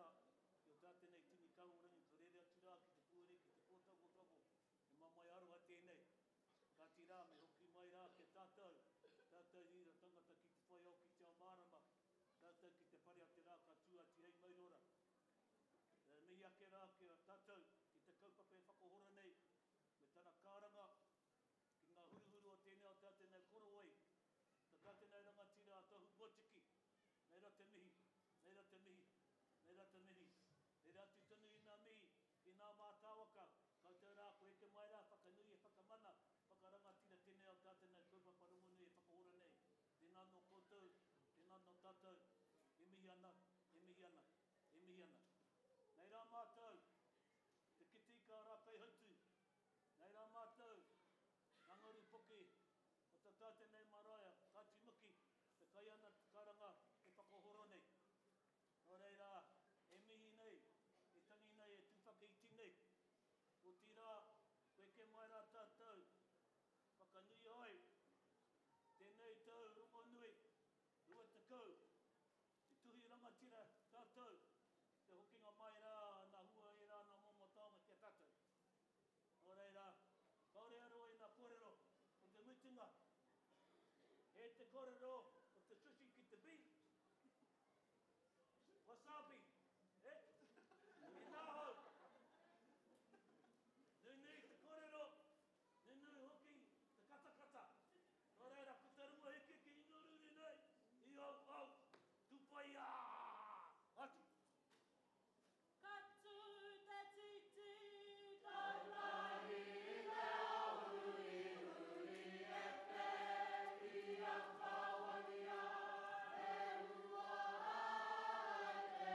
tangata, ki o tātene tini kaurangi, ka rere atu rā ki te puere, ki te pōtako, e mamai aroha tēnei. Ka tira me hoki mai rā ke tātou, tātou hira tangata ki te whai au ki te ao mārama, tātou ki te pare a te rā ka tū ati hei mairora. Mihi ake rā ki a tātou, ki te kaupapa e whakahora nei, me tana kāranga, ki ngā huruhuru o tēnei o tātenei korowai, ka tātenei rangatira a tohu Wotiki, nei rā te mihi, nei rā te mihi, nei rā te mihi, nei rā te tunu i ngā mihi, ki ngā mātāwaka, koutou rā koe ke mai rā, whakanui e whakamana, whakarangatira tēnei o tātenei kaupapa rongonui e whakahora nei, tēnā no koutou, tēnā no tātou, e mihi ana, e mihi ana, e mihi ana. Nei rā mātou, te kitika rā kai hautu. Nei rā mātou, Rangaru Poke, o ta tātenei maraia, Kāti Muki, te kai ana te karanga, e whakahoro nei. Nō reira, e mihi nei, e tangi nei, e tūwhaka iti nei. O tira, koe ke mai rā tātou, whakanui ai, tēnei tau rongonui, rua te kau, te tuhi rangatira tātou, te hokinga mai rā, nā hua e rā, nā momo taonga kia tātou. Nō reira, kaore aroa i nā kōrero o te mutunga. E te kōrero o te sushi ki te beef. Wasabi, e? E nā hau. Nui te kōrero, nui hoki te katakata. Nō reira, ko te runga heke ki inururi nei, i au, tupai atu. Katu te titi, taulahi le au huri e te i a kawania, e ua ai te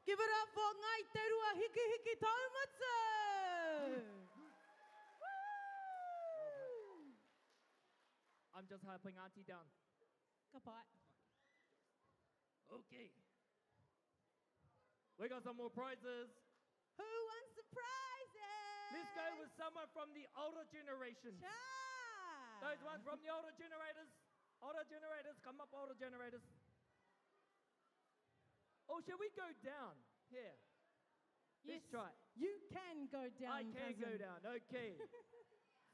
Give it up for Ngai Te Rua Hiki Hiki Taumata! I'm just helping Auntie down. Kapai. Okay. We got some more prizes. Who wants the prizes? Let's go with someone from the older generation. Those ones from the older generators. Older generators, come up, older generators. Oh, shall we go down? Here. Yes, Let's try. you can go down, I can go cousin. down, okay.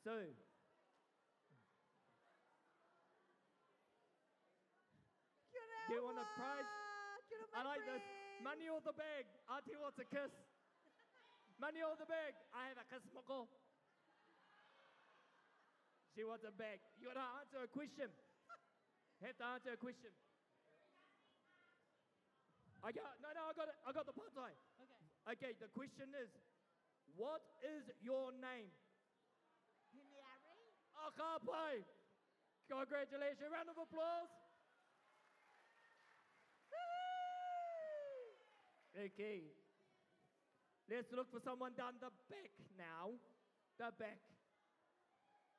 So. Do you want a prize? I like this. Money or the bag? Auntie wants a kiss. Money or the bag? I have a kiss, Moko. She wants a bag. You gotta answer a question. Have to answer a question. I got the partai. Okay. Okay, the question is, what is your name? Akapai. Congratulations, round of applause. Okay. Let's look for someone down the back now. The back.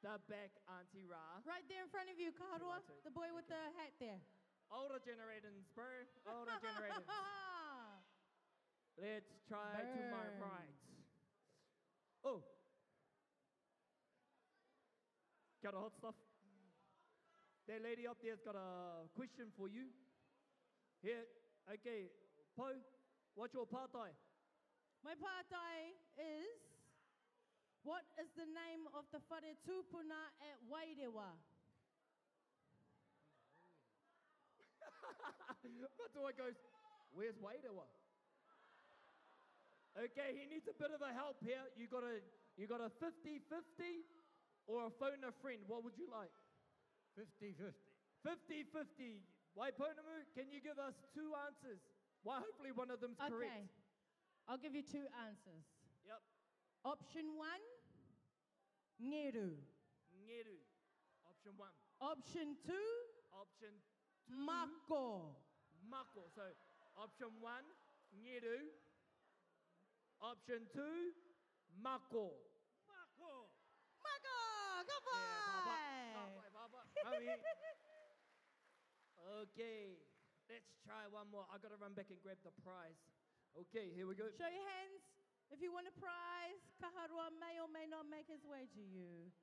The back, Auntie Ra. Right there in front of you, Kaharua, the boy with the hat there. Older generations, bro. Older generations. Let's try to my Burn. right. Oh. Got a hot stuff. That lady up there's got a question for you. Here, okay, Po, what's your partai? My partai is, what is the name of the whare tūpuna at Wairewa? Matua goes, where's Wairewa? Okay, he needs a bit of a help here. You got a 50-50 or a phone a friend. What would you like? 50-50. 50-50. Waiponamu, can you give us two answers? Well, hopefully one of them's Okay, correct. I'll give you two answers. Yep. Option one, Ngeru. Ngeru. Option one. Option two, Option two. Mako. Mako. So option one, Ngeru. Option two, Mako. Mako, goodbye. Okay, let's try one more. I gotta run back and grab the prize. Okay, here we go. Show your hands if you want a prize. Kaharua may or may not make his way to you.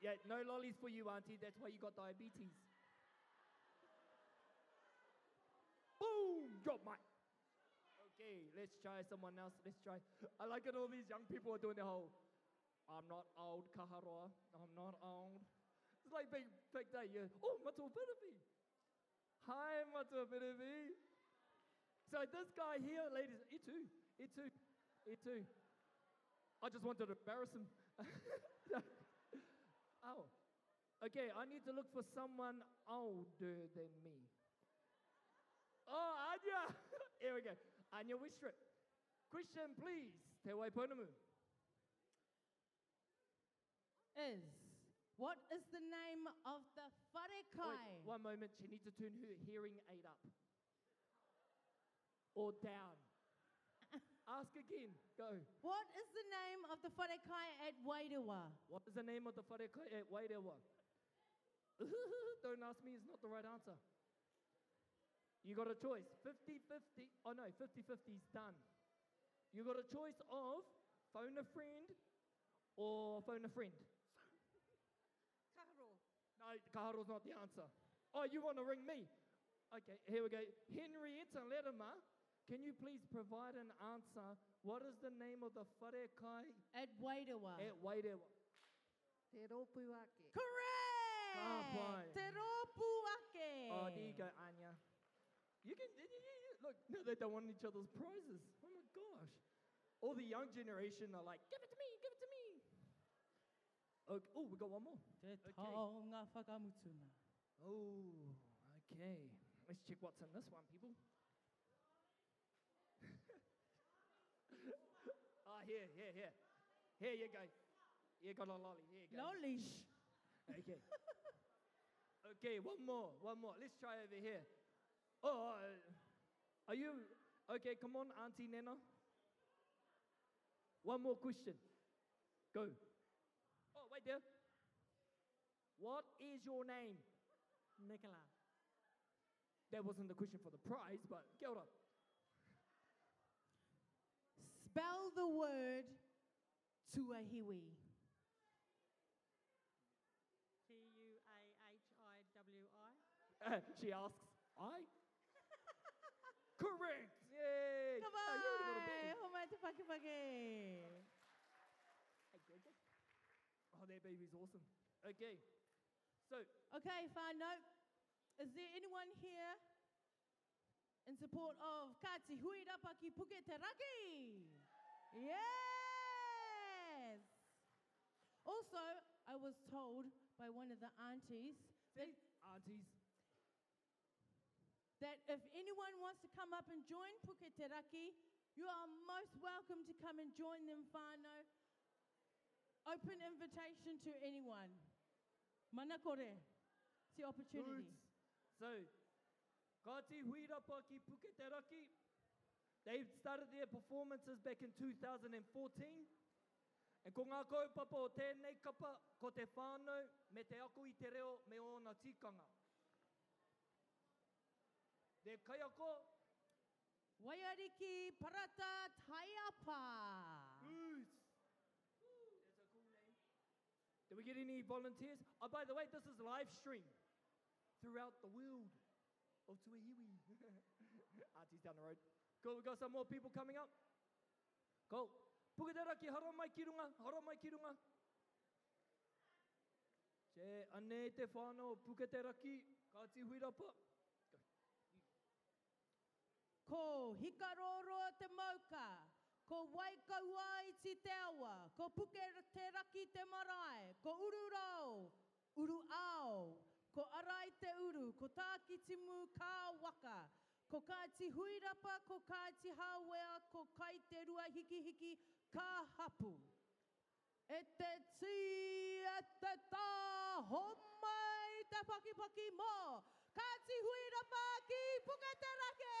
Yeah, no lollies for you, Auntie. That's why you got diabetes. Boom! Drop mic. Okay, let's try someone else. Let's try. I like it all these young people are doing the whole, I'm not old, Kaharua. I'm not old. It's like big day. Yeah. Oh, Matua Piripi. Hi, Matua Piripi. So this guy here, ladies, it too. I just wanted to embarrass him. Oh, okay, I need to look for someone older than me. Oh, Anya. Here we go. Anya Wistrit. Question, please. Te Waiponamu. What is the name of the wharekai? Wait, one moment. She needs to turn her hearing aid up. Or down. Ask again. Go. What is the name of the wharekai at Wairewa? What is the name of the wharekai at Wairewa? Don't ask me. It's not the right answer. You got a choice. 50-50. Oh, no. 50-50 is done. You got a choice of phone a friend or phone a friend. Kaharo. No, Kaharo's not the answer. Oh, you want to ring me? Okay, here we go. Henrietta Latimer, can you please provide an answer? What is the name of the wharekai? At Wairewa. At Wairewa. Te ropuake. Correct! Kapai. Te ropuake. Oh, there you go, Anya. You can, look, no, they don't want each other's prizes. Oh my gosh. All the young generation are like, give it to me, give it to me. Okay. Oh, we got one more. Te taonga whakamutuna. Oh, okay. Let's check what's in this one, people. Here. Here you go. You got a lolly. Here you go. Lolly. Okay. Okay, one more. Let's try over here. Oh, Are you, okay, come on, Auntie Nena. One more question. Go. Oh, wait there. What is your name? Nicola. That wasn't the question for the prize, but kia ora. Spell the word tuahiwi. Tuahiwi. She asks, I? Correct! Yay! Come Oh, you already got a on! bit. Homai te pake. Hey, Greg. Oh, that baby's awesome. Okay. So. Okay, whānau. Is there anyone here in support of Kati Huirapa ki Puke Te Raki? Yes! Also, I was told by one of the aunties that if anyone wants to come up and join Puke Te Raki, you are most welcome to come and join them, whānau. Open invitation to anyone. Mana kore. It's the opportunity. Good. So, Kati Huirapa ki Puke Te Raki, they started their performances back in 2014. And ko ngā kaupapa o tēnei kapa, ko te whānau, me te ako I te reo, me ona tikanga. Te kaiako. Waiariki Parata Taiapa. Good. That's a cool name. Did we get any volunteers? Oh, by the way, this is live stream throughout the world of Tuahiwi. Auntie's down the road. Cool, we got some more people coming up. Cool. Puke te raki, hara mai ki runga, hara mai ki runga. Che ane te whānau, puke te raki, Kati Huirapa. Ko hikaroro te mauka, ko waikaua I ti te awa, ko puke te raki te marae, ko ururau, uru ao, ko arai te uru, ko tāki timu kā waka, ko Kati Huirapa, ko Kati Hawea, ko kai te rua hiki hiki kā hapu. E te ti, e te tā, homai te paki mō. Kati Huirapa ki Puke te Raki!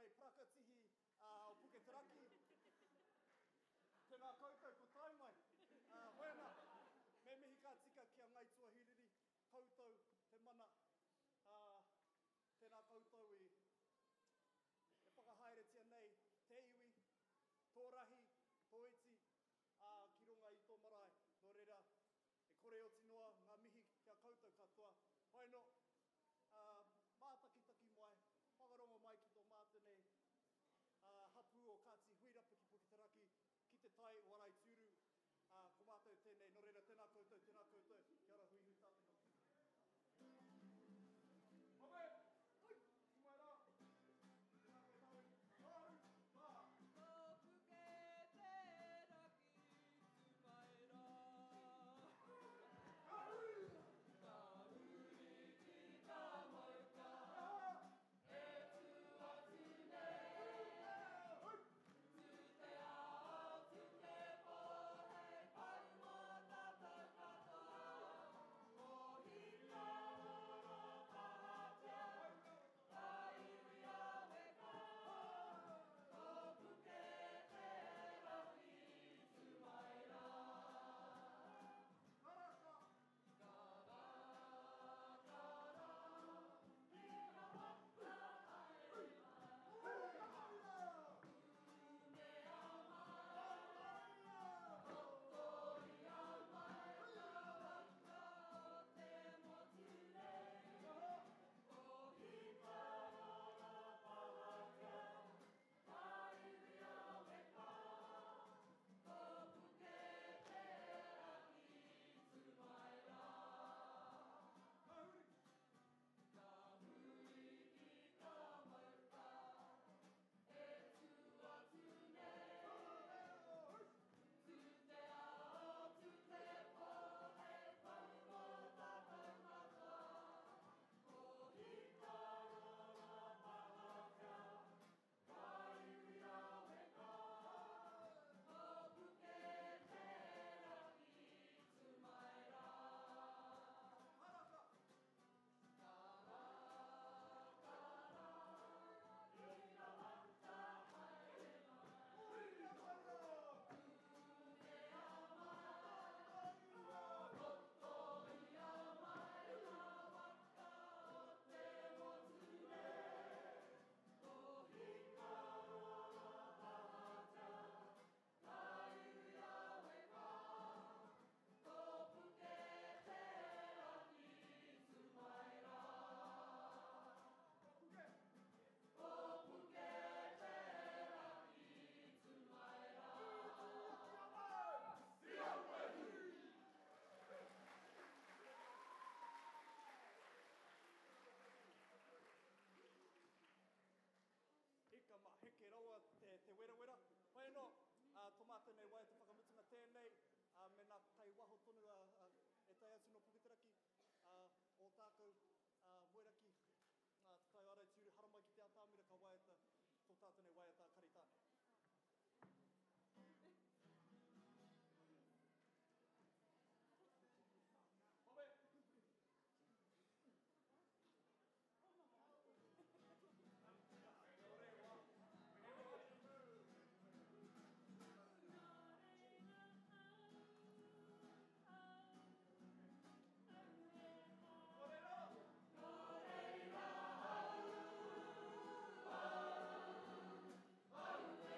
nei prakatihi o Puketeraki. Tēnā koutou ko tai mai. Hoena, me mihi ka tika ki a ngai tuahiriri, koutou, te mana, tēnā koutou e whakahaeretia nei, te iwi, tō rahi, tō iti, ki runga i tō marae. Nō reira, e kore o tinoa, ngā mihi kia koutou katoa. Hoeno, mātakitaki mai, whakarongo mai ki tō mātene, hapu o Kāti Huirapu ki Puketeraki, ki te tai o Warai Tūru, ko mātou tēnei, nō reira, tēnā koutou, kia ora hui hui tātino. Mawe, hui, ki mai rā. Tēnā koutou, hau, mā. Hika ma heke raua te wera. Hoi no, tō mātou nei wai te whakamutunga tēnei, me nā kai waho tonu e tai atu no Puketeraki, o tākou moeraki, te tai Warai Tūru, haramai ki te atāmira ka waiata, tō tātou nei waiata karitāne. Oh,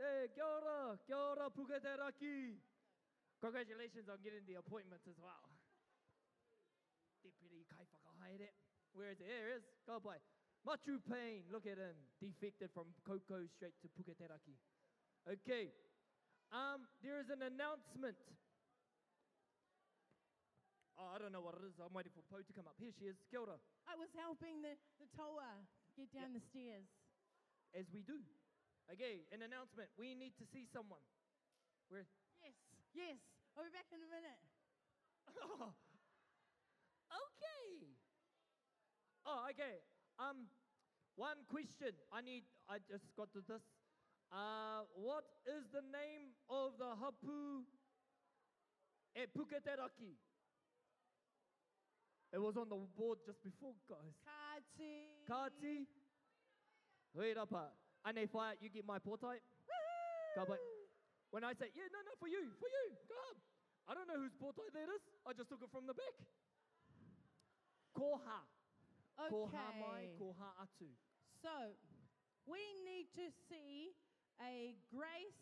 Hey, kia ora, Puketeraki. Congratulations on getting the appointment as well. Deputy Kai Whakahaere. Where is it? Here it is. Go by. Machu Pain, look at him. Defected from Koko straight to Puketeraki. Okay. There is an announcement. Oh, I don't know what it is. I'm waiting for Po to come up. Here she is. Kia ora. I was helping the toa get down the stairs. As we do. Okay, an announcement. We need to see someone. Where? Yes. I'll be back in a minute. Okay. Oh, okay. One question. I just got to this. What is the name of the hapu at Puketeraki? It was on the board just before, guys. Kati. Kati. Wait up. Ane whai, you get my portai. Go back. When I say, yeah, no, for you. Go up. I don't know whose portai that is. I just took it from the back. Koha. Okay. Koha mai, koha atu. So, we need to see a Grace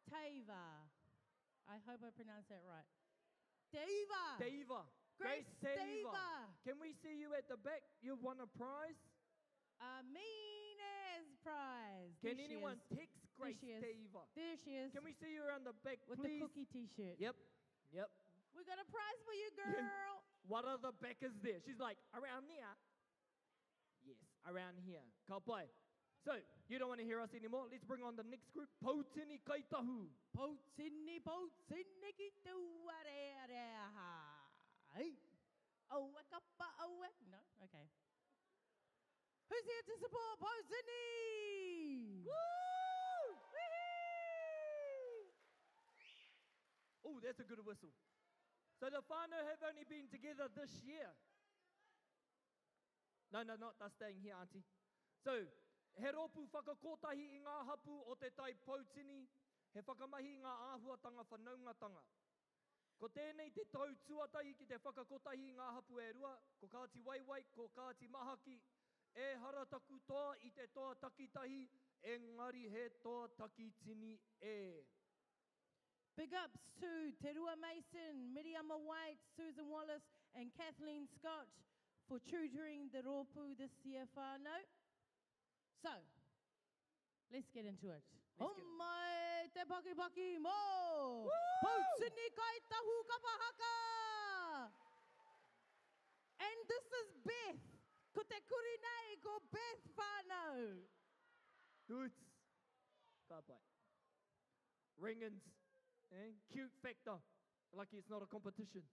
Teva. I hope I pronounced that right. Deva. Grace Deva. Can we see you at the back? You won a prize? Mean as prize. Can There she anyone is. text Grace There she is. Deva? There she is. Can we see you around the back, with please? the cookie t-shirt. Yep. We got a prize for you, girl. What other back is there? She's like, around there? Yes, around here. Kaupai. So, you don't want to hear us anymore? Let's bring on the next group. Pautini Kaitahu. Pautini ki tuareareha. Hey. Oh, wakapa, oh, no? Okay. Who's here to support Pautini? Woo! Oh, that's a good whistle. So the whānau have only been together this year. No, not they're staying here, auntie. So, he ropu whakakotahi I ngā hapu o te tai Pautini, he whakamahi I ngā āhuatanga whanaungatanga. Ko tēnei te tau tuatahi ki te whakakotahi I ngā hapu e rua, ko Kāti Waiwai, ko Kāti Mahaki, e harataku toa I te toa takitahi, engari he toa takitini e. Big ups to Te Rua Mason, Miriama White, Susan Wallace, and Kathleen Scott for tutoring the rōpū this year, whānau. So, let's get into it. Mai te paki mo! Pautini kai tahu kapahaka! And this is Beth. Ko te kuri nei ko Beth whānau. Dudes. Ka pai. Ringans. Cute factor. Lucky it's not a competition.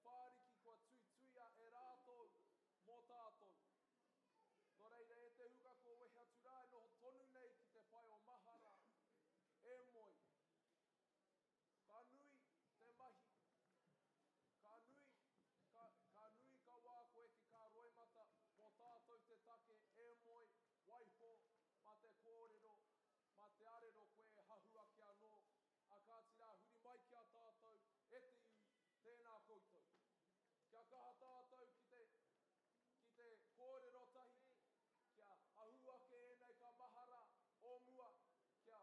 whāriki kua tuituia e rātou mō tātou. Nō reira e te huka ko wehe atu rā e noho tonu nei ki te whai o mahara e moi. Ka nui te mahi. Ka nui ka wā koe ki kā roimata mō tātou te take e moi, waiho, ma te kōrero, ma te arero koe e hahua ki anō. A kā tira huri mai ki a tātou e te iu tēnā koutou. Kia kaha tātou ki te kōrero tahi, kia ahua ke enei ka mahara o mua, kia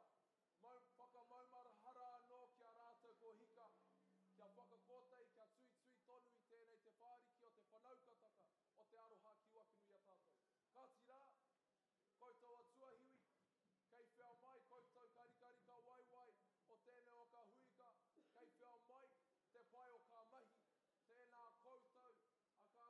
whakamaumara anō kia rātou ko hika, kia whakakotei, kia tui tonu i tēnei te whāriki o te whanaukataka o te aroha ki Wakinui a tātou. Ka tira, koutou atua hiwi, kei whia mai koutou karikarika waiwai o tēnei o ka huika, kei whia mai te whai o ka mahi, tēnā koutou, a ka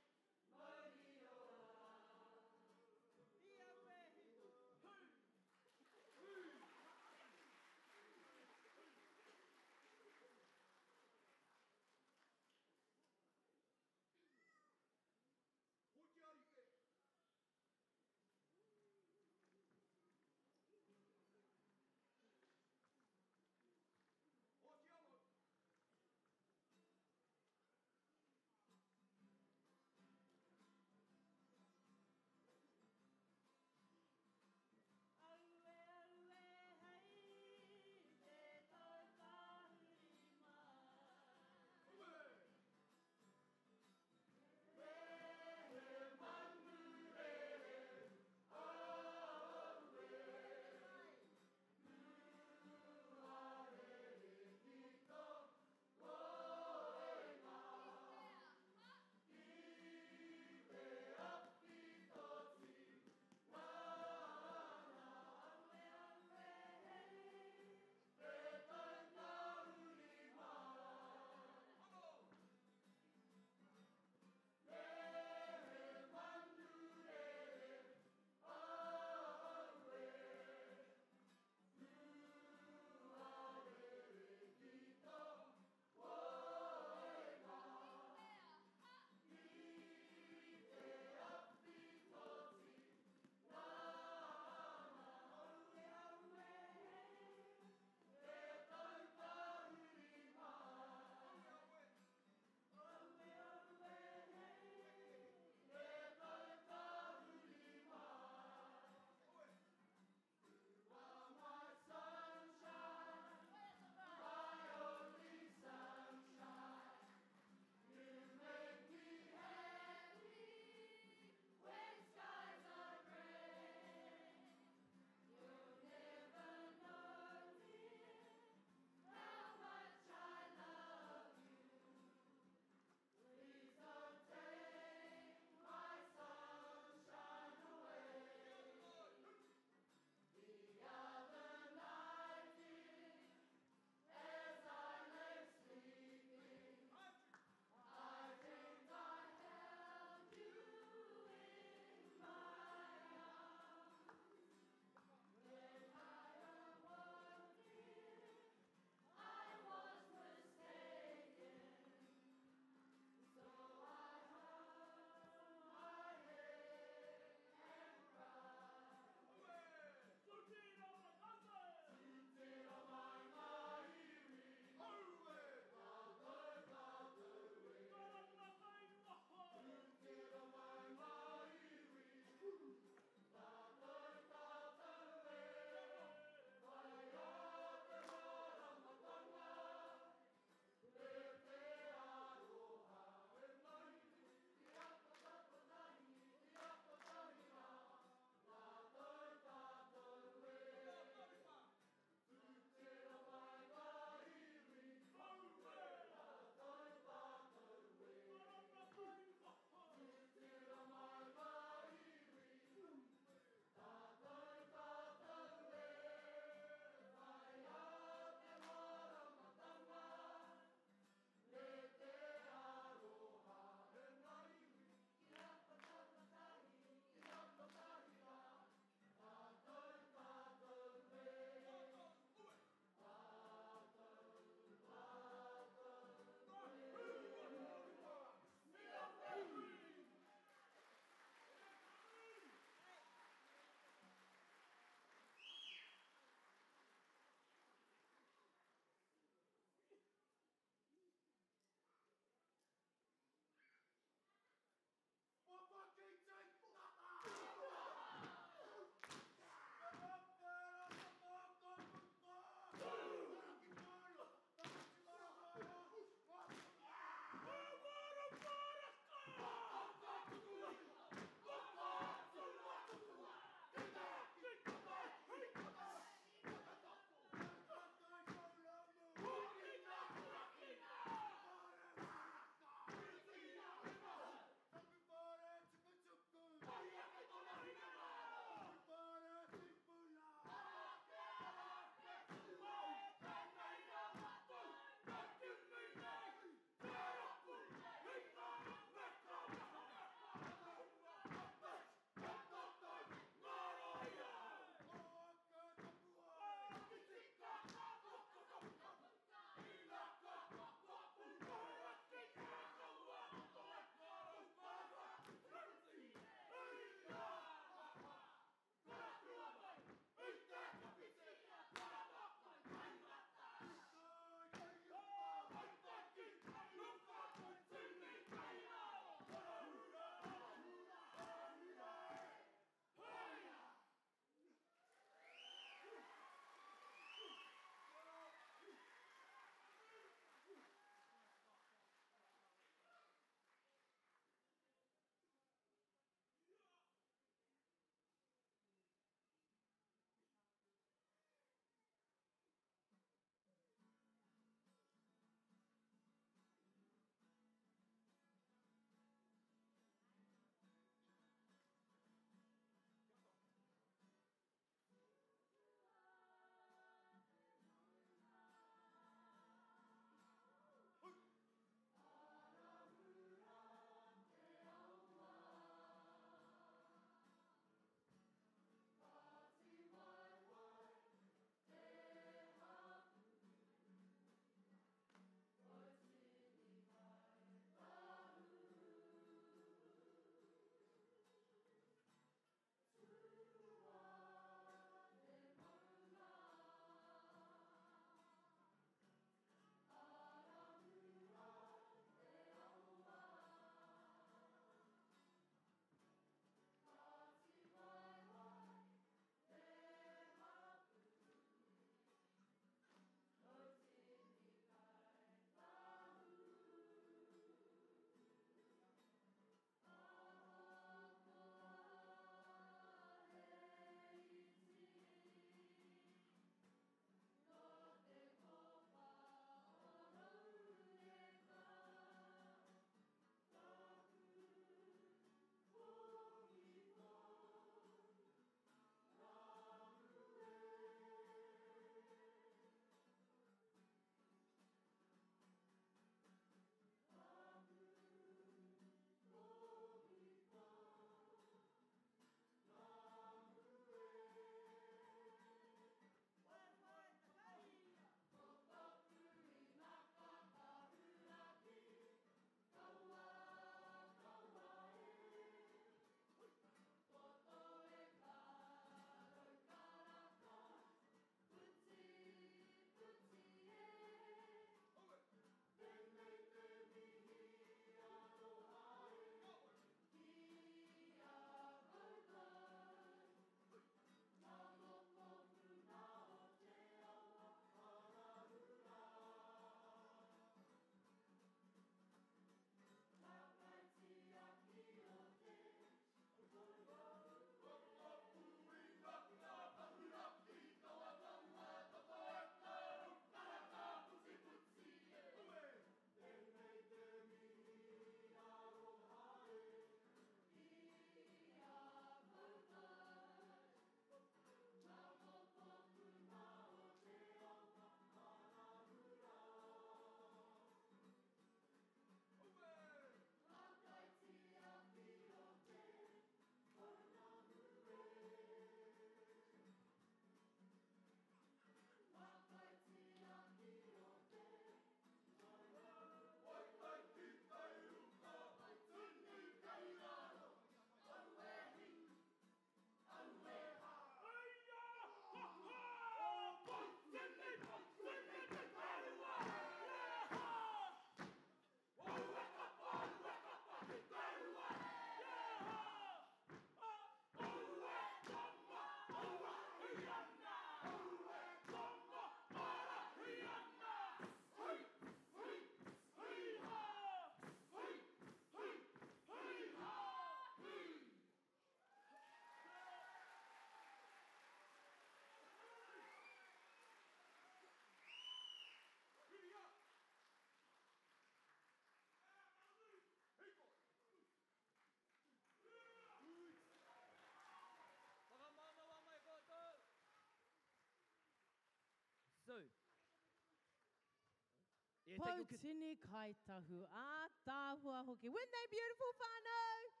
take your kids. Pautini kaitahu a tāhua hoki. Weren't they beautiful, whānau?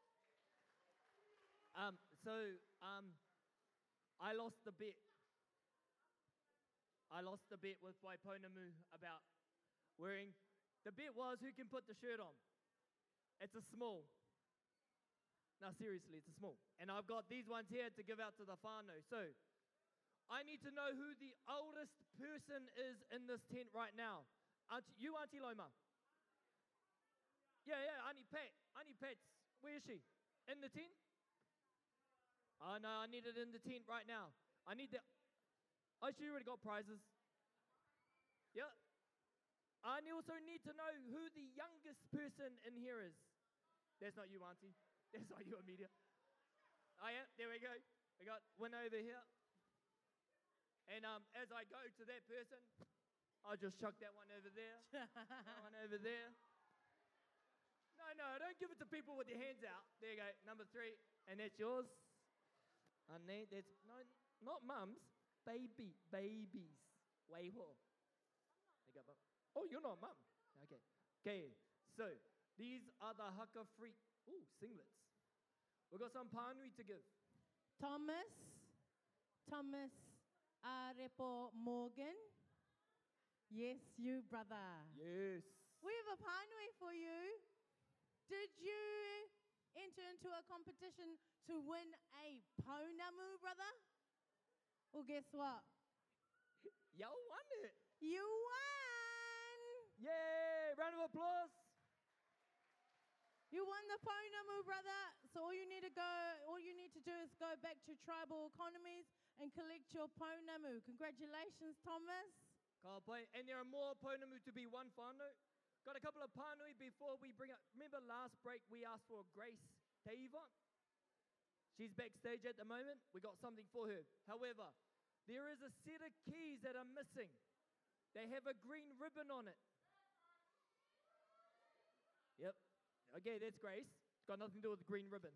I lost the bet. I lost the bet with Waiponamu about wearing. The bet was who can put the shirt on. It's a small. No, seriously, it's a small. And I've got these ones here to give out to the whānau. So, I need to know who the oldest person is in this tent right now. Auntie Loma. Yeah, Auntie Pat. Auntie Pat's, where is she? In the tent? Oh no, I need it in the tent right now. I need the, oh, she already got prizes. Yeah. I also need to know who the youngest person in here is. That's not you, Auntie. That's not you, Amelia. Oh yeah, there we go. We got one over here. And as I go to that person, I'll just chuck that one over there. That one over there. No, don't give it to people with their hands out. There you go, number 3. And that's yours. And then that's, no, not mums, babies. Weiho. Oh, you're not mum. Okay, so these are the haka freak, singlets. We've got some pānui to give. Thomas Arepo Morgan. Yes, you, brother. Yes. We have a pānui for you. Did you enter into a competition to win a pounamu, brother? Well, guess what? You won it. You won! Yay! Round of applause. You won the pounamu, brother. So all you need to do is go back to Tribal Economies and collect your pounamu. Congratulations, Thomas. Ka pai. And there are more pounamu to be won, whānau. Got a couple of pānui before we bring up. Remember last break we asked for Grace Teiva? She's backstage at the moment. We got something for her. However, there is a set of keys that are missing. They have a green ribbon on it. Yep. Okay, that's Grace. It's got nothing to do with the green ribbon.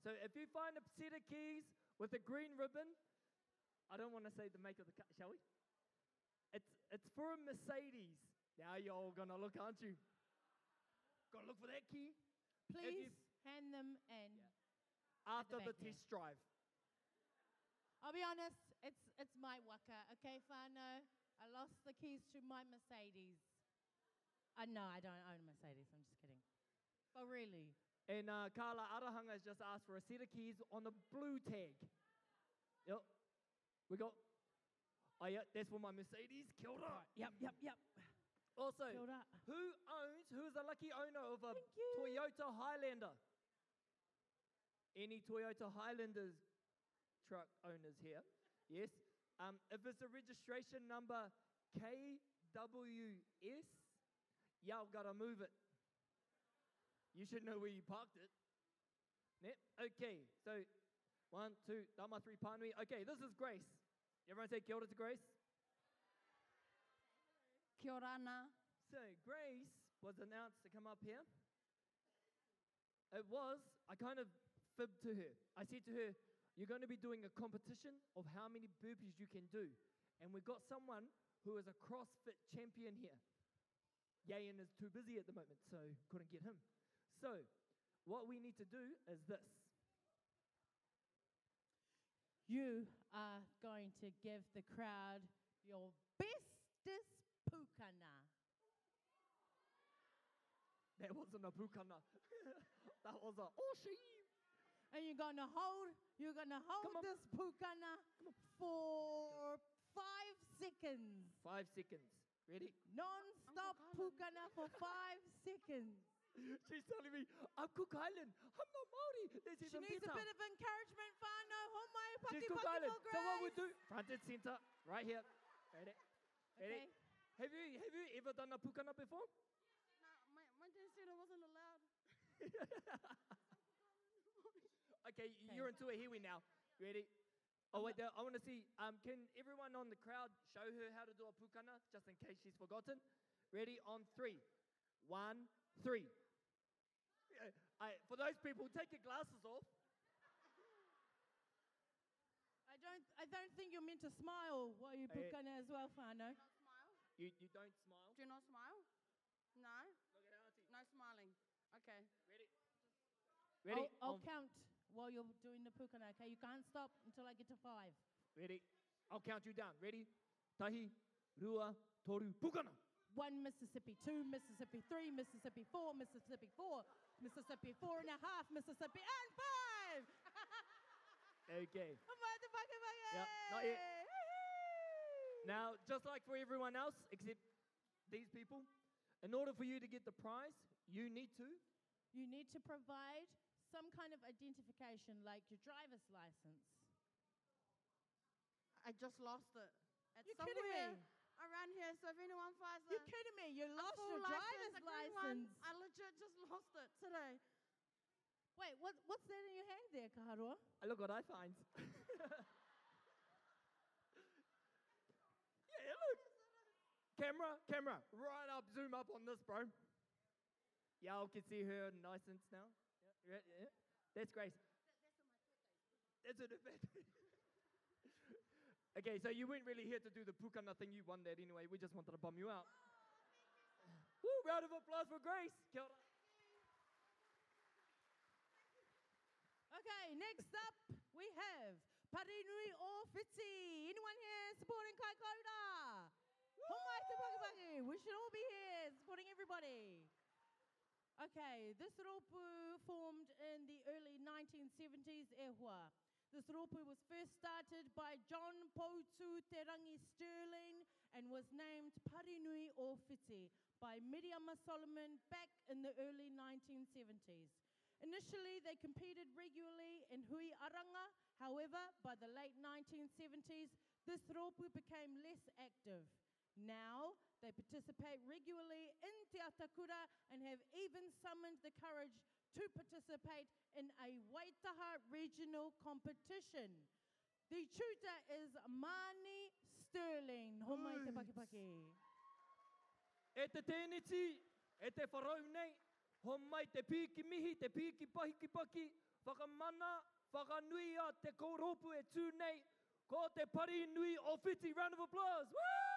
So if you find a set of keys with a green ribbon, I don't want to say the make of the car, shall we? It's for a Mercedes. Now you're all gonna look, aren't you? Gotta look for that key. Please hand them in. Yeah. After the here. test drive. I'll be honest, it's my waka, okay, whānau? I lost the keys to my Mercedes. No, I don't own a Mercedes, I'm just kidding. But really. And Carla Arahanga has just asked for a set of keys on the blue tag. Yep. We got, oh yeah, that's for my Mercedes. Kia ora. Yep. Also, Kia ora. who's the lucky owner of a Toyota Highlander? Any Toyota Highlanders truck owners here? Yes. If it's a registration number KWS, y'all gotta move it. You should know where you parked it. Yep. Okay, so 1, 2, dama 3 pānui. Okay, this is Grace. Everyone say kia ora to Grace. Kia ora ana. So Grace was announced to come up here. I kind of fibbed to her. I said to her, you're going to be doing a competition of how many burpees you can do. And we've got someone who is a CrossFit champion here. Yayan is too busy at the moment, so couldn't get him. So what we need to do is this. You are going to give the crowd your bestest pukana. That wasn't a pukana. That was a oshi. And you're gonna hold this pukana for 5 seconds. 5 seconds. Ready? Non-stop pukana for 5 seconds. She's telling me, I'm Cook Island. I'm not Māori. There's She even needs better. a bit of encouragement, whānau. Homai, She's paki Cook paki Island. for So what we Grace. do, front and center, right here. Ready? Ready? Okay. Have you ever done a pukana before? No, my dad said I wasn't allowed. Okay, you're into a Hiwi now. Ready? Oh, wait, I want to see. Can everyone on the crowd show her how to do a pukana, just in case she's forgotten? Ready? On 3. 1, 3. For those people, take your glasses off. I don't think you're meant to smile while you pukana as well, whānau. You don't smile. Do you not smile? No? Look at Auntie. No smiling. Okay. Ready? Ready? I'll count while you're doing the pukana, okay? You can't stop until I get to 5. Ready? I'll count you down. Ready? Tahi, rua, toru, pukana. 1 Mississippi, 2 Mississippi, 3 Mississippi, 4 Mississippi, 4 Mississippi, 4.5 Mississippi, and 5! Okay. Yep, not yet. Now, just like for everyone else, except these people, in order for you to get the prize, you need to You need to provide some kind of identification, like your driver's license. I just lost it. It's You're kidding somewhere me? around here, so if anyone finds it. You're kidding me? You lost full your driver's a green one, license. I legit just lost it today. Wait, what's that in your hand there, Kaharua? Look what I find. Yeah, look. Camera, right up, zoom up on this, bro. Y'all can see her license now. Yeah. That's Grace. That's her birthday. Okay, so you weren't really here to do the pukana thing. You won that anyway. We just wanted to bum you out. Woo, round of applause for Grace. Kia ora. Okay, next up we have Parinui o Whiti. Anyone here supporting Kai Kauda? Homai te Paki. We should all be here supporting everybody. Okay, this ropu formed in the early 1970s, ehua. This ropu was first started by John Poutu Te Rangi Sterling and was named Parinui o Whiti by Miriama Solomon back in the early 1970s. Initially, they competed regularly in Hui Aranga. However, by the late 1970s, this ropu became less active. Now, they participate regularly in Te Atakura and have even summoned the courage to participate in a Waitaha regional competition. The tutor is Mani Sterling. Homai te Pakipaki. E te tēneti, e te wharau nei, homai te pīki mihi, te pīki pahikipaki, whakamana, whakanui a te koropu e tū nei, ko te Parinui o Whiti. Round of applause. Woo!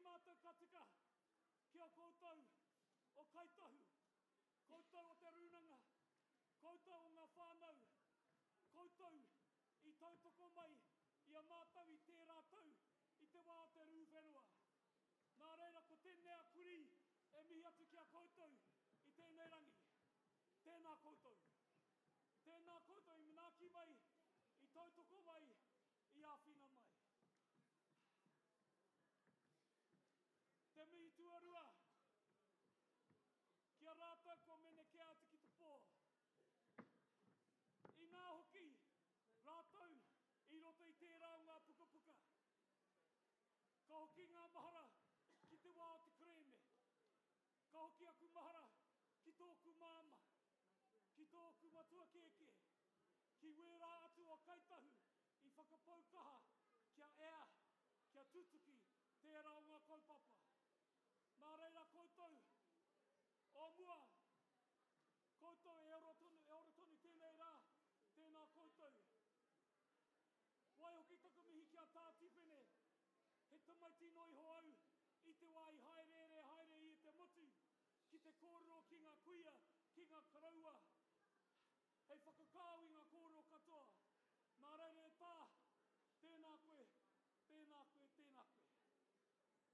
mātou ka tika kia koutou o kaitahu, koutou o te runanga, koutou o ngā whānau, koutou I tautoko mai I a mātou I tērā tau I te wā o te rūwhenua. Nā reira ko tēnei a kuri e mihi atu ki a koutou I tēnei rangi. Tēnā koutou. Tēnā koutou I manaaki mai, I tautoko mai, I āwhina mai. Te mihi tuarua, kia rātou ko mene kia atu ki te pō. I ngā hoki, rātou, I roto I tērā o ngā pukapuka. Ka hoki ngā mahara ki te wā o te kreme. Ka hoki aku mahara ki tōku māma, ki tōku matua keke, ki wērā atu o kaitahu I whakapaukaha kia ea, kia tutuki tērā o ngā kaupapa. Nā reira koutou, o mua, koutou e orotonu tēnei rā, tēnā koutou. Wai hoki taka mihi kia tā tipene, he tamaiti noi ho au, I te wai haere I te motu, ki te kōrero ki ngā kuia, ki ngā karaua. Hei whakakāu I ngā kōrero katoa, nā reire e tā, tēnā koe, tēnā koe, tēnā koe.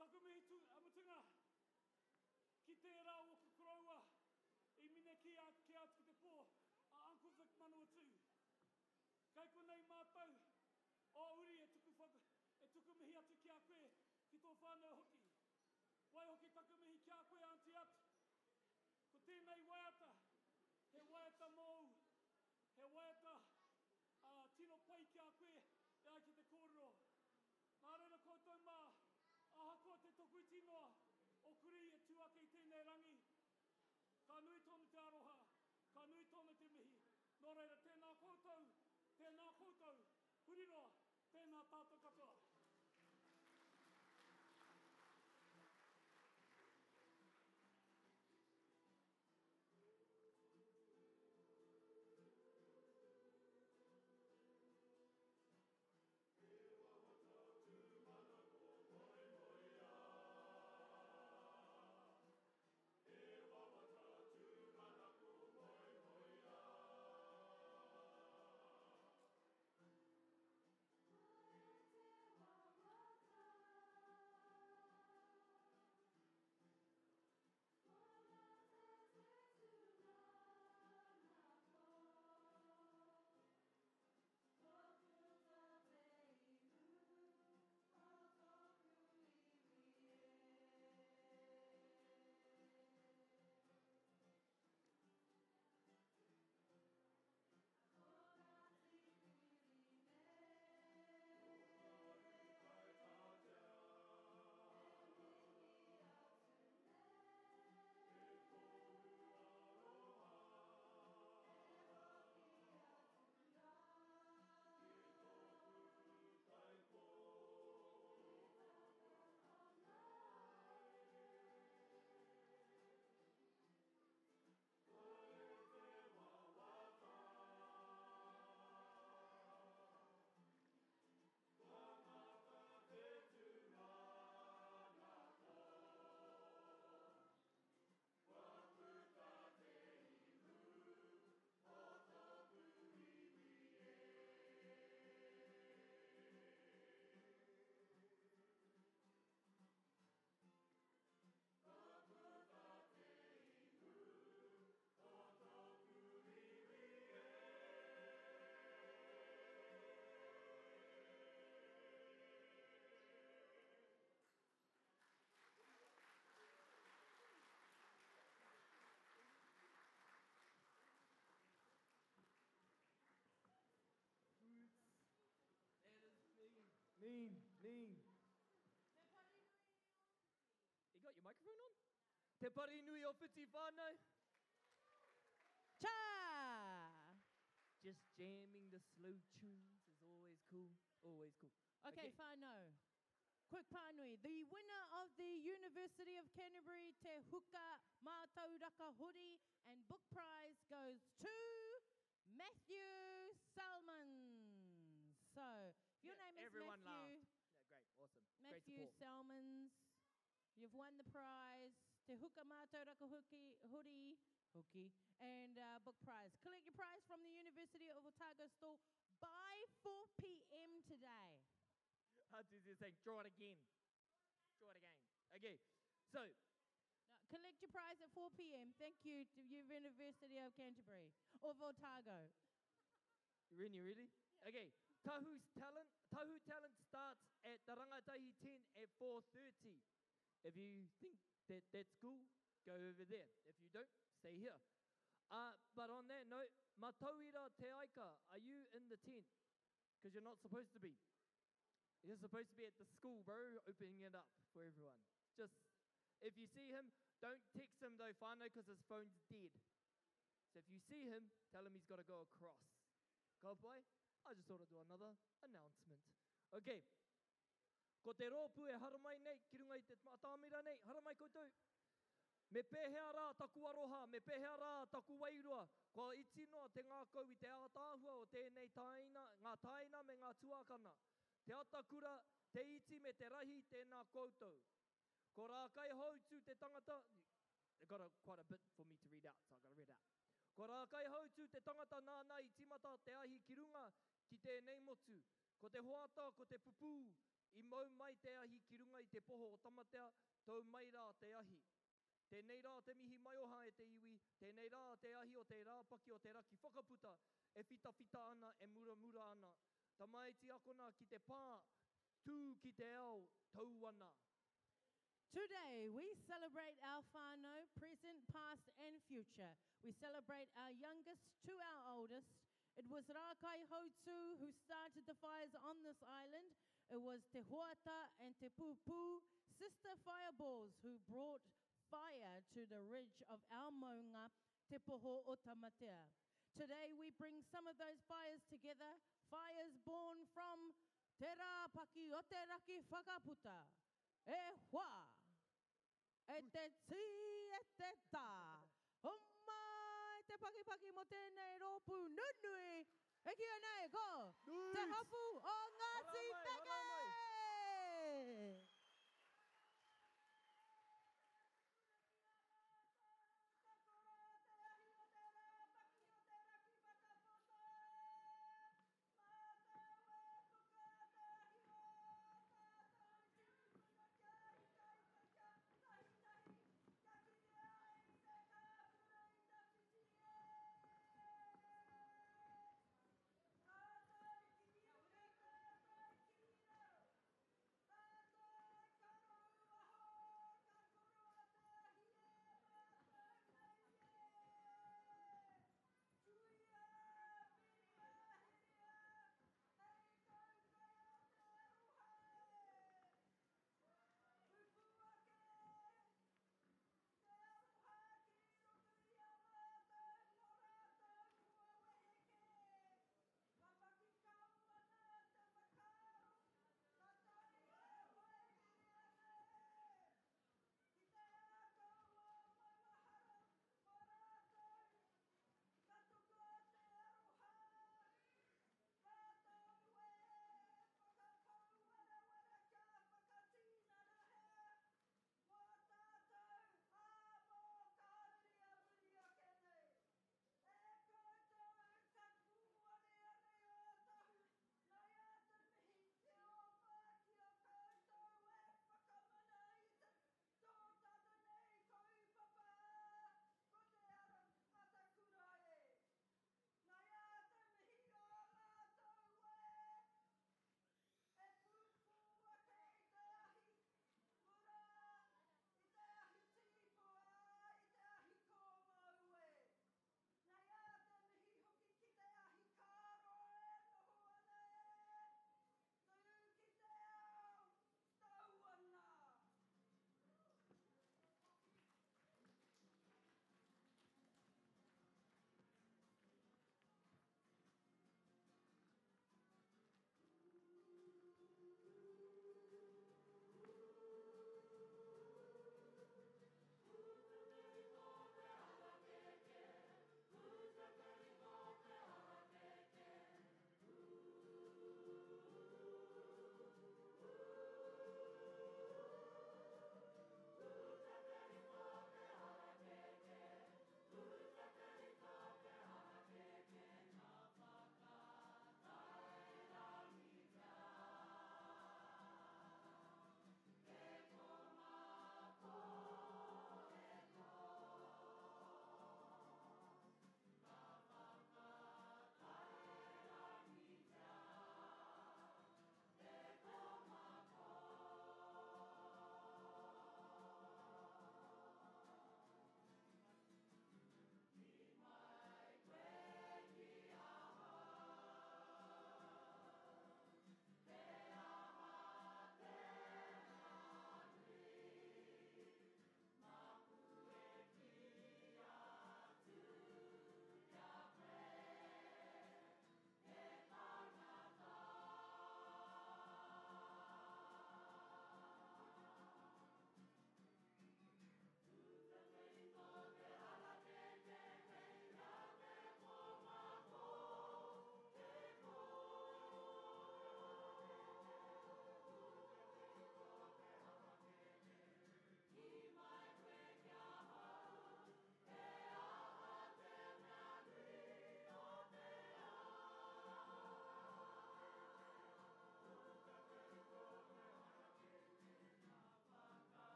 Taku mihi amatunga, ki tērā o kukuraua, I mine ki atu ki te pō, a Uncle Vic Manawatu. Kei konei mātou, o uri e tuku mihi atu ki a koe, ki tō whānau hoki. Wai hoki taku mihi ki a koe anti atu. Ko tēnei waiata, he waiata mou, he waiata tino pai ki a koe, e ai ki te kōrero. Nā reira koutou mā, aha koa te toku tinoa, o kuri e tuake I tēnei rangi. Ka nui tonu te aroha, ka nui tonu te mihi. Nō reira, tēnā koutou, huriroa, tēnā tātou katoa. Lean. You got your microphone on? Te pari nui o whiti whānau. Cha! Just jamming the slow tunes is always cool. Always cool. Okay, whānau. Quick pānui. The winner of the University of Canterbury Te Huka Mātou Raka Huri and book prize goes to Matthew Salmons. So, your name is everyone Matthew. Laughed. Yeah, great, awesome. Matthew great support. Salmons. You've won the prize, Te Huka Mātou Rakahuki, hoodie, and book prize. Collect your prize from the University of Otago store by 4 p.m. today. Aunties is saying, draw it again. Draw it again. Okay, so. No, collect your prize at 4 p.m. Thank you to University of Canterbury, of Otago. Really? Yeah. Okay, Tahu Talent starts at the Rangatahi 10 at 4:30. If you think that that's cool, go over there. If you don't, stay here. But on that note, Matauira Te Aika, are you in the tent? Because you're not supposed to be. You're supposed to be at the school, bro, opening it up for everyone. Just, if you see him, don't text him though, whānau, because his phone's dead. So if you see him, tell him he's got to go across. Go boy, I just thought I'd do another announcement. Okay. Ko te rōpū e haramai nei, ki runga I te matamira nei, haramai koutou. Me pēhea rā taku aroha, me pēhea rā taku wairua, ko iti noa te ngākau I te ātāhua o tēnei taina, ngā taina me ngā tuakana. Te atakura, te iti me te rahi, tēnā koutou. Ko rā kai hautu te tangata, they've got quite a bit for me to read out, so I've got to read out. Ko rā kai hautu te tangata nāna I timata te ahi ki runga ki tēnei motu. Ko te hoata, ko te pupu, I mau mai te ahi ki runga I te poho o tamatea, tau mai rā te ahi. Tēnei rā te mihi maioha e te iwi, tēnei rā te ahi o te rāpaki o te raki whakaputa, e whita ana, e mura ana. Tamaiti akona ki te pā, tū ki te ao, tau ana. Today, we celebrate our whānau, present, past, and future. We celebrate our youngest to our oldest. It was Rākai Hautu who started the fires on this island. It was Te Hoata and Te Pupu, sister fireballs, who brought fire to the ridge of our maunga, Te Poho o Tamatea. Today, we bring some of those fires together, fires born from Te Rāpaki o Te Raki Whakaputa. E hua, e te ti, e te tā. Homai, te paki mo tēnei rōpū nunui. E kia nei, ko, te hapu o Ngāti Peke!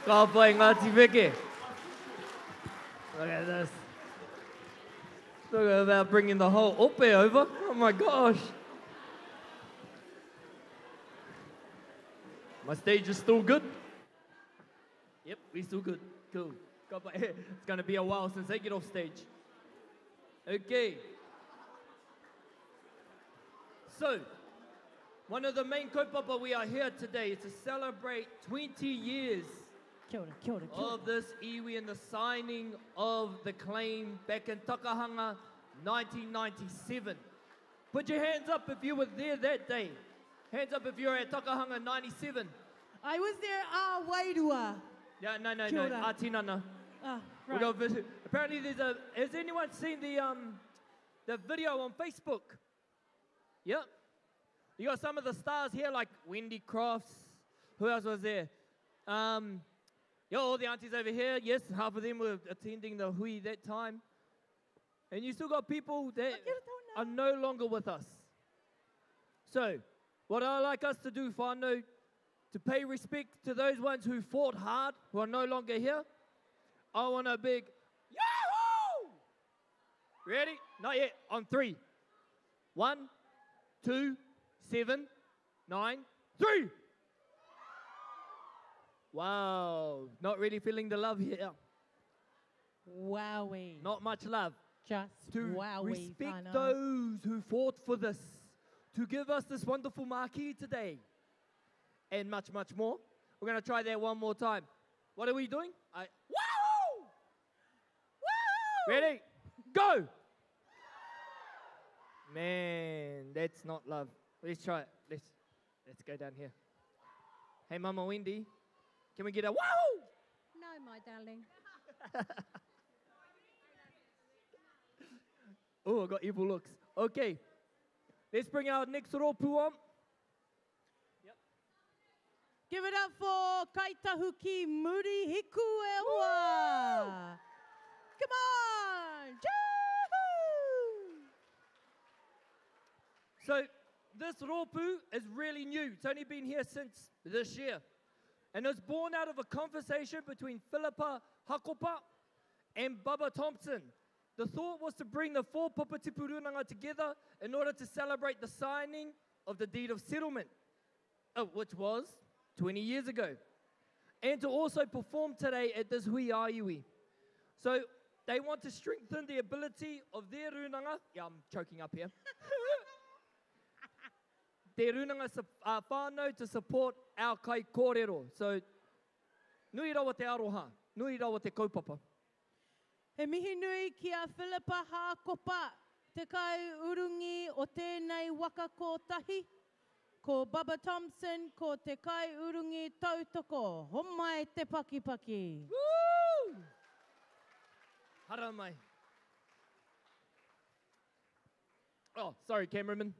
Ka pai Ngāti Weke. Look at this. Look at that, bringing the whole ope over. Oh my gosh. My stage is still good. Yep, we still good. Cool. It's going to be a while since they get off stage. Okay. So, one of the main kaupapa we are here today is to celebrate 20 years of this iwi and the signing of the claim back in Takahanga, 1997. Put your hands up if you were there that day. Hands up if you were at Takahanga 97. I was there, Wairua. Yeah, no, Kia ora. Atinana. We Right. got apparently has anyone seen the video on Facebook? Yep. You got some of the stars here like Wendy Crofts. Who else was there? All the aunties over here. Yes, half of them were attending the hui that time. And you still got people that are no longer with us. So, what I like us to do, whānau, to pay respect to those ones who fought hard, who are no longer here, I want a big Yahoo! Ready? Not yet. On 3. 1, 2, 7, 9, 3. Wow. Not really feeling the love here. Wowee. Not much love. Just to wowee, respect whānau. those who fought for this, to give us this wonderful marquee today, and much, much more. We're going to try that one more time. What are we doing? Wahoo! Wahoo! Ready? Go! Man, that's not love. Let's try it. Let's go down here. Hey, Mama Wendy, can we get a wahoo? No, my darling. Oh, I got evil looks. Okay, let's bring our next ropu on. Give it up for Kaitahuki Muri Hiku Ewa. Come on! Yahoo! So this ropu is really new. It's only been here since this year. And it's born out of a conversation between Philippa Hakopa and Bubba Thompson. The thought was to bring the 4 Papatipurunanga together in order to celebrate the signing of the deed of settlement, which was 20 years ago, and to also perform today at this hui aiwi. So they want to strengthen the ability of their runanga. Yeah, I'm choking up here. Their runanga whānau to support our kai kōrero. So nui rawa te aroha, nui rawa te kaupapa. He mihi nui ki a Philippa Hakopa, te kai urungi o tēnei waka kotahi. Ko Bubba Thompson, ko te kai urungi tautoko. Homai te paki. Woo! Hara mai. Oh, sorry, cameraman.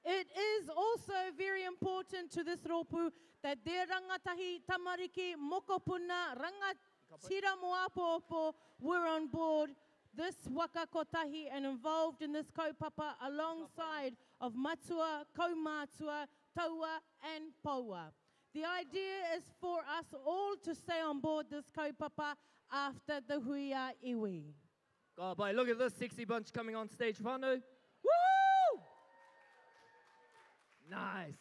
It is also very important to this ropu that their rangatahi, tamariki, mokopuna, rangatira moapopo were on board this waka kotahi and involved in this kaupapa alongside of matua, kaumatua, taua and paua. The idea is for us all to stay on board this kaupapa after the huia iwi. God, boy, look at this sexy bunch coming on stage, whānau. Woo! Nice.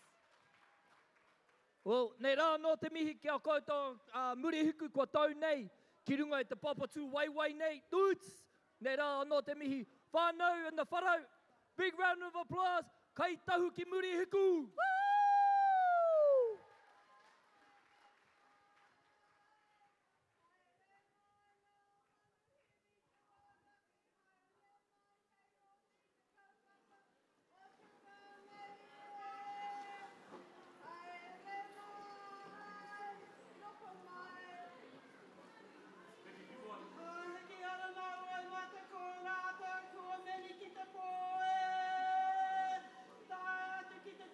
Well, nei rā no te mihi kia koutou muri hiku kua tau nei, ki runga e te papatū waiwai nei, dudes. Nei rā no te mihi whānau and the wharau. Big round of applause, kai tahu ki muri hiku. Woo! Ki te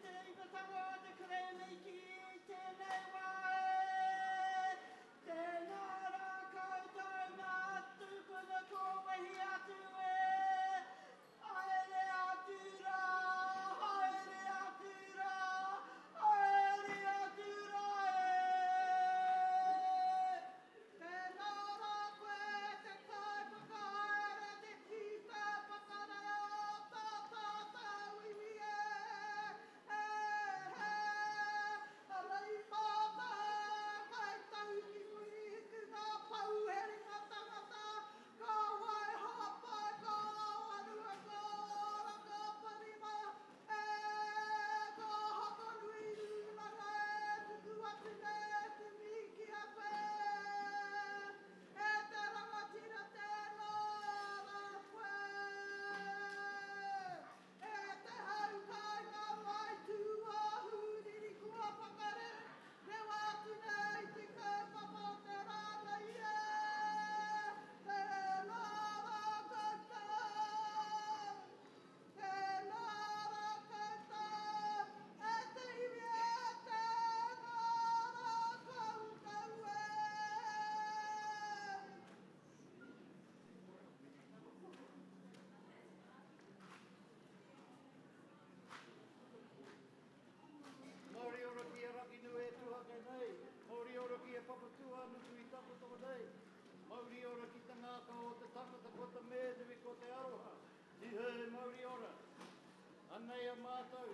a mātou,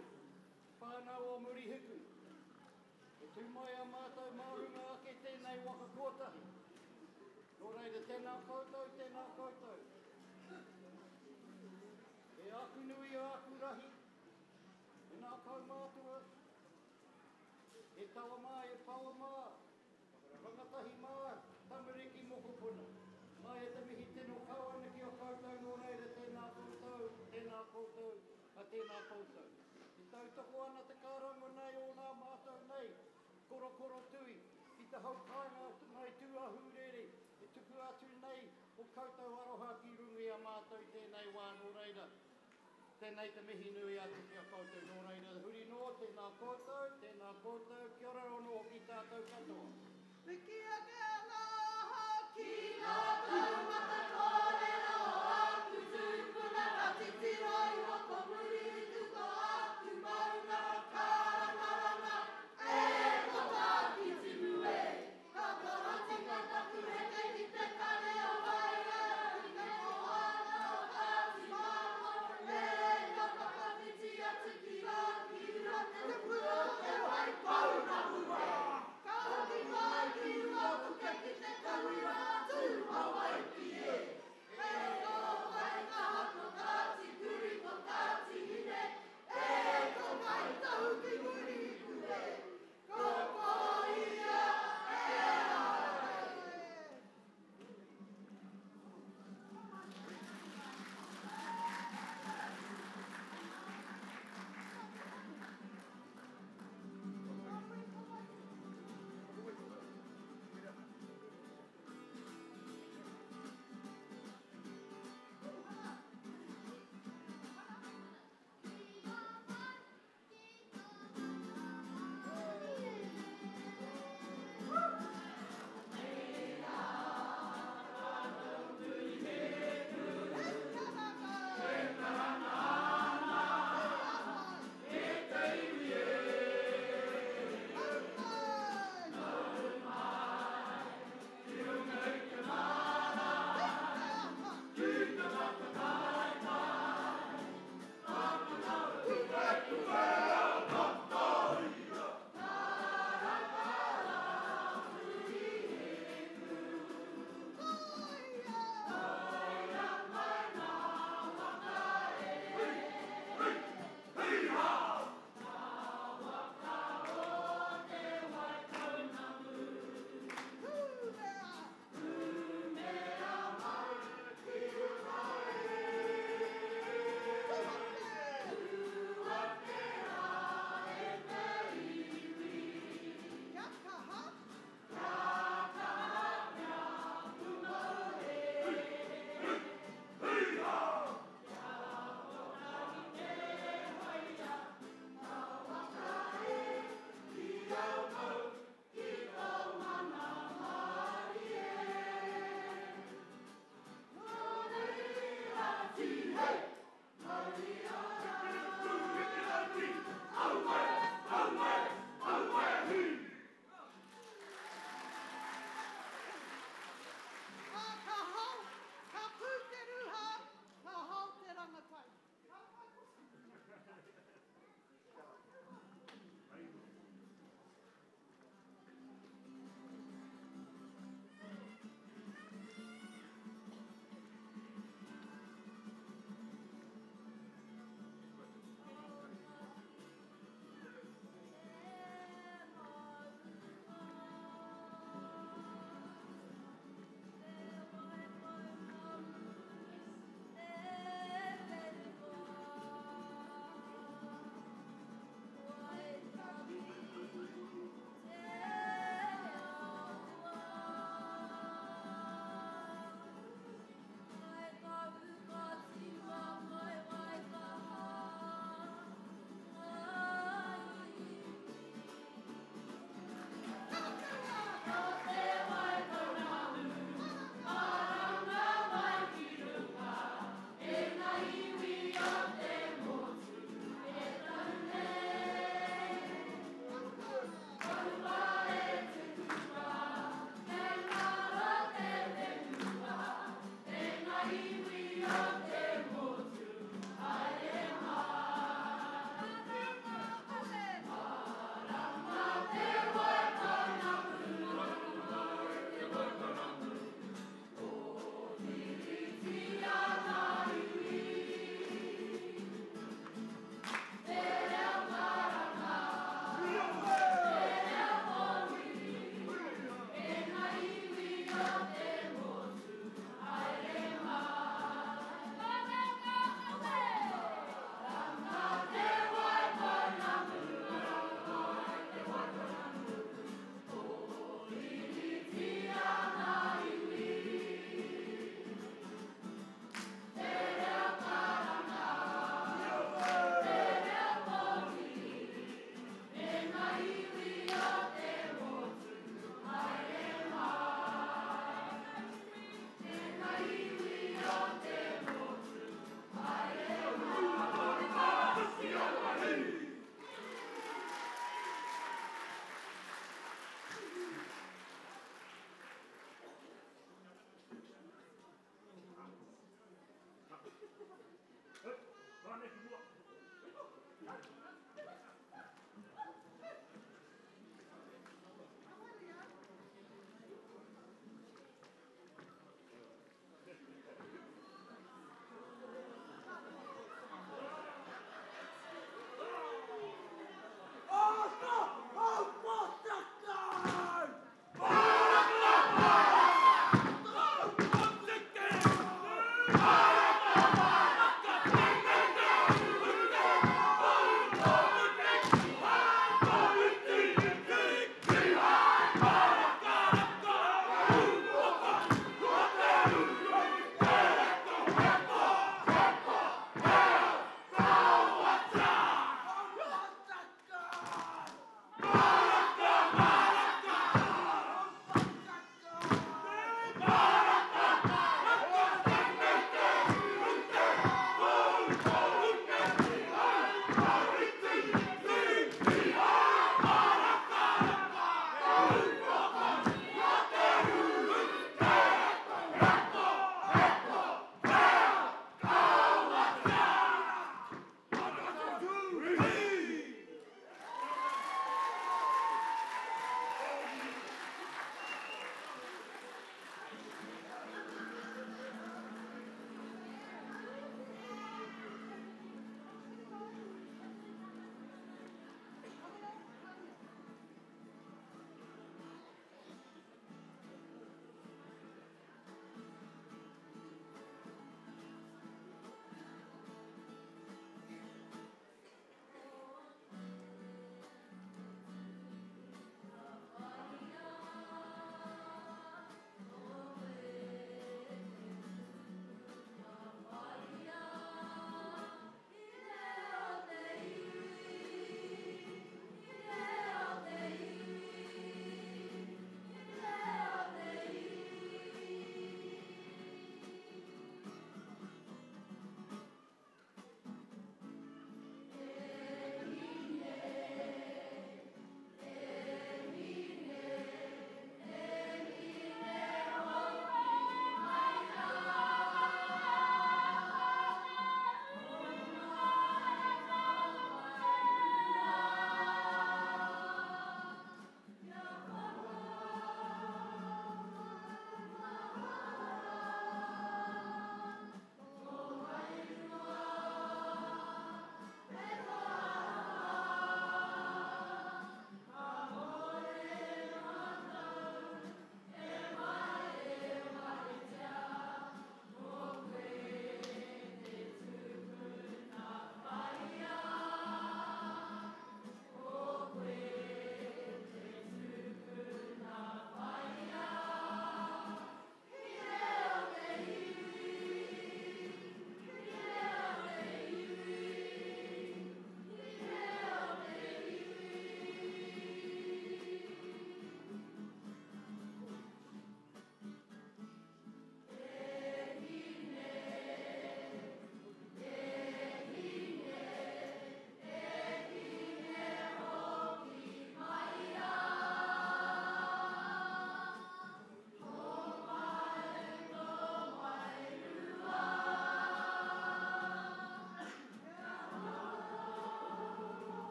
whānau o muri hiku. E tū mai a mātou maurunga ake tēnei waka kotahi. Nō reira, tēnā koutou, tēnā koutou. E aku nui o aku rahi, e nā kaumātua. E tawa mā, e paua mā, rangatahi mā, tamariki mokopuna. Mai e te mihi tino kawana ki o koutou, nō reira, tēnā koutou, tēnā koutou, a tēnā koutou. I tautoko ana te kārango nei o nā mātou nei, koro tui, ki te haukanga nei tuahu rere, e tuku atu nei o koutou aroha ki rungi a mātou tēnei wā nō reira. Tēnei te mihi nui atu ki a koutou nō reira. Huri nō, tēnā koutou, kia ora ono ki tātou katoa. Piki ake aloha ki ngā taumata kōrero aku tūpuna ka titiro i hoko muri i tuko aku maunga kārangaranga e kota ki timu e ka torati ka taku heke ki te kare o waira ki te kohana o kāti māmo e ka whakawhiti atu ki rā ki rā te pua te wai pauna hua ka hoki mai ki rā puke ki te kauira atu Hawaii ki e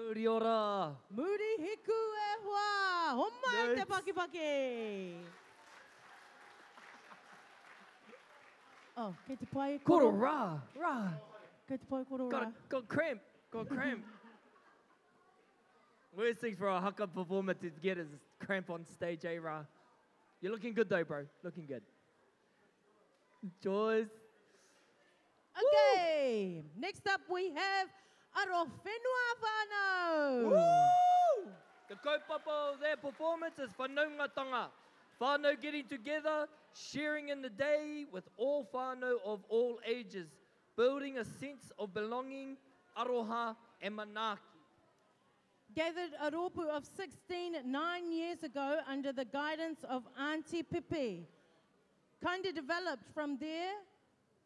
Muri ora. Muri hiku e hoa. Homai te pakipaki. Oh, kei te pai Koro rā, rā. Kei te pai koro rā. Got cramp, got cramp. Worst thing for a haka performer to get is cramp on stage, eh, Ra? You're looking good though, bro. Looking good. Joyce. Okay, next up we have Aro Whenua Whānau. Woo! The kaupapa of their performance is whanaungatanga. Whānau getting together, sharing in the day with all whānau of all ages, building a sense of belonging, aroha and manaki. Gathered a rōpu of 16 9 years ago under the guidance of Auntie Pipi. Kind of developed from there.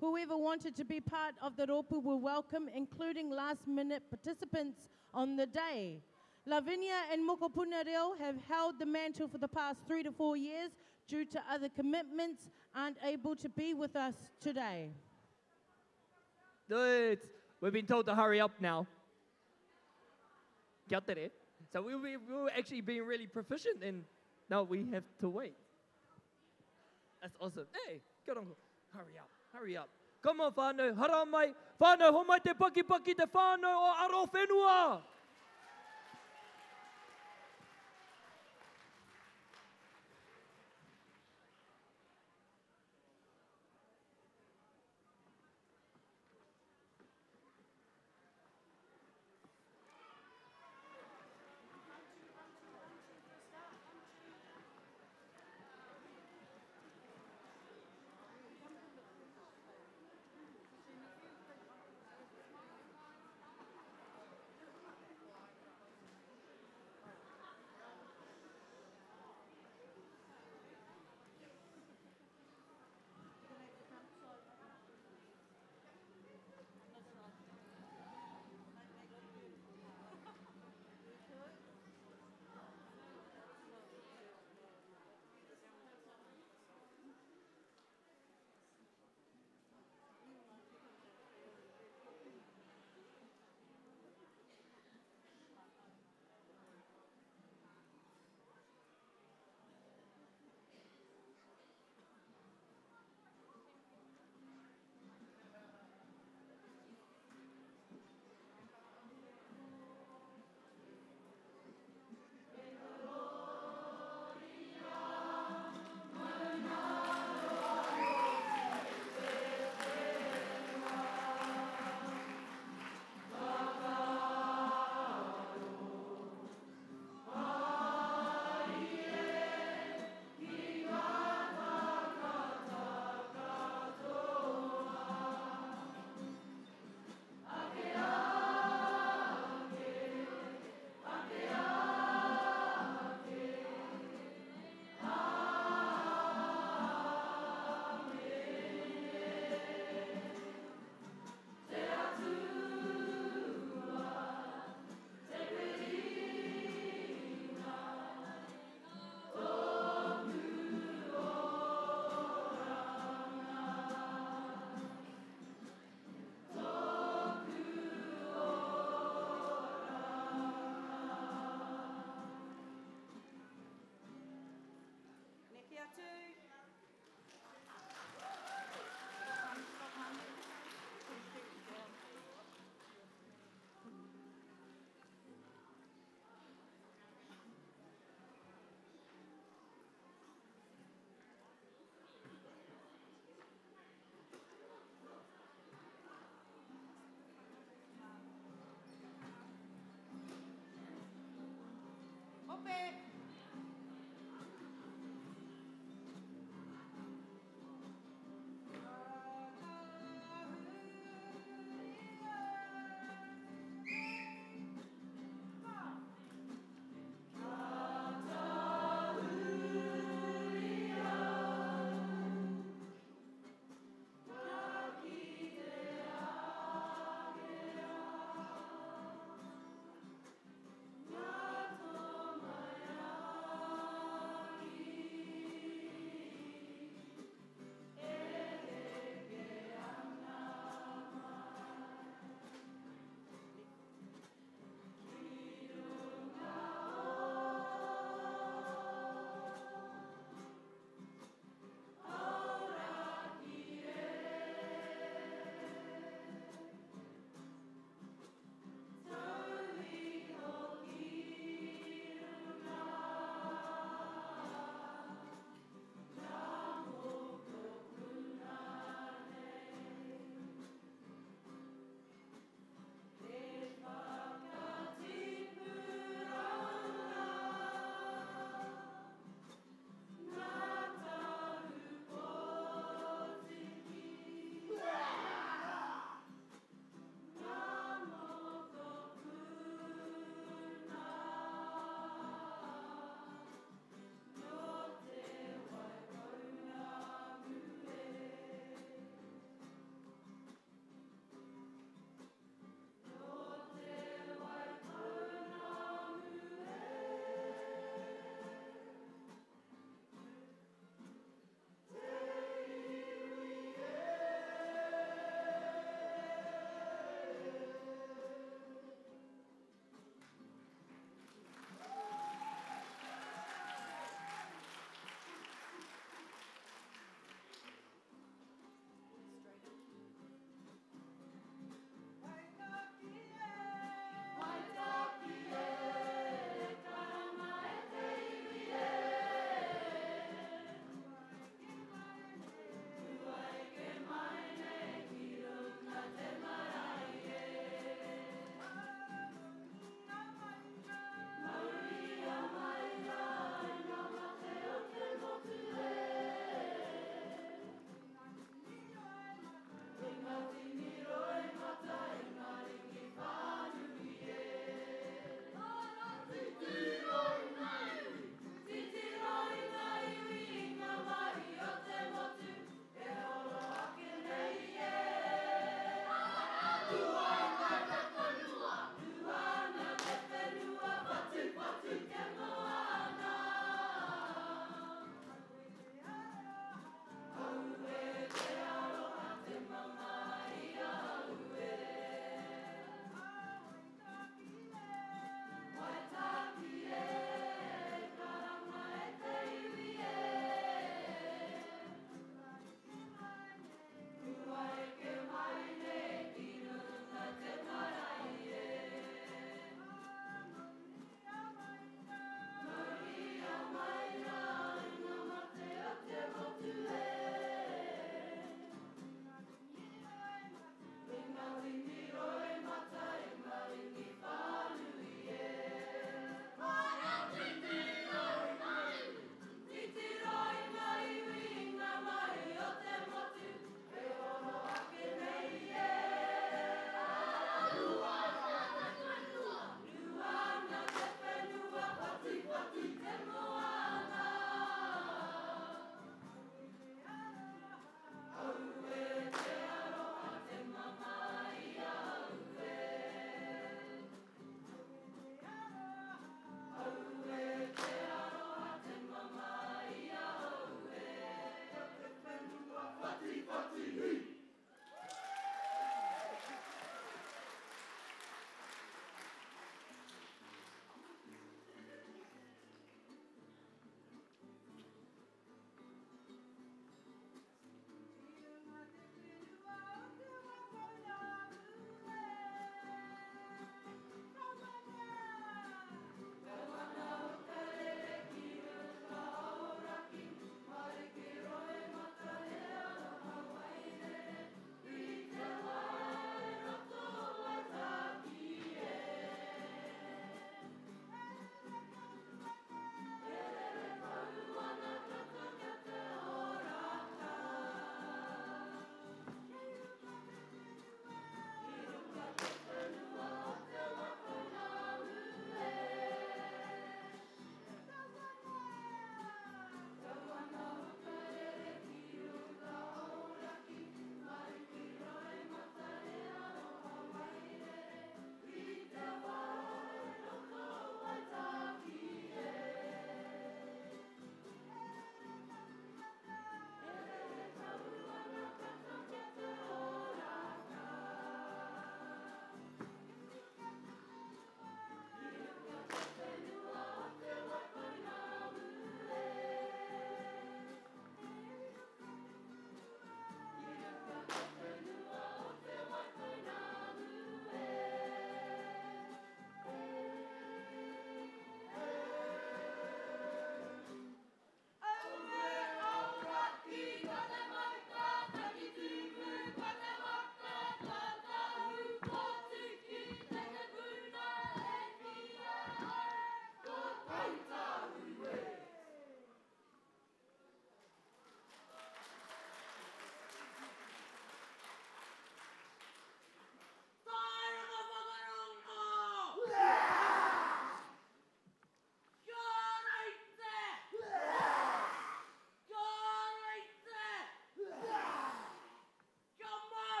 Whoever wanted to be part of the rōpu were welcome, including last-minute participants on the day. Lavinia and Mokopuna Reo have held the mantle for the past 3 to 4 years due to other commitments, aren't able to be with us today. Dude, we've been told to hurry up now. Kia tere. So we were actually being really proficient, and now we have to wait. That's awesome. Hey, good on. Hurry up, hurry up. Come on, whānau, hara mai. Whānau, homai te paki te whānau o Aro Whenua.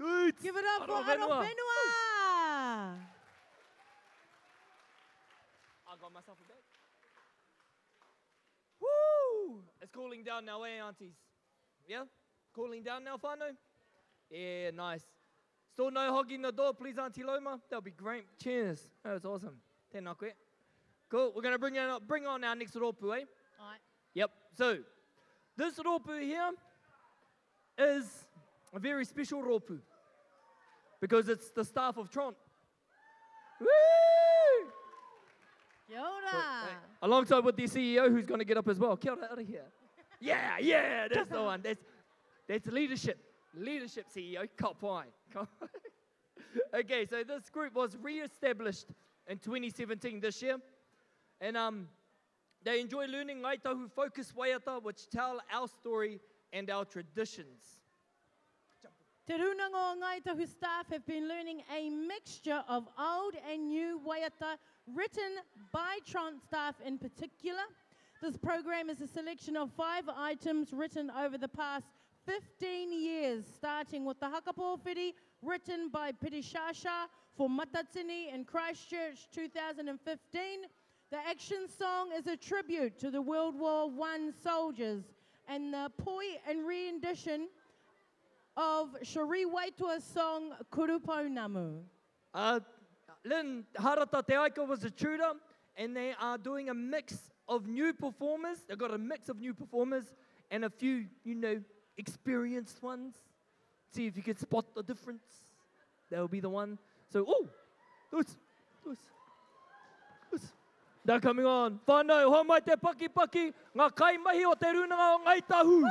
Good. Give it up for Arowenua. Arowenua. I got myself a bag. Woo! It's cooling down now, eh, aunties? Yeah? Cooling down now, whānau? Yeah, nice. Still no hogging the door, please, Auntie Loma? That'll be great. Cheers. That was awesome. Tēnā koe. Cool. We're going to bring on our next rōpū, eh? All right. Yep. So, this rōpū here is a very special rōpū because it's the staff of Tron. Woo! Kia ora. Alongside with the CEO who's going to get up as well. Kia ora, out of here. Yeah, that's the one. That's leadership. Leadership CEO, ka pai. Okay, so this group was re-established in 2017 this year. And they enjoy learning Ngaitahu focus waiata, which tell our story and our traditions. Te Runanga o Ngaitahu staff have been learning a mixture of old and new waiata written by Tron staff in particular. This program is a selection of 5 items written over the past 15 years, starting with the Hakapo Whiri, written by Piri Shasha for Matatini in Christchurch 2015. The action song is a tribute to the World War I soldiers, and the poi and rendition of Shari Waitua's song Kurupounamu. Lynn Harata Te Aika was a tutor, and they are doing a mix of new performers. They've got a mix of new performers and a few, experienced ones. See if you can spot the difference. That'll be the one. So, they're coming on. Whānau, hoa mai te paki, ngā kaimahi o te runanga o Ngaitahu.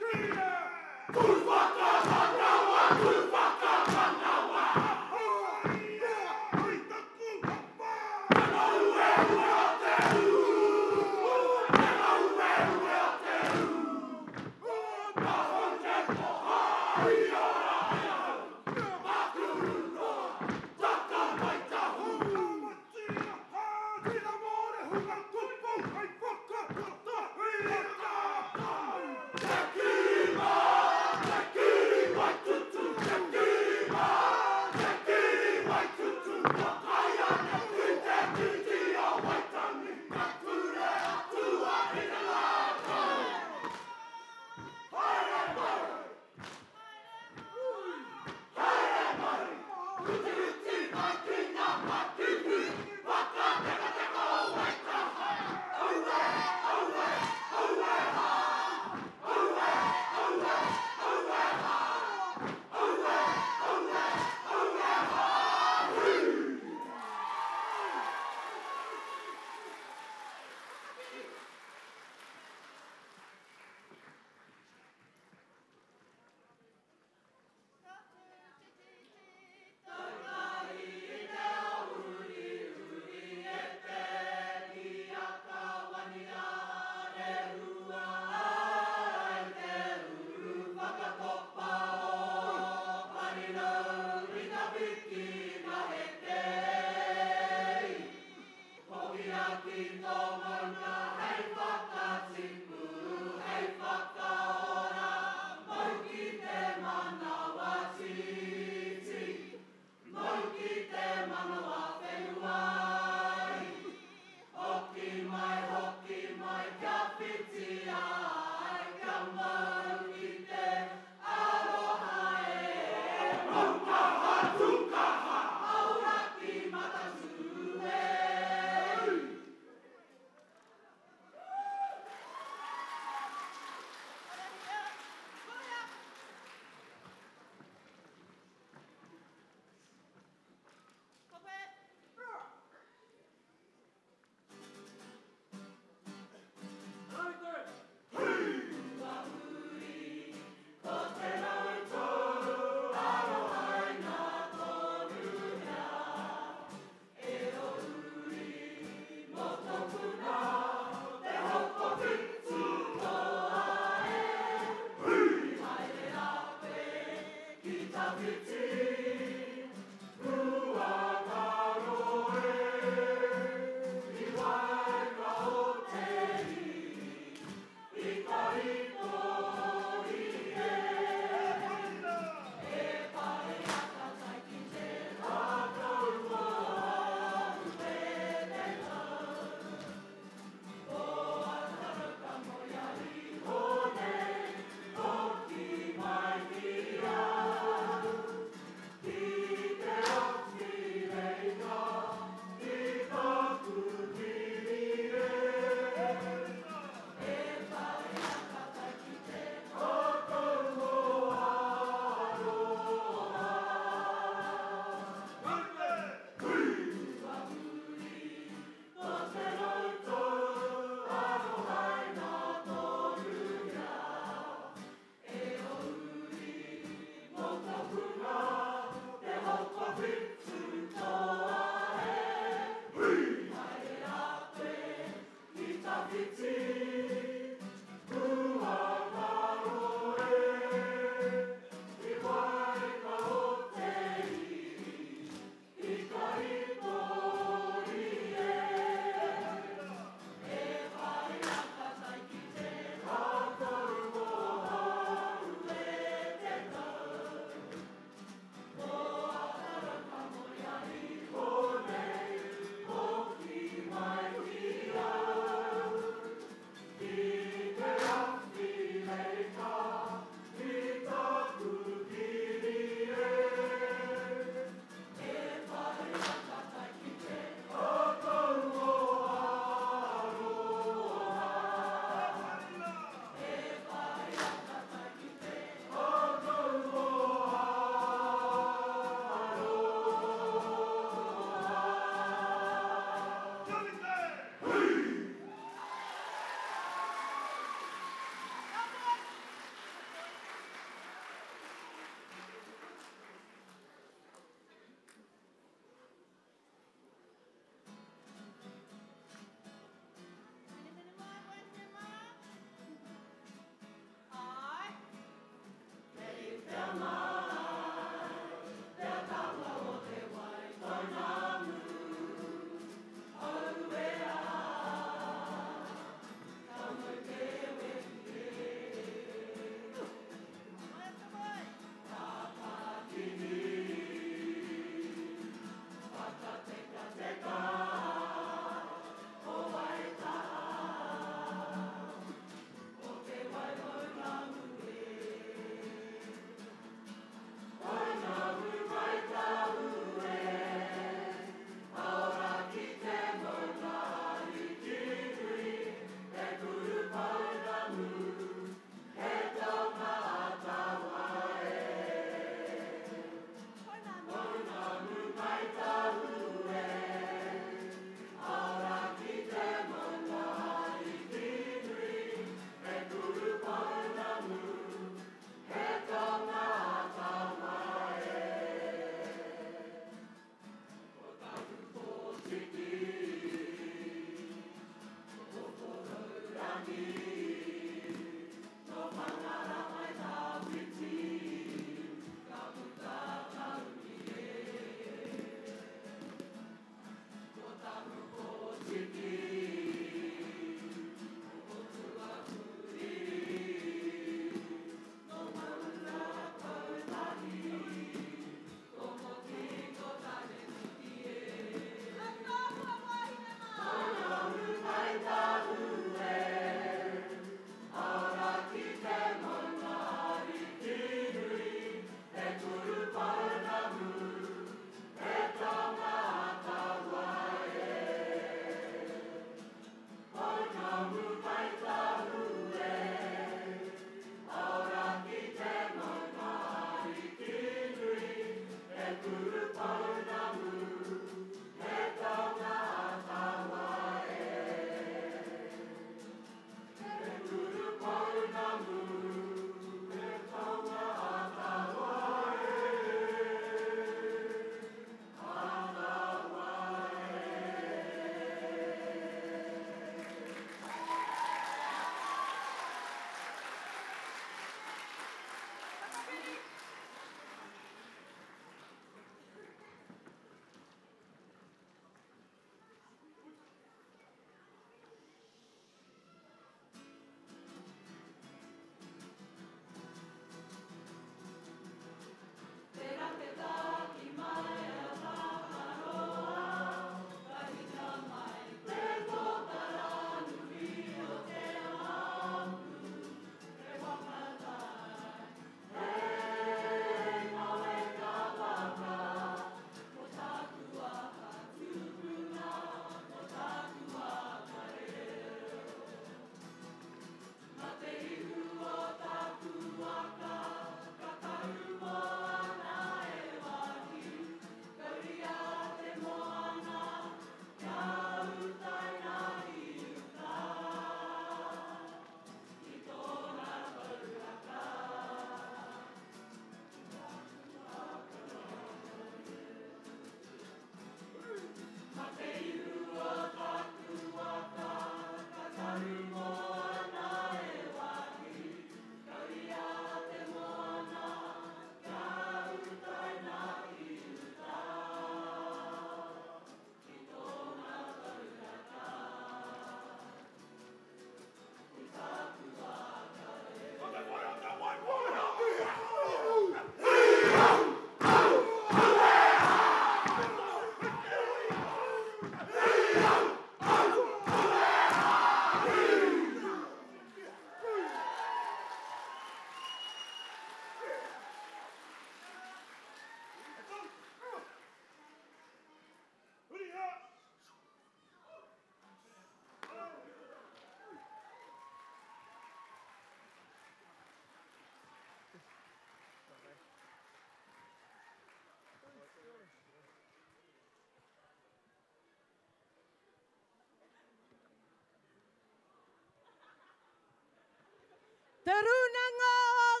Te runanga o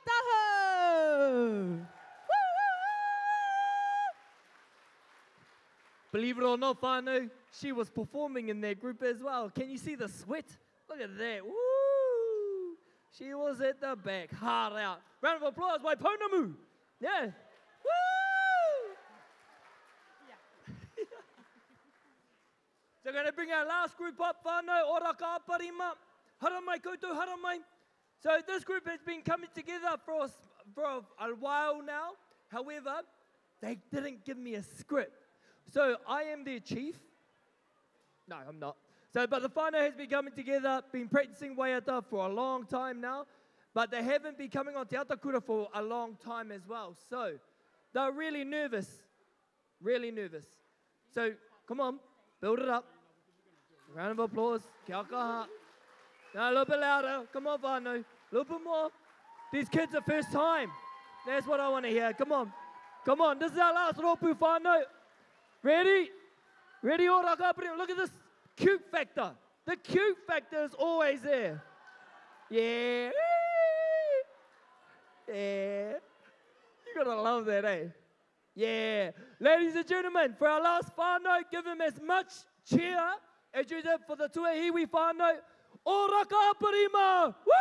Ngaitahu. Believe it or not, whānau, she was performing in their group as well. Can you see the sweat? Look at that. Woo! She was at the back, hard out. Round of applause by Pounamu. Yeah. Woo! So we're going to bring our last group up, whānau, Oraka Aparima. Haramai koutou, haramai. So this group has been coming together for a while now. However, they didn't give me a script. So I am their chief. No, I'm not. So, but the whānau has been coming together, been practicing waiata for a long time now, but they haven't been coming on Te Atakura for a long time as well. So they're really nervous, really nervous. So come on, build it up. Round of applause. Kia kaha. Now a little bit louder. Come on, whānau. A little bit more. These kids are first time. That's what I want to hear. Come on. Come on. This is our last ropu, whānau. Ready? Ready, Oraka Aparima. Look at this cute factor. The cute factor is always there. Yeah. Yeah. You gotta love that, eh? Yeah. Ladies and gentlemen, for our last whānau, give him as much cheer as you did for the Tuahiwi whānau, Oraka Aparima. Woo!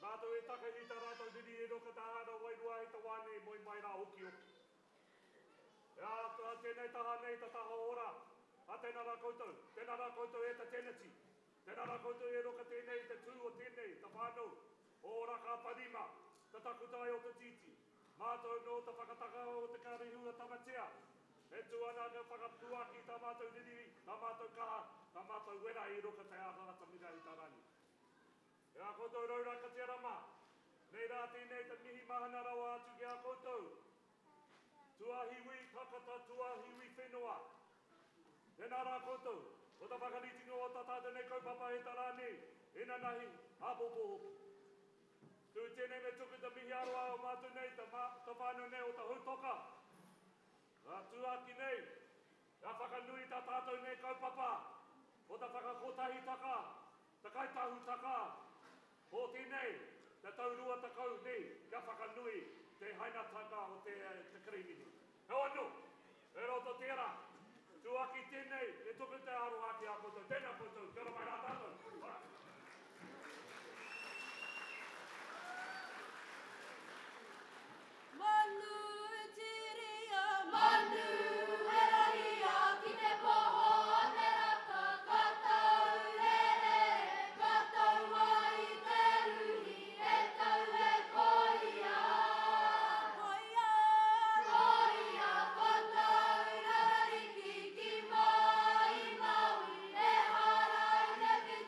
Rātou e takahita, rātou diri e roka tā hana wairua e ta wane moi mai rā hoki hoki. Tēnei taha nei ta taha ora. A tēnā rā koutou. Tēnā rā koutou e ta tenati. Tēnā rā koutou e roka tēnei te tū o tēnei, ta whānau. O Oraka Aparima, ta takutai o te titi. Mātou no ta whakataka o te karihua tamatea. E tuana ka whakapua ki tā mātou nini, tā mātou kaha, tā mātou wera i roka te āwhanga tamira i tarani. E a koutou raura ka te rama, nei rā tēnei te mihi mahana rawa atu ki a koutou. Tuahiwi takata, tuahiwi whenua. Tēnā rā koutou, o ta whakaritingo o ta tātou nei kaupapa he tarani, ina nahi, hapopo. Tu tēnei me tuku te mihi aroa o mātou nei, ta whānau nei o ta hutoka. Ngā tuaki nei, ngā whakanui ta tātou nei kaupapa, o ta whakakotahi taka, ta kaitahu taka, o tēnei, te taurua takau nei, ngā whakanui te haina taka o te karimini. Hau anu, e roto tērā, tuaki tēnei, e tuku te aroha ki a koutou, tēnā koutou, kia ora mai rā tātou. Manu e tiria, manu e rahia, ki te poho te raka, katau rere, katau mai te ruhi, e tau e koia. Koia, koia, katau rariki ki mai maui, e harai te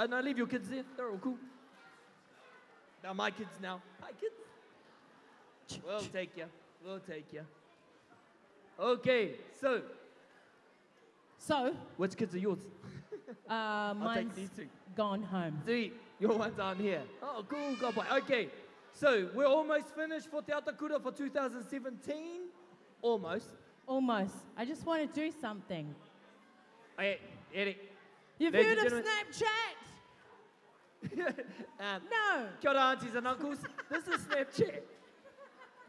And I leave your kids there. They're all cool. They're my kids now. Hi, kids. We'll take you. We'll take you. Okay, so. So? Which kids are yours? I'll Mine's take these two. gone home. Sweet. Your ones aren't here. Oh, cool. God boy. Okay. So we're almost finished for Te Atakura for 2017. Almost. Almost. I just want to do something. Hey, Eric. You've Ladies heard and of gentlemen. Snapchat? No. Kia ora, aunties and uncles. This is Snapchat.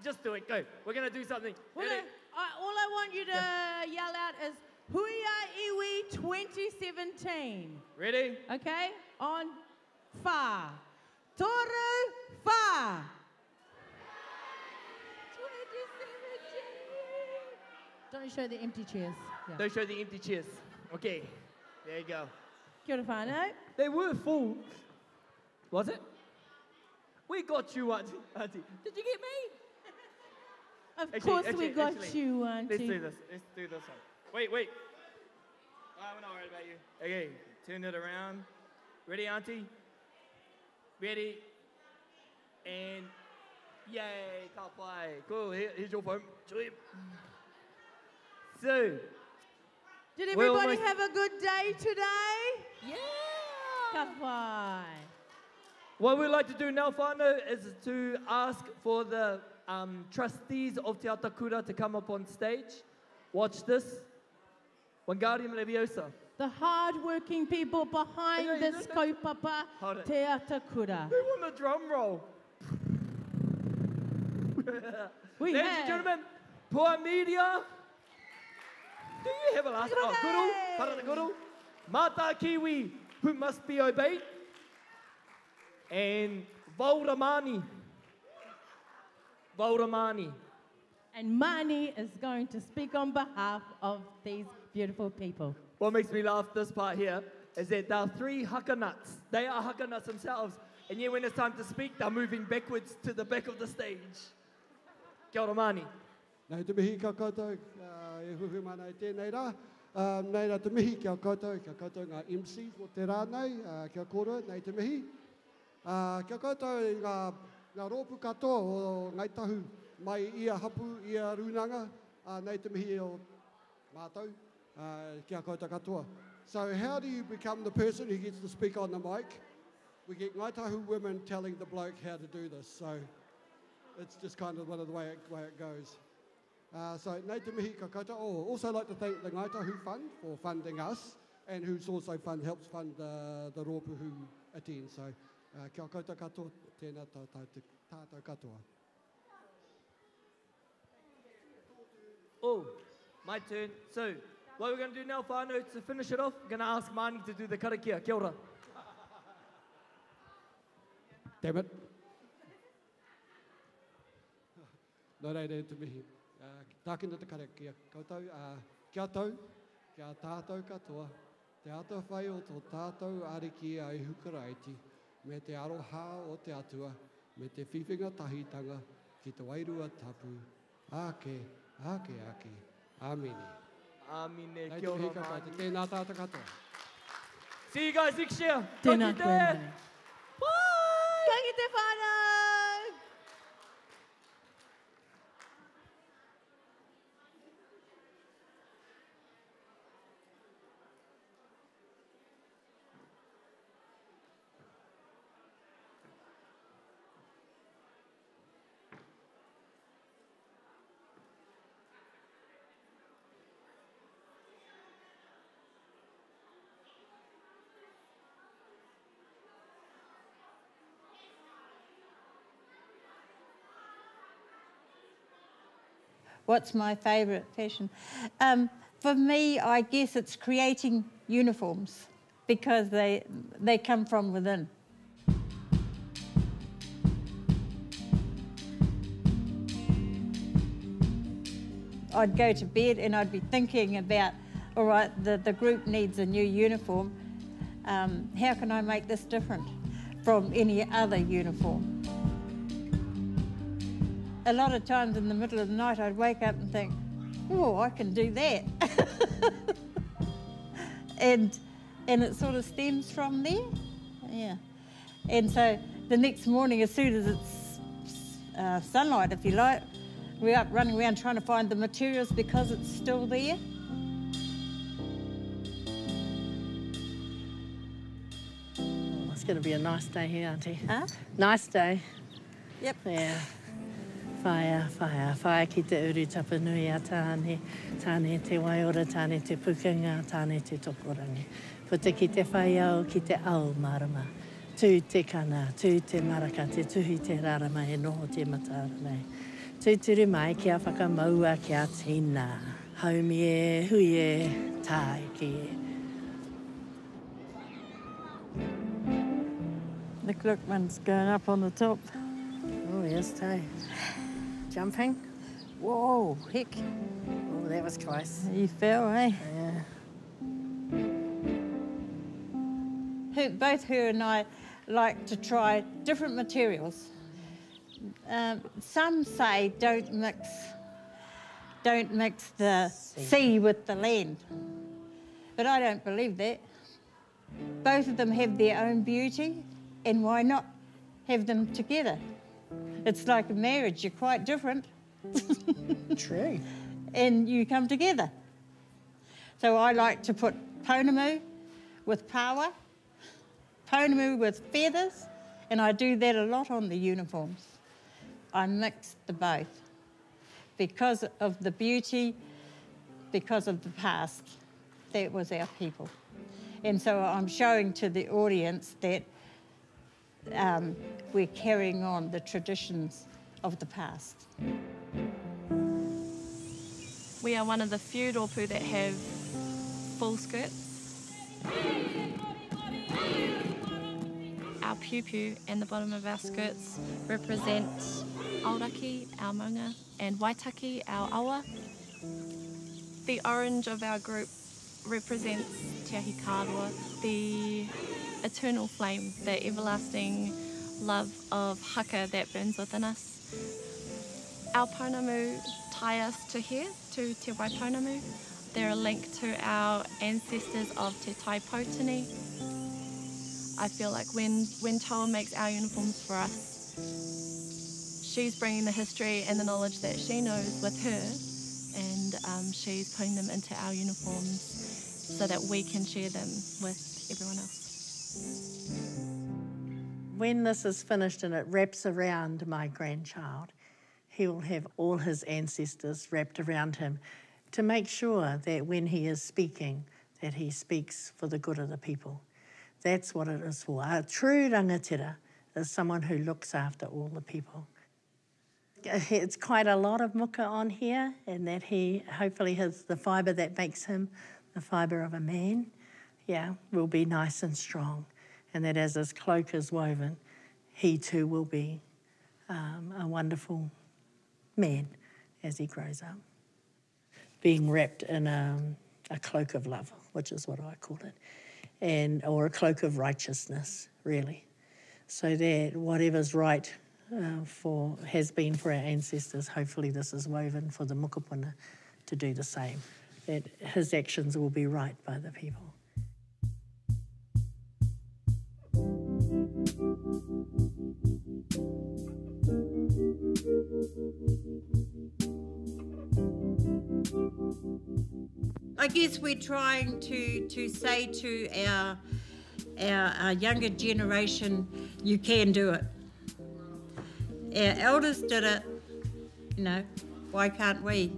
Just do it. Go. We're going to do something. All Eric. I want you to yell out is Huia Iwi 2017. Ready? Okay? On Fa. Toru Fa. 2017. Don't show the empty chairs. Yeah. Don't show the empty chairs. Okay. There you go. Kia ora whānau. They were full. Was it? We got you, Auntie. Did you get me? Of course we got you, Auntie. Let's do this. Let's do this one. Wait. We're not worried about you. Okay, turn it around. Ready, Auntie? Ready? And yay, top five. Cool, here's your phone. Sweet. So. Did everybody have a good day today? Yeah. Ka whai. What we'd like to do now, whānau, is to ask for the trustees of Te Atakura to come up on stage. Watch this. Wingardium Leviosa. The hard-working people behind this kaupapa Te Atakura. They want a drum roll. We Ladies have. and gentlemen, Pua Media. Do you have a last? Oh, Guru, Parana Guru. Mata Kiwi, who must be obeyed. And Vauramani. Vauramani. And Mani is going to speak on behalf of these beautiful people. What makes me laugh this part here is that there are three haka nuts. They are haka nuts themselves. And yet when it's time to speak, they're moving backwards to the back of the stage. Kia ora mani. Nei te mihi kia koutou, e huhu mana i tēnei rā. Nei rā te mihi kia koutou ngā MCs o te rānei, kia kōrua, nei te mihi. Kia koutou ngā rōpu katoa o ngai tahu mai ia hapu, ia runanga, nei te mihi o mātou, kia koutou katoa. So how do you become the person who gets to speak on the mic? We get ngai tahu women telling the bloke how to do this, so it's just kind of one of the way it goes. So nei te mihi ka koutou. Oh, also like to thank the Ngai Tahu Fund for funding us, and who's also helps fund the rōpu who attend. So kia koutou katoa, tēnā tātou katoa. Oh, my turn. So, what we're going to do now, whānau, to finish it off, we're going to ask Mani to do the karakia. Kia ora. Damn it. Nō rei te mihi. Tākina te karakia. Koutou, kia tau, kia tātou katoa. Te atua whai o tō tātou ariki ai hukaraiti, me te aroha o te atua, me te whiwhinga tahitanga, ki te wairua tapu. Ake, ake, ake. Amine. Amine. Nei te Kia ora, mihi ka Mani. koutou. Tēnā tātou katoa. See you guys next year. Tēnā Ka koe, kite. Mani. Ka kite whānau! What's my favourite fashion? For me, I guess it's creating uniforms because they come from within. I'd go to bed and I'd be thinking about, all right, the group needs a new uniform. How can I make this different from any other uniform? A lot of times in the middle of the night, I'd wake up and think, oh, I can do that. and it sort of stems from there. Yeah. And so the next morning, as soon as it's sunlight, if you like, we're up running around trying to find the materials because it's still there. It's going to be a nice day here, Auntie. Huh? Nice day. Yep. Yeah. Whaia ki te uru tapanui a tāne, tāne te waiora, tāne te pukunga, tāne te tokorangi. Puta ki te whaiau, ki te au marama. Tū te kana, tū te maraka, te tuhi te rarama e noho te matara nei. Tūturu mai kia whakamaua kia tina. Haumi e, hui e, tāiki e. The Gluckman's going up on the top. Oh, yes, Tay. Jumping? Whoa, heck. Oh, that was close. You fell, eh? Yeah. Both her and I like to try different materials. Some say don't mix the sea with the land. But I don't believe that. Both of them have their own beauty, and why not have them together? It's like a marriage, you're quite different. True. And you come together. So I like to put pounamu with power, pounamu with feathers, and I do that a lot on the uniforms. I mix the both because of the beauty, because of the past. That was our people. And so I'm showing to the audience that we're carrying on the traditions of the past. We are one of the few rōpū that have full skirts. Our piu-piu and the bottom of our skirts represent Aoraki, our maunga, and Waitaki, our awa. The orange of our group represents Te Ahi Kārua, the eternal flame, the everlasting love of haka that burns within us. Our pounamu tie us to here, to Te Waipounamu. They're a link to our ancestors of Te Tai Potini. I feel like when Toa makes our uniforms for us, she's bringing the history and the knowledge that she knows with her, and she's putting them into our uniforms so that we can share them with everyone else. When this is finished and it wraps around my grandchild, he will have all his ancestors wrapped around him to make sure that when he is speaking, that he speaks for the good of the people. That's what it is for. A true rangatira is someone who looks after all the people. It's quite a lot of muka on here, and that he hopefully has the fibre that makes him the fibre of a man, will be nice and strong. And that as his cloak is woven, he too will be a wonderful man as he grows up. Being wrapped in a cloak of love, which is what I call it, or a cloak of righteousness, really. So that whatever's right has been for our ancestors, hopefully this is woven for the mukapuna to do the same. That his actions will be right by the people. I guess we're trying to say to our younger generation, you can do it. Our elders did it, why can't we?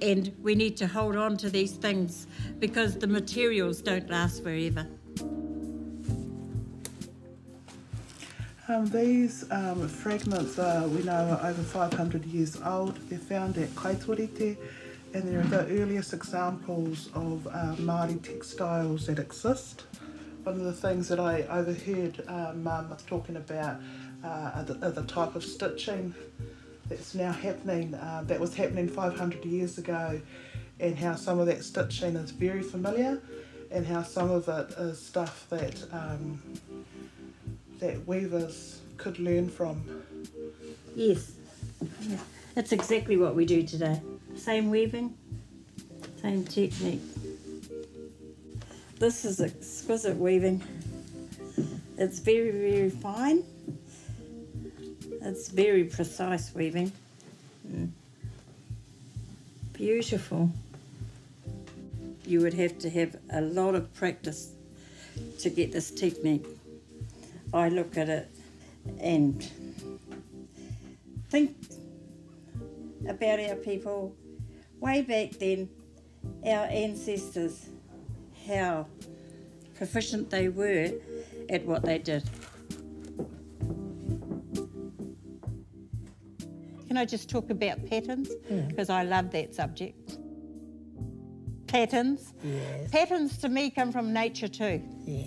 And we need to hold on to these things because the materials don't last forever. These fragments we know are over 500 years old. They're found at Kaitorite, and they're the earliest examples of Māori textiles that exist. One of the things that I overheard Mum talking about are the type of stitching that's now happening, that was happening 500 years ago, and how some of that stitching is very familiar, and how some of it is stuff that that weavers could learn from. Yes, that's exactly what we do today. Same weaving, same technique. This is exquisite weaving. It's very, very fine. It's very precise weaving. Beautiful. You would have to have a lot of practice to get this technique. I look at it and think about our people way back then, our ancestors, how proficient they were at what they did. Can I just talk about patterns? Because I love that subject. Patterns. Yes. Patterns to me come from nature too. Yeah.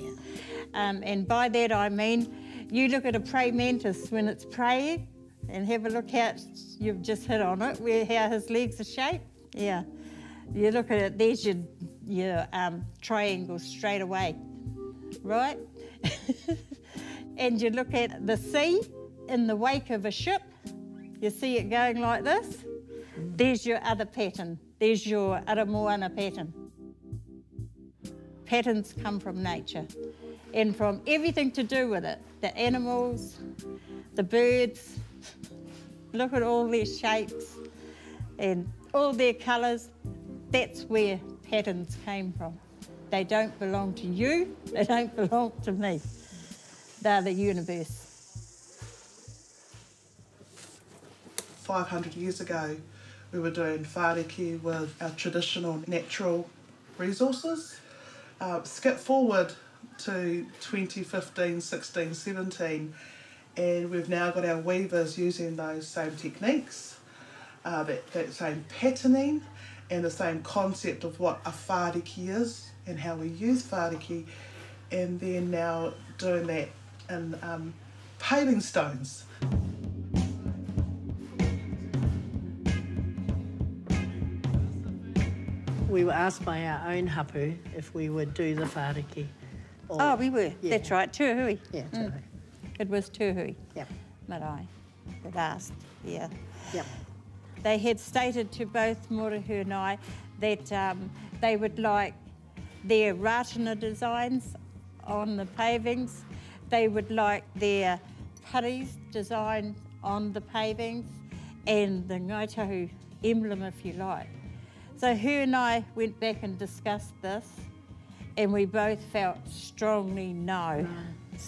And by that I mean, you look at a praying mantis when it's praying and have a look how you've just hit on it, how his legs are shaped. Yeah. You look at it, there's your triangle straight away, right? And you look at the sea in the wake of a ship, you see it going like this. There's your other pattern. There's your Aramoana pattern. Patterns come from nature and from everything to do with it. The animals, the birds, look at all their shapes and all their colours. That's where patterns came from. They don't belong to you, they don't belong to me. They're the universe. 500 years ago, we were doing whāriki with our traditional natural resources. Skip forward to 2015, 16, 17, and we've now got our weavers using those same techniques, that same patterning, and the same concept of what a whāriki is and how we use whāriki, and then now doing that in paving stones. We were asked by our own hapu if we would do the whāriki. Oh, we were. Yeah. That's right, Tuahui. Yeah, Tuahui. It was Tuahui. Yep. Marae that asked, yeah. Yep. They had stated to both Moruhu and I that they would like their Ratana designs on the pavings. They would like their putties designed on the pavings and the Ngaitahu emblem, if you like. So her and I went back and discussed this, and we both felt strongly no.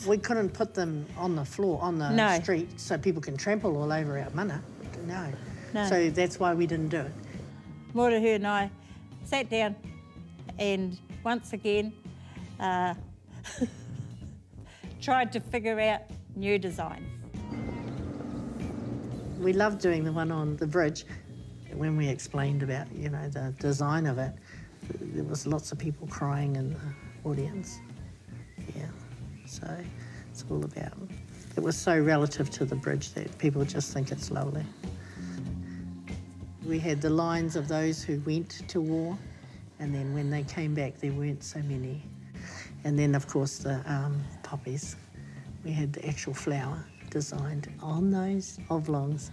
We couldn't put them on the floor, on the street, so people can trample all over our mana. No. So that's why we didn't do it. Moruhu and I sat down and once again tried to figure out new designs. We loved doing the one on the bridge. When we explained about, the design of it, there was lots of people crying in the audience. Yeah, so it's all about, it was so relative to the bridge that people just think it's lovely. We had the lines of those who went to war, and then when they came back, there weren't so many. And then, of course, the poppies. We had the actual flower designed on those oblongs.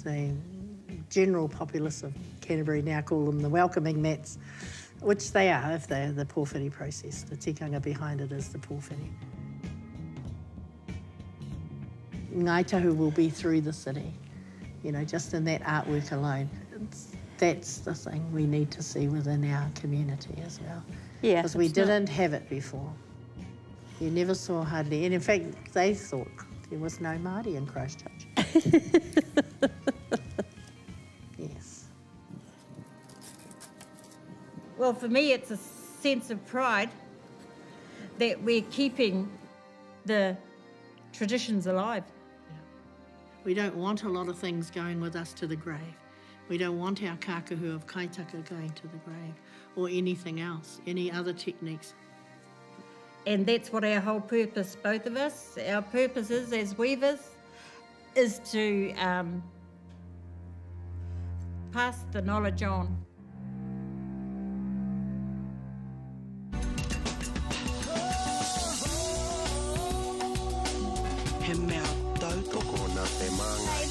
The general populace of Canterbury now call them the welcoming mats, which they are if they're the pōwhiri process. The tikanga behind it is the pōwhiri. Ngaitahu will be through the city, just in that artwork alone. That's the thing we need to see within our community as well. Yeah, because we didn't have it before. You never saw hardly, and in fact, they thought there was no Māori in Christchurch. Yes. Well, for me, it's a sense of pride that we're keeping the traditions alive. We don't want a lot of things going with us to the grave. We don't want our kākahu of kaitaka going to the grave or anything else, any other techniques. And that's what our whole purpose, both of us, our purpose is as weavers, is to pass the knowledge on. He mea tautoko nā te māngai.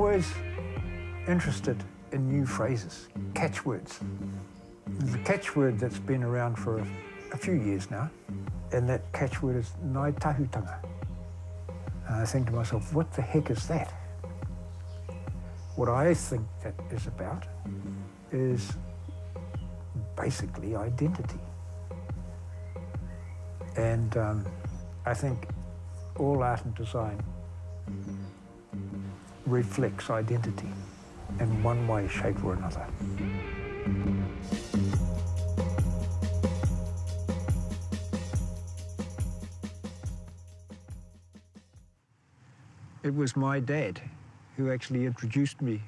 always interested in new phrases, catchwords. There's a catchword that's been around for a few years now, and that catchword is Ngāi Tahutanga. And I think to myself, what the heck is that? What I think that is about is basically identity. And I think all art and design reflects identity in one way, shape or another. It was my dad who actually introduced me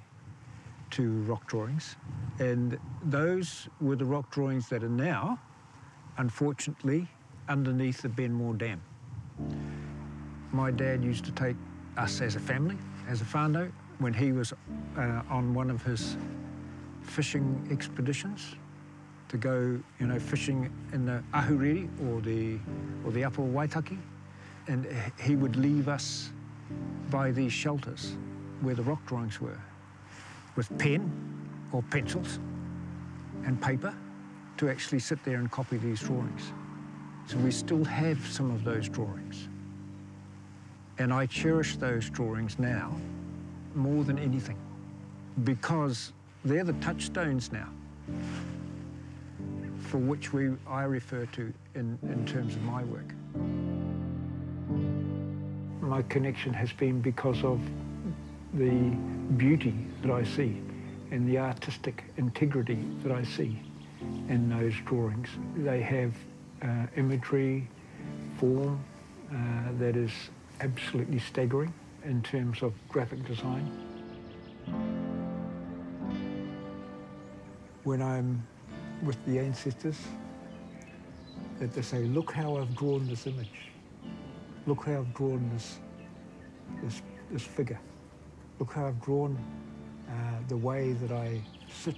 to rock drawings, and those were the rock drawings that are now, unfortunately, underneath the Benmore Dam. My dad used to take us as a family, as a whānau, when he was on one of his fishing expeditions to go, fishing in the Ahuriri or the upper Waitaki, and he would leave us by these shelters where the rock drawings were, with pen or pencils and paper to actually sit there and copy these drawings. So we still have some of those drawings. And I cherish those drawings now more than anything, because they're the touchstones now for which I refer to in terms of my work. My connection has been because of the beauty that I see and the artistic integrity that I see in those drawings. They have imagery, form that is absolutely staggering in terms of graphic design. When I'm with the ancestors, that they say, look how I've drawn this image. Look how I've drawn this figure. Look how I've drawn the way that I sit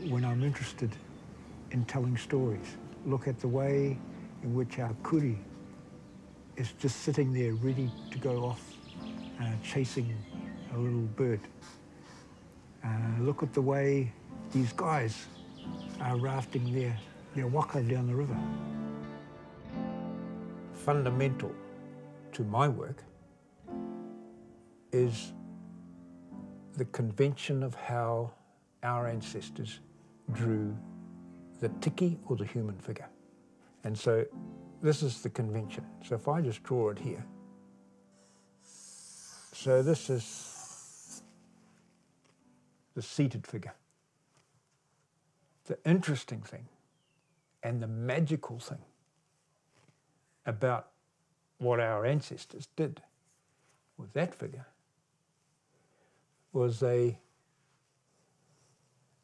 when I'm interested in telling stories. Look at the way in which our kuri is just sitting there ready to go off chasing a little bird. Look at the way these guys are rafting their waka down the river. Fundamental to my work is the convention of how our ancestors drew the tiki or the human figure. And so this is the convention. So if I just draw it here, so this is the seated figure. The interesting thing and the magical thing about what our ancestors did with that figure was they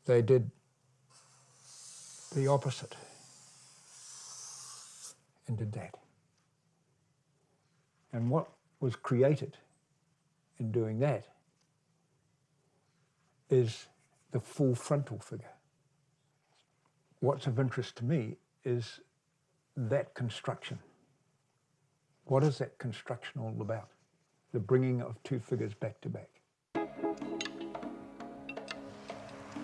did the opposite and did that. And what was created in doing that is the full frontal figure. What's of interest to me is that construction. What is that construction all about? The bringing of two figures back to back.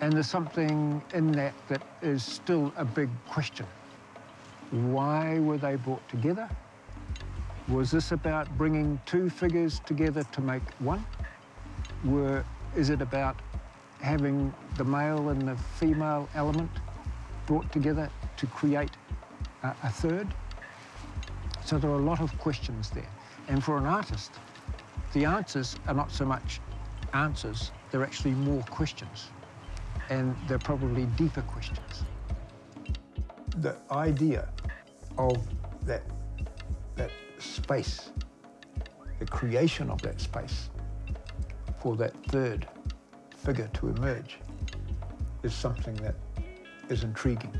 And there's something in that that is still a big question. Why were they brought together? Was this about bringing two figures together to make one? Is it about having the male and the female element brought together to create a third? So there are a lot of questions there. And for an artist, the answers are not so much answers, they're actually more questions. And they're probably deeper questions. The idea of that space, the creation of that space for that third figure to emerge is something that is intriguing.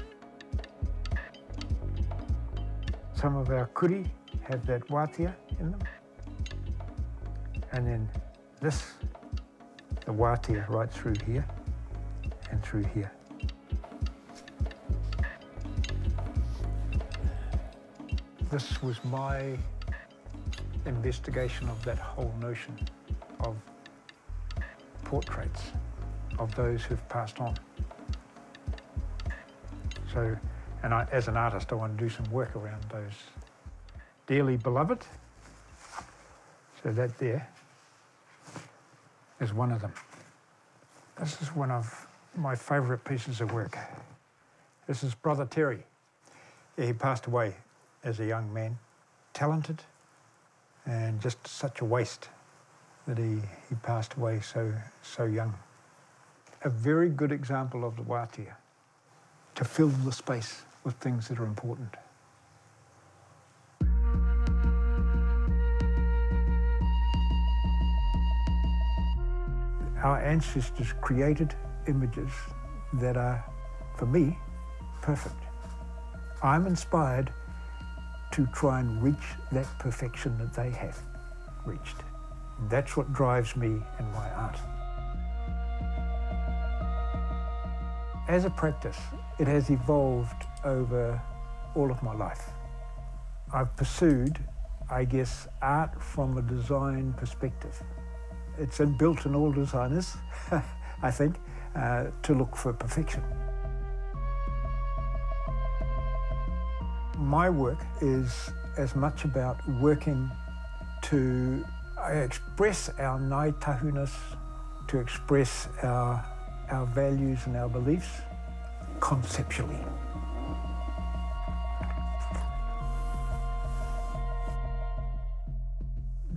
Some of our kuri have that wātea in them. And then this, the wātea right through here and through here. This was my investigation of that whole notion of portraits of those who've passed on. So, and as an artist, I want to do some work around those dearly beloved. So that there is one of them. This is one of my favourite pieces of work. This is Brother Terry. He passed away as a young man, talented, and just such a waste that he passed away so young. A very good example of the wātea, to fill the space with things that are important. Our ancestors created images that are, for me, perfect. I'm inspired to try and reach that perfection that they have reached. That's what drives me in my art. As a practice, it has evolved over all of my life. I've pursued, I guess, art from a design perspective. It's inbuilt in all designers, I think, to look for perfection. My work is as much about working to express our ngai tahuness, to express our values and our beliefs conceptually.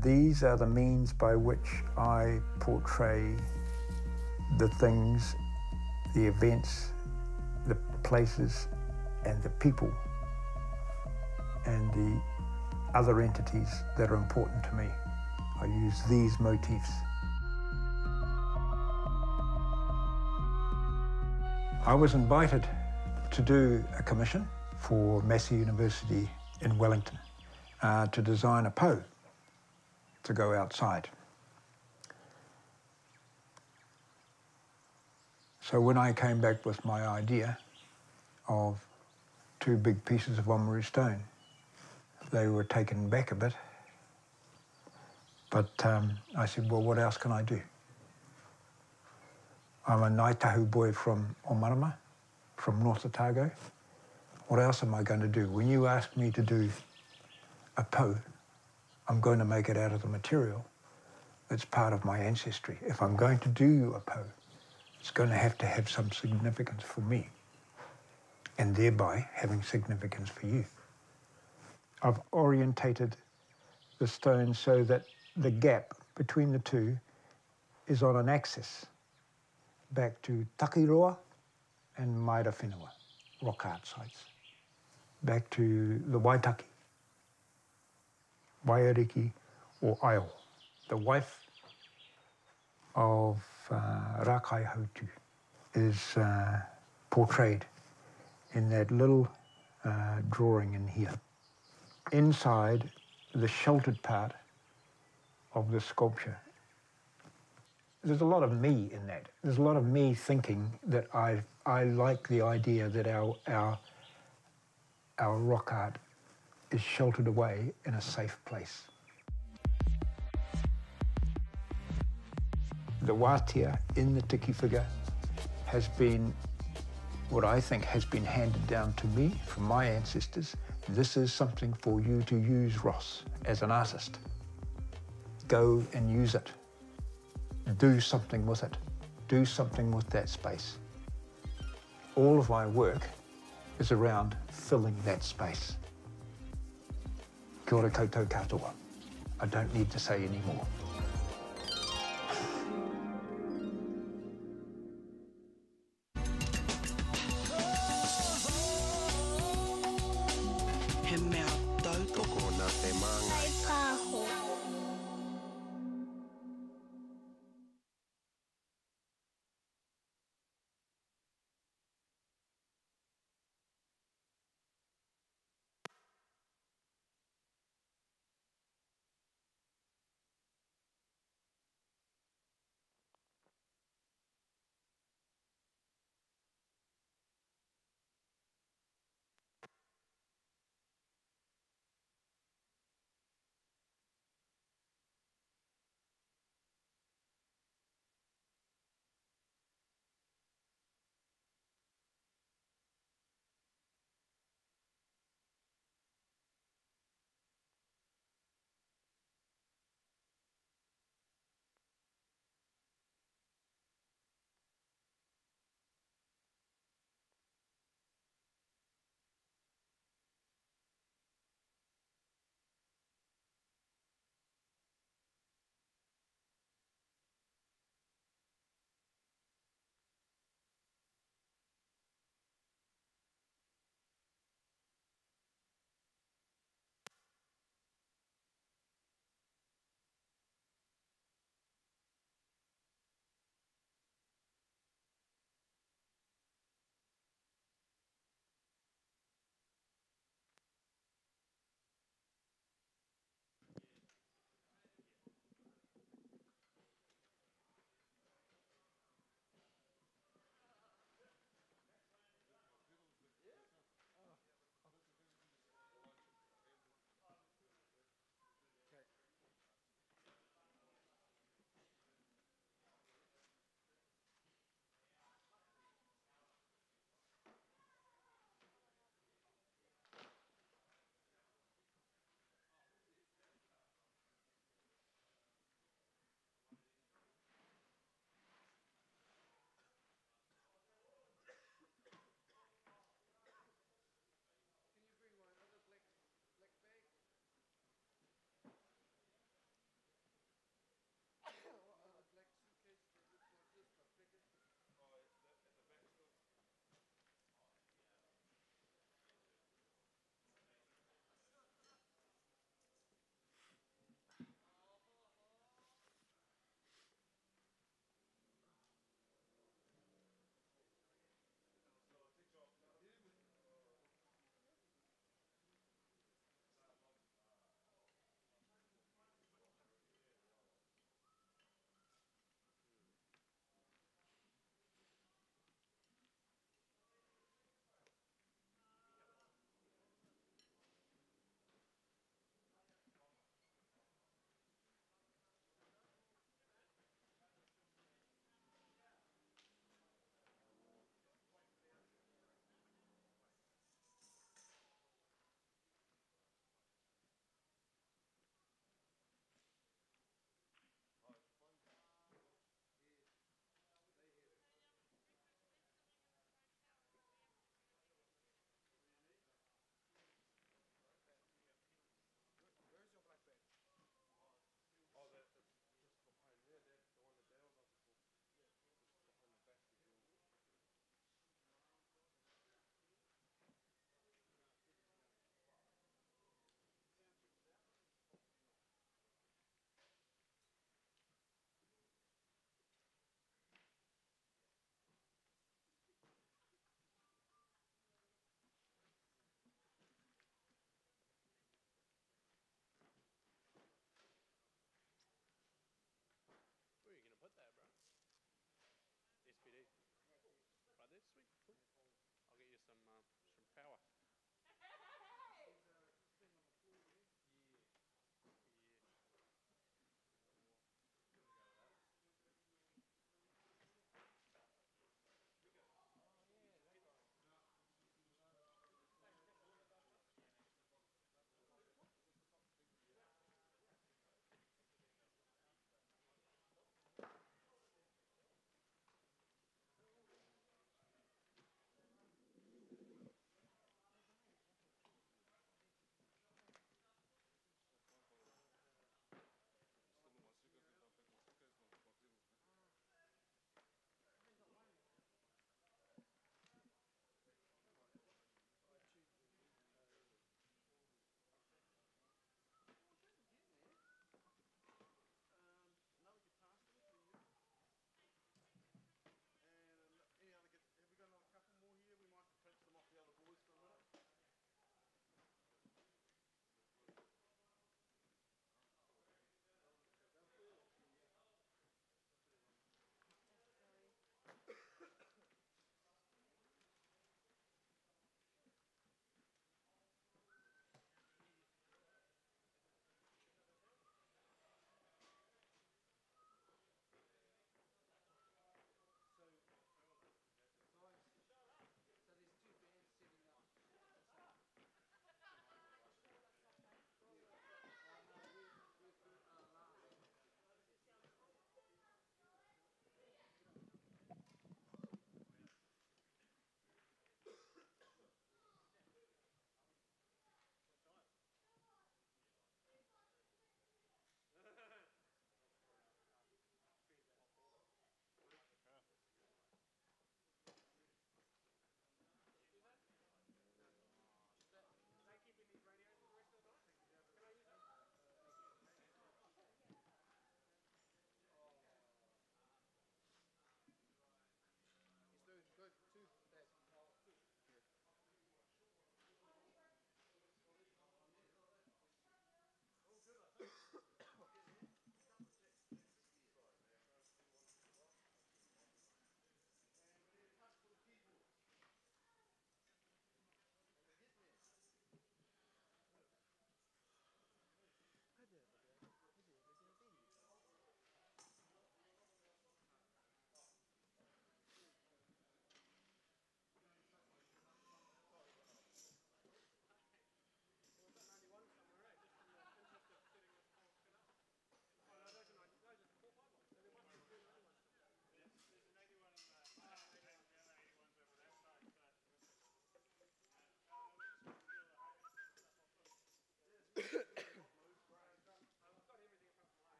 These are the means by which I portray the things, the events, the places, and the people, and the other entities that are important to me. I use these motifs. I was invited to do a commission for Massey University in Wellington to design a po to go outside. So when I came back with my idea of 2 big pieces of Oamaru stone, they were taken back a bit. But I said, well, what else can I do? I'm a Ngāi Tahu boy from Omarama, from North Otago. What else am I going to do? When you ask me to do a po, I'm going to make it out of the material that's part of my ancestry. If I'm going to do a po, it's going to have some significance for me, and thereby having significance for you. I've orientated the stone so that the gap between the two is on an axis back to Takiroa and Maira Whenua, rock art sites, back to the Waitaki, Waiariki or Aio, the wife of Rakai Hautu, is portrayed in that little drawing in here. Inside the sheltered part of the sculpture, there's a lot of me in that. There's a lot of me thinking that I like the idea that our rock art is sheltered away in a safe place. The wātea in the tiki figure has been what I think has been handed down to me from my ancestors. This is something for you to use, Ross, as an artist. Go and use it. Do something with it. Do something with that space. All of my work is around filling that space. Kia ora koutou katoa. I don't need to say any more. He mea tautoko nā te māngai.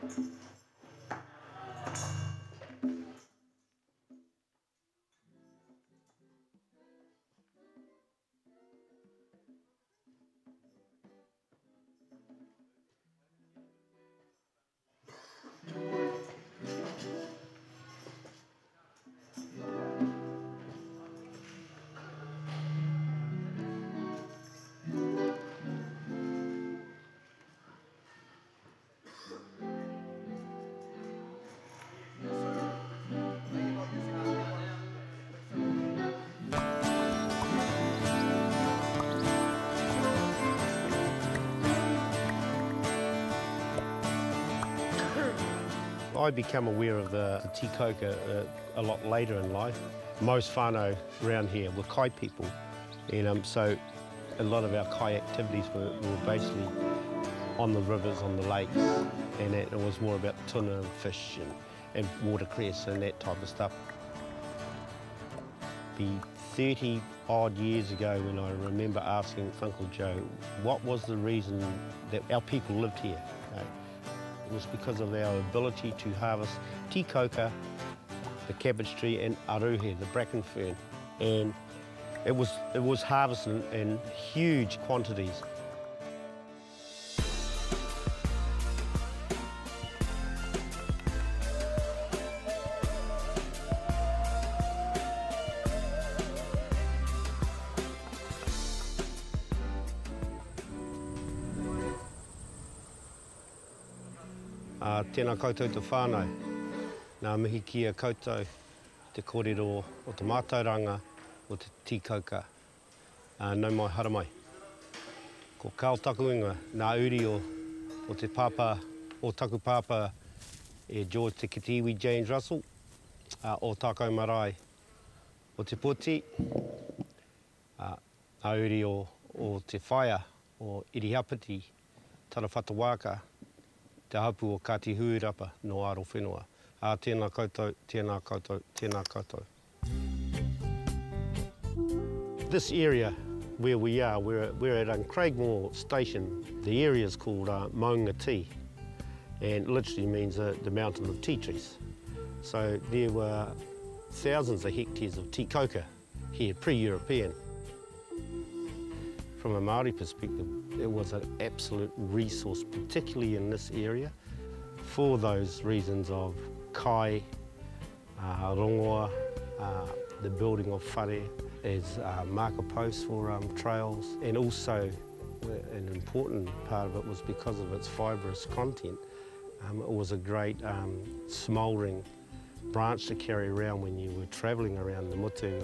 asa. I became aware of the tikoka a lot later in life. Most whānau around here were kai people, and so a lot of our kai activities were basically on the rivers, on the lakes, and it was more about tuna and fish and watercress and that type of stuff. Be 30 odd years ago when I remember asking Uncle Joe what was the reason that our people lived here. It was because of our ability to harvest tikoka, the cabbage tree, and aruhe, the bracken fern, and it was harvested in huge quantities. Tēnā koutou te whānau, nā mihi kia koutou te kōrero o te mātauranga o te tikoka. Nau mai hara mai. Ko Carl Takuinga, nā uri o te pāpā, o taku pāpā e George Te Kitiwi James Russell, o tākau marae o te poti, nā uri o te whaia o Iriapiti, tarawhatawaka, te hapu o Kati Huirapa no Aro Whenua. Tēnā koutou, tēnā koutou, tēnā koutou. This area where we are, we're at Craigmore Station. The area is called Maunga Tea, and literally means the mountain of tea trees. So there were thousands of hectares of tea coca here, pre-European. From a Māori perspective, it was an absolute resource, particularly in this area, for those reasons of kai, rongoa, the building of whare as marker posts for trails, and also an important part of it was because of its fibrous content. It was a great smouldering branch to carry around when you were travelling around the mutu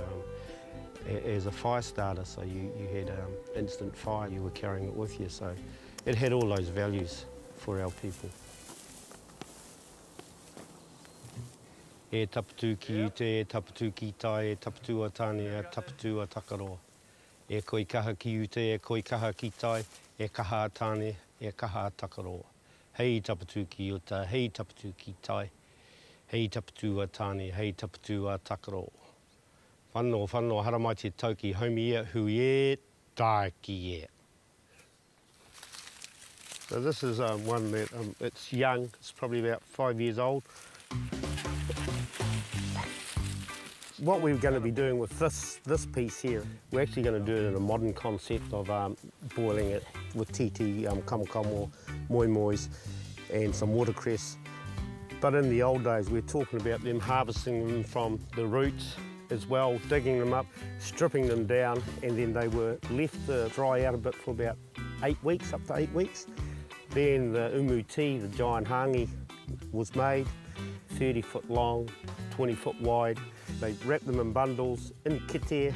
as a fire starter, so you had instant fire, you were carrying it with you, so it had all those values for our people. E tapatu ki ute, e tapatu ki tai, e tapatu a tāne, e tapatu a takaroa. E koi kaha ki ute, e koi kaha ki tai, e kaha a tāne, e kaha a takaroa. Hei tapatu ki uta, hei tapatu ki tai, hei tapatu a tāne, hei tapatu a takaroa. Whanno, whanno, haramai te tauki, haumi ea, hui e, tāki e. So this is one that, it's young, it's probably about 5 years old. What we're going to be doing with this piece here, we're actually going to do it in a modern concept of boiling it with titi, kamukamo, moi mois and some watercress. But in the old days, we're talking about them harvesting them from the roots as well, digging them up, stripping them down, and then they were left to dry out a bit for about 8 weeks, up to 8 weeks. Then the umu tea, the giant hangi, was made, 30 foot long, 20 foot wide. They wrapped them in bundles, in kite,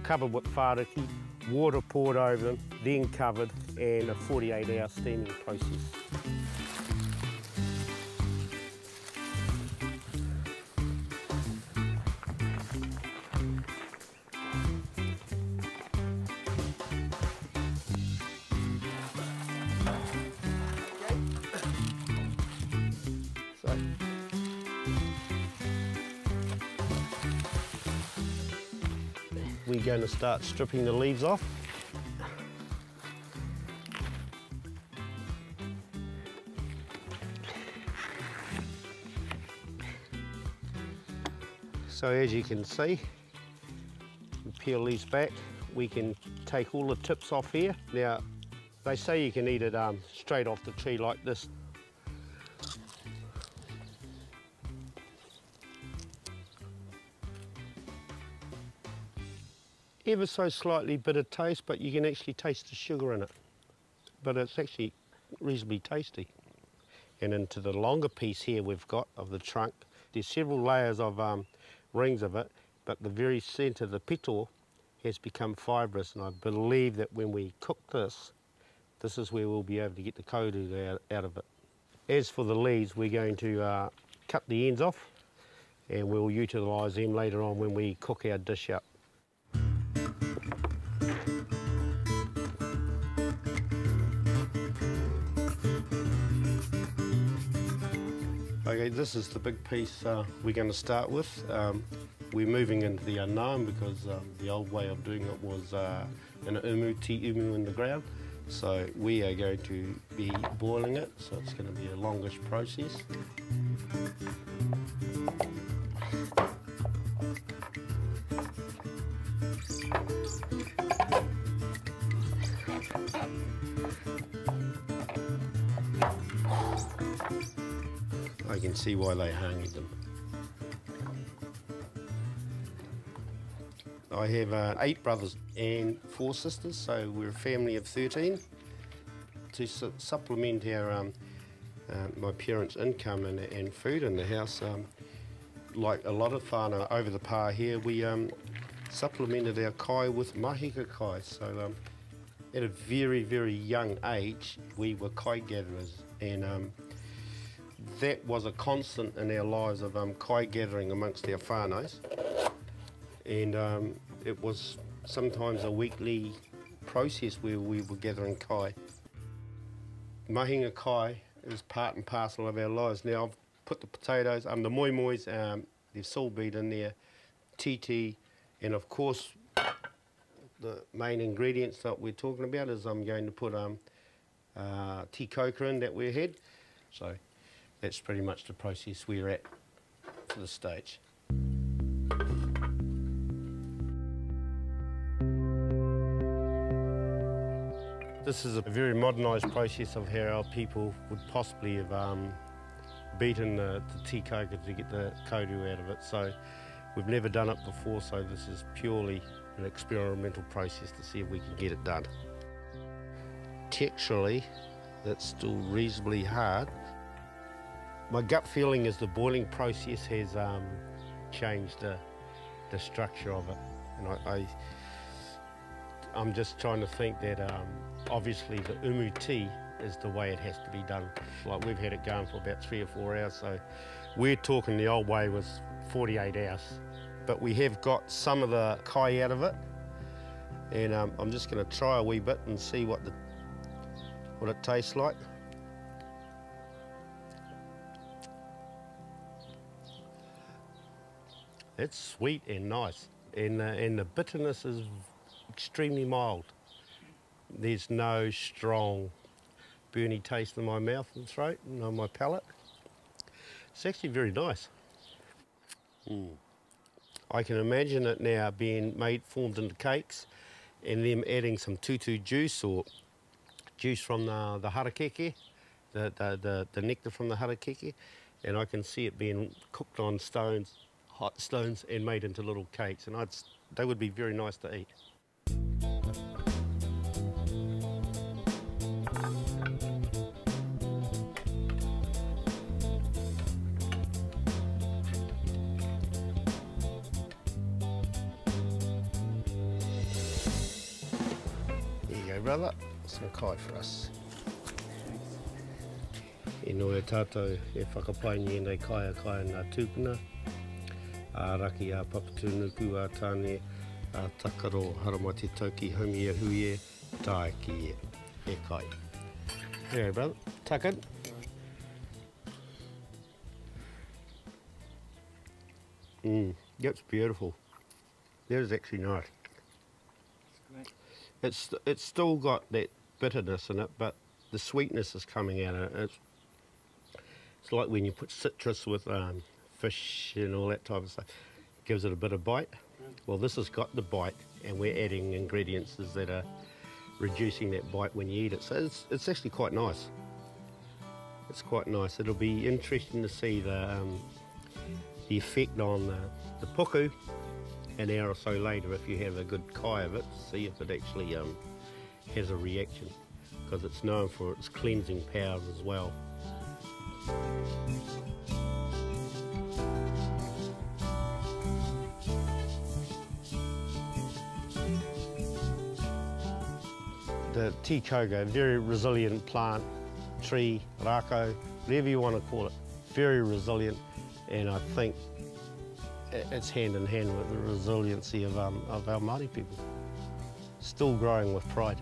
covered with whāriki, water poured over them, then covered, and a 48-hour steaming process. We're going to start stripping the leaves off. So as you can see, we peel these back, we can take all the tips off here. Now, they say you can eat it straight off the tree like this. Ever so slightly bitter taste, but you can actually taste the sugar in it. But it's actually reasonably tasty. And into the longer piece here we've got of the trunk, there's several layers of rings of it, but the very centre, the pito, has become fibrous, and I believe that when we cook this, this is where we'll be able to get the koru out of it. As for the leaves, we're going to cut the ends off, and we'll utilise them later on when we cook our dish up. Okay, this is the big piece we're going to start with. We're moving into the unknown because the old way of doing it was in an tea umu in the ground. So we are going to be boiling it, so it's going to be a longish process. I can see why they hanged them. I have 8 brothers and 4 sisters, so we're a family of 13. To supplement our my parents' income and food in the house, like a lot of whānau over the pā here, we supplemented our kai with mahika kai. So at a very, very young age, we were kai gatherers, and that was a constant in our lives of kai gathering amongst our whānaus. And it was sometimes a weekly process where we were gathering kai. Mahinga kai is part and parcel of our lives. Now I've put the potatoes, the moi mois, there's soul beet in there, titi, and of course the main ingredients that we're talking about is I'm going to put tea coca in that we had. So that's pretty much the process we're at for this stage. This is a very modernised process of how our people would possibly have beaten the tea coca to get the koru out of it. So we've never done it before, so this is purely an experimental process to see if we can get it done. Texturally, that's still reasonably hard. My gut feeling is the boiling process has changed the structure of it, and I'm just trying to think that obviously the umu tea is the way it has to be done. Like we've had it going for about 3 or 4 hours, so we're talking the old way was 48 hours. But we have got some of the kai out of it, and I'm just going to try a wee bit and see what it tastes like. It's sweet and nice, and the bitterness is extremely mild. There's no strong burny taste in my mouth and throat and on my palate. It's actually very nice. I can imagine it now being formed into cakes, and them adding some tutu juice or juice from the harakeke, the nectar from the harakeke, and I can see it being cooked on stones, hot stones, and made into little cakes, and they would be very nice to eat. Brother, some kai for us. E noe tātou e whakapaini nei kai a kai ngā tūpuna. A raki a papatūnuku a tāne a takaro harama te tauki haumi e hui e tae ki e kai. Here, brother, tuck it. That's beautiful. That is actually nice. It's still got that bitterness in it, but the sweetness is coming out of it. It's like when you put citrus with fish and all that type of stuff. It gives it a bit of bite. Well, this has got the bite, and we're adding ingredients that are reducing that bite when you eat it. So it's actually quite nice. It's quite nice. It'll be interesting to see the effect on the puku an hour or so later if you have a good kai of it, see if it actually has a reaction, because it's known for its cleansing powers as well. The tea koga, very resilient plant, tree, rako, whatever you want to call it, very resilient, and I think it's hand in hand with the resiliency of our Māori people. Still growing with pride.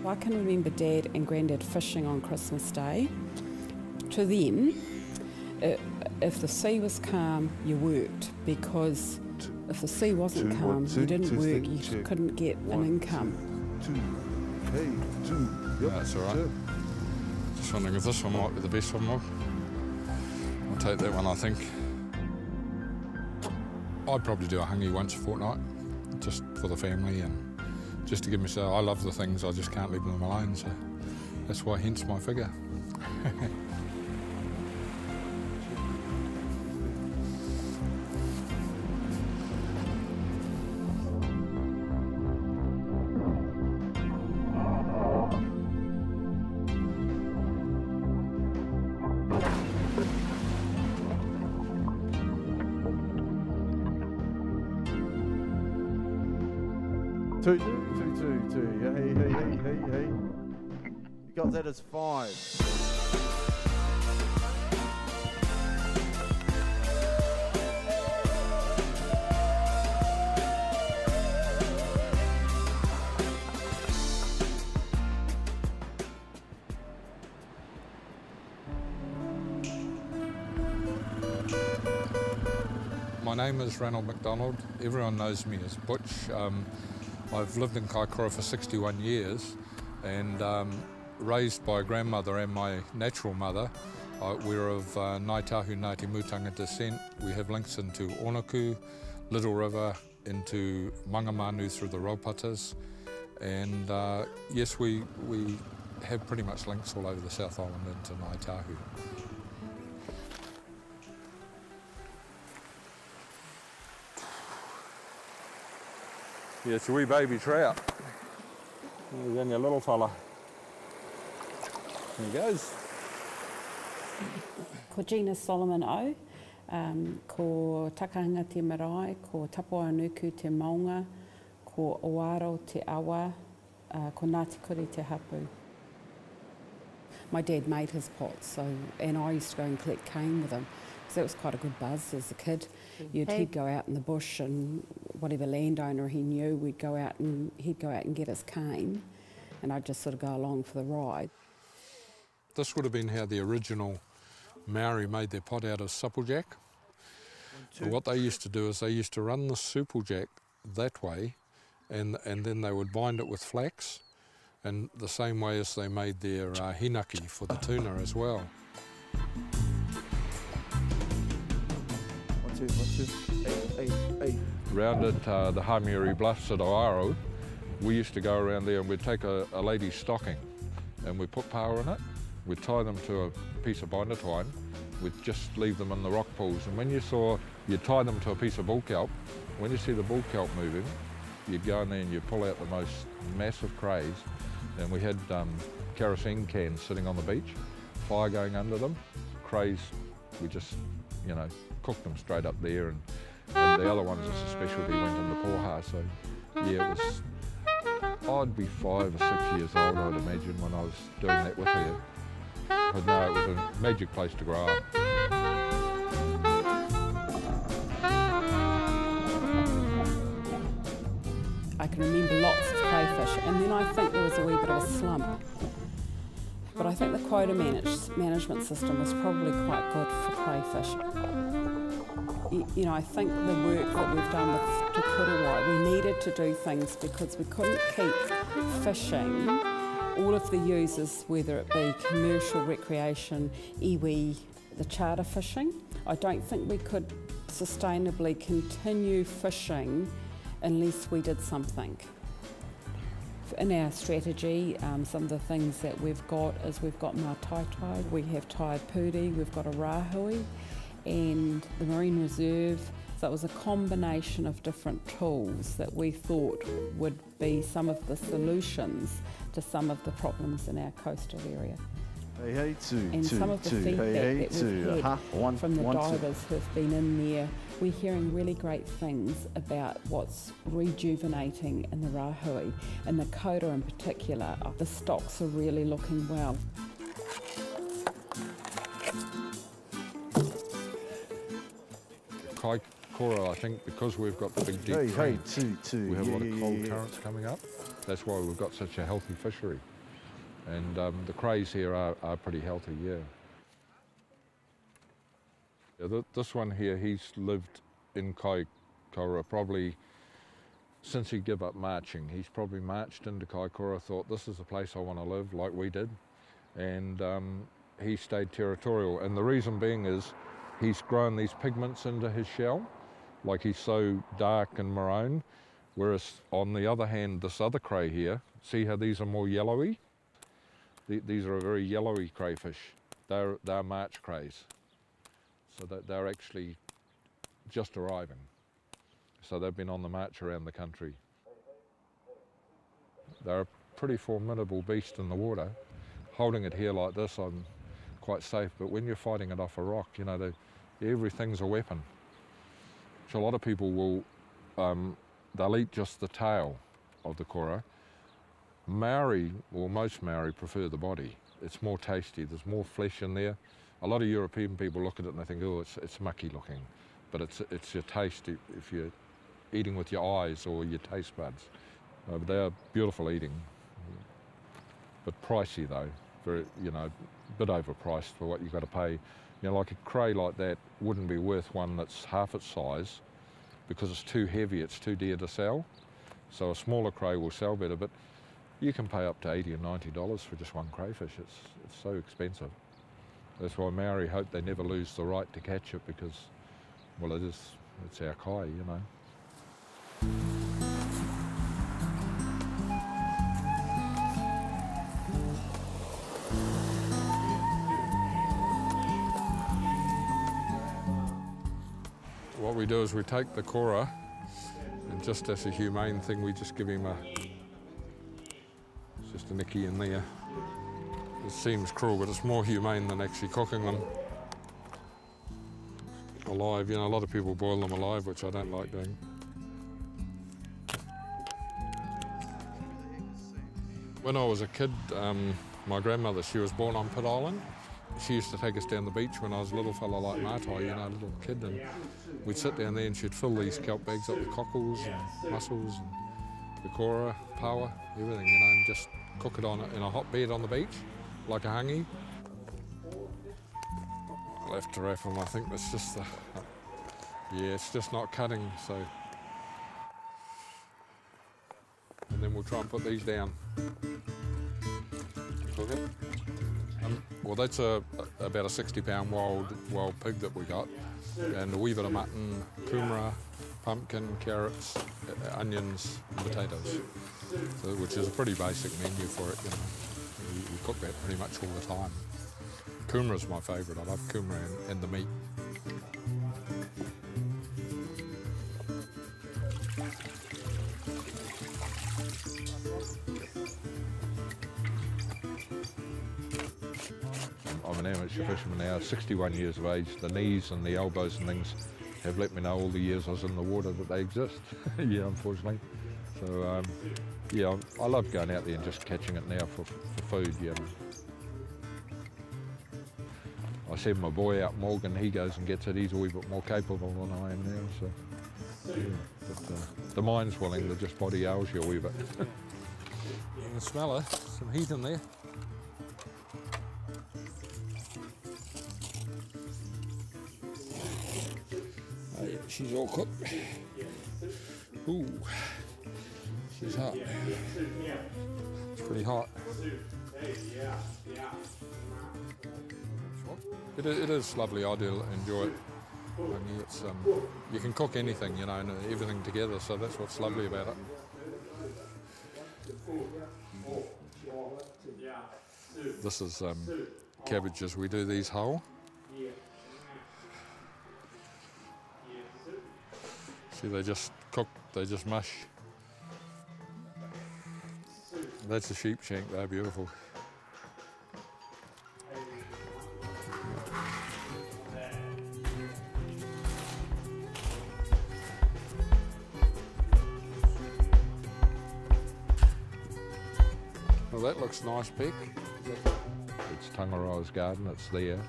I can remember Dad and Granddad fishing on Christmas Day. To them, if the sea was calm, you worked, because if the sea wasn't calm, you didn't work, you couldn't get an income. Yeah, that's all right. Just wondering if this one might be the best one, Mark. I'll take that one, I think. I'd probably do a hangi once a fortnight, just for the family and just to give myself. I love the things, I just can't leave them alone, so that's why, hence my figure. Two. Hey. You got that as 5. My name is Ranald McDonald. Everyone knows me as Butch. I've lived in Kaikoura for 61 years and raised by a grandmother and my natural mother. We're of Ngāi Tahu Ngāti Mūtanga descent. We have links into Onuku, Little River, into Mangamanu through the Raupatas. And yes, we have pretty much links all over the South Island into Ngāi Tahu. Yeah, it's a wee baby trout. There's only a little fella. There he goes. Ko Gina Solomon O, ko Takahanga te marae, ko Tapua Nuku te maunga, ko Oaro te awa, ko Ngāti Kuri te hapu. My dad made his pots, and I used to go and collect cane with him. So that was quite a good buzz as a kid. He'd go out in the bush, and whatever landowner he knew, he'd go out and get his cane, and I'd just sort of go along for the ride. This would have been how the original Maori made their pot out of supplejack. But what they used to do is they used to run the supplejack that way, and then they would bind it with flax, and the same way as they made their hinaki for the tuna as well. One, two. Hey. Round at the Hamiuri Bluffs at Oaro, we used to go around there and we'd take a lady's stocking and we'd put power in it, we'd tie them to a piece of binder twine, we'd just leave them in the rock pools, and when you'd tie them to a piece of bull kelp, when you see the bull kelp moving, you'd go in there and you'd pull out the most massive crays, and we had kerosene cans sitting on the beach, fire going under them, crays, we just, cooked them straight up there, and the other ones, as a specialty, went in the poha. So yeah, it was, I'd be 5 or 6 years old, I'd imagine, when I was doing that with her. But no, it was a magic place to grow up. I can remember lots of crayfish, and then I think there was a wee bit of a slump. But I think the quota management system was probably quite good for crayfish. I think the work that we've done with Te Kuruwai, we needed to do things because we couldn't keep fishing all of the users, whether it be commercial, recreation, iwi, the charter fishing. I don't think we could sustainably continue fishing unless we did something. In our strategy, some of the things that we've got is we've got Ngā Taitoi, we have Taipuri, we've got a Rahui, and the Marine Reserve. So it was a combination of different tools that we thought would be some of the solutions to some of the problems in our coastal area. And some of the feedback that we've had from the divers who've been in there, we're hearing really great things about what's rejuvenating in the Rahui, and the Kota in particular. The stocks are really looking well. Kaikoura, I think, because we've got the big deep currents, we have a lot of cold currents coming up. That's why we've got such a healthy fishery. And the crays here are pretty healthy, yeah. This one here, he's lived in Kaikoura probably since he gave up marching. He's probably marched into Kaikoura, thought this is the place I want to live, like we did, and he stayed territorial. And the reason being is he's grown these pigments into his shell, like he's so dark and maroon, whereas on the other hand, this other cray here, see how these are more yellowy? These are a very yellowy crayfish. They're march crays. So that they're actually just arriving. So they've been on the march around the country. They're a pretty formidable beast in the water. Holding it here like this, I'm quite safe, but when you're fighting it off a rock, you know, everything's a weapon. So a lot of people will, they'll eat just the tail of the kora. Maori, or most Maori, prefer the body. It's more tasty, there's more flesh in there. A lot of European people look at it and they think, oh, it's mucky looking, but it's your taste if you're eating with your eyes or your taste buds. But they are beautiful eating, but pricey though, very, you know, a bit overpriced for what you've got to pay. You know, like a cray like that wouldn't be worth one that's half its size because it's too heavy, it's too dear to sell. So a smaller cray will sell better, but you can pay up to $80 or $90 for just one crayfish. It's so expensive. That's why Maori hope they never lose the right to catch it because, well, it's our kai, you know. What we do is we take the kora and just as a humane thing, we just give him just a nicky in there. It seems cruel, but it's more humane than actually cooking them alive. You know, a lot of people boil them alive, which I don't like doing. When I was a kid, my grandmother, she was born on Pitt Island. She used to take us down the beach when I was a little fella like Mātai, you know, a little kid, and we'd sit down there and she'd fill these kelp bags up with cockles and mussels and the kora, paua, everything, you know, and just cook it in a hot bed on the beach, like a hangi. I'll have to wrap them, I think that's just the, yeah, it's just not cutting, so. And then we'll try and put these down. Cook it. Well, that's about a 60-pound wild pig that we got, and a wee bit of mutton, kumara, pumpkin, carrots, onions, and potatoes, so, which is a pretty basic menu for it. You know, we cook that pretty much all the time. Kumara's my favourite. I love kumara and the meat. I'm an amateur fisherman now, 61 years of age. The knees and the elbows and things have let me know all the years I was in the water that they exist. Yeah, unfortunately. So, yeah, I love going out there and just catching it now for food, yeah. I send my boy out, Morgan, he goes and gets it. He's a wee bit more capable than I am now, so. Yeah. But the mind's willing, the just body ails you a wee bit. You can smell it, some heat in there. She's all cooked. Ooh, she's hot. It's pretty hot. It is lovely. I do enjoy it. I mean, it's you can cook anything, you know, and everything together. So that's what's lovely about it. This is cabbages. We do these whole. See, they just cook, they just mush. That's a sheep shank, they're beautiful. Well, that looks nice, Peck. It's Tangaroa's garden, it's there.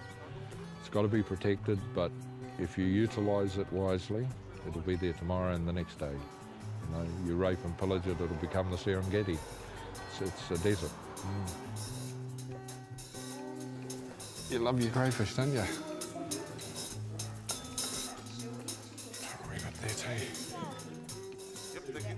It's got to be protected, but if you utilise it wisely, it'll be there tomorrow and the next day. You know, you rape and pillage it, it'll become the Serengeti. It's a desert. You love your crayfish, don't you? We got there too. Yep, thank you.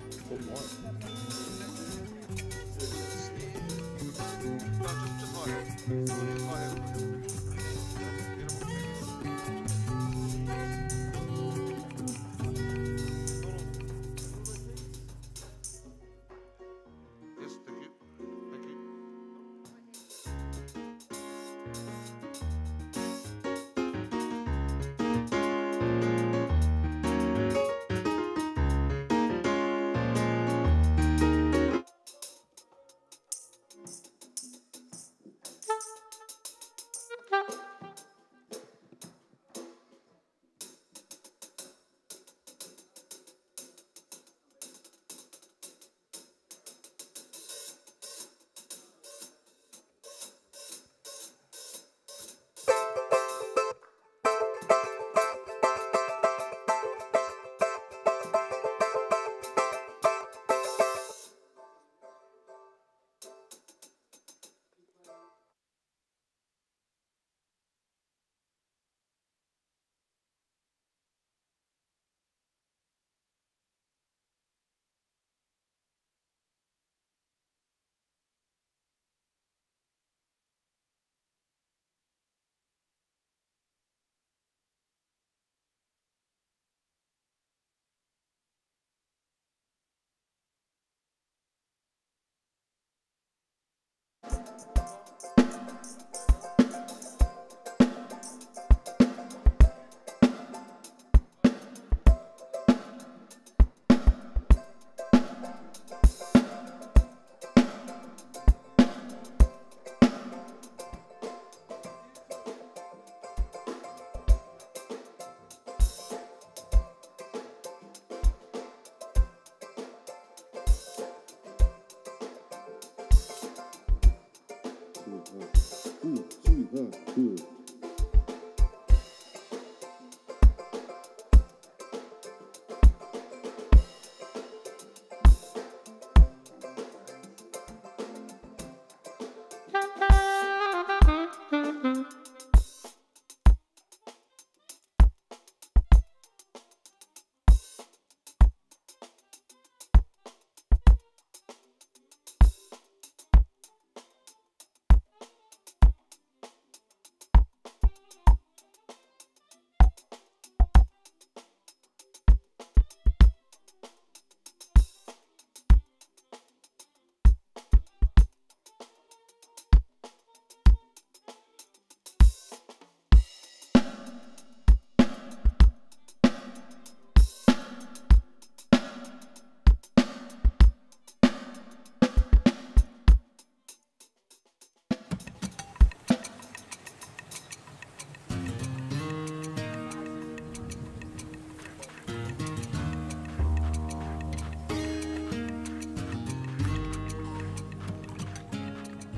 Yes, thank you. Thank you.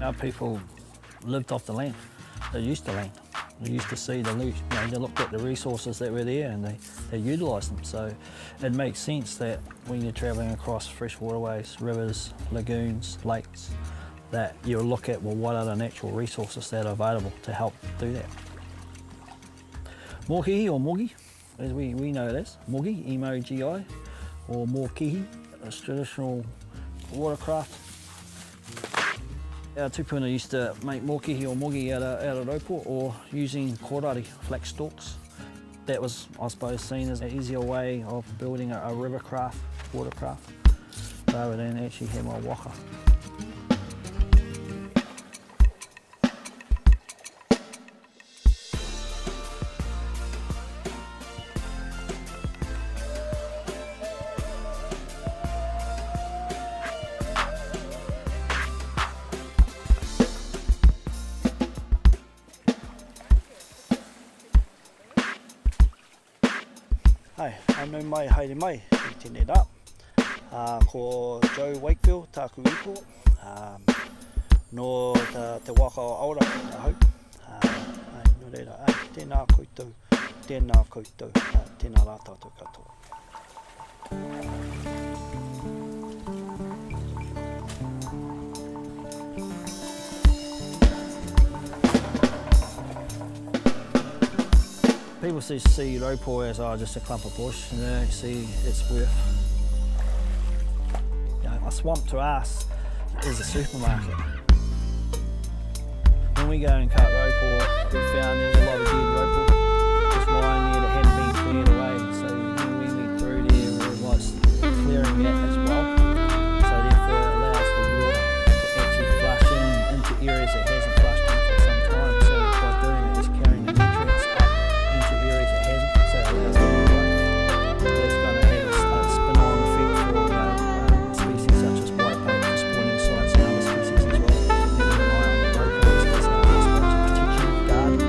Our people lived off the land. They used the land. They used to see the, they looked at the resources that were there and they utilised them. So it makes sense that when you're travelling across fresh waterways, rivers, lagoons, lakes, that you'll look at, well, what are the natural resources that are available to help do that. Mōkihi or mogi, as we know it as, mogi, M-O-G-I, or mōkihi, it's traditional watercraft. Our tupuna used to make mōkihi or mogi out of raupo or using kōrari, flax stalks. That was, I suppose, seen as an easier way of building a rivercraft, watercraft, rather than actually have a waka. Hai, anau mai haere mai, i tēnei rā. Ko Joe Wakefield, tāku ipo, no te waka o Aoraki ka hau. No reira, tēnā koutou, tēnā rā tātou katoa. People see Raupo as just a clump of bush, and they don't see its worth. You know, a swamp to us is a supermarket. When we go and cut Raupo, we found there's a lot of dead Raupo just lying there that hadn't been cleared away. So when we went through there, we was clearing that as well. So therefore it allows the water to actually flush into areas it hasn't flushed in for some time. So by doing it, it's carrying the nutrients up into areas it hasn't. So it allows the water. That's going to have a spin-on effect for species such as whitebait for spawning sites and other species as well. They rely on the Raupo as a protection garden.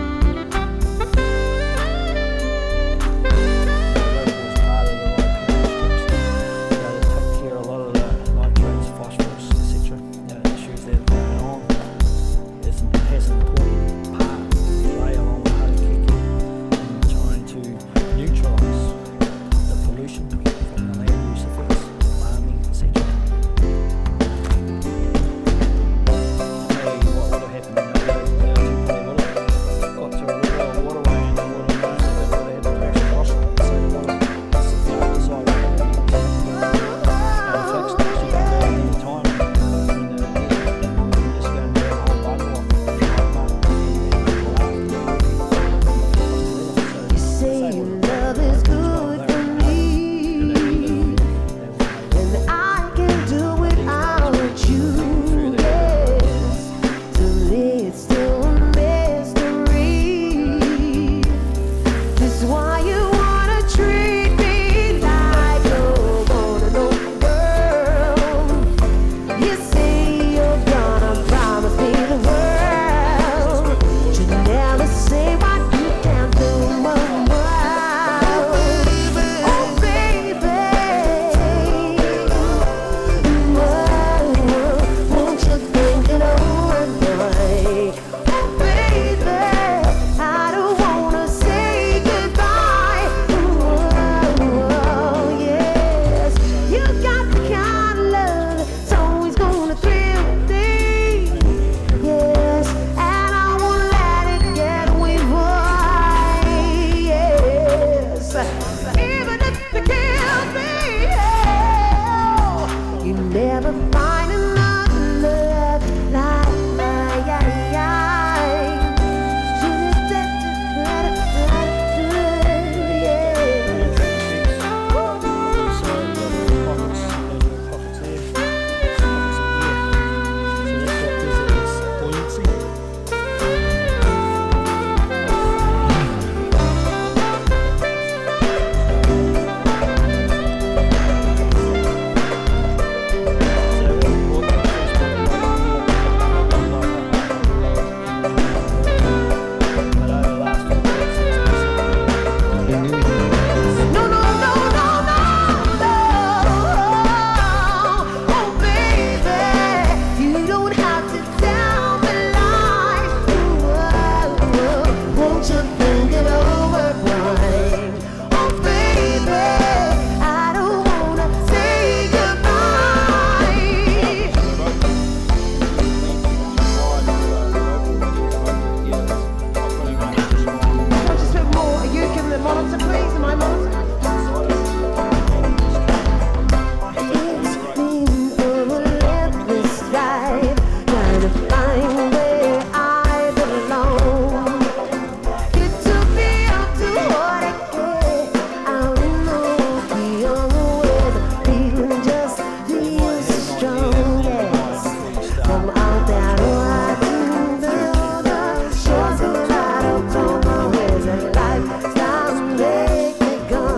Gone.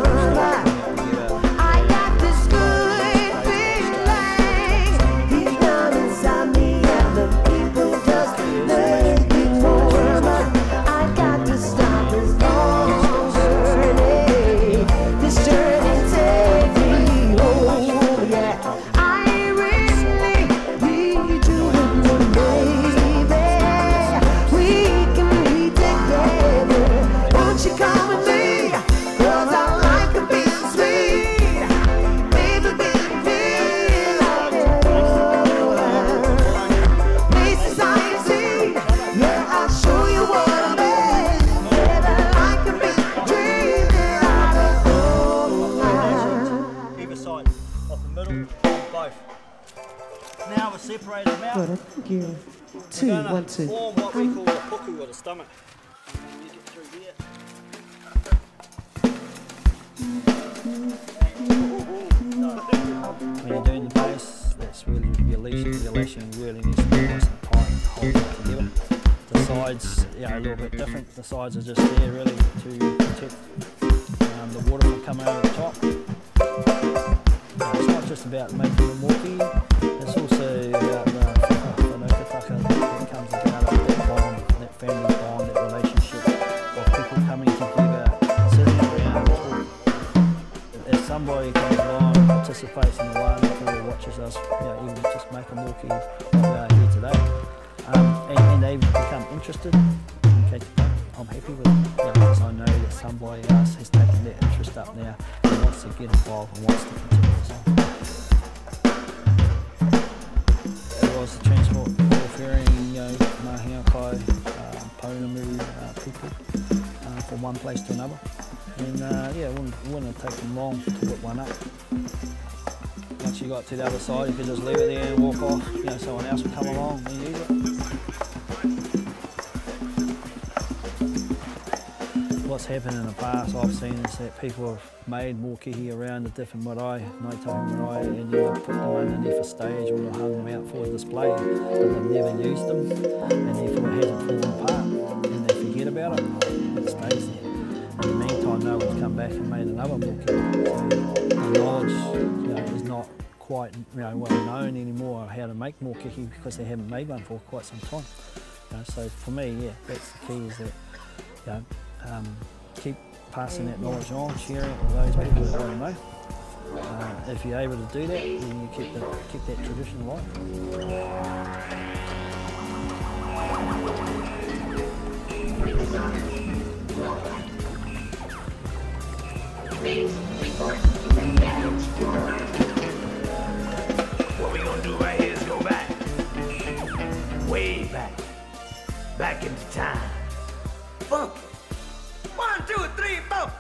separate them out. Good, thank you. Two, We're gonna 1, 2. form what we call a puku with a stomach. And you get through here. When you're doing the base, that's really your lashing really needs to be nice and tight and hold it together. The sides, a little bit different. The sides are just there really to protect the water from coming over the top. It's not just about making them walkie, it's also about the whanukataka that comes about that bond, that family bond, that relationship of people coming together, sitting around talking. If somebody comes along and participates in the wānaka or watches us, even just make a walkie like here today, and they become interested, okay, I'm happy with it, because I know that somebody else has taken their interest up now and wants to get involved and wants to continue this on. It was the transport, ferrying, mahi akai, pounamu people from one place to another. And it wouldn't take them long to put one up. Once you got to the other side, you could just leave it there and walk off. Someone else would come along and use it. What's happened in the past I've seen is that people have made mokihi around the different marae, Ngāi marae, and they've put them underneath a stage or they've hung them out for display, but they've never used them, and therefore it hasn't fallen apart, and they forget about it, it stays there. In the meantime, no one's come back and made another mokihi. So the knowledge is not quite well known anymore how to make mokihi because they haven't made one for quite some time. So for me, that's the key, is that keep passing that knowledge on, sharing it with those people that already know. If you're able to do that, then you keep that tradition alive. What we gonna do right here is go back. Way back. Back into time. Funky. 1, 2, 3, 4.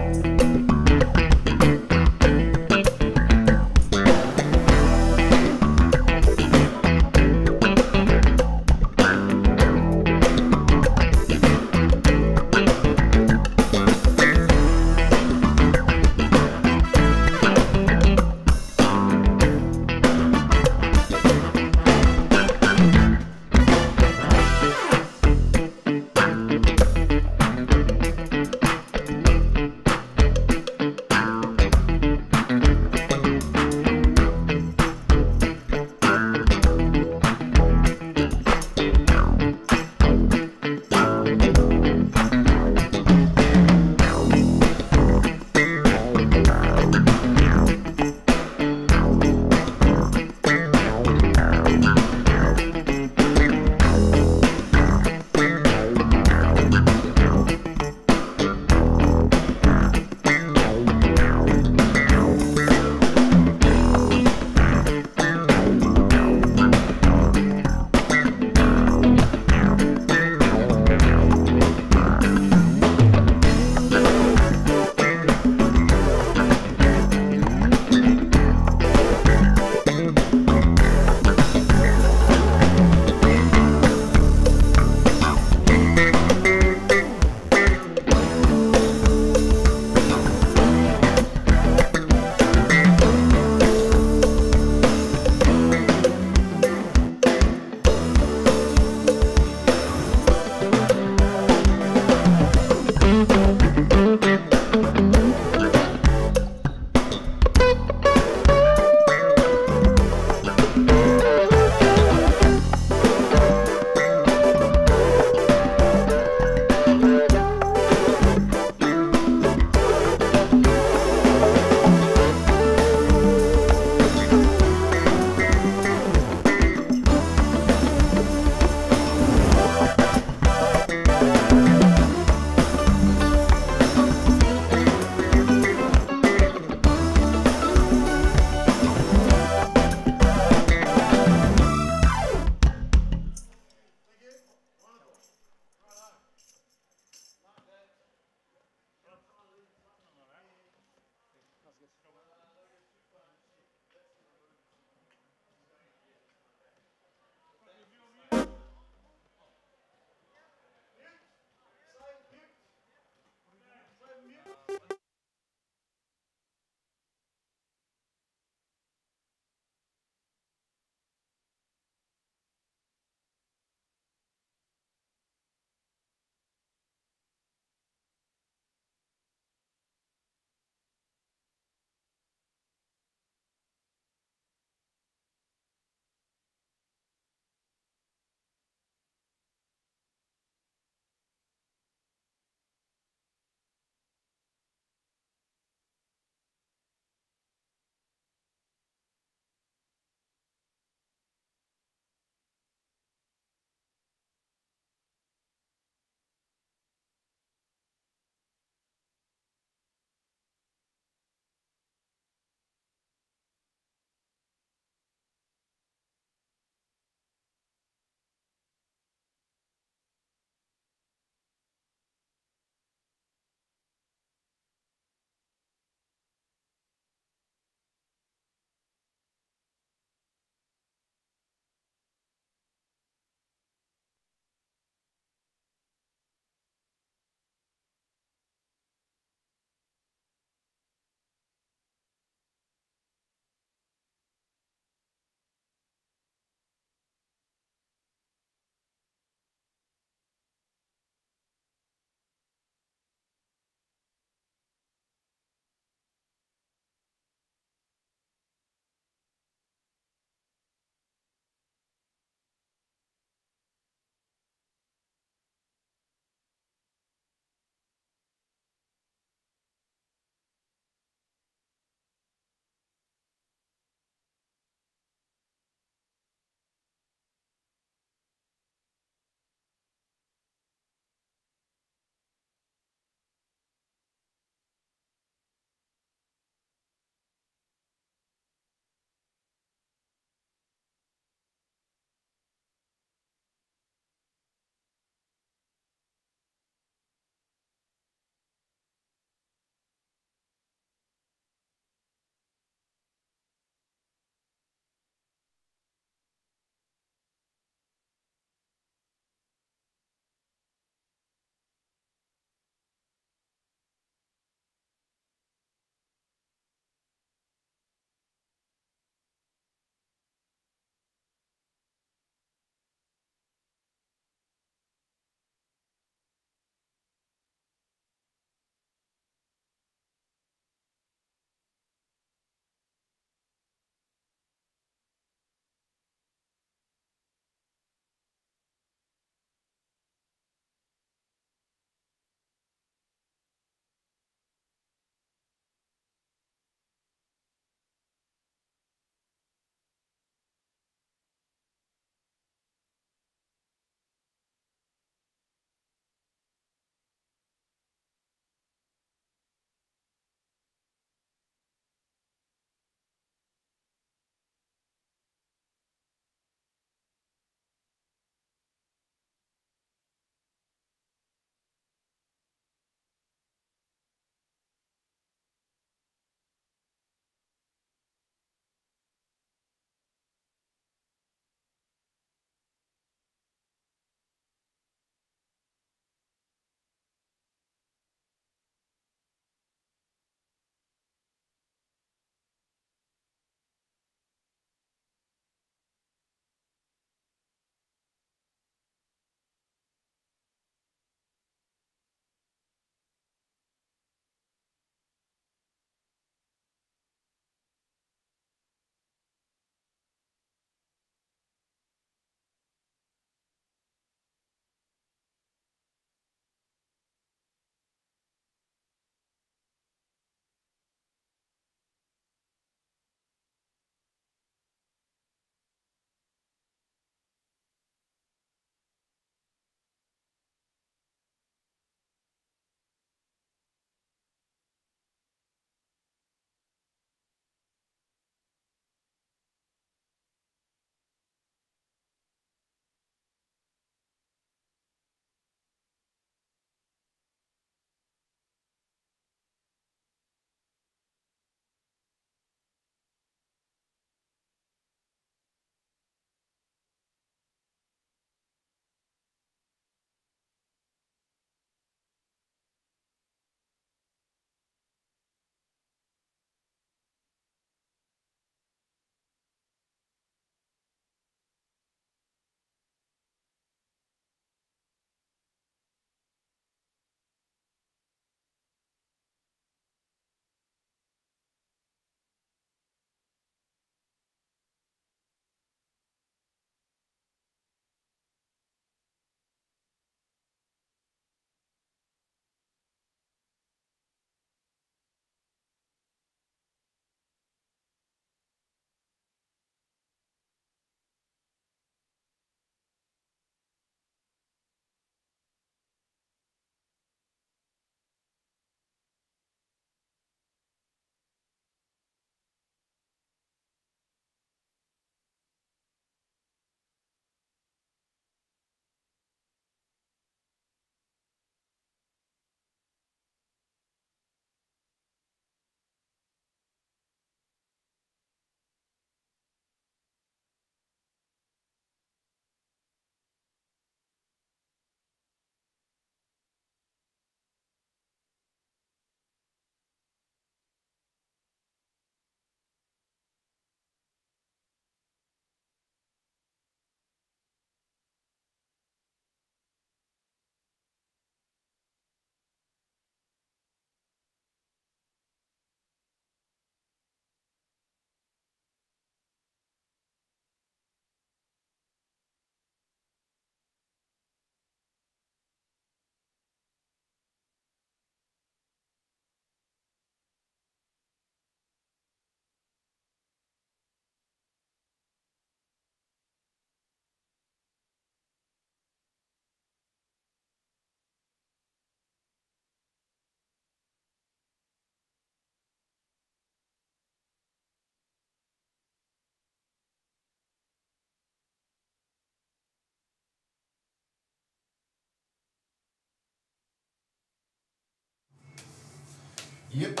Yep.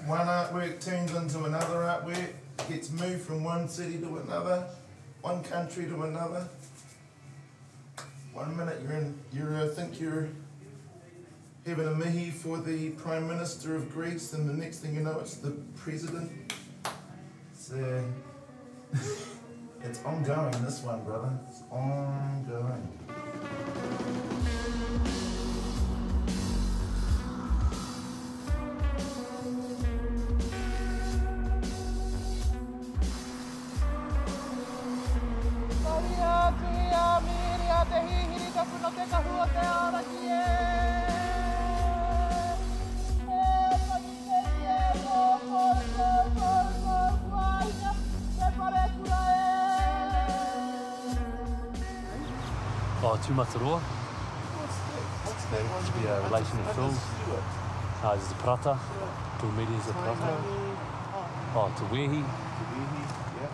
One artwork turns into another artwork, gets moved from one city to another, one country to another. 1 minute I think you're having a mihi for the Prime Minister of Greece, and the next thing you know it's the President. It's ongoing, this one, brother. It's ongoing. Oh, Tūmataroa. What's that one? Should be a relation of film. There's the Prata. Tūmeri is the Prata. Oh, Te Wehi. Yeah.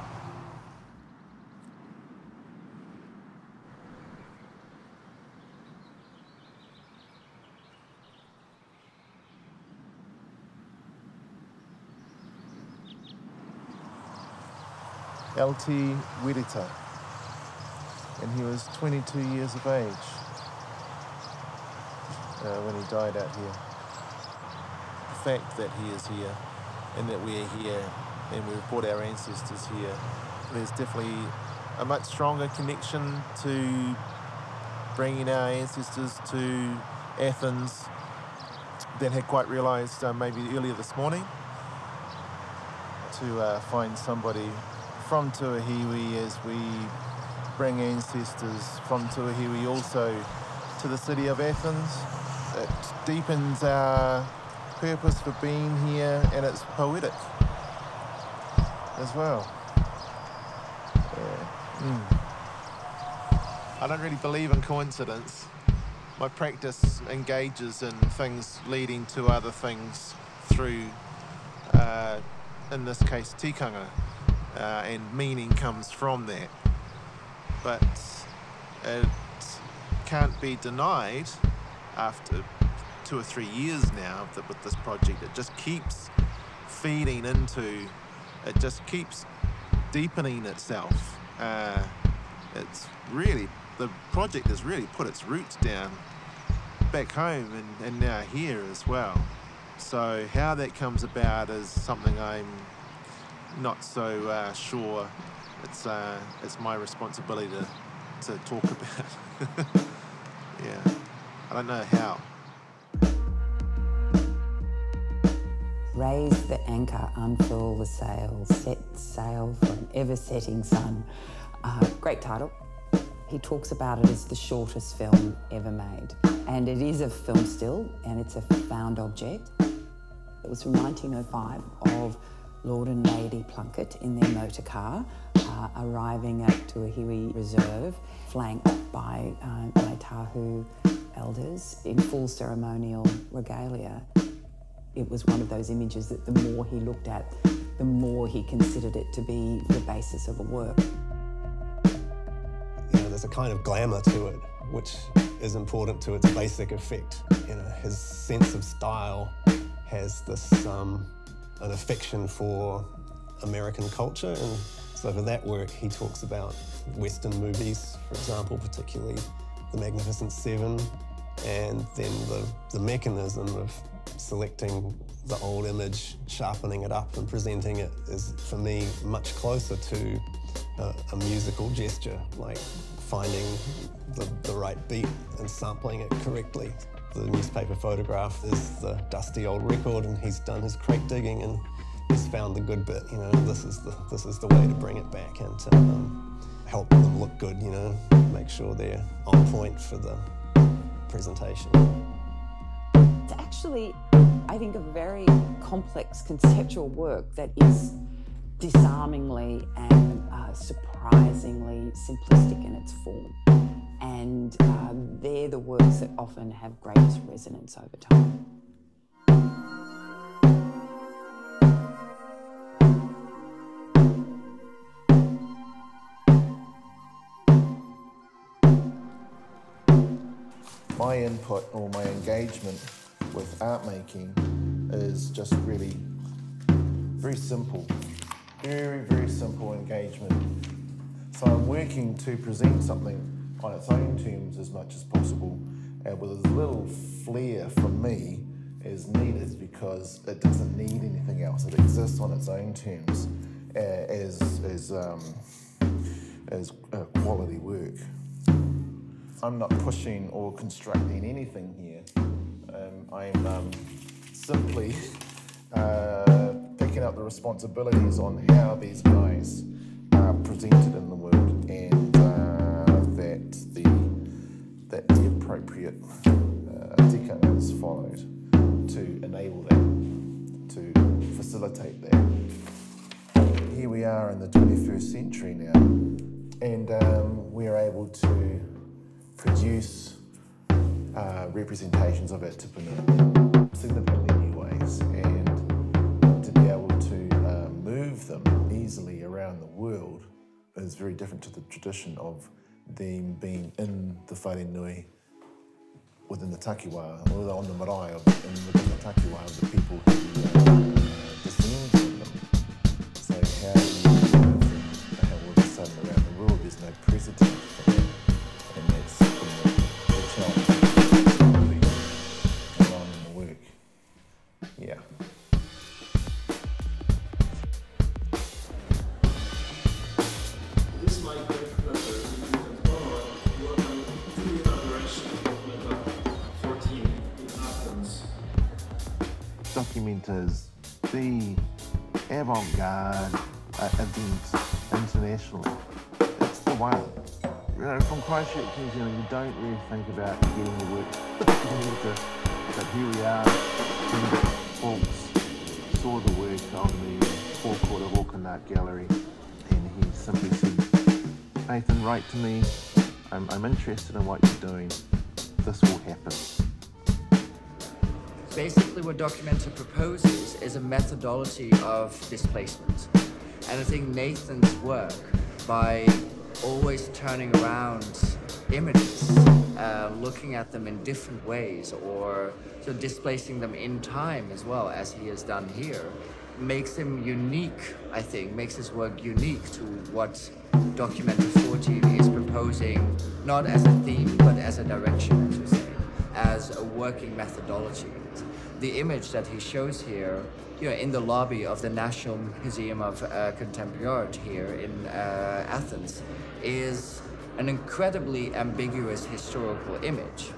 L.T. Wirita, and he was 22 years of age when he died out here. The fact that he is here and that we're here and we've brought our ancestors here, there's definitely a much stronger connection to bringing our ancestors to Athens than had quite realised maybe earlier this morning. To find somebody from Tuahiwi as we bring ancestors from Tuahiwi also to the city of Athens. It deepens our purpose for being here, and it's poetic as well. I don't really believe in coincidence. My practice engages in things leading to other things through, in this case, tikanga. And meaning comes from that. But it can't be denied after 2 or 3 years now that with this project, it just keeps feeding into, it just keeps deepening itself. It's really, the project has really put its roots down back home and now here as well. So how that comes about is something I'm not so sure. It's my responsibility to talk about. Yeah, I don't know how. Raise the anchor, unfurl the sails, set sail for an ever-setting sun. Great title. He talks about it as the shortest film ever made. And it is a film still, and it's a found object. It was from 1905 of Lord and Lady Plunkett in their motor car, arriving at Tuahiwi Reserve, flanked by Tahu elders in full ceremonial regalia. It was one of those images that the more he looked at, the more he considered it to be the basis of a work. You know, there's a kind of glamour to it, which is important to its basic effect. You know, his sense of style has this an affection for American culture, and so for that work he talks about Western movies, for example, particularly The Magnificent Seven, and then the mechanism of selecting the old image, sharpening it up and presenting it is, for me, much closer to a musical gesture, like finding the right beat and sampling it correctly. The newspaper photograph is the dusty old record, and he's done his crate digging and he's found the good bit. You know, this is the way to bring it back and to help them look good. You know, make sure they're on point for the presentation. It's actually, I think, a very complex conceptual work that is disarmingly and surprisingly simplistic in its form. And they're the works that often have greatest resonance over time. My input or my engagement with art making is just really very simple. Very, very simple engagement. So I'm working to present something on its own terms as much as possible, and with as little flair from me as needed, because it doesn't need anything else. It exists on its own terms as quality work. I'm not pushing or constructing anything here. I'm simply picking up the responsibilities on how these guys are presented in the world, and that the appropriate tikanga is followed to enable that, to facilitate that. Here we are in the 21st century now, and we are able to produce representations of our tupuna in significantly new ways, and to be able to move them easily around the world is very different to the tradition of them being in the wharenui within the takiwā, or on the marae within the takiwā of the people who descend from them. So how do you move them, how all of a sudden around the world there's no precedent for that, and that's the challenge along in the work. Yeah. This might be Document is the avant-garde event internationally. It's the one. You know, from Christchurch, New Zealand, you don't really think about getting the work together, but here we are. Hendrik Fulks saw the work on the forecourt of Auckland Art Gallery, and he simply said, Nathan, write to me. I'm interested in what you're doing. This will happen. Basically what Documenta proposes is a methodology of displacement. And I think Nathan's work, by always turning around images, looking at them in different ways, or sort of displacing them in time as well, as he has done here, makes him unique, I think, makes his work unique to what Documenta 14 is proposing, not as a theme, but as a direction, as you say, as a working methodology. The image that he shows here, you know, in the lobby of the National Museum of Contemporary Art here in Athens, is an incredibly ambiguous historical image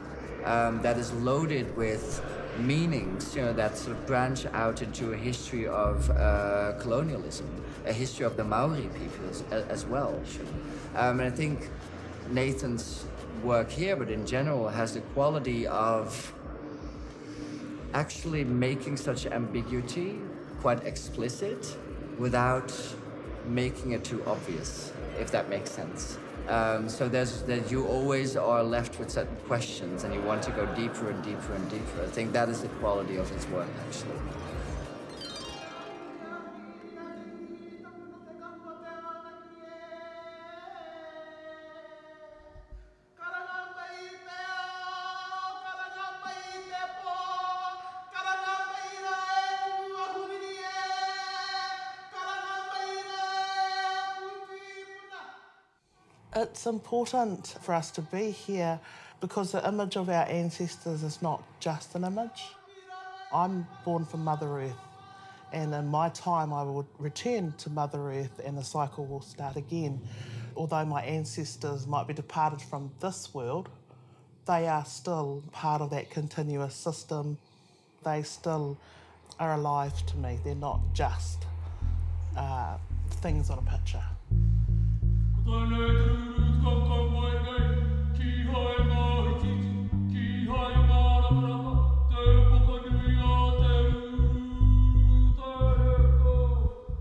that is loaded with meanings, you know, that sort of branch out into a history of colonialism, a history of the Maori peoples as well. And I think Nathan's work here, but in general, has the quality of actually making such ambiguity quite explicit without making it too obvious, if that makes sense. So that you always are left with certain questions and you want to go deeper and deeper and deeper. I think that is the quality of his work, actually. It's important for us to be here because the image of our ancestors is not just an image. I'm born from Mother Earth, and in my time I will return to Mother Earth and the cycle will start again. Although my ancestors might be departed from this world, they are still part of that continuous system. They still are alive to me. They're not just things on a picture.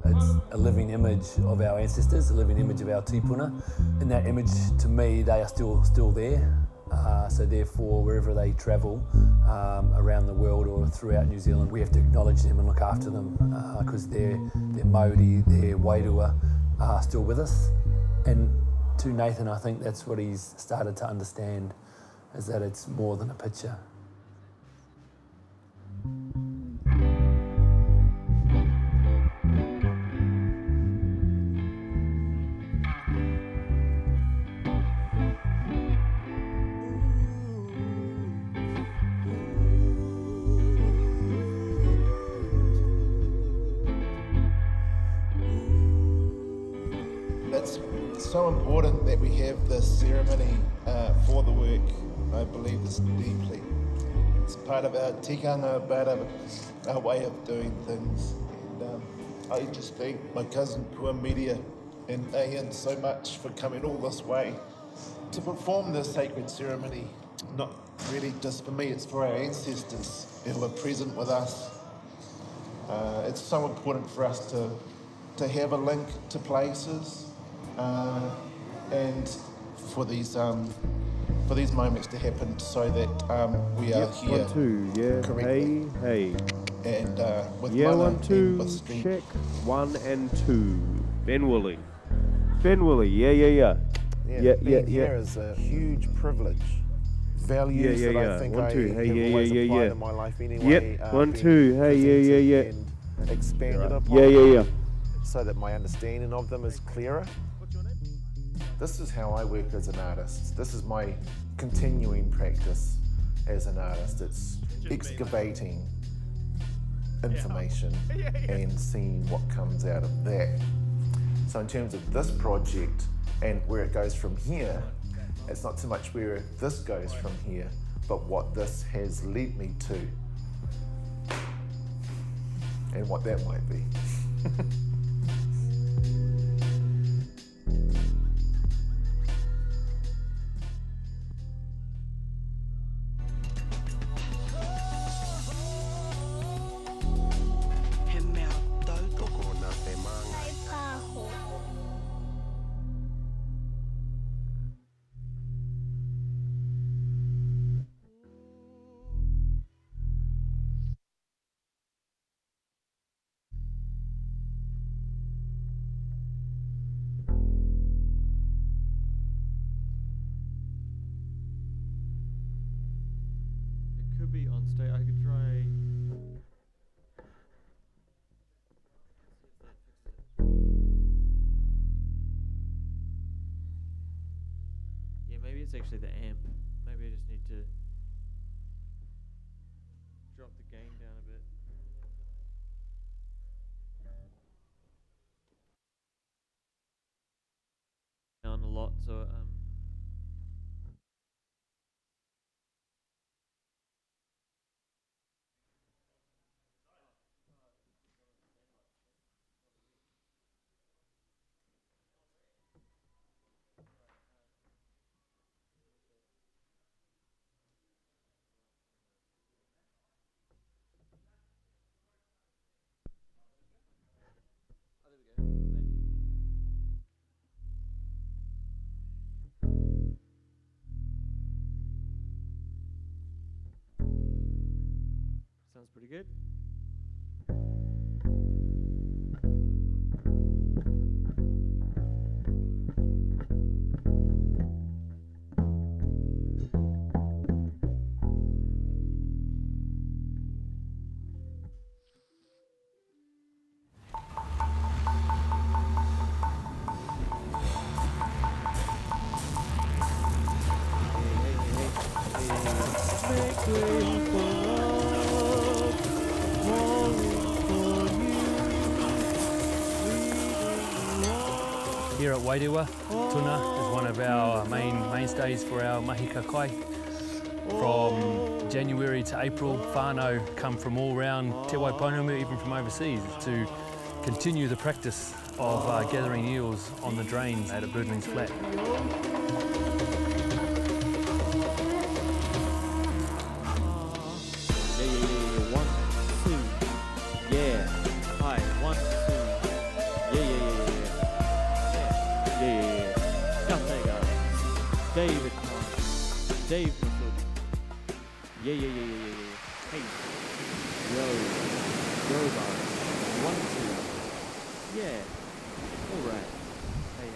It's a living image of our ancestors, a living image of our tipuna. In that image, to me, they are still there. So therefore, wherever they travel around the world or throughout New Zealand, we have to acknowledge them and look after them because their mauri, their wairua are still with us. And to Nathan, I think that's what he's started to understand, is that it's more than a picture. so important that we have this ceremony for the work. I believe this deeply. It's part of our tikanga, part of our way of doing things. And I just thank my cousin Pua Media and Ian so much for coming all this way to perform this sacred ceremony. Not really just for me, it's for our ancestors who are present with us. It's so important for us to have a link to places and for these moments to happen so that we are here. 1, 2, yeah, correctly. hey. And with yeah, mana 1, 2, with strength. check, 1 and 2. Ben Willie, yeah. Being here is a huge privilege. Values that I think 1, 2, I hey, have yeah, always yeah, applied yeah. in my life anyway. Yep, 1, 2, hey, yeah. And expanded upon. Yeah. So that my understanding of them is clearer. This is how I work as an artist. This is my continuing practice as an artist. It's excavating information and seeing what comes out of that. So in terms of this project and where it goes from here, it's not so much where this goes from here, but what this has led me to and what that might be. Could be on stage. I could try. Yeah, maybe it's actually the amp. Maybe I just need to drop the gain down a bit. Down a lot, so sounds pretty good. Here at Wairua, tuna is one of our mainstays for our mahi kakai. From January to April, whānau come from all around Te Waipounamu, even from overseas, to continue the practice of gathering eels on the drains at a birdlings flat. David Collins, Dave Masudi. Yeah. Hey. Yo, bar. 1, 2. Yeah. All right. Hey.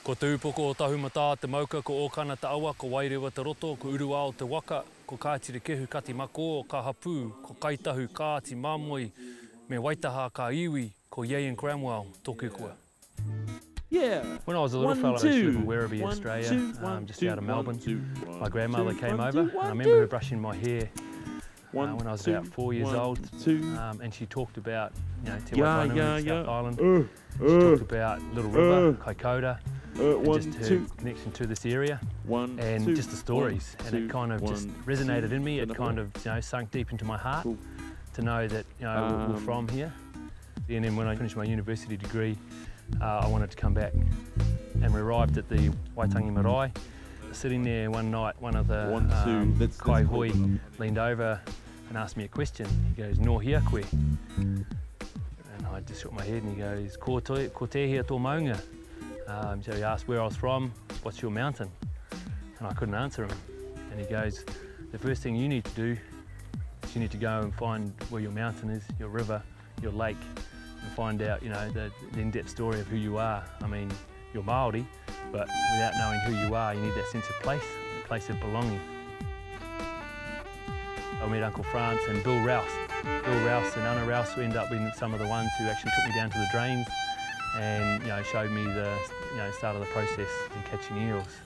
Ko te upoko o tahumata te mauka, ko okana te awa, ko Wairua te roto, ko urua o te waka, ko kātiri kehu kati mako, ka hapu, ko kaitahu kāti mamoi, me waitaha ka iwi, ko Ian Cramwell, tōku kua. Yeah. When I was a little fella, I used to live in Werribee, Australia, just out of Melbourne. My grandmother came over, and I remember her brushing my hair when I was about 4 years old. And she talked about, you know, Te Waitangi, South Island. She talked about Little River, Kaikoura, and just her connection to this area, and just the stories. And it kind of just resonated in me. It kind of, you know, sunk deep into my heart to know that, you know, we're from here. And then when I finished my university degree, I wanted to come back. And we arrived at the Waitangi Marae. Sitting there one night, one of the kaihoi leaned over and asked me a question. He goes, "No hia koe?" And I just shook my head and he goes, "Ko te hia tō maunga." So he asked where I was from, "What's your mountain?" And I couldn't answer him. And he goes, "The first thing you need to do is you need to go and find where your mountain is, your river, your lake, and find out, you know, the in-depth story of who you are. I mean, you're Māori, but without knowing who you are, you need that sense of place, a place of belonging." I met Uncle France and Bill Rouse. Bill Rouse and Anna Rouse who ended up being some of the ones who actually took me down to the drains and, you know, showed me the, you know, start of the process in catching eels.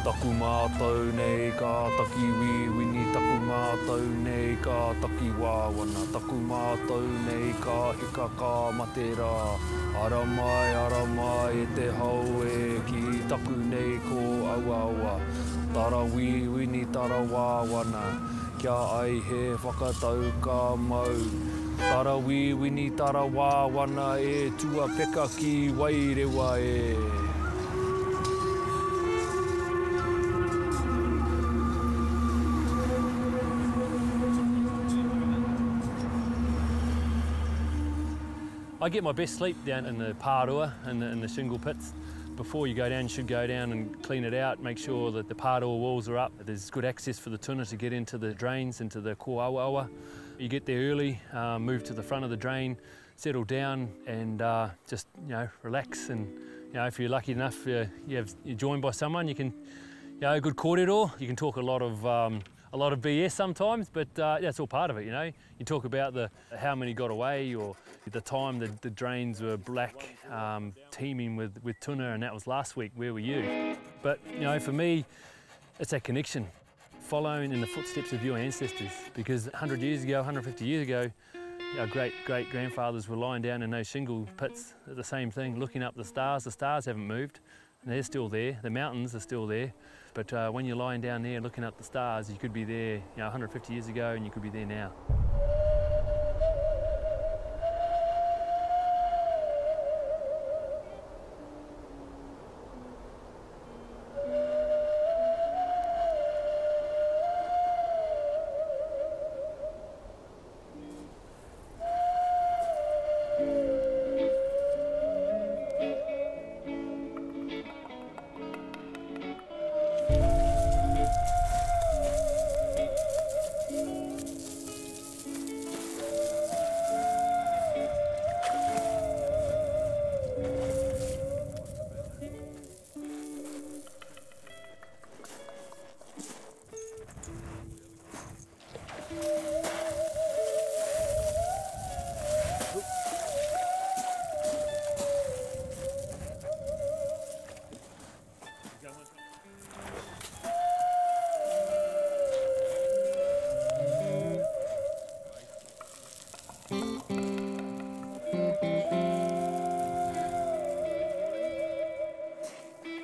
Taku mātou nei ka taki wiwini, taku mātou nei ka taki wāwana, taku mātou nei ka hika ka mate rā. Ara mai e te hau e ki taku nei ko aua. Tara wiwini, tara wāwana, kia ai he whakatau ka mau. Tara wiwini, tara wāwana e tua peka ki wairewa e. I get my best sleep down in the pārua, in the shingle pits. Before you go down, you should go down and clean it out, make sure that the pārua walls are up. There's good access for the tuna to get into the drains, into the ko awa. You get there early, move to the front of the drain, settle down and just, you know, relax. And, you know, if you're lucky enough, you're joined by someone, you can, you know, a good kōrero. You can talk a lot of BS sometimes, but that's all part of it, you know. You talk about how many got away, or the time the drains were black, teeming with tuna, and that was last week. Where were you? But, you know, for me, it's that connection, following in the footsteps of your ancestors, because 100 years ago, 150 years ago, our great-grandfathers were lying down in those shingle pits, the same thing, looking up the stars. The stars haven't moved, and they're still there. The mountains are still there. But when you're lying down there looking up the stars, you could be there, you know, 150 years ago, and you could be there now.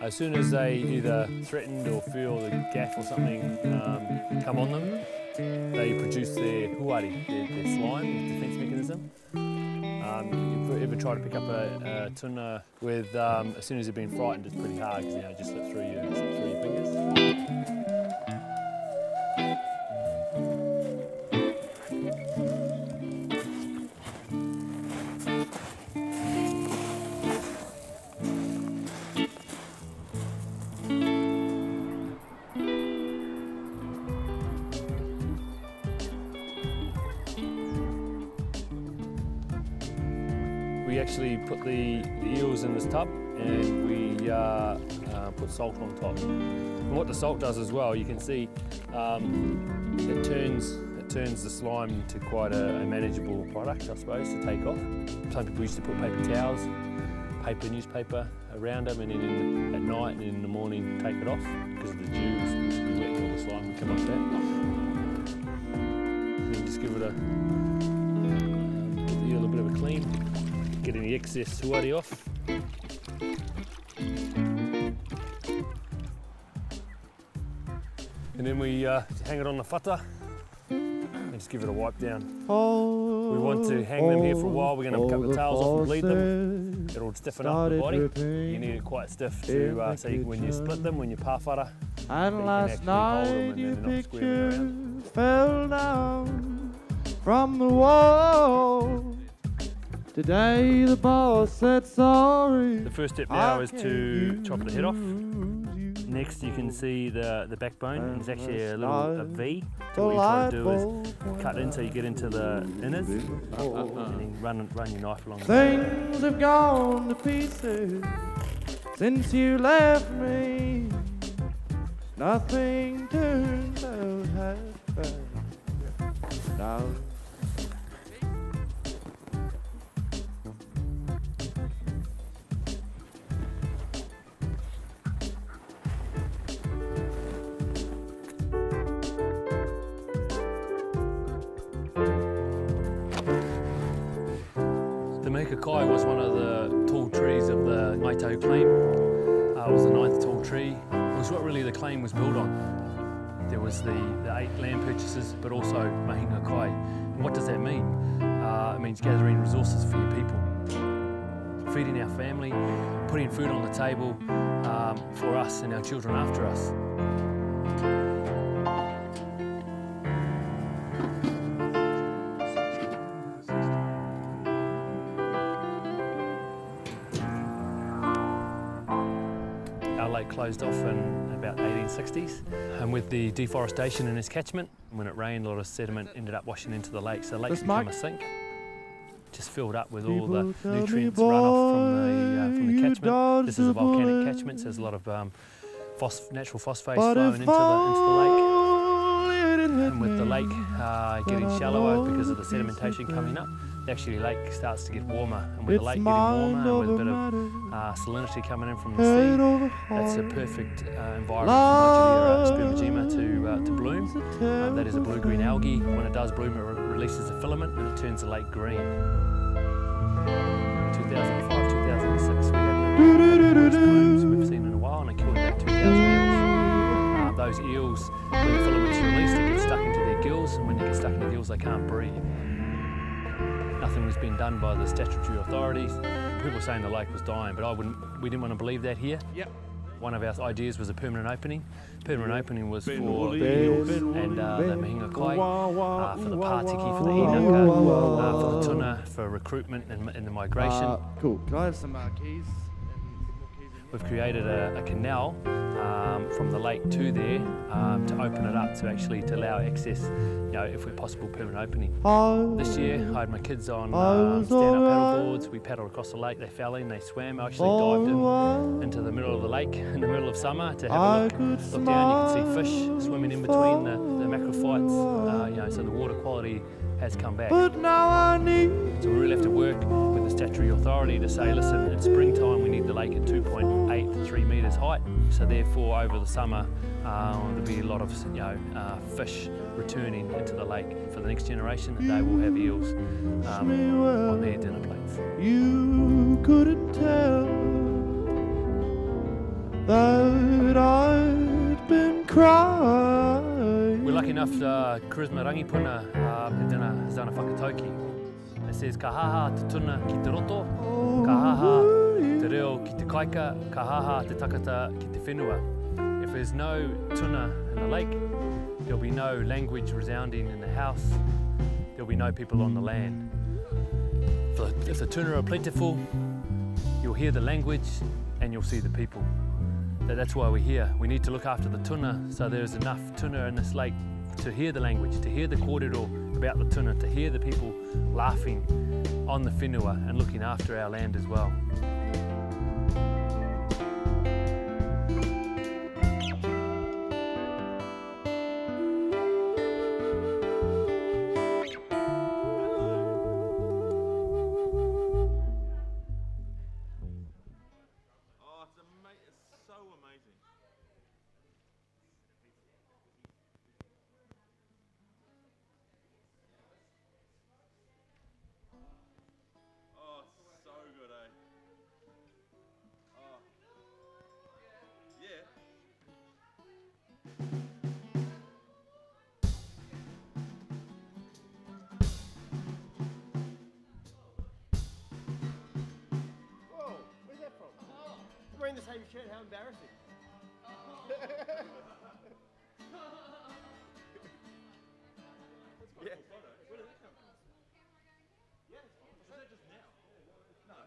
As soon as they either threatened or feel the gaff or something come on them, they produce their huari, their slime, their defence mechanism. If you ever try to pick up a tuna with, as soon as they've been frightened, it's pretty hard because, you know, it just slips through your fingers. We actually put the eels in this tub and we put salt on top. And what the salt does as well, you can see it turns the slime into quite a manageable product, I suppose, to take off. Some people used to put paper towels newspaper around them, and then at night and in the morning take it off because of the dews. We wet all the slime and come off that. And then just give it a give the eel a bit of a clean, get any excess huari off. And then we hang it on the whata and just give it a wipe down. We want to hang them here for a while. We're going to cut the tails off and bleed them. It'll stiffen up the body. You need it quite stiff to so you, when you split them, when you pāwhara, And last night your picture fell down from the wall. Today the boss said sorry. The first step now is to chop the head off. Next you can see the backbone, and it's actually a little V. So what you try to do is cut in so you get into the innards, and then run your knife along the Things have gone to pieces since you left me. Nothing turned out half bad. Now The Mahika Kai was one of the tall trees of the Ngaitahu claim. It was the 9th tall tree. It was what really the claim was built on. There was the 8 land purchases, but also Mahika Kai. And what does that mean? It means gathering resources for your people, feeding our family, putting food on the table for us and our children after us. Our lake closed off in about 1860s, and with the deforestation in its catchment, when it rained, a lot of sediment ended up washing into the lake, so the lake's become a sink. Just filled up with all the nutrients runoff from the catchment. This is a volcanic catchment, so there's a lot of natural phosphates flowing into the lake. And with the lake getting shallower because of the sedimentation coming up, the lake starts to get warmer. And with the lake getting warmer and with a bit of salinity coming in from the sea, that's a perfect environment for Modulia spermigema to bloom. That is a blue-green algae. When it does bloom, it releases a filament and it turns the lake green. In 2005, 2006, we had the worst blooms we've seen in a while, and it killed about 2,000 eels. Those eels, when the filament's released, it gets stuck into their gills, and when they get stuck in the gills, they can't breathe. Nothing was being done by the statutory authorities. People were saying the lake was dying, but we didn't want to believe that here. Yep. One of our ideas was a permanent opening. Permanent opening was for the eels and the Mahika Kai, for the Pātiki, for the Inaka, for the tuna, for recruitment and the migration. Cool. Can I have some keys? We've created a canal from the lake to there to open it up to allow access, if we're possible, permanent opening. This year I had my kids on stand-up paddle boards. We paddled across the lake, they fell in, they swam. I actually dived into the middle of the lake in the middle of summer to have a look down. You can see fish swimming in between the macrophytes, so the water quality has come back. But now I need so we really have to work with the statutory authority to say, listen, in springtime we need the lake at 2.8 to 3 metres height. So therefore over the summer there'll be a lot of fish returning into the lake for the next generation, and they will have eels on their dinner plates. You couldn't tell that I'd been crying. We're lucky enough, Charisma Rangipuna has done a whakatauki. It says, ka haha te tuna ki te roto, ka haha te reo ki te kaika, ka haha te takata ki te whenua. If there's no tuna in the lake, there'll be no language resounding in the house, there'll be no people on the land. If the tuna are plentiful, you'll hear the language and you'll see the people. That's why we're here. We need to look after the tuna so there's enough tuna in this lake to hear the language, to hear the kōrero about the tuna, to hear the people laughing on the whenua and looking after our land as well. wearing the same shirt. How embarrassing. That's quite a cool photo. Where did that come from? Yeah, was that just now? No.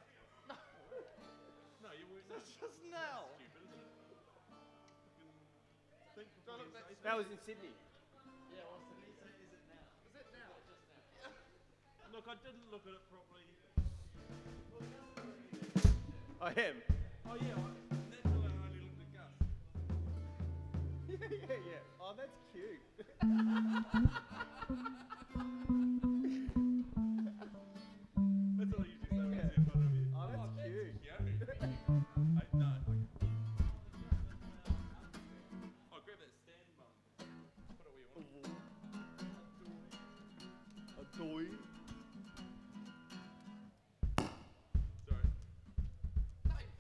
No, you weren't. That's just now. Stupid, isn't it? Think Don't look before you back. say That was something. in Sydney. Yeah, well, Sydney, so is it now? Is it now? Just now. Look, I didn't look at it properly. I am. Oh yeah, naturally I only looked at Gus. Yeah. Oh, that's cute. That's all I usually say when I see a photo of you. Oh, that's cute. No. Oh, grab that stand, mum. Put it where you want. A toy. Sorry. Nice.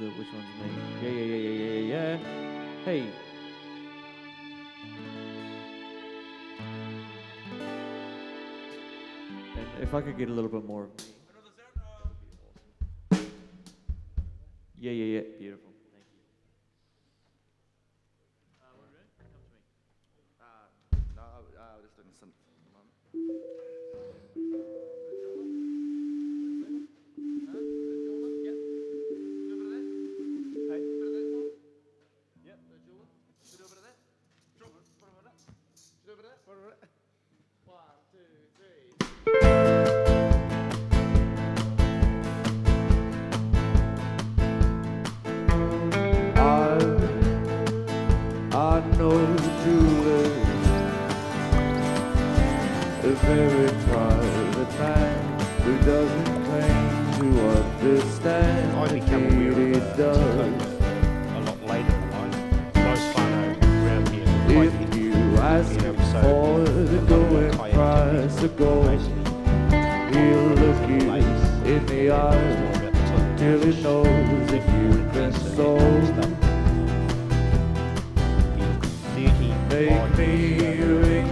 it? Which one's me? Yeah. Hey. And if I could get a little bit more of me. Yeah. Beautiful. Thank you. What are we doing? Come to me. No, we're just doing some. I know Julie, a very private man who doesn't claim to understand I became aware of it does. a lot later in life. Most fun around here. If you ask him for the going price of gold, he'll look you in the eye till he knows if you've been sold. Make me ring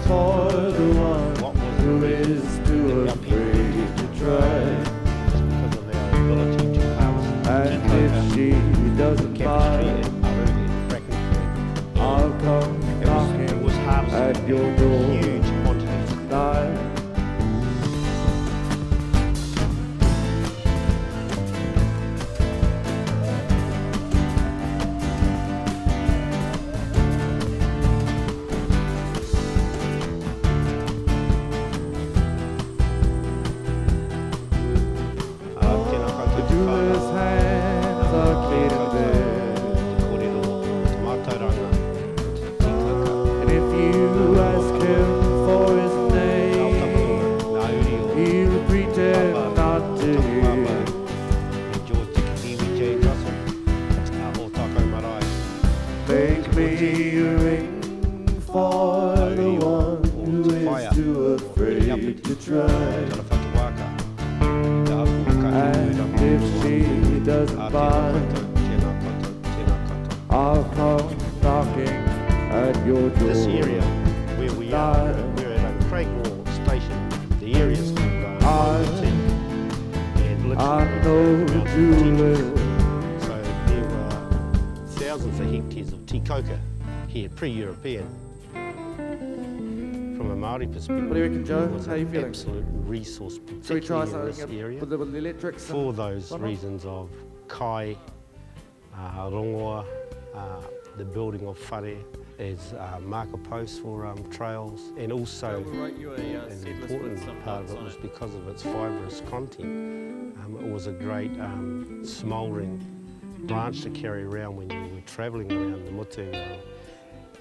for the one who is too afraid to try. And if she doesn't mind, I'll come knocking at your door tonight. This area where we are, we're at a Craigmore station. The area's called So there were thousands of hectares of Tikoka here, pre-European. From a Māori perspective, what do you reckon, Joe? it was How you an feeling? absolute resource, Shall we try particularly in this something area, with the electrics for those reasons of kai, rongoa, the building of whare, as marker posts for trails, and also an important part of it was because of its fibrous content. It was a great smouldering branch to carry around when you were travelling around the mutu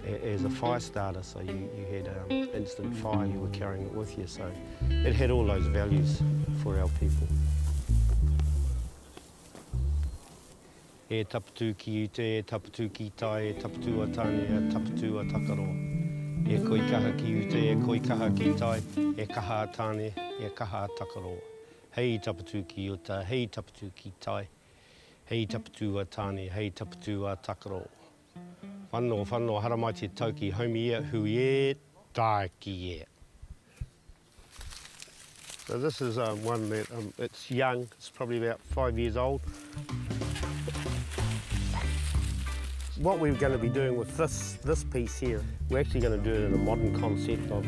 as a fire starter, so you had instant fire, you were carrying it with you, so it had all those values for our people. E tapatu ki ute, e tapatu ki tai, e tapatu a tane, e tapatu a takaro. E koi kaha ki ute, e koi kaha ki tai, e kaha a tane, e kaha a takaro. Hei tapatu ki uta, hei tapatu ki tai, hei tapatu a tane, hei tapatu a takaro. Whanno, whanno, haramai te tauki, haumi e, hui e, tāki e. So this is one that, it's young, it's probably about 5 years old. What we're going to be doing with this piece here, we're actually going to do it in a modern concept of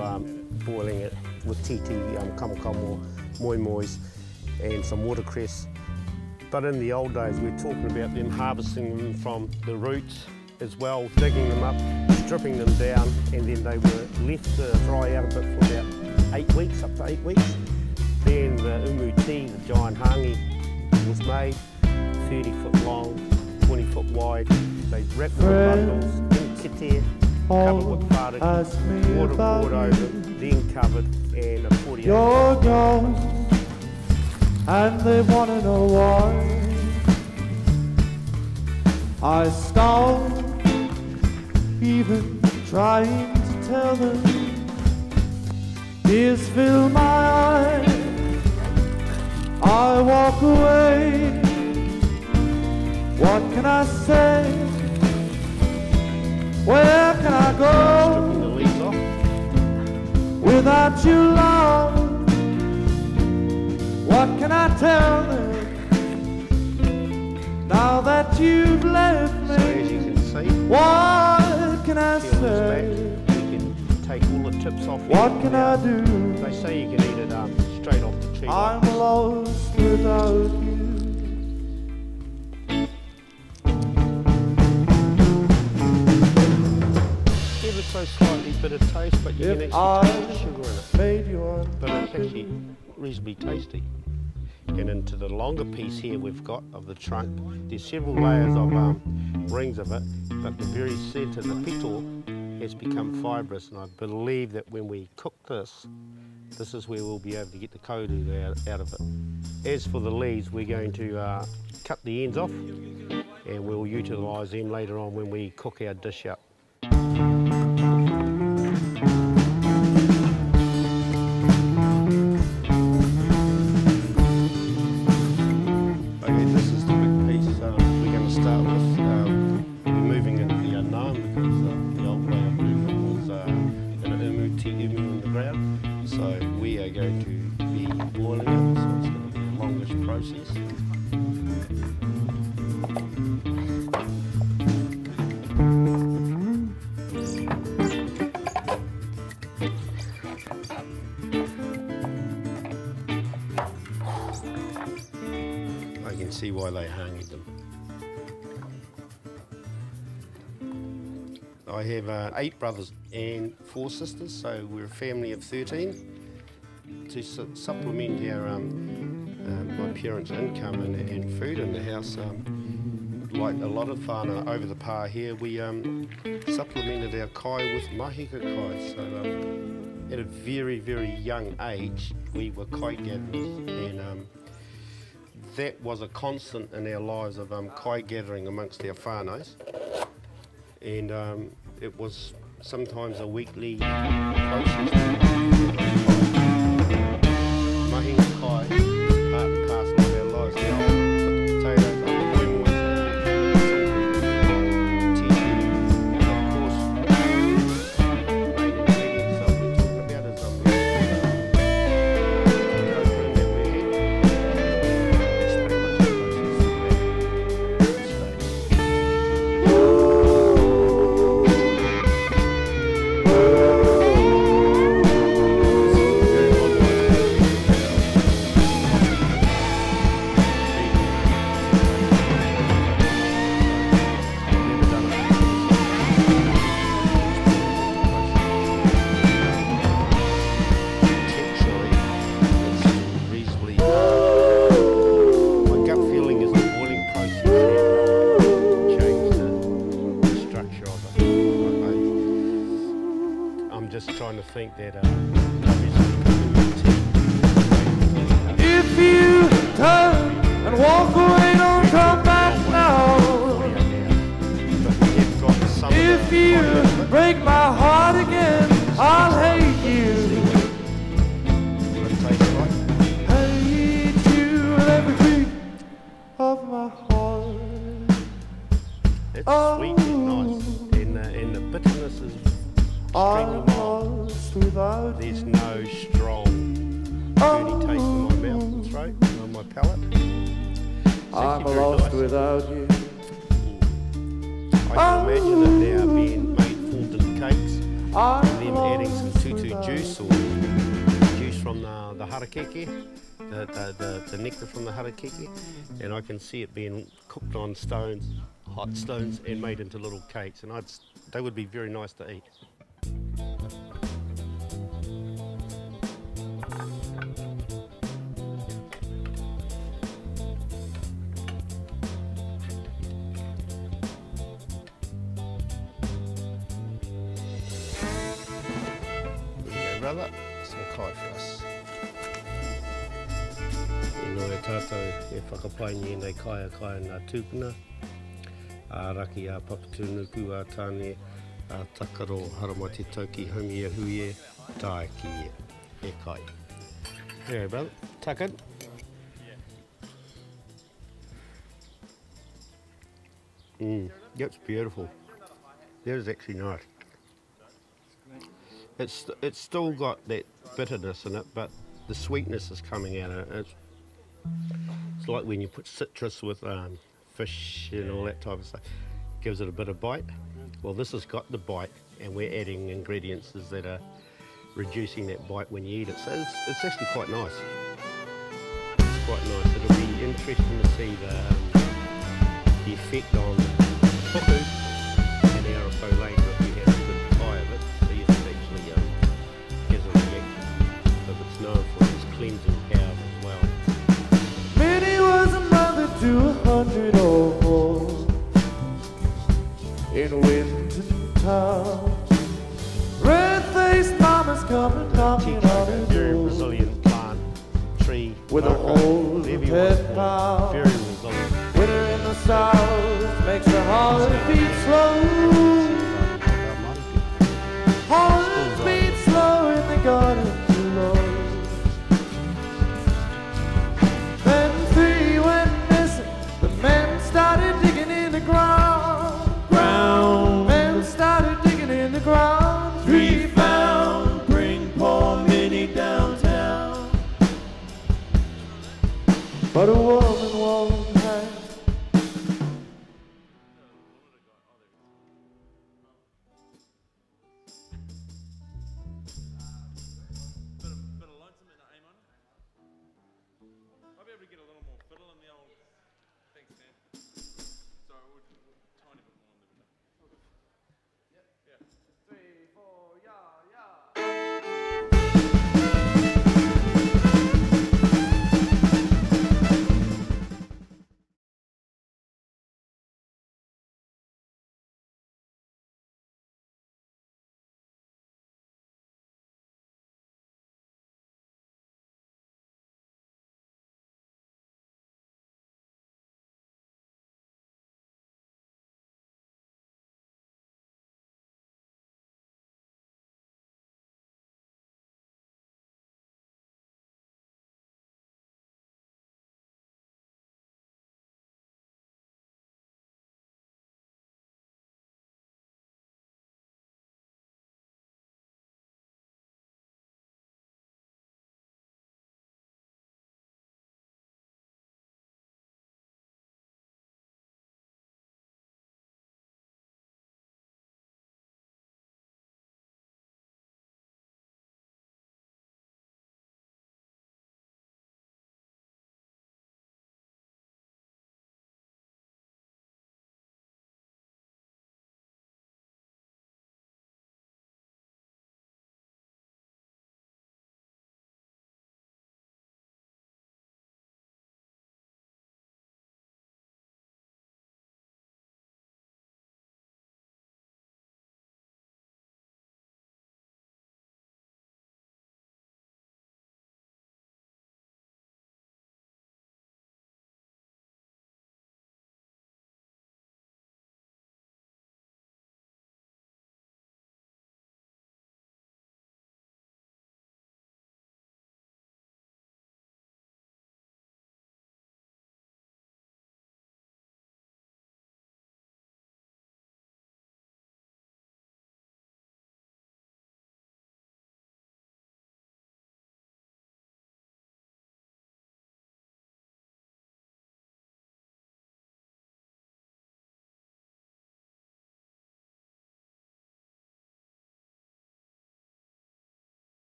boiling it with titi, kamokomo, moi mois, and some watercress. But in the old days, we're talking about them harvesting them from the roots as well, digging them up, stripping them down, and then they were left to dry out a bit for about 8 weeks, up to 8 weeks. Then the umuti, the giant hangi, was made, 30 foot long, 20 foot wide. They wrapped them in bundles, in kite, covered with whāra, water poured over, then covered, and a 48. You're gone, and they want to know why. I stall, even trying to tell them. Tears fill my eyes, I walk away. What can I say? Where can I go? Stripping the leaves off. Without you, love, what can I tell them? Now that you've left me, So as you can see, what can I peel this say? back. You can take all the tips off. What here. can I do? They say you can eat it straight off the tree. I'm lost without you. Ever so slightly bitter taste, but you can If actually taste the sugar in it. Made you But it's actually reasonably tasty. And into the longer piece here we've got of the trunk, there's several layers of rings of it, but the very centre, the petal, has become fibrous, and I believe that when we cook this, this is where we'll be able to get the kodu out of it. As for the leaves, we're going to cut the ends off, and we'll utilise them later on when we cook our dish up. Okay, this is the big piece we're going to start with. We'll be moving into the unknown because the old way of movement was in an imu in the ground. So we are going to be boiling it, so it's going to be the longest process. I can see why they hanged them. I have 8 brothers and 4 sisters, so we're a family of 13. To supplement our my parents' income and food in the house, like a lot of whānau over the pā here, we supplemented our kai with mahika kai. So at a very, very young age, we were kai gatherers, and that was a constant in our lives of kai gathering amongst our whānaus. And it was sometimes a weekly process. Mahinga kai is part and parcel of our lives. Now, put the potatoes up, the worm was and of course, main ingredients that we're talking about is coconut that we had. It's pretty much the process at this stage. Trying to think that If you turn and walk away, don't come back now. If you break my heart again, I'll hate you. Hate you with every beat of my heart. It's sweet and nice, and the bitterness is extremely mild. There's no strong, dirty taste in my mouth and throat, and on my palate. I'm lost without you. I can imagine it now being made fondant cakes, and then adding some tutu juice or juice from the harakeke, the nectar from the harakeke, and I can see it being cooked on stones, hot stones, and made into little cakes, and they would be very nice to eat. Brother, some kai for us. E no e tātou e whakapaini nei kai a kai ngā tūpuna. A raki a papatūnuku a tāne a takaro harama te tauki homi e hui e tae ki e kai. Here, brother, tuck it. That's beautiful. That is actually nice. It's still got that bitterness in it, but the sweetness is coming out of it. It's like when you put citrus with fish and all that type of stuff. Gives it a bit of bite. Well, this has got the bite, and we're adding ingredients that are reducing that bite when you eat it. So it's actually quite nice. It's quite nice. It'll be interesting to see the effect on puku and Aotearoa Lane if you have a good pie of it. So yes, it actually has a reaction. But it's known for its cleansing power as well. Minnie was a mother to 100 or more in Winton Town. Red-faced mama's coming knocking on her Very door resilient plant, tree. with a whole head pound. Very resilient. Winter in the south makes her heart beat slow. Heart beat slow in the garden below. Then 3 went missing. The men started digging in the ground. Men started digging in the ground. 3 found. Bring poor Minnie downtown. But a woman won't hang.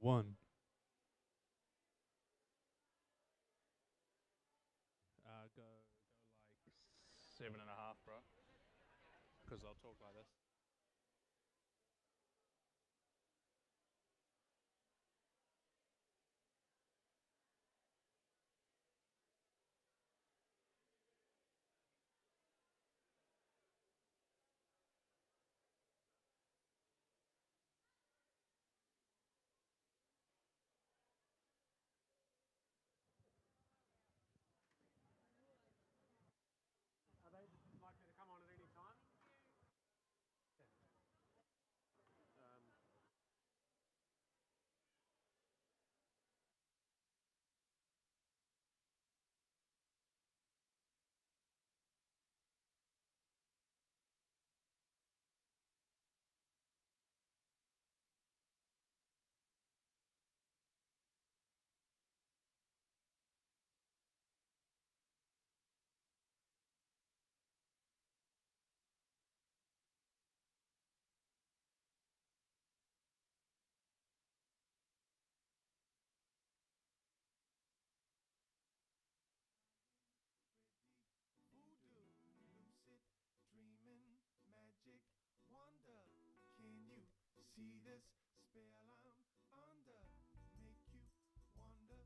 1. Go like 7.5, bro. Because I'll talk like this. Are they likely to come on at any time? Yeah. Voodoo, lucid, dreaming, magic, wonder. Can you see this spell I'm under? Make you wonder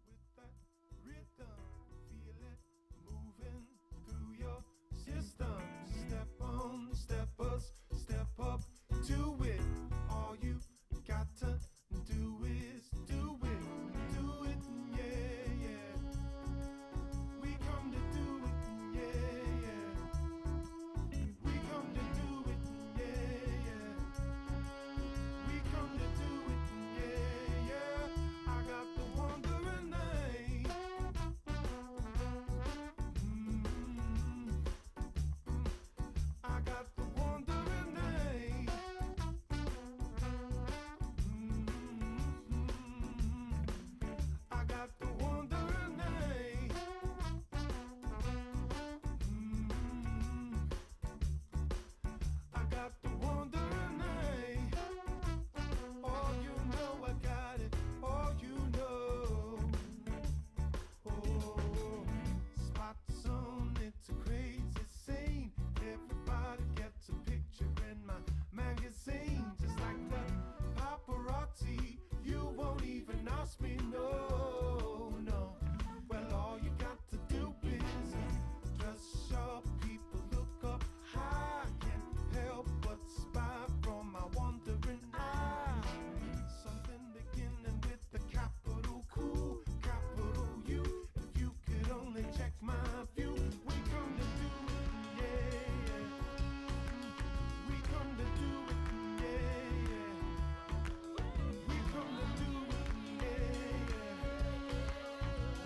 with that rhythm. Feel it moving through your system. Step on, steppers, step up to it. All you got to do is do it. Do it, yeah, yeah. We come to do it, yeah, yeah. We come to do it, yeah, yeah. We come to do it, yeah, yeah. I got the wandering name. I got the wandering name. I got the wandering name. I got the wandering name. Oh, you know I got it. Oh, you know. Oh, spot the zone, it's a crazy scene. Everybody gets a picture in my magazine. Just like the paparazzi, you won't even ask me, no, no. Well, all you got to do is dress sharp, people look up high. Can't help but spy from my wandering eye. Something beginning with the capital Q, capital U. If you could only check my view, we come to do it, yeah, yeah. We come to do it, yeah, yeah. We come to do it, yeah, yeah.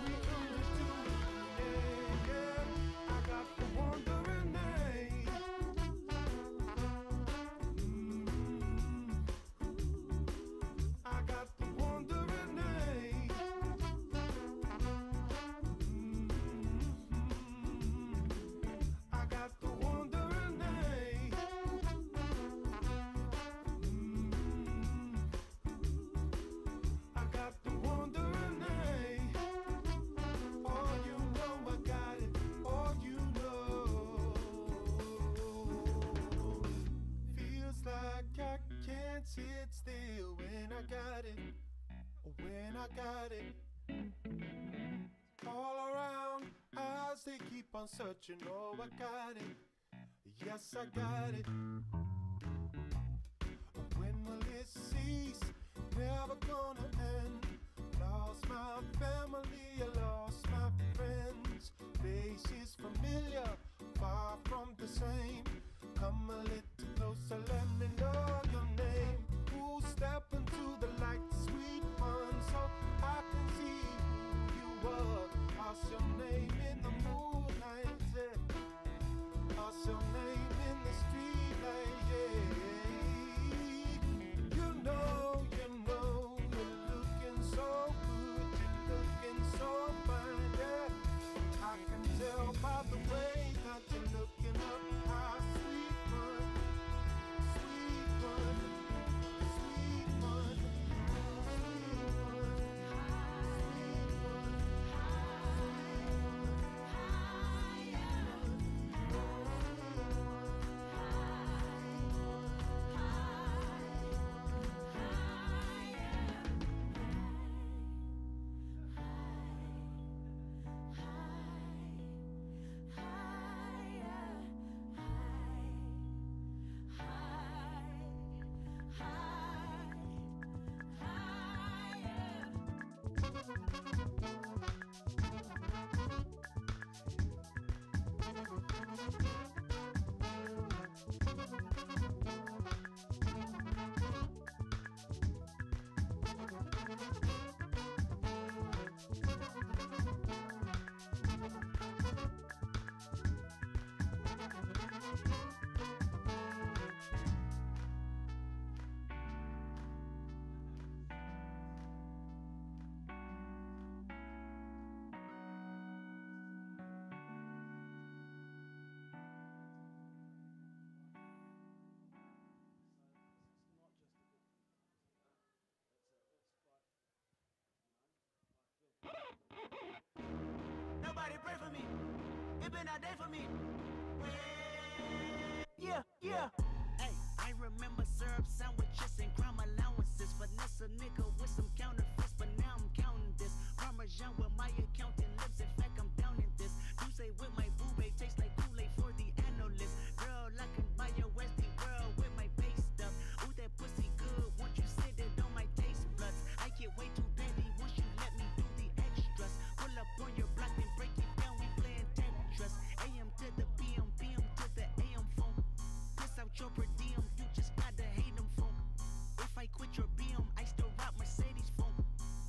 We come to do it, yeah, yeah. I got the wandering name. I got the wandering name. I got the wandering name. I got the wandering name. Oh, you know I got it. Oh, you know. Feels like I can't sit still when I got it. When I got it. All around, eyes they keep on searching. Oh, I got it. Yes, I got it. When will it cease? Never gonna end. Lost my family, I lost my friends. Faces familiar, far from the same. Come a little closer, let me know your name. Who's stepping to the light, sweet one, so I can see who you were. What's your name in the moonlight? Yeah. What's your name in the streetlight? Yeah. You know, you're looking spend all day for me. Yeah, yeah. Hey, I remember syrup sandwiches and crime allowances. Finesse a nigga with some counterfeits, but now I'm counting this. Parmesan with my accountant lips. In fact, I'm down in this. You say with my boo babe tastes like Kool-Aid for the analyst. Girl, I can buy your Westie world with my pay stuff. Ooh, that pussy good. Once you sit it on my taste buds, I get way too petty once you let me do the extras. Pull up on your block and break it down. We playing Tetris. AM to the PM, PM to the AM phone. Piss out your per diem, you just gotta hate them funk. If I quit your BM, I still rock Mercedes funk.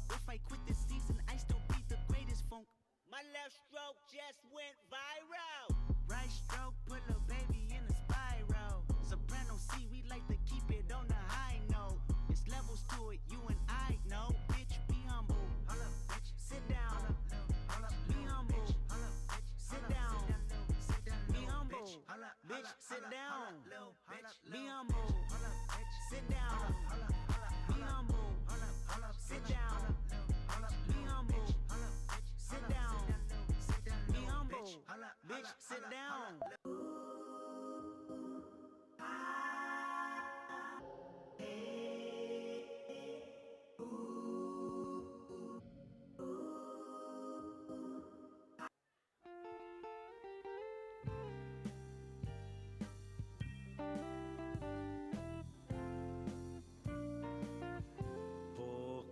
If I quit this season, I still be the greatest funk. My left stroke just went viral. Right stroke put a baby in a spiral. Soprano C, we like to keep it on the high note. It's levels to it, you and I know. Bitch, be humble. Hold up, bitch. Sit down. Be humble. Sit down. Be humble. Bitch, sit down. Be humble. Sit down. Be humble. Sit down. Be humble. Sit down. Be humble. Bitch, sit down.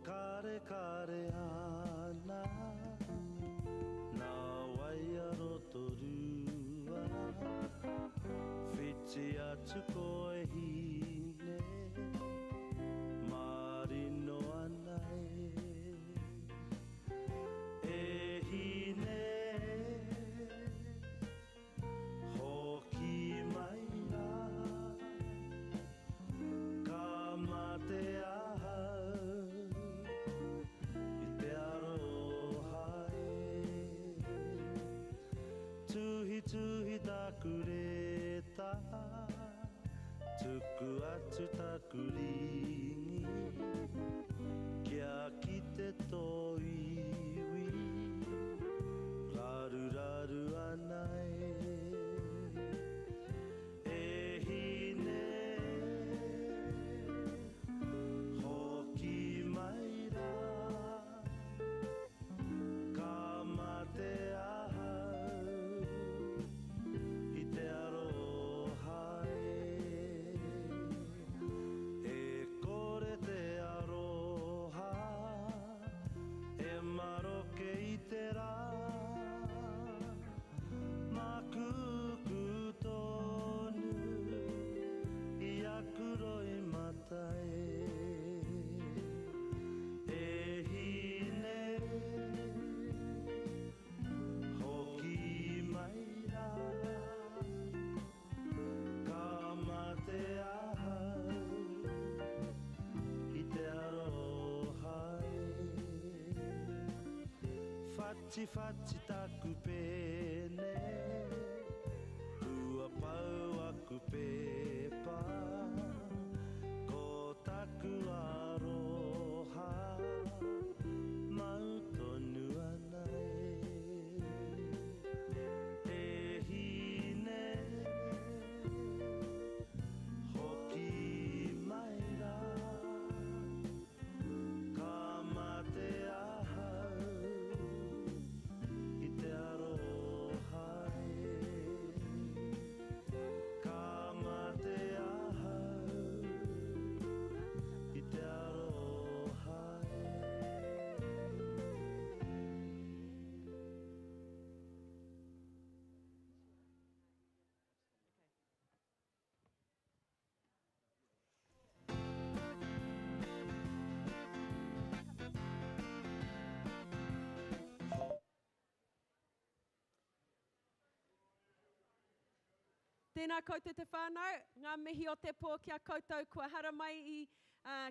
Kare kare ana na waiaro torua whiti atu koe hine marino ana e hine hoki mai a ka mate ahau tuhi takureta tuku atu takuringi kia kite toiwi raru raru anai e hine hoki mai ra ka mate Fati taku pene Ua pau aku pepa Ko taku aroha Mau tonu anai E hine Hoki mai ra Ka mate ahau te arohai ka mate ahau I te arohai Tēnā koutou te whānau, ngā mihi o te pō kia koutou kua hara mai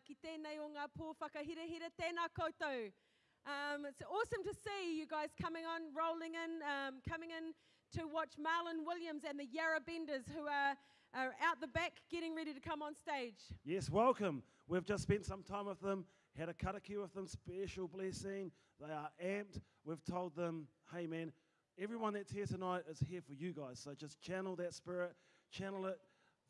ki tēnei o ngā pō whakahirehira. Tēnā koutou. It's awesome to see you guys coming on, rolling in, coming in to watch Marlon Williams and the Yarra Benders who are out the back getting ready to come on stage. Yes, welcome. We've just spent some time with them, had a karakia with them, special blessing. They are amped. We've told them, hey man, Everyone that's here tonight is here for you guys. So just channel that spirit, channel it,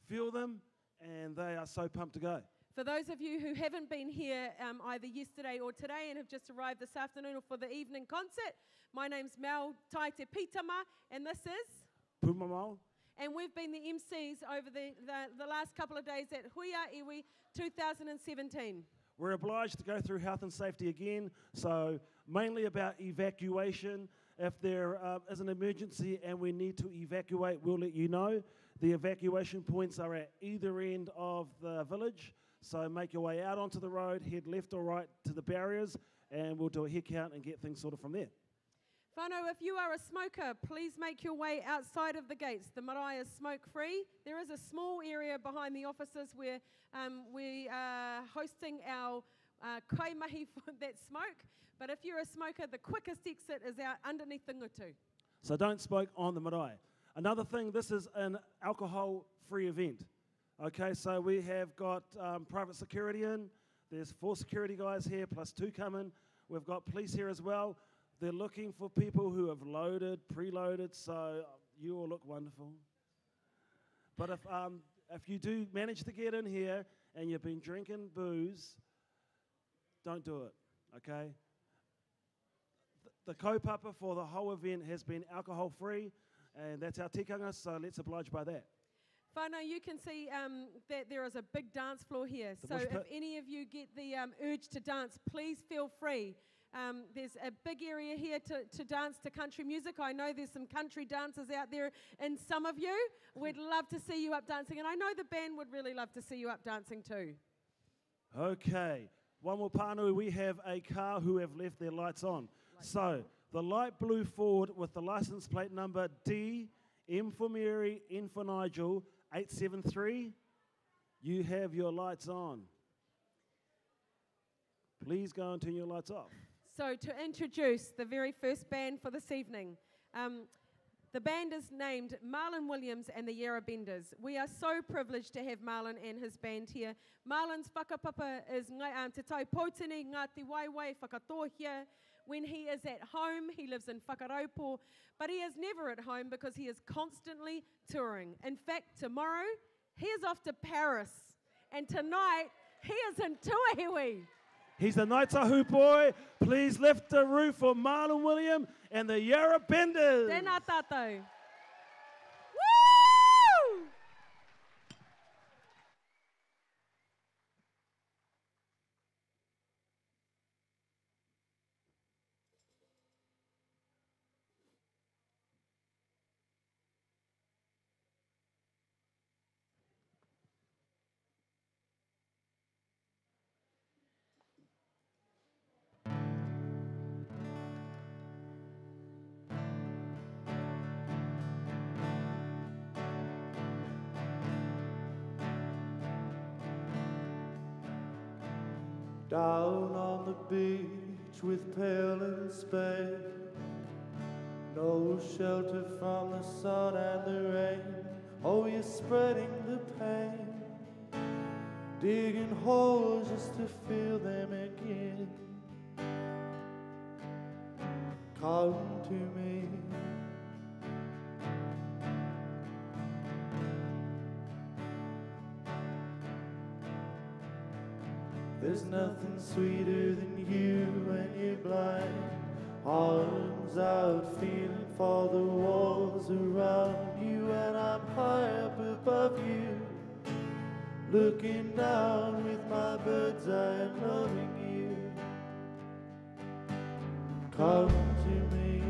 feel them, and they are so pumped to go. For those of you who haven't been here either yesterday or today and have just arrived this afternoon or for the evening concert, my name's Mel Taite Pitama, and this is Pumamau. And we've been the MCs over the last couple of days at Huia Iwi 2017. We're obliged to go through health and safety again, so mainly about evacuation. If there is an emergency and we need to evacuate, we'll let you know. The evacuation points are at either end of the village, so make your way out onto the road, head left or right to the barriers, and we'll do a head count and get things sorted from there. Whānau, if you are a smoker, please make your way outside of the gates. The marae is smoke-free. There is a small area behind the offices where we are hosting our kaimahi for that smoke. But if you're a smoker, the quickest exit is out underneath the ngutu. So don't smoke on the marae. Another thing, this is an alcohol-free event. Okay, so we have got private security in. There's 4 security guys here, plus 2 coming. We've got police here as well. They're looking for people who have loaded, preloaded, so you all look wonderful. But if you do manage to get in here and you've been drinking booze, don't do it, okay? The kaupapa for the whole event has been alcohol-free, and that's our tikanga, so let's oblige by that. Whānau, you can see that there is a big dance floor here. So if any of you get the urge to dance, please feel free. There's a big area here to dance to country music. I know there's some country dancers out there in some of you. We'd love to see you up dancing, and I know the band would really love to see you up dancing too. Okay, one more pānui, we have a car who have left their lights on. So, the light blue Ford with the license plate number D, M for Mary, N for Nigel, 873, you have your lights on. Please go and turn your lights off. So to introduce the very first band for this evening, the band is named Marlon Williams and the Yarra Benders. We are so privileged to have Marlon and his band here. Marlon's whakapapa is Te Tai Potini, Ngāti Waiwai, Whakatohia. When he is at home, he lives in Whakaraupo, but he is never at home because he is constantly touring. In fact, tomorrow, he is off to Paris, and tonight, he is in Tuahiwi. He's the Ngāi Tahu boy. Please lift the roof for Marlon William and the Yarra Benders. Tēnā tātou. Woo! Down on the beach with pail and spade, no shelter from the sun and the rain. Oh, you're spreading the pain, digging holes just to fill them again. Come to me, there's nothing sweeter than you when you're blind. Arms out, feeling for the walls around you, and I'm high up above you, looking down with my bird's eye and loving you. Come to me.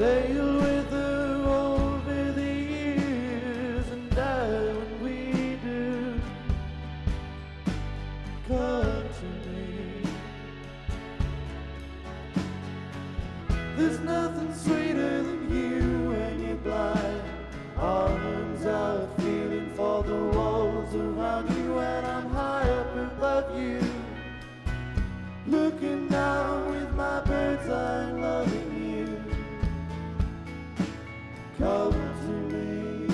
They'll wither over the years and die when we do. Come to me. There's nothing sweeter than you when you're blind. Arms out, feeling for the walls around you, and I'm high up above you, looking down with my bird's eye, loving you. Come to me.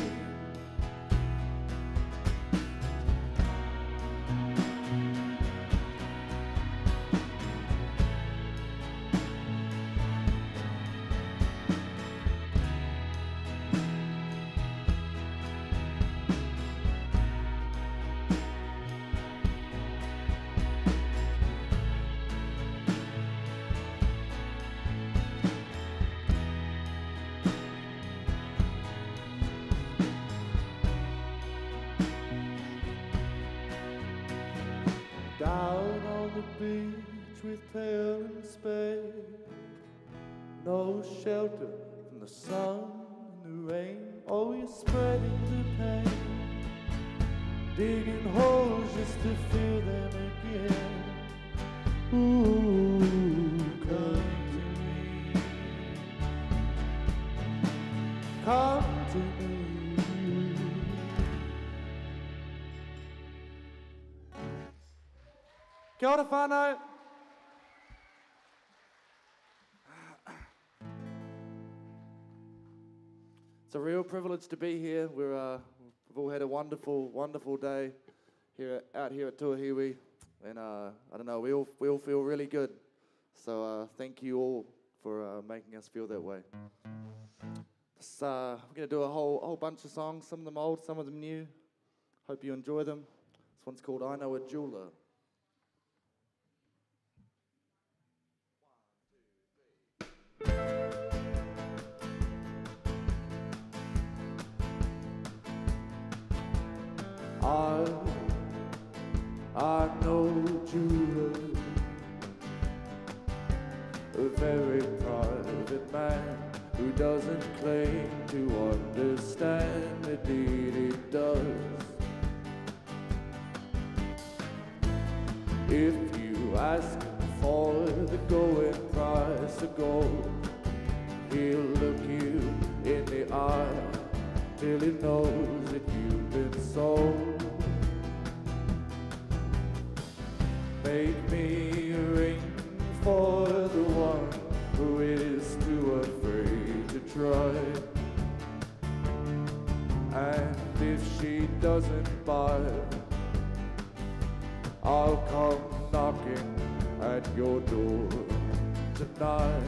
Down on the beach with pail and spade, no shelter from the sun and the rain. Oh, you're spreading the pain, digging holes just to fill them again. Ooh, come to me. Come to me. Kia ora whānau. It's a real privilege to be here. We've all had a wonderful, wonderful day out here at Tuahiwi, and I don't know, we all feel really good. So thank you all for making us feel that way. We're gonna do a whole bunch of songs, some of them old, some of them new. Hope you enjoy them. This one's called I Know a Jeweler. I know jeweler, a very private man who doesn't claim to understand. Indeed he does. If you ask him for the going price of gold, he'll look you in the eye till he knows that you've been sold. Make me a ring for the one who is too afraid to try. And if she doesn't buy, I'll come knocking at your door tonight.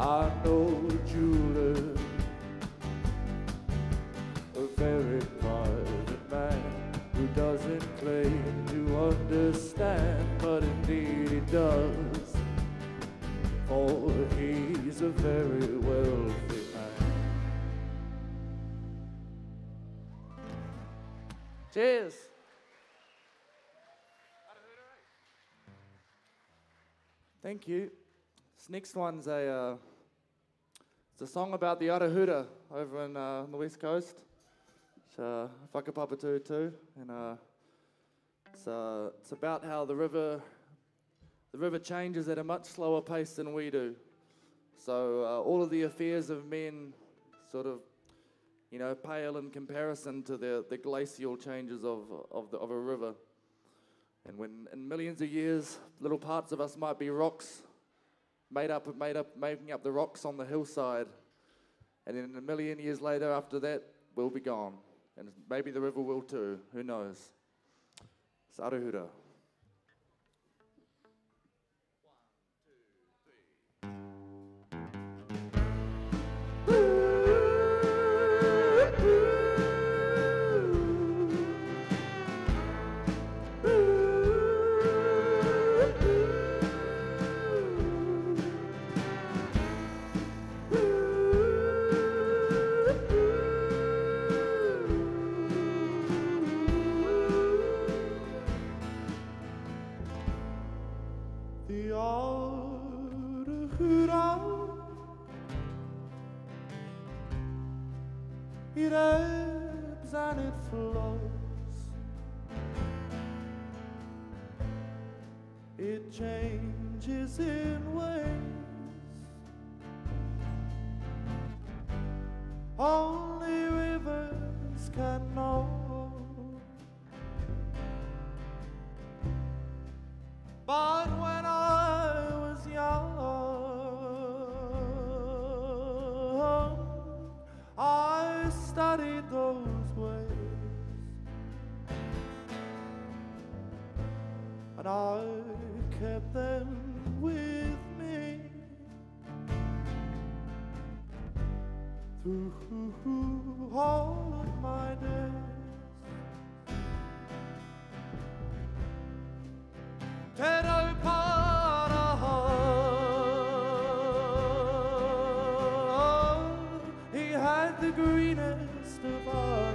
I know a jeweler, a very private man who doesn't claim to understand, but indeed he does, for he's a very wealthy man. Cheers. Thank you. This next one's it's a song about the Arahuta over in on the west coast. It's Whakapapatū too, and it's about how the river changes at a much slower pace than we do. So all of the affairs of men sort of, you know, pale in comparison to the glacial changes of a river. And when in millions of years, little parts of us might be rocks, making up the rocks on the hillside. And then a million years later, after that, we'll be gone. And maybe the river will too, who knows? Saruhura. The Aruhura, it ebbs and it flows, it changes in ways only rivers can know. But when I was young, I studied those ways, and I kept them with me through all of my days. Te he had the greenest of eyes.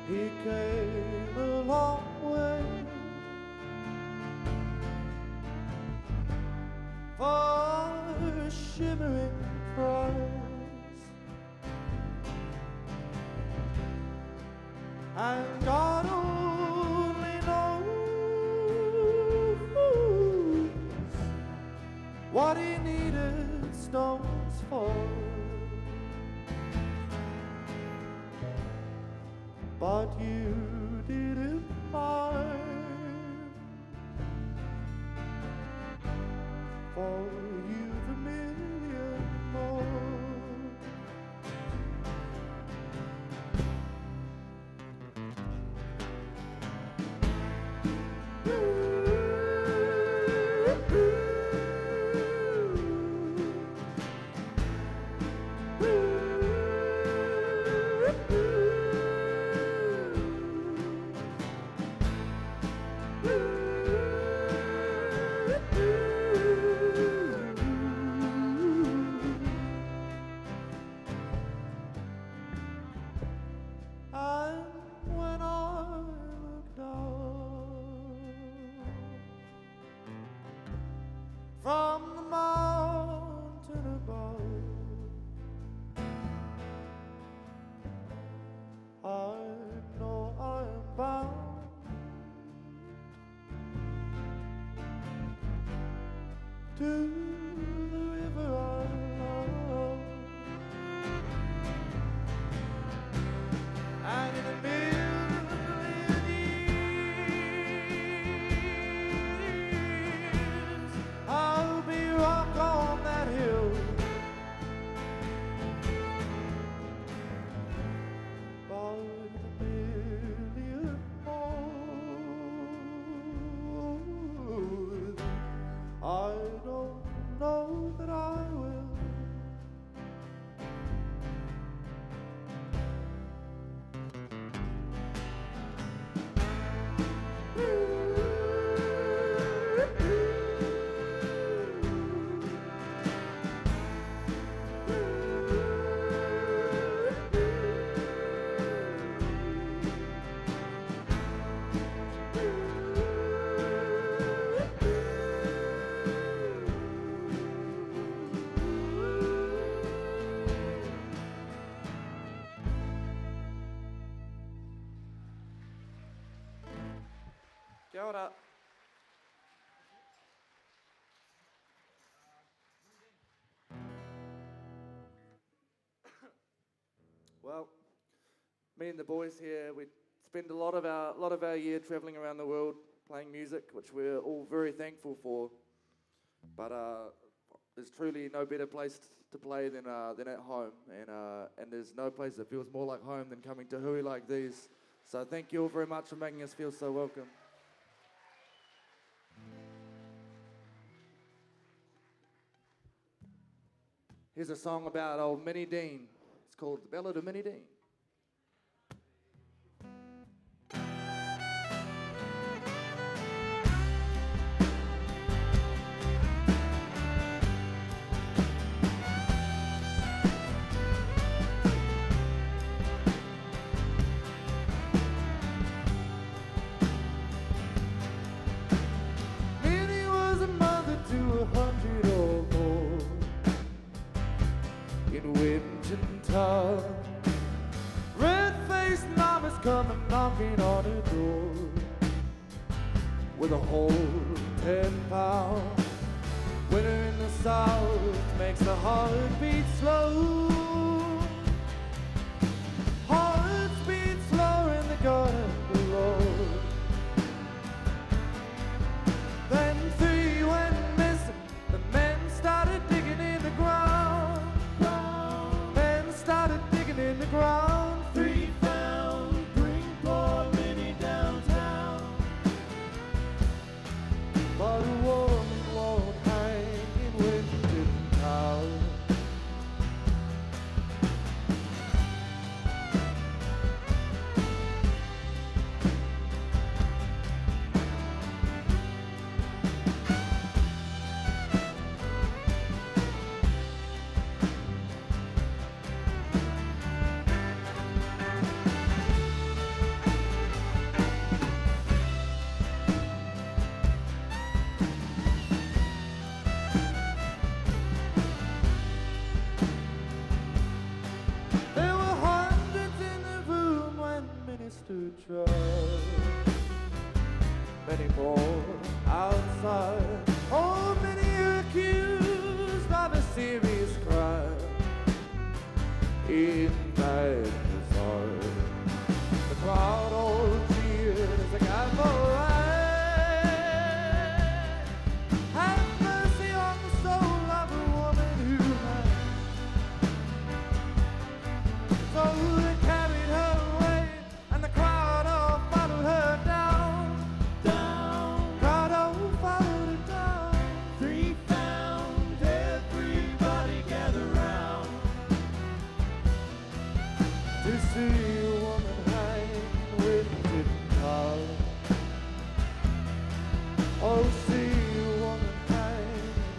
He came a long way for a shimmering prize, and God only knows what he needed stones for. But you didn't mind, for you've a million more. And when I look down from the mountain above, I know I am bound to the river I love. And in a million years, I'll be rock on that hill. But in a million more, I don't know that I will. Kia ora. Well, me and the boys here, we spend a lot of our year traveling around the world playing music, which we're all very thankful for. But there's truly no better place to play than at home, and there's no place that feels more like home than coming to hui like these. So thank you all very much for making us feel so welcome. Here's a song about old Minnie Dean. It's called The Ballad of Minnie Dean. Minnie was a mother to 100 or more in Wichita. Red-faced mamas coming knocking on her door with a whole 10 pound. Winter in the south makes the heart beat slow. Hearts beat slower in the garden below. Then 3 went missing. The men started digging in the ground. Men started digging in the ground. 3 found. Bring poor Minnie downtown. But a woman won't hang in Winston Town. There were hundreds in the room when Minister tried. Many more outside. Oh, many are accused of a serious crime in Magazine. The crowd all cheers a guy for right. Have mercy on the soul of a woman who had. So they carried her away, and the crowd all followed her down. Down. Crowd all followed her down. 3 found. Everybody gather round to see a woman hang with the towel. Oh, see a woman hang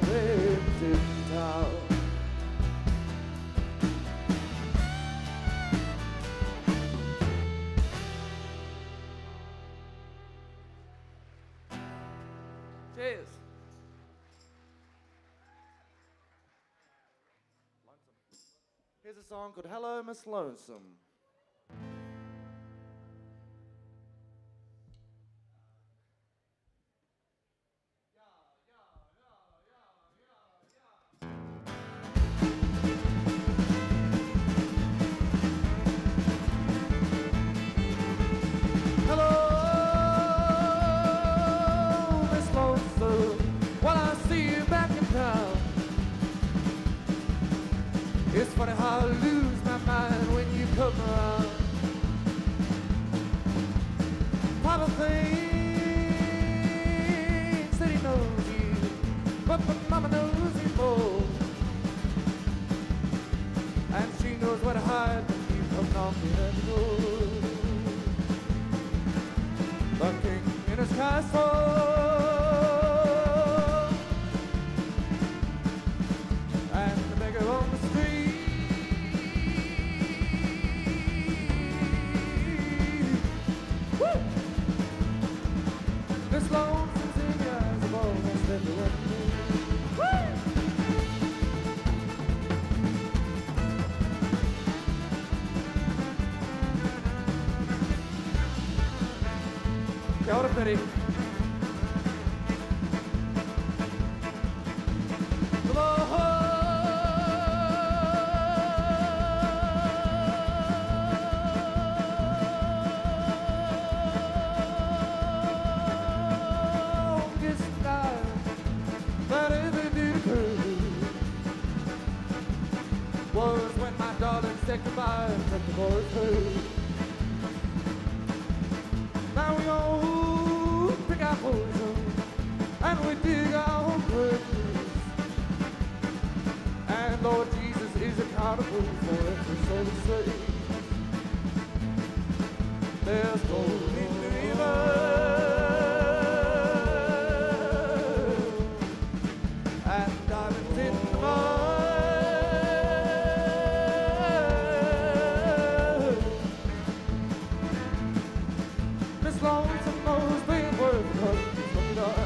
with the towel. Cheers. Here's a song called Hello, Miss Lonesome. Hello, Miss Lonesome. Well, I see you back in town. It's funny how I lose my mind when you come around. Papa thinks that he knows you, but Mama knows you more. And she knows where to hide when you come knocking at the door. The king in his castle, and the beggar on the street. Woo! This lonesome city has almost everyone knew. Woo! Kia ora, Piri. was when my darling said goodbye and took the boys home. Now we all pick our poison and we dig our own graves. And Lord Jesus is accountable for every soul he saves. There's gold in the river and diamonds in the mud. Miss Lonesome knows being worth it, 'cause she's looking up.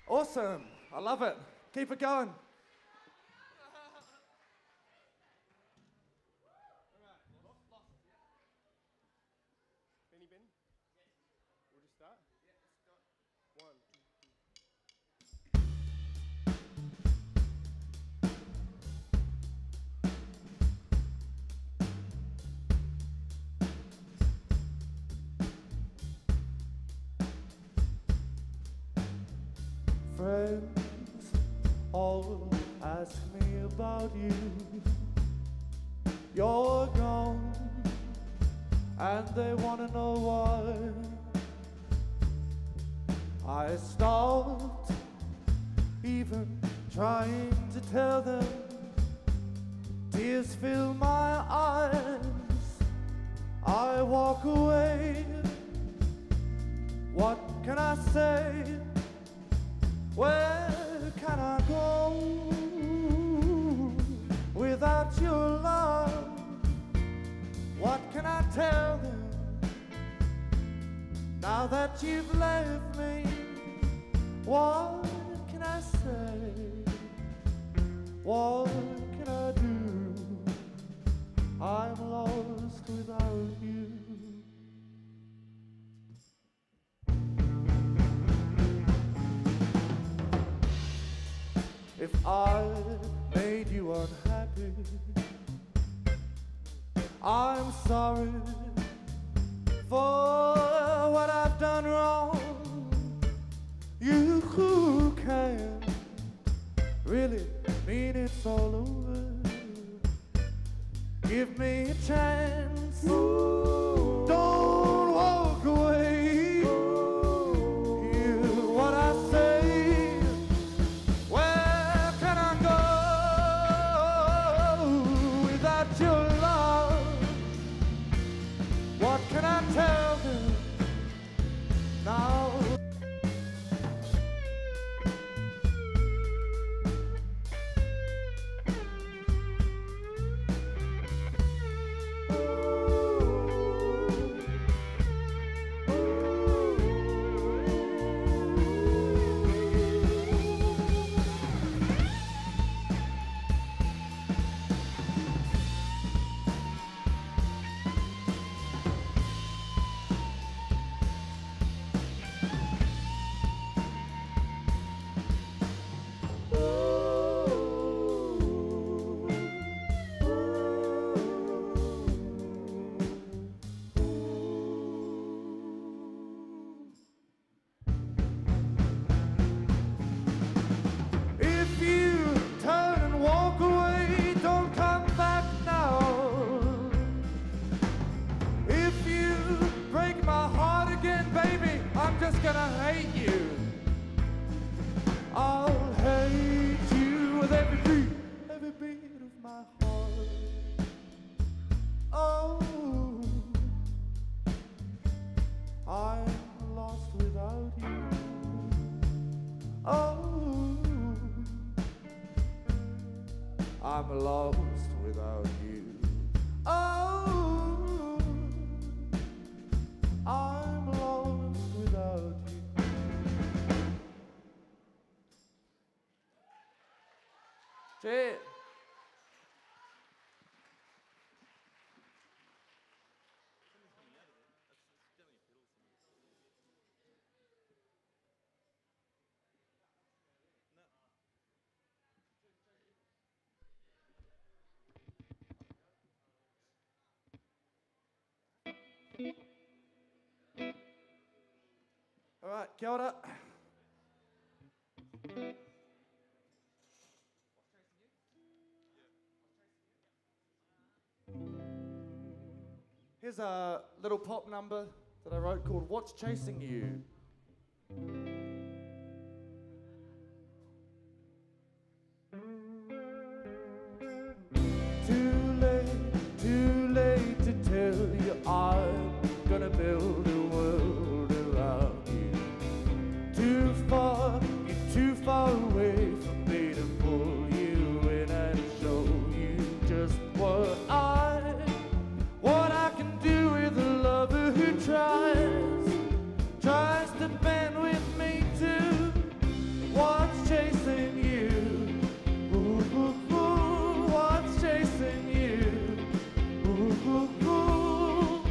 Awesome. I love it. Keep it going. Benny Ben? We'll just start? One, two, Friends all ask me about you. You're gone, and they want to know why. I stopped even trying to tell them. Tears fill my eyes. I walk away. What can I say? Where can I go without your love? What can I tell them now that you've left me? What can I say? What can I do? I'm lost without you. If I made you unhappy, I'm sorry for what I've done wrong. You who can't really mean it's all over. Give me a chance. Don't walk away. Hear what I say. Where can I go without your love? I'm lost without you. Oh, I'm lost without you. Cheers. All right, kia ora. Here's a little pop number that I wrote called What's Chasing You? Too late to tell you I'm gonna build a world around you. You're too far away from me to pull you in and show you just what I can do with a lover who tries to bend with me too. What's chasing you? Ooh, ooh, ooh, what's chasing you? Ooh, ooh, ooh.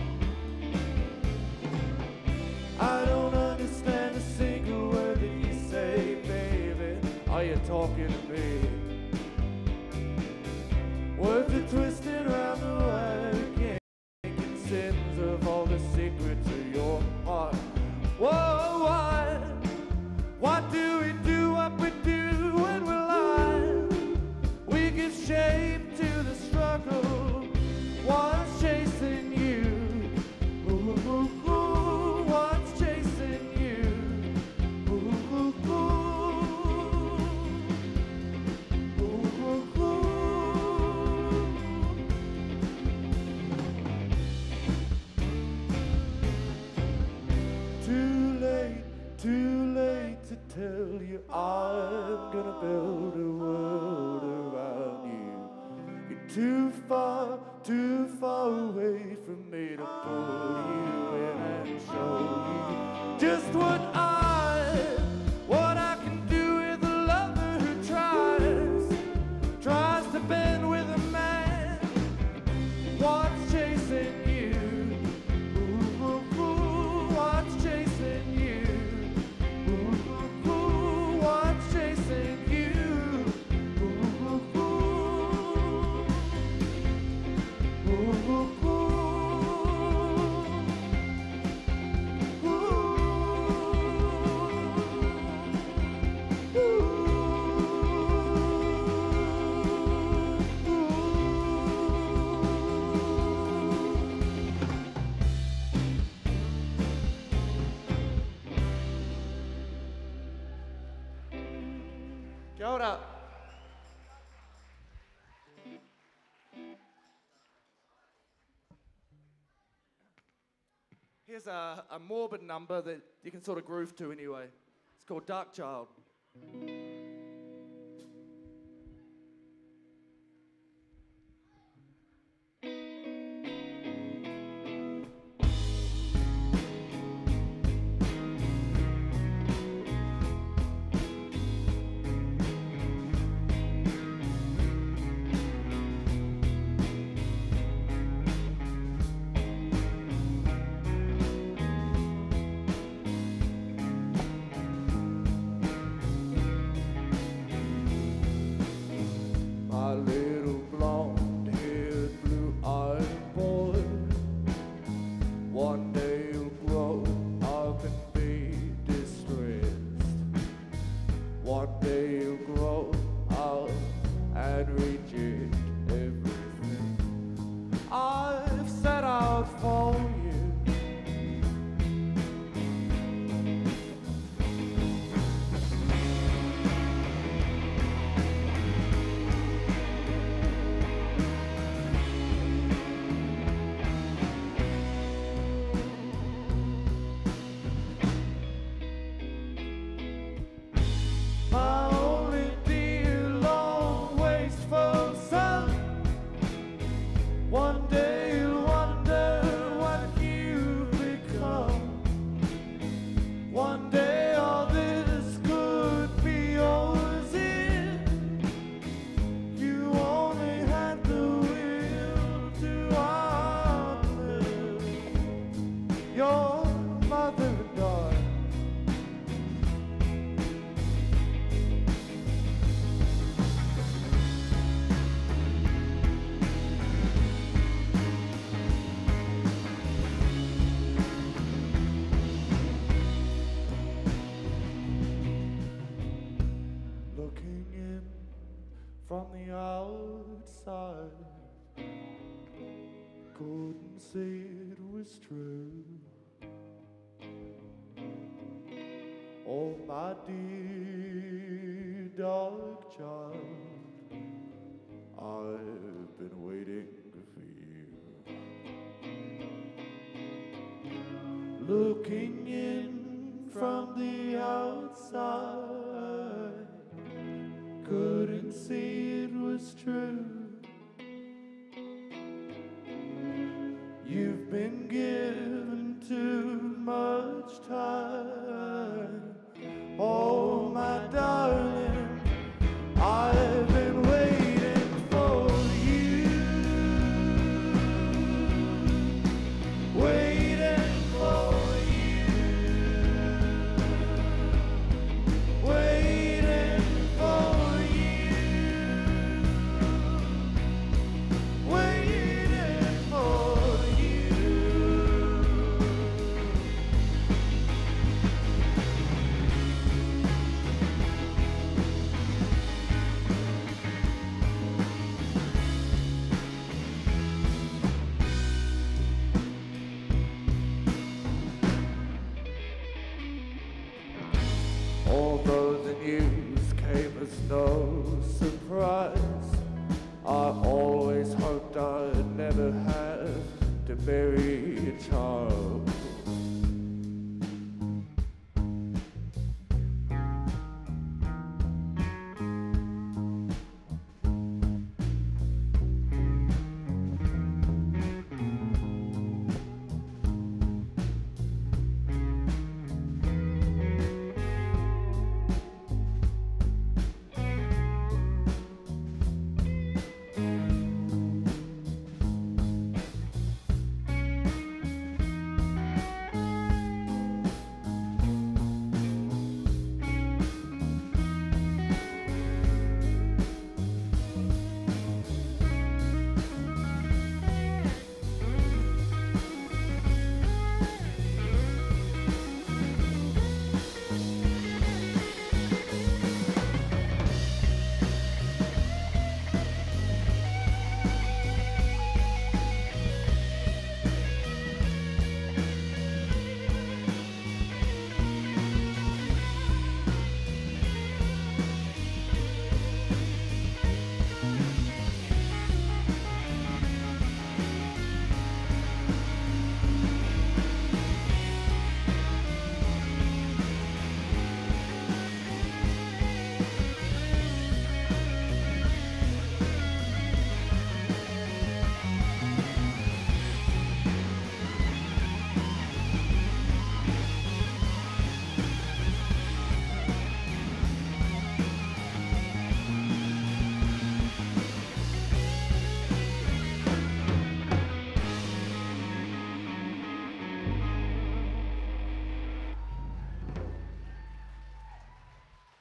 I don't understand a single word that you say, baby. Are you talking to me? Words are twisted around the wire, making sins of all the secrets of your heart. Whoa, what do we do what we do when we're alive? We give shape to the struggle. What's chasing you? Ooh, ooh, ooh, what's chasing you? Ooh, ooh, ooh. Ooh, ooh, ooh. Too late to tell you I'm gonna build a world around you. You're too far away from me to pull you in and show you just what I can do with a lover who tries to bend with a man. What's chasing you? Ooh, ooh, ooh, what's chasing you? Ooh, ooh, what's chasing you? Ooh, ooh, ooh. Ooh, ooh, ooh. Kia ora. Here's a morbid number that you can sort of groove to anyway. It's called Dark Child. your mother and I. Looking in from the outside, couldn't see it was true. Oh, my dear dark child, I've been waiting for you. Looking in from the outside, couldn't see it was true. You've been given too much time. Oh, my darling, I've been waiting for you. Waiting for you. Waiting for you. Waiting for you. Although the news came as no surprise, I always hoped I'd never have to bury a child.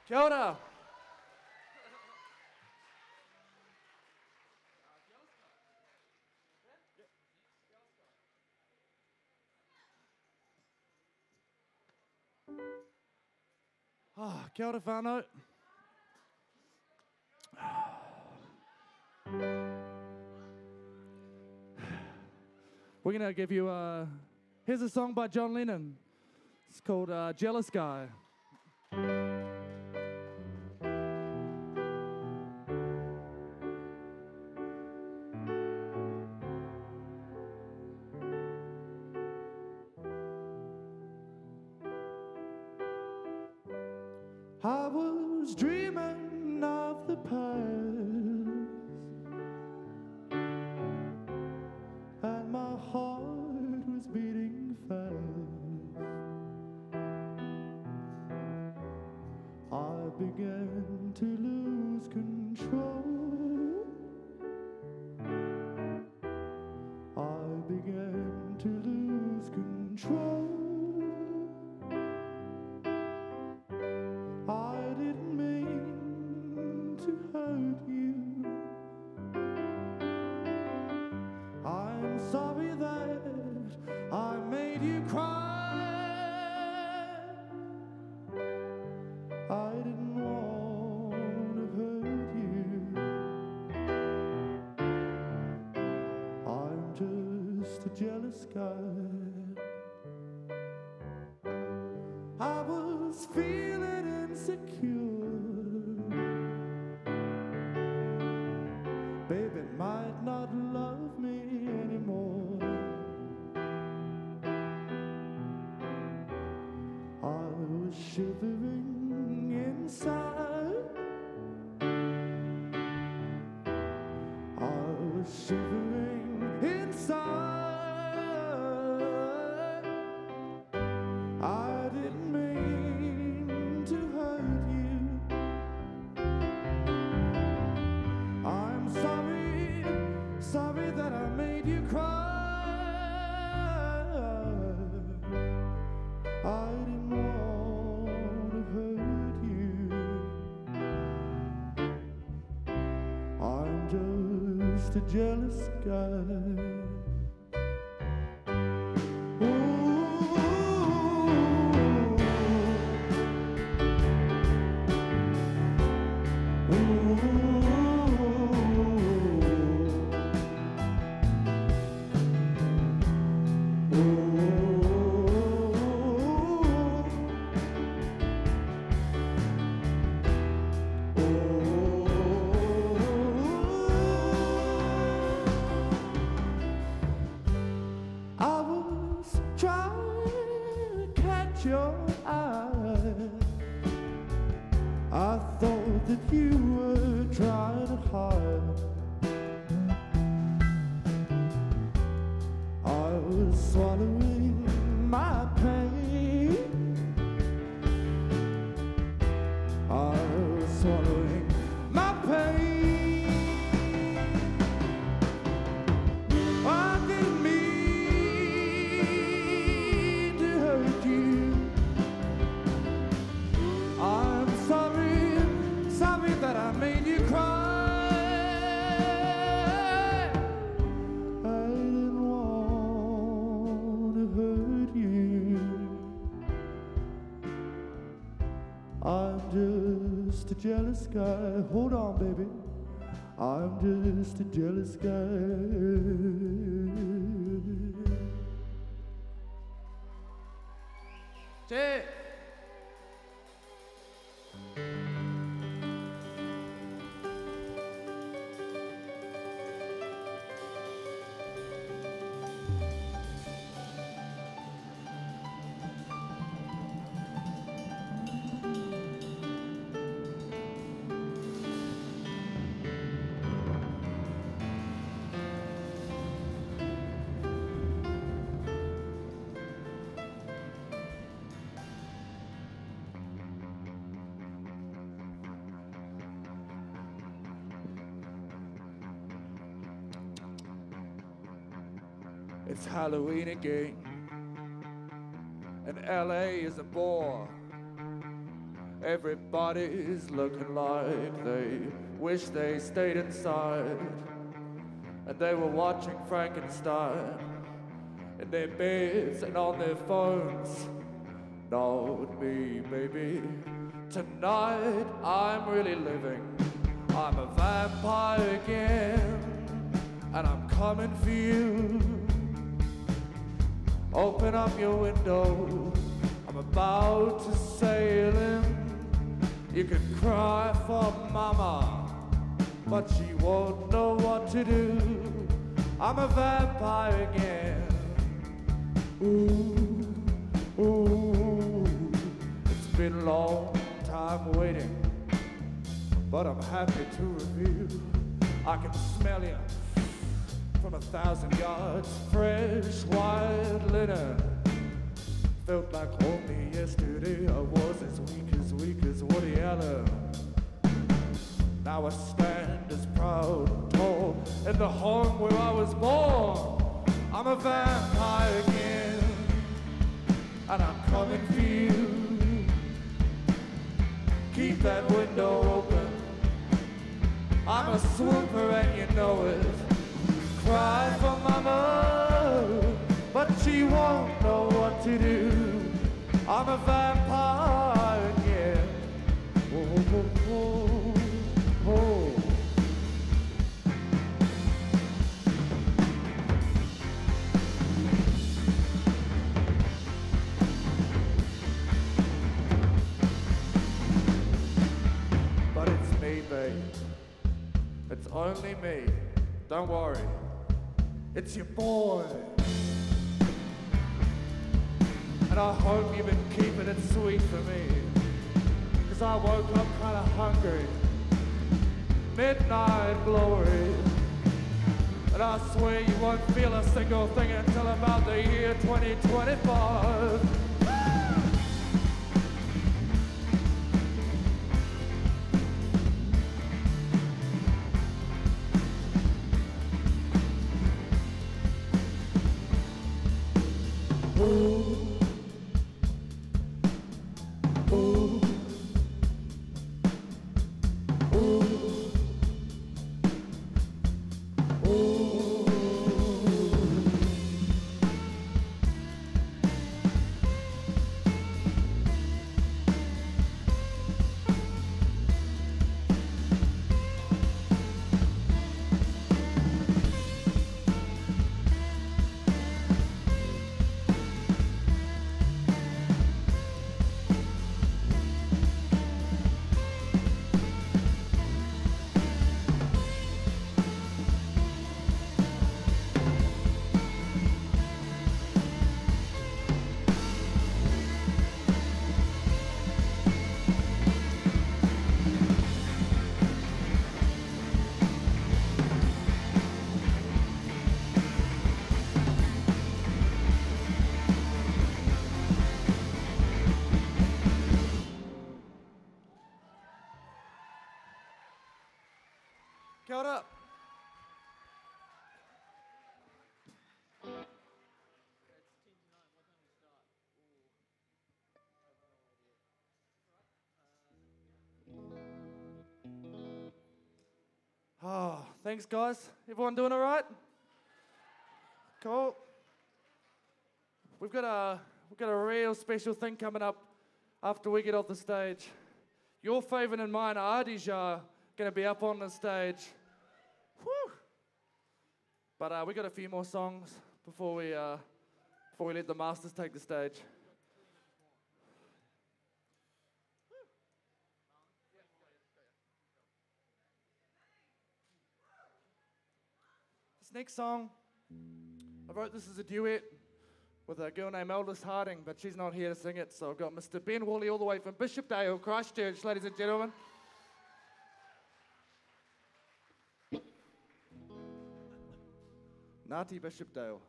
Kia ora. Kia ora whānau. We're going to give you here's a song by John Lennon. It's called Jealous Guy. I was dreaming of the past, and my heart was beating fast. I began to lose control. I began to lose control. just a jealous guy. I was feeling insecure. Baby might not love me anymore. I was shivering inside. I was shivering inside. I didn't mean to hurt you. I'm sorry, sorry that I made you cry. I didn't want to hurt you. I'm just a jealous guy. I was trying to catch your eye. I thought that you were trying to hide. I was swallowing my pain. I was swallowing my pain. I didn't mean to hurt you. I'm sorry, sorry that I made you cry. I didn't want to hurt you. I'm just a jealous guy. Hold on, baby. I'm just a jealous guy. Che. It's Halloween again, and LA is a bore. Everybody's looking like they wish they stayed inside, and they were watching Frankenstein in their beds and on their phones. Not me, baby. Tonight I'm really living. I'm a vampire again, and I'm coming for you. Open up your window, I'm about to sail in. You can cry for mama, but she won't know what to do. I'm a vampire again. Ooh, ooh. It's been a long time waiting, but I'm happy to reveal I can smell you from 1,000 yards, fresh white linen. Felt like only yesterday I was as weak as Woody Allen. Now I stand as proud and tall in the home where I was born. I'm a vampire again, and I'm coming for you. Keep that window open. I'm a swooper and you know it. Cry for mama, but she won't know what to do. I'm a vampire again. Oh, oh, oh, oh. only me. Don't worry, it's your boy. And I hope you've been keeping it sweet for me, 'cause I woke up kinda hungry. Midnight glory. And I swear you won't feel a single thing until about the year 2025. Kia ora. Oh, thanks guys. Everyone doing all right? Cool. We've got a real special thing coming up after we get off the stage. Your favourite and mine, Adija, going to be up on the stage. Whew. But we got a few more songs before we let the masters take the stage. This next song, I wrote this as a duet with a girl named Aldous Harding, but she's not here to sing it, so I've got Mr. Ben Woolley all the way from Bishopdale, Christchurch, ladies and gentlemen. Ngāti Bishopdale.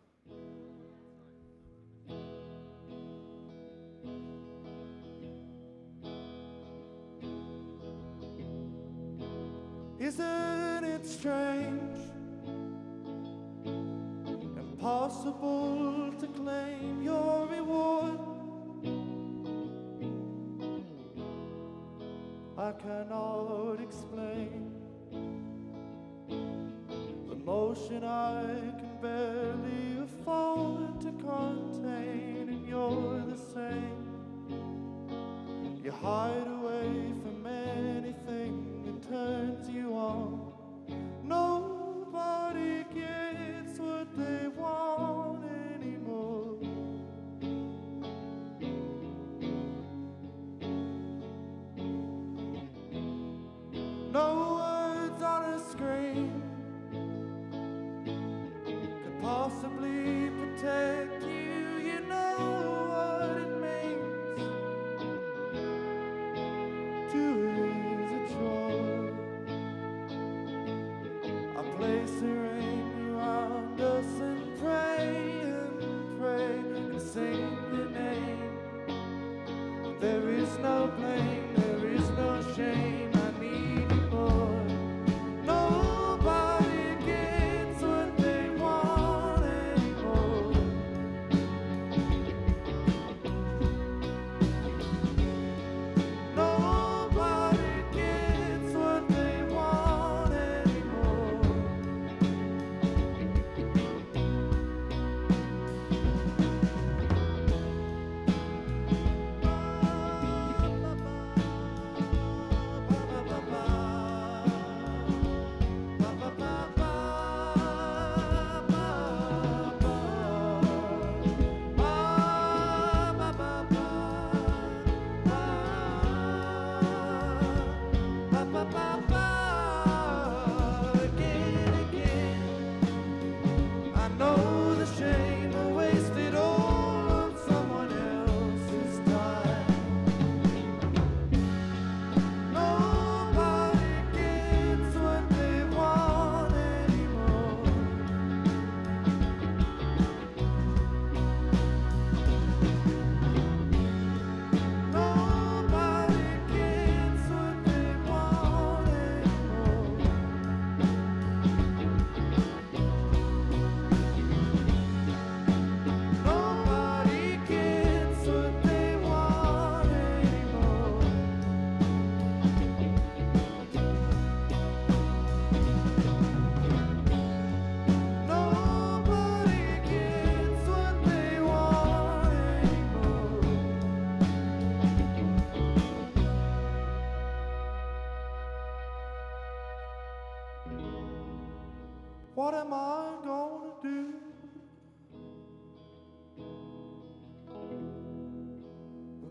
Isn't it strange, impossible to claim your reward? I cannot explain the motion I can barely afford to contain, and you're the same. You hide away from anything that turns you on. Nobody gets what they want anymore. No words on a screen could possibly protect you. You know what it means to raise a child. I place a ring around us and pray and sing your name. There is no blame, there is no shame. I need you more. Nobody gets what they want anymore. Nobody gets what they want anymore.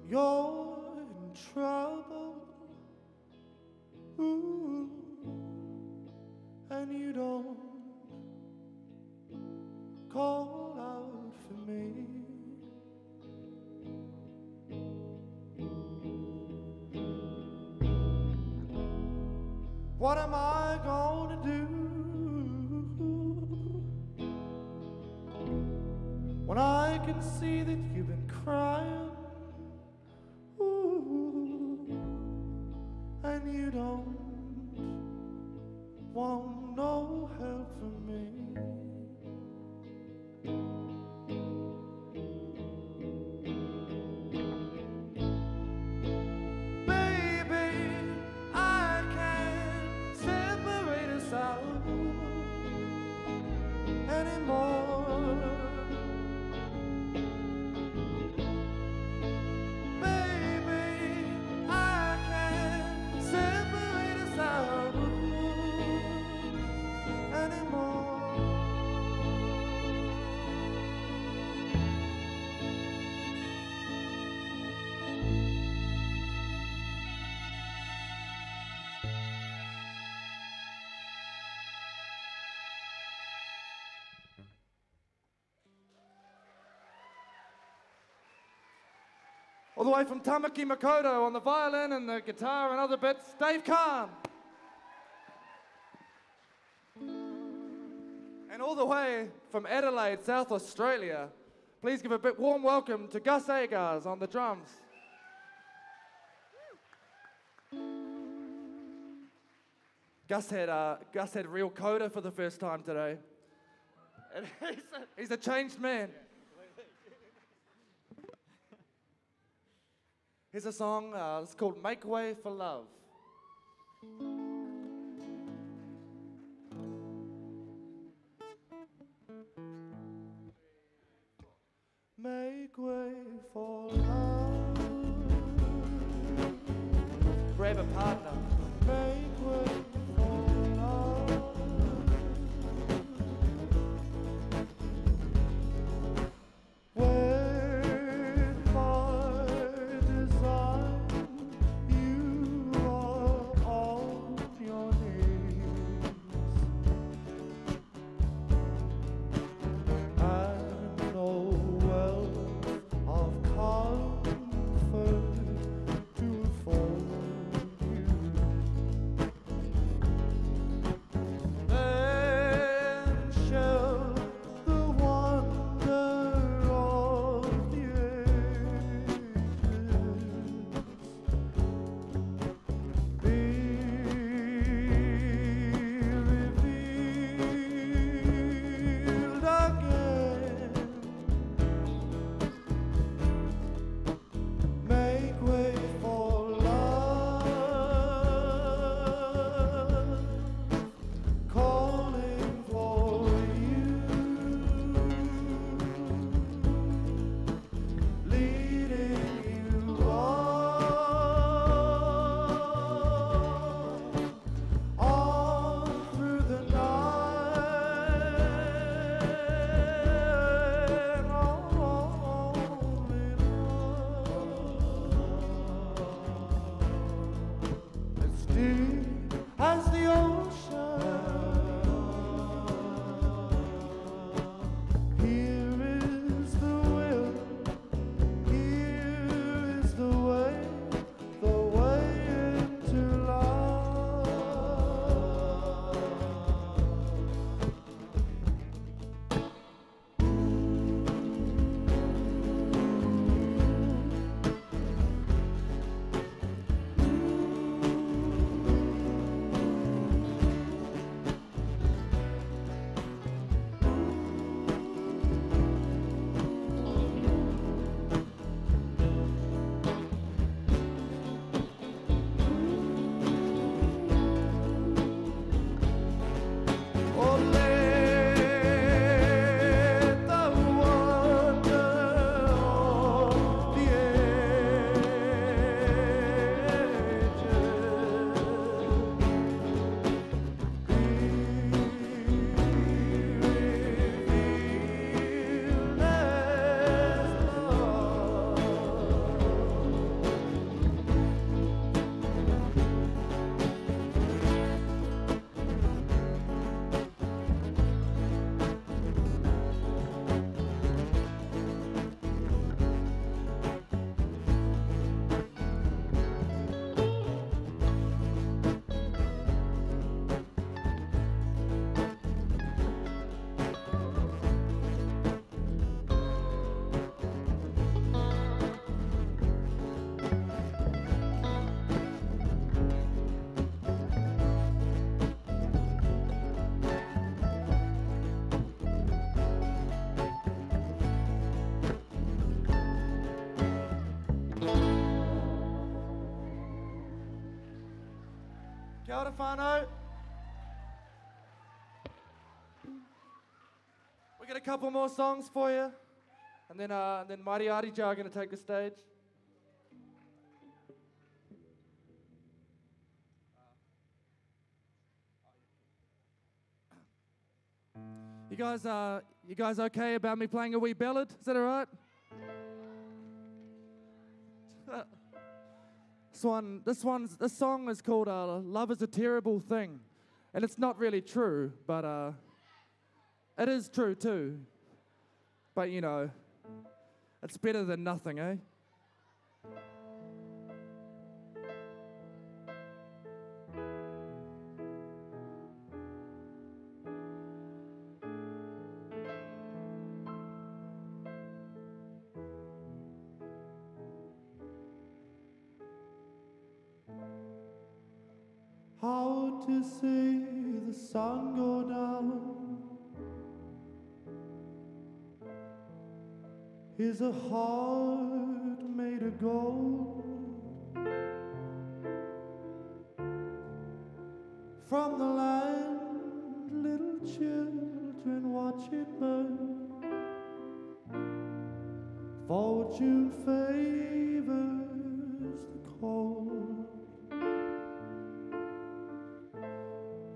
you're in trouble, ooh, and you don't call out for me. What am I gonna do when I can see that you've been crying, ooh, and you don't want no help from me? Anymore, baby, I can't separate us out anymore. All the way from Tamaki Makoto on the violin and the guitar and other bits, Dave Kahn. And all the way from Adelaide, South Australia, please give a bit warm welcome to Gus Agars on the drums. Gus had real coda for the first time today. And he's a changed man. Here's a song, it's called Make Way for Love. Make way for love. Grab a partner. Make way for love. When by design you are on your knees, and no wealth of comfort to afford you. Kia ora whānau. We got a couple more songs for you, and then Mighty Arija are going to take the stage. You guys okay about me playing a wee ballad? Is that all right? This song is called "Love Is a Terrible Thing," and it's not really true, but it is true too. But you know, it's better than nothing, eh? How to see the sun go down is a heart made of gold. From the land, little children watch it burn. Fortune favors the cold.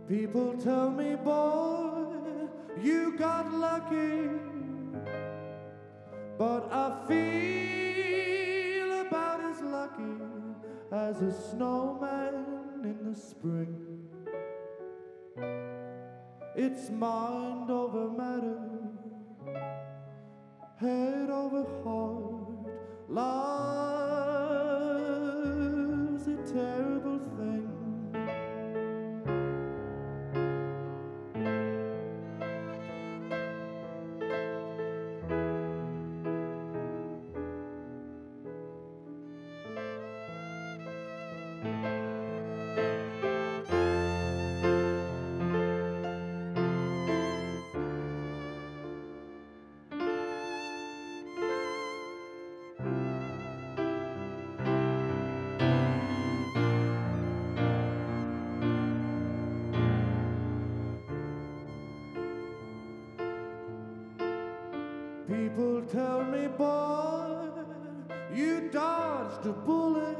People tell me, boy, you got lucky, but I feel about as lucky as a snowman in the spring. It's mind over matter, head over heart. Love's a terrible thing. People tell me, boy, you dodged a bullet,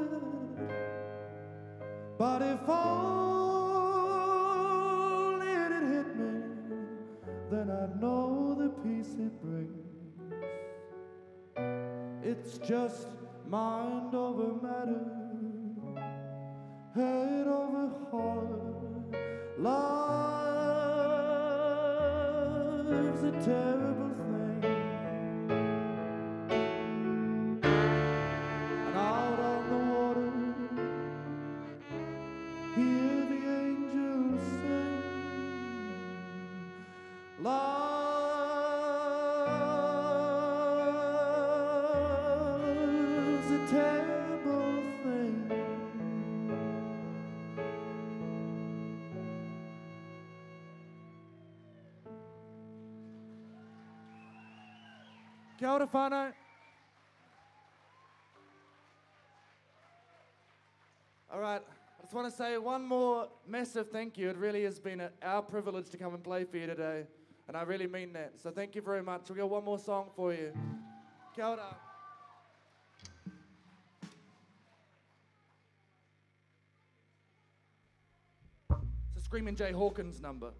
but if only it had hit me, then I'd know the peace it brings. It's just mind over matter, head over heart. Love's a terrible thing. Love's a terrible thing. Kia ora whānau. All right, I just want to say one more massive thank you. It really has been our privilege to come and play for you today, and I really mean that. So thank you very much. We've got one more song for you. Kia ora. It's a Screaming Jay Hawkins number.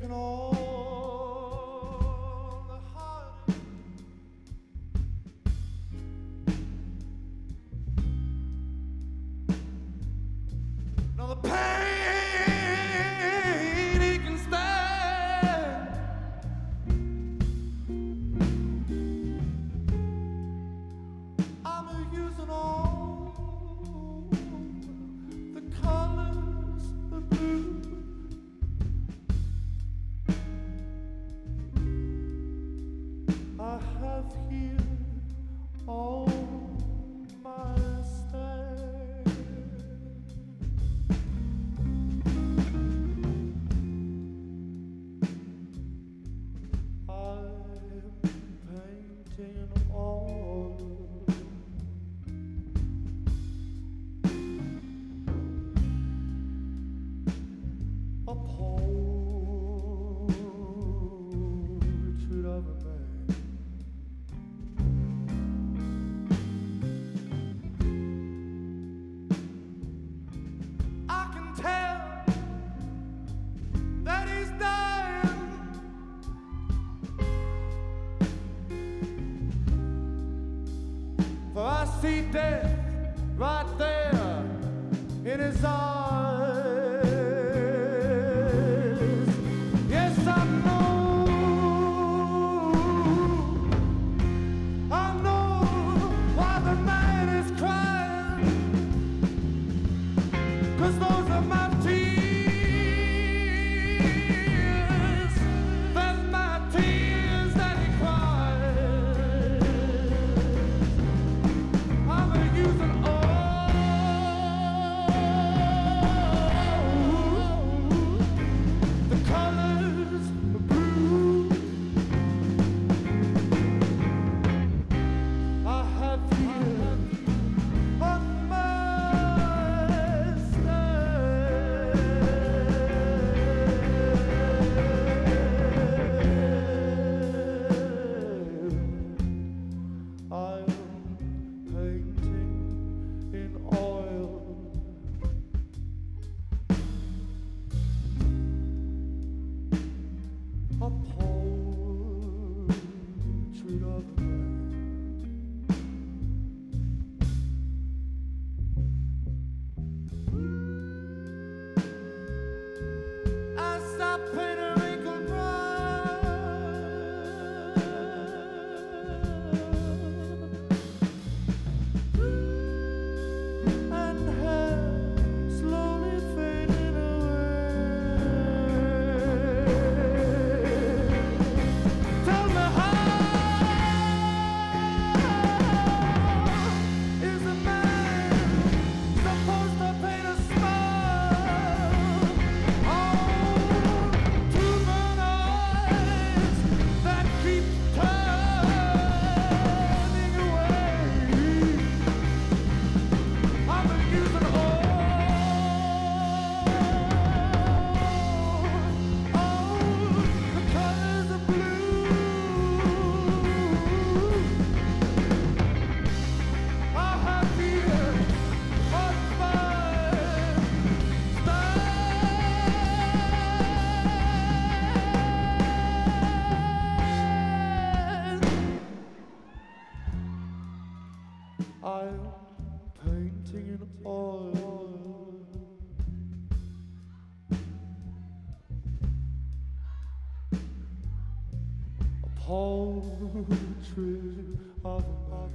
taken all the heart. Now the pain he can stand. I'm using all the colors of blue. I have here all my stand. I'm painting all a portrait of a man. I can tell that he's dying. For I see death right there in his eyes. Yes, I know why the man is crying. 'Cause those are my tears. That's my tears that he cries. I'm using all the colors of blue. I have here on my stand. I'm painting in oil. A portrait of a man. As I paint a wrinkled bride and hair slowly fading away. Tell me how is a man supposed to paint a smile on two brown eyes that keep turning away? I'm using all the colors of blue. I have here on my stand. I'm painting in oil. A portrait of a man.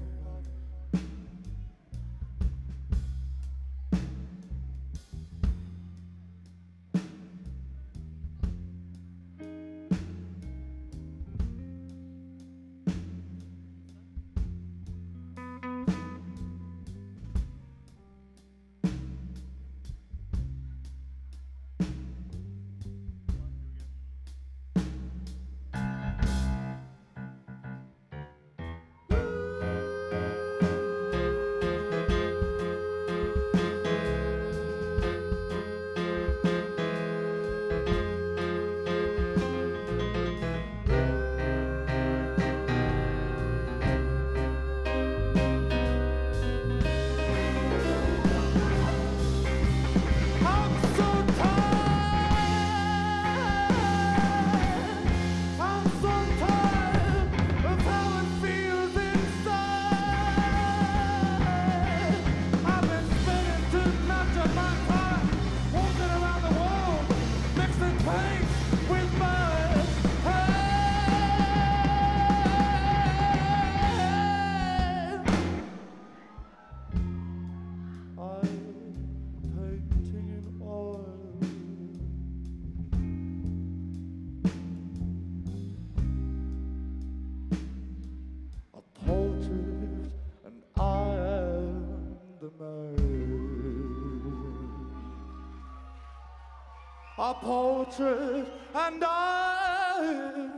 a portrait, and I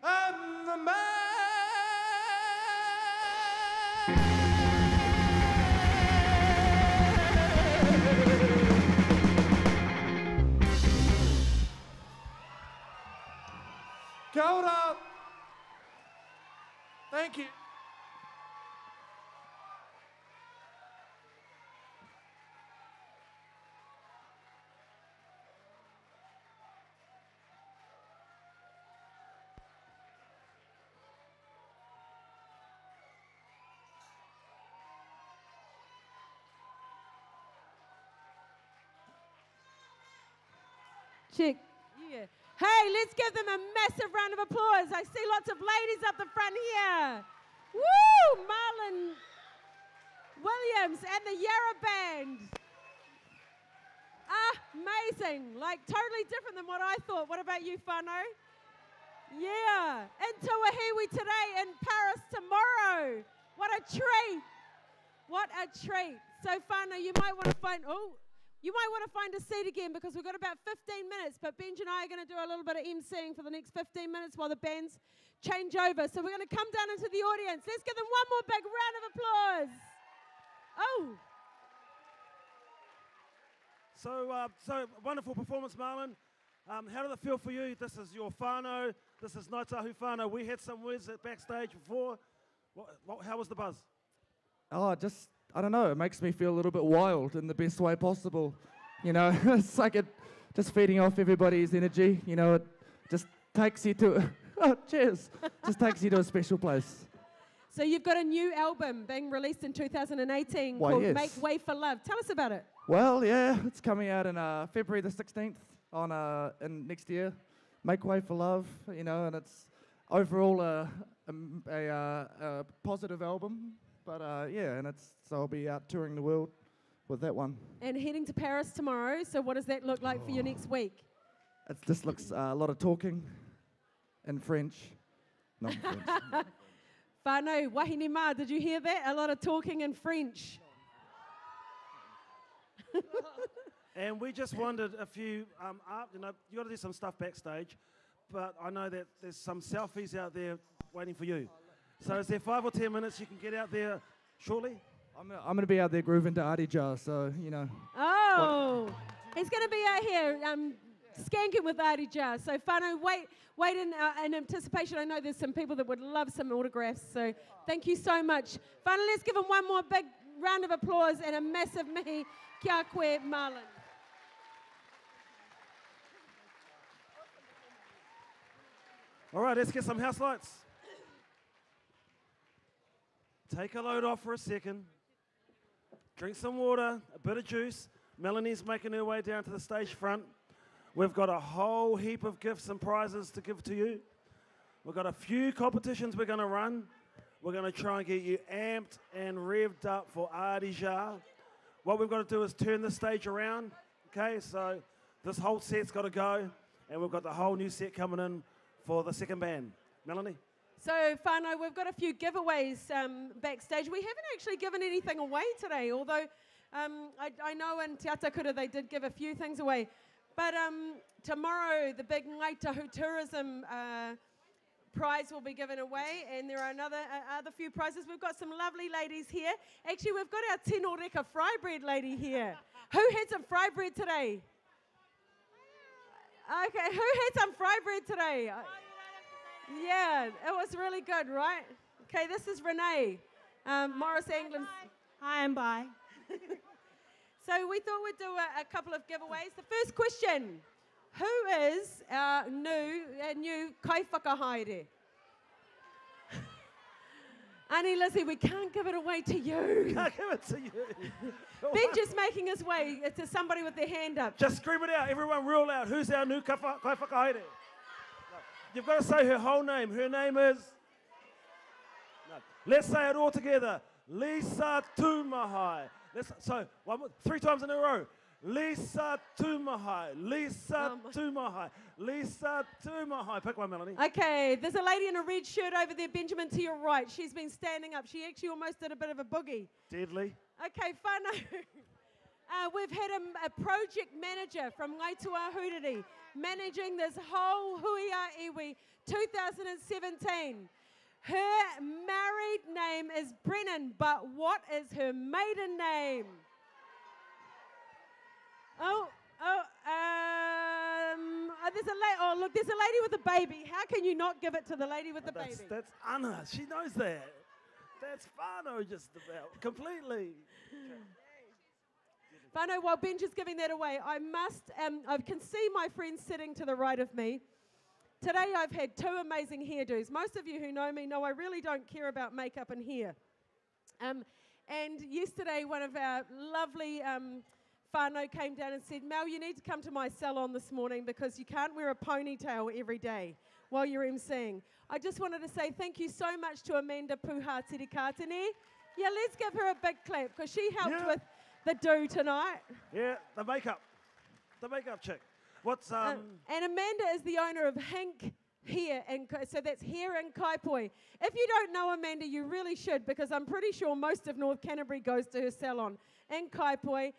am the man. Kia ora. Thank you. Check. Yeah. Hey, let's give them a massive round of applause. I see lots of ladies up the front here. Woo! Marlon Williams and the Yarra Band. Amazing. Like, totally different than what I thought. What about you, Whānau? Yeah. In Tuahiwi today, in Paris tomorrow. What a treat. What a treat. So, Whānau, you might want to find... You might want to find a seat again because we've got about 15 minutes, but Benj and I are going to do a little bit of emceeing for the next 15 minutes while the bands change over. So we're going to come down into the audience. Let's give them one more big round of applause. Oh. So wonderful performance, Marlon. How did it feel for you? This is your whānau. This is Ngāi Tahu whānau. We had some words at backstage before. How was the buzz? Oh, I don't know, it makes me feel a little bit wild in the best way possible. You know, it's like just feeding off everybody's energy. You know, it just takes you to, just takes you to a special place. So you've got a new album being released in 2018 Why, called yes. Make Way for Love. Tell us about it. Well, yeah, it's coming out in February the 16th in next year. Make Way for Love, you know, and it's overall a positive album. But yeah, and so I'll be out touring the world with that one. And heading to Paris tomorrow. So what does that look like for your next week? It just looks a lot of talking in French. Not in French. Whānau, wahine mā, did you hear that? A lot of talking in French. And we just wondered if you, you got to do some stuff backstage, but I know that there's some selfies out there waiting for you. So is there 5 or 10 minutes you can get out there shortly? I'm going to be out there grooving to Adija, so, you know. Oh, he's going to be out here skanking with Adija. So Whānau, wait in anticipation. I know there's some people that would love some autographs, so thank you so much. Whānau, let's give him one more big round of applause and a massive mihi kia koe, Marlon. All right, let's get some house lights. Take a load off for a second. Drink some water, a bit of juice. Melanie's making her way down to the stage front. We've got a whole heap of gifts and prizes to give to you. We've got a few competitions we're going to run. We're going to try and get you amped and revved up for Adija. What we've got to do is turn the stage around. Okay, so this whole set's got to go, and we've got the whole new set coming in for the second band. Melanie? So, Whānau, we've got a few giveaways backstage. We haven't actually given anything away today, although I know in Te Atakura they did give a few things away. But tomorrow, the big Ngāi Tahu Tourism prize will be given away, and there are other few prizes. We've got some lovely ladies here. Actually, we've got our Tino Reka fry bread lady here. Who had some fry bread today? Okay, who had some fry bread today? Yeah, it was really good, right? Okay, this is Renee, Morris England. Hi, I'm Bai. So we thought we'd do a couple of giveaways. The first question, who is our new kai whakahaere? Annie Lizzie, we can't give it away to you. Can't give it to you. Ben just making his way to somebody with their hand up. Just scream it out. Everyone real loud. Who's our new kai whakahaere? You've got to say her whole name. Her name is... No. Let's say it all together. Lisa Tumahai. So, 3 times in a row. Lisa Tumahai. Lisa Tumahai. Lisa Tumahai. Pick one, Melanie. Okay, there's a lady in a red shirt over there, Benjamin, to your right. She's been standing up. She actually almost did a bit of a boogie. Deadly. Okay, Whānau. We've had a project manager from Ngaitua Huriri managing this whole Huia Iwi 2017. Her married name is Brennan, but what is her maiden name? There's a lady with a baby. How can you not give it to the lady with the baby? That's Anna. She knows that. That's whānau just about. Completely. Whānau, while Benj is giving that away, I can see my friends sitting to the right of me. Today I've had two amazing hairdos. Most of you who know me know I really don't care about makeup and hair. And yesterday one of our lovely whānau came down and said, Mel, you need to come to my salon this morning because you can't wear a ponytail every day while you're emceeing. I just wanted to say thank you so much to Amanda Puha Tirikatene. Yeah, let's give her a big clap because she helped with the do tonight. Yeah, the makeup chick. What's And Amanda is the owner of Hink Hair, and so that's Hair in Kaipoi. If you don't know Amanda, you really should because I'm pretty sure most of North Canterbury goes to her salon in Kaipoi,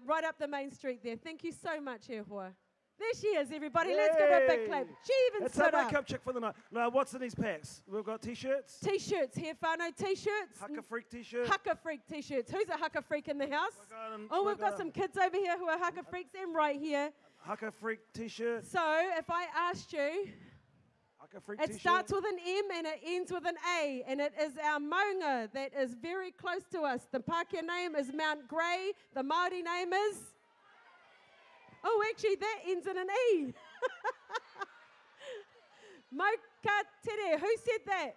right up the main street there. Thank you so much, Ehua. There she is, everybody. Let's give her a big clap. She even It's stood a up. makeup chick for the night. Now, what's in these packs? We've got T-shirts. T-shirts here, whānau. T-shirts. Haka Freak T-shirt. Haka Freak T-shirts. Who's a Haka Freak in the house? We've got some kids over here who are Haka Freaks and right here. Haka Freak T-shirt. So, if I asked you, Haka Freak it T-shirt. starts with an M and it ends with an A, and it is our maunga that is very close to us. The Pākehā name is Mount Grey. The Māori name is... Oh, actually, that ends in an E. Maukatere, who said that?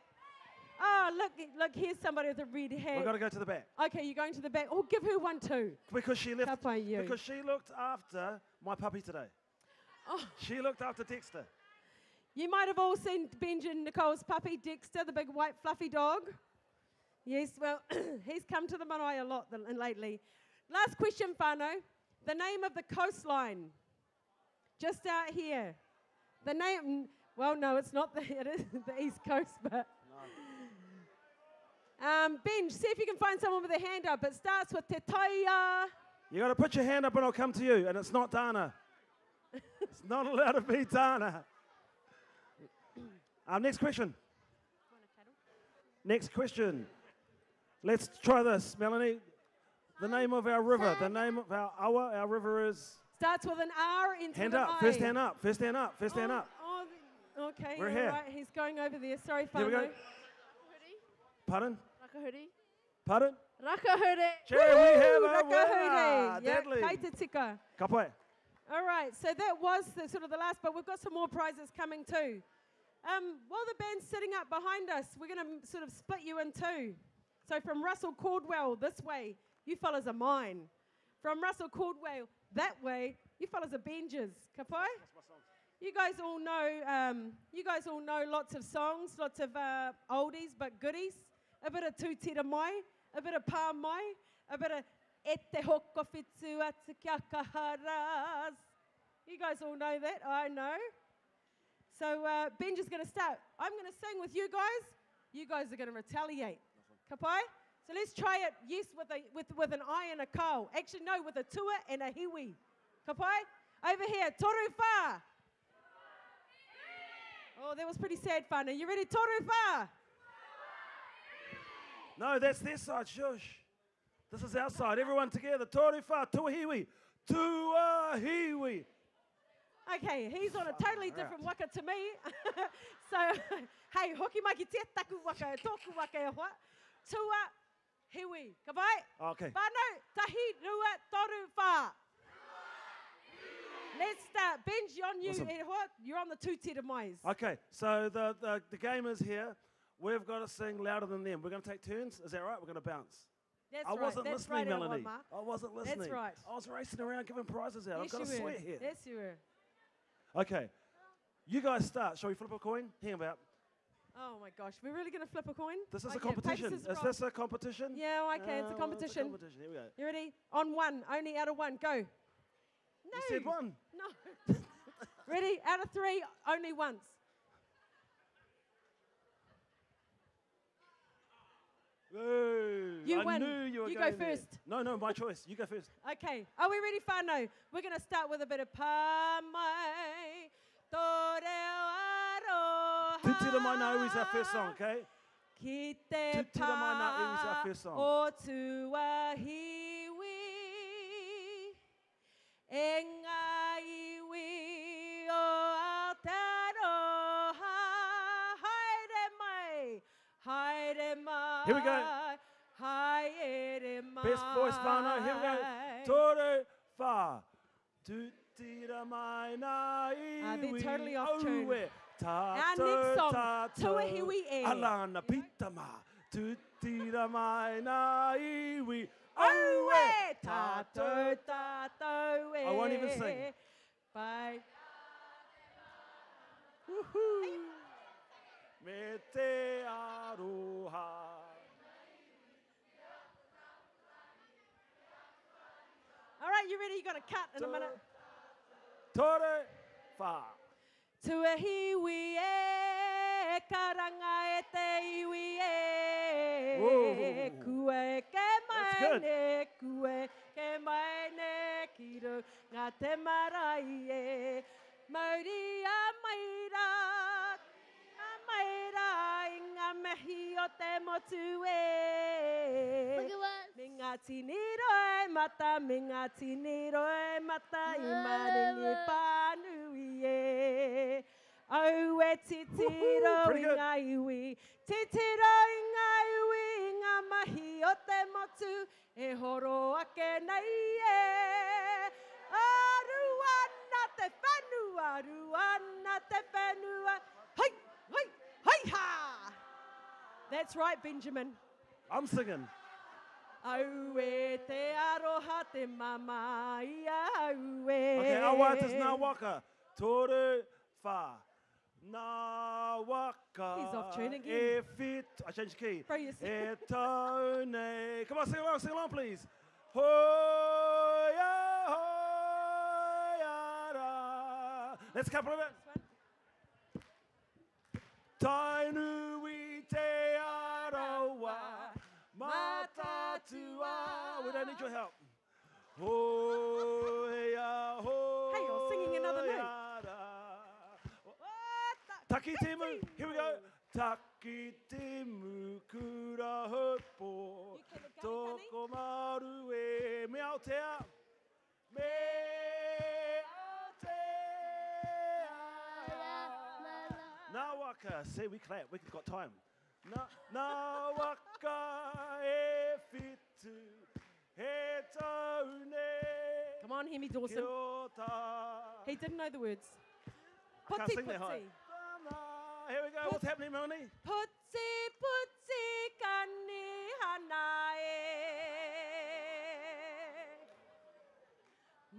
Oh, look, here's somebody with a red hat. We've got to go to the back. Okay, you're going to the back. Oh, give her one too. Because she left. Ka pai you. Because she looked after my puppy today. Oh. She looked after Dexter. You might have all seen Benj and Nicole's puppy, Dexter, the big white fluffy dog. Yes, well, he's come to the marae a lot lately. Last question, whānau. The name of the coastline, just out here. The name, well, no, it's not it is the East Coast, but... Benj, see if you can find someone with a hand up. It starts with Te Taia. You got to put your hand up and I'll come to you, and it's not Dana. It's not allowed to be Dana. Next question. Next question. Let's try this, Melanie. The name of our river, the name of our awa, our river is... Starts with an R, ends Hand with an up, I. first hand up, first hand up, first hand up. Oh, okay, We're all here. right, he's going over there. Sorry, Here we go. whānau. Pardon? Rakahuri. Pardon? Rakahuri. Che, we have a Rakahuri. winner. Deadly. Yeah, kaita tika. Ka pai. All right, so that was sort of the last, but we've got some more prizes coming too. While the band's sitting up behind us, we're going to sort of split you in two. So from Russell Caldwell this way, you fellas are mine. From Russell Caldwell that way, you fellas are Benjers. Ka pai? You guys all know lots of songs, lots of oldies but goodies. A bit of Tūtira Mai, a bit of Pā Mai, a bit of E te hoko whitu atu kia kaharas. You guys all know that, I know. So Benj is going to start. I'm going to sing with you guys. You guys are going to retaliate. Ka pai? So let's try it, yes, with an I and a kao. Actually, no, with a tua and a hiwi. Ka pai? Over here, toru whā. Oh, that was pretty sad, whānau. You ready? Toru whā. No, that's their side, shush. This is our side. Everyone together. Toru whā, tuahiwi. Tuahiwi. Okay, he's on a totally different waka to me. So, hey, hoki mai ki te taku waka, tōku waka e hoa. Tua hiwi. Ka pai? Okay. Whānau, tahi rua toru whā. Let's start. Benj, on you. Awesome. E hoa, you're on the tūtira mais. Okay, so the game is here. We've got to sing louder than them. We're going to take turns. Is that right? We're going to bounce. That's I right. wasn't That's listening, right, Melanie. Mark. I wasn't listening. That's right. I was racing around giving prizes out. Yes, I've got to you were. sweat here. Yes, you were. Okay. You guys start. Shall we flip a coin? Hang about. Oh my gosh, we're really going to flip a coin? This is Okay, a competition. paper, Is scissors, this rock. a competition? Yeah, okay, it's a It's a competition. competition. Here we go. You ready? On one, only out of one, go. No. You said one. No. Ready? Out of three, only once. Ooh, You I win. knew you were You going go there. first. No, my choice. You go first. Okay, are we ready, whānau? We're going to start with a bit of Pāmai, tō reo aroha. Tutira Mai Nā Iwi is our first song, okay? Ki te Tutira Mai Nā Iwi is our first song. o tuahiwi, e ngā iwi o Aotearoha. Haere mai. Here we go. Haere mai. Best voice whānau. Here we go. Tore wha. Tutira Mai Nā Iwi. they're totally off tune. Aue. Our next song, Tuahiwi e. Alana Pitama. Tutira Mai Nā Iwi. Aue. Tātou, tātou e. I won't even sing. Bye. Woohoo. Me te aroha. All right, you ready? You're going to cut in a minute. Tore wha. Tuahiwi e, karanga e te iwi e. Whoa. Kue ke That's mai good. ne, kue ke mai ne, kiro ngā te marae e. Mauri a maira, i ngā mihi o te motu e. Me ngā tiniro e mata, me ngā tiniro e mata, i maringi pānui e. Au e titiro pretty i good. ngā iwi, titiro i ngā iwi, i ngā mahi o te motu, e horo ake nei e. Aruana te whenua, aruana te whenua, hei, hei, hei ha! That's right, Benjamin. I'm singing. Au e te aroha te mama ia au e. Okay, awa tas nā waka. Tore wha. Nā waka. He's off tune again. E fit. I changed the key. Bro, you see. E tau nei. Come on, sing along, please. Hoya, hoya, ra. Let's couple of it. Tainui te aroa, matatua. We don't need your help. Hoya, hoya. Hey, you're singing another note. Taki timu. Here we go. Taki timu kura hopo. Toko maru e me Aotea. Me Aotea. Nā waka. See, we clap. We've got time. Nā waka e fitu. He taune. Come on, Hemi Dawson. Kia ora. He didn't know the words. I can't Putsi, sing that high. putsi. Here we go. What's happening, Melanie? Putsi, putsi, kani hana e.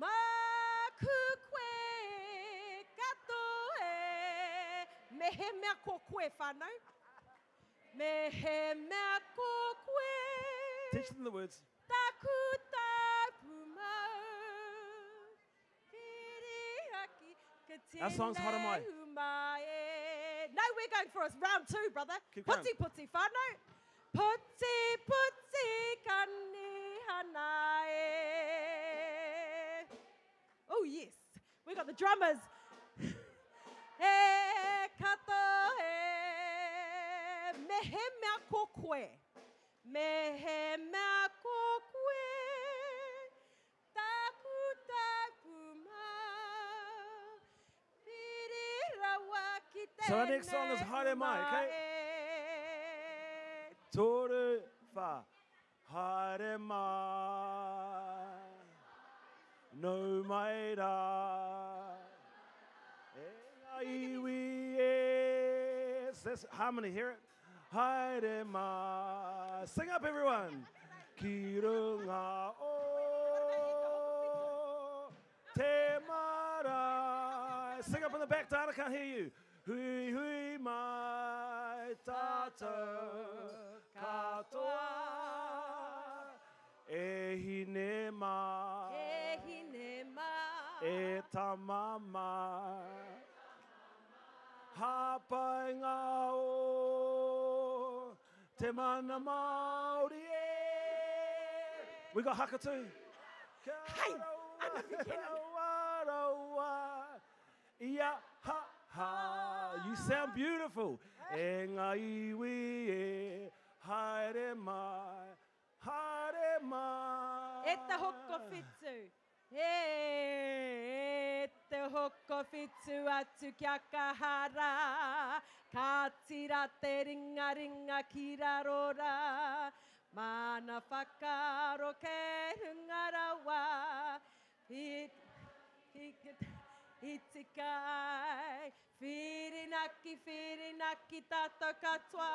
Makukwe, kato e. Mehe mea ko koe, whānau. Mehe mea ko koe. Teach them the words. Taku tapu mau. Kirihaki, Our song's Hara Mai. humae. No, we're going for round two, brother. Keep going. Putsi, putsi, whānau. Putsi, putsi, kani hanae. Oh, yes. We got the drummers. E kato e. Mehe mea ko koe. Mehe mea ko koe. Taku tapu mau. Pirirawa ki te So our next song is Haere Mai, okay? Tore wha. Haere mai. No mai rā. E ngā iwi e. That's harmony, hear it? Haere mai. Sing up, everyone. Ki runga o te mara. Sing up in the back, Dana, can't hear you. Hui hui mai tātou katoa. E hine ma. E hine ma. E tamama. Hapai ngā o te mana Māori e. We got haka too. Hey, I love you, Kenan. Ia ha ha. You sound beautiful. E ngā iwi e, haere mai, haere mai. E te hoko whitu. E te hoko whitu atu kia kahara. Ka tira te ringa ringa ki rarora. Mana whakaro ke hungarawa. Itikai, whirinaki tātou katoa.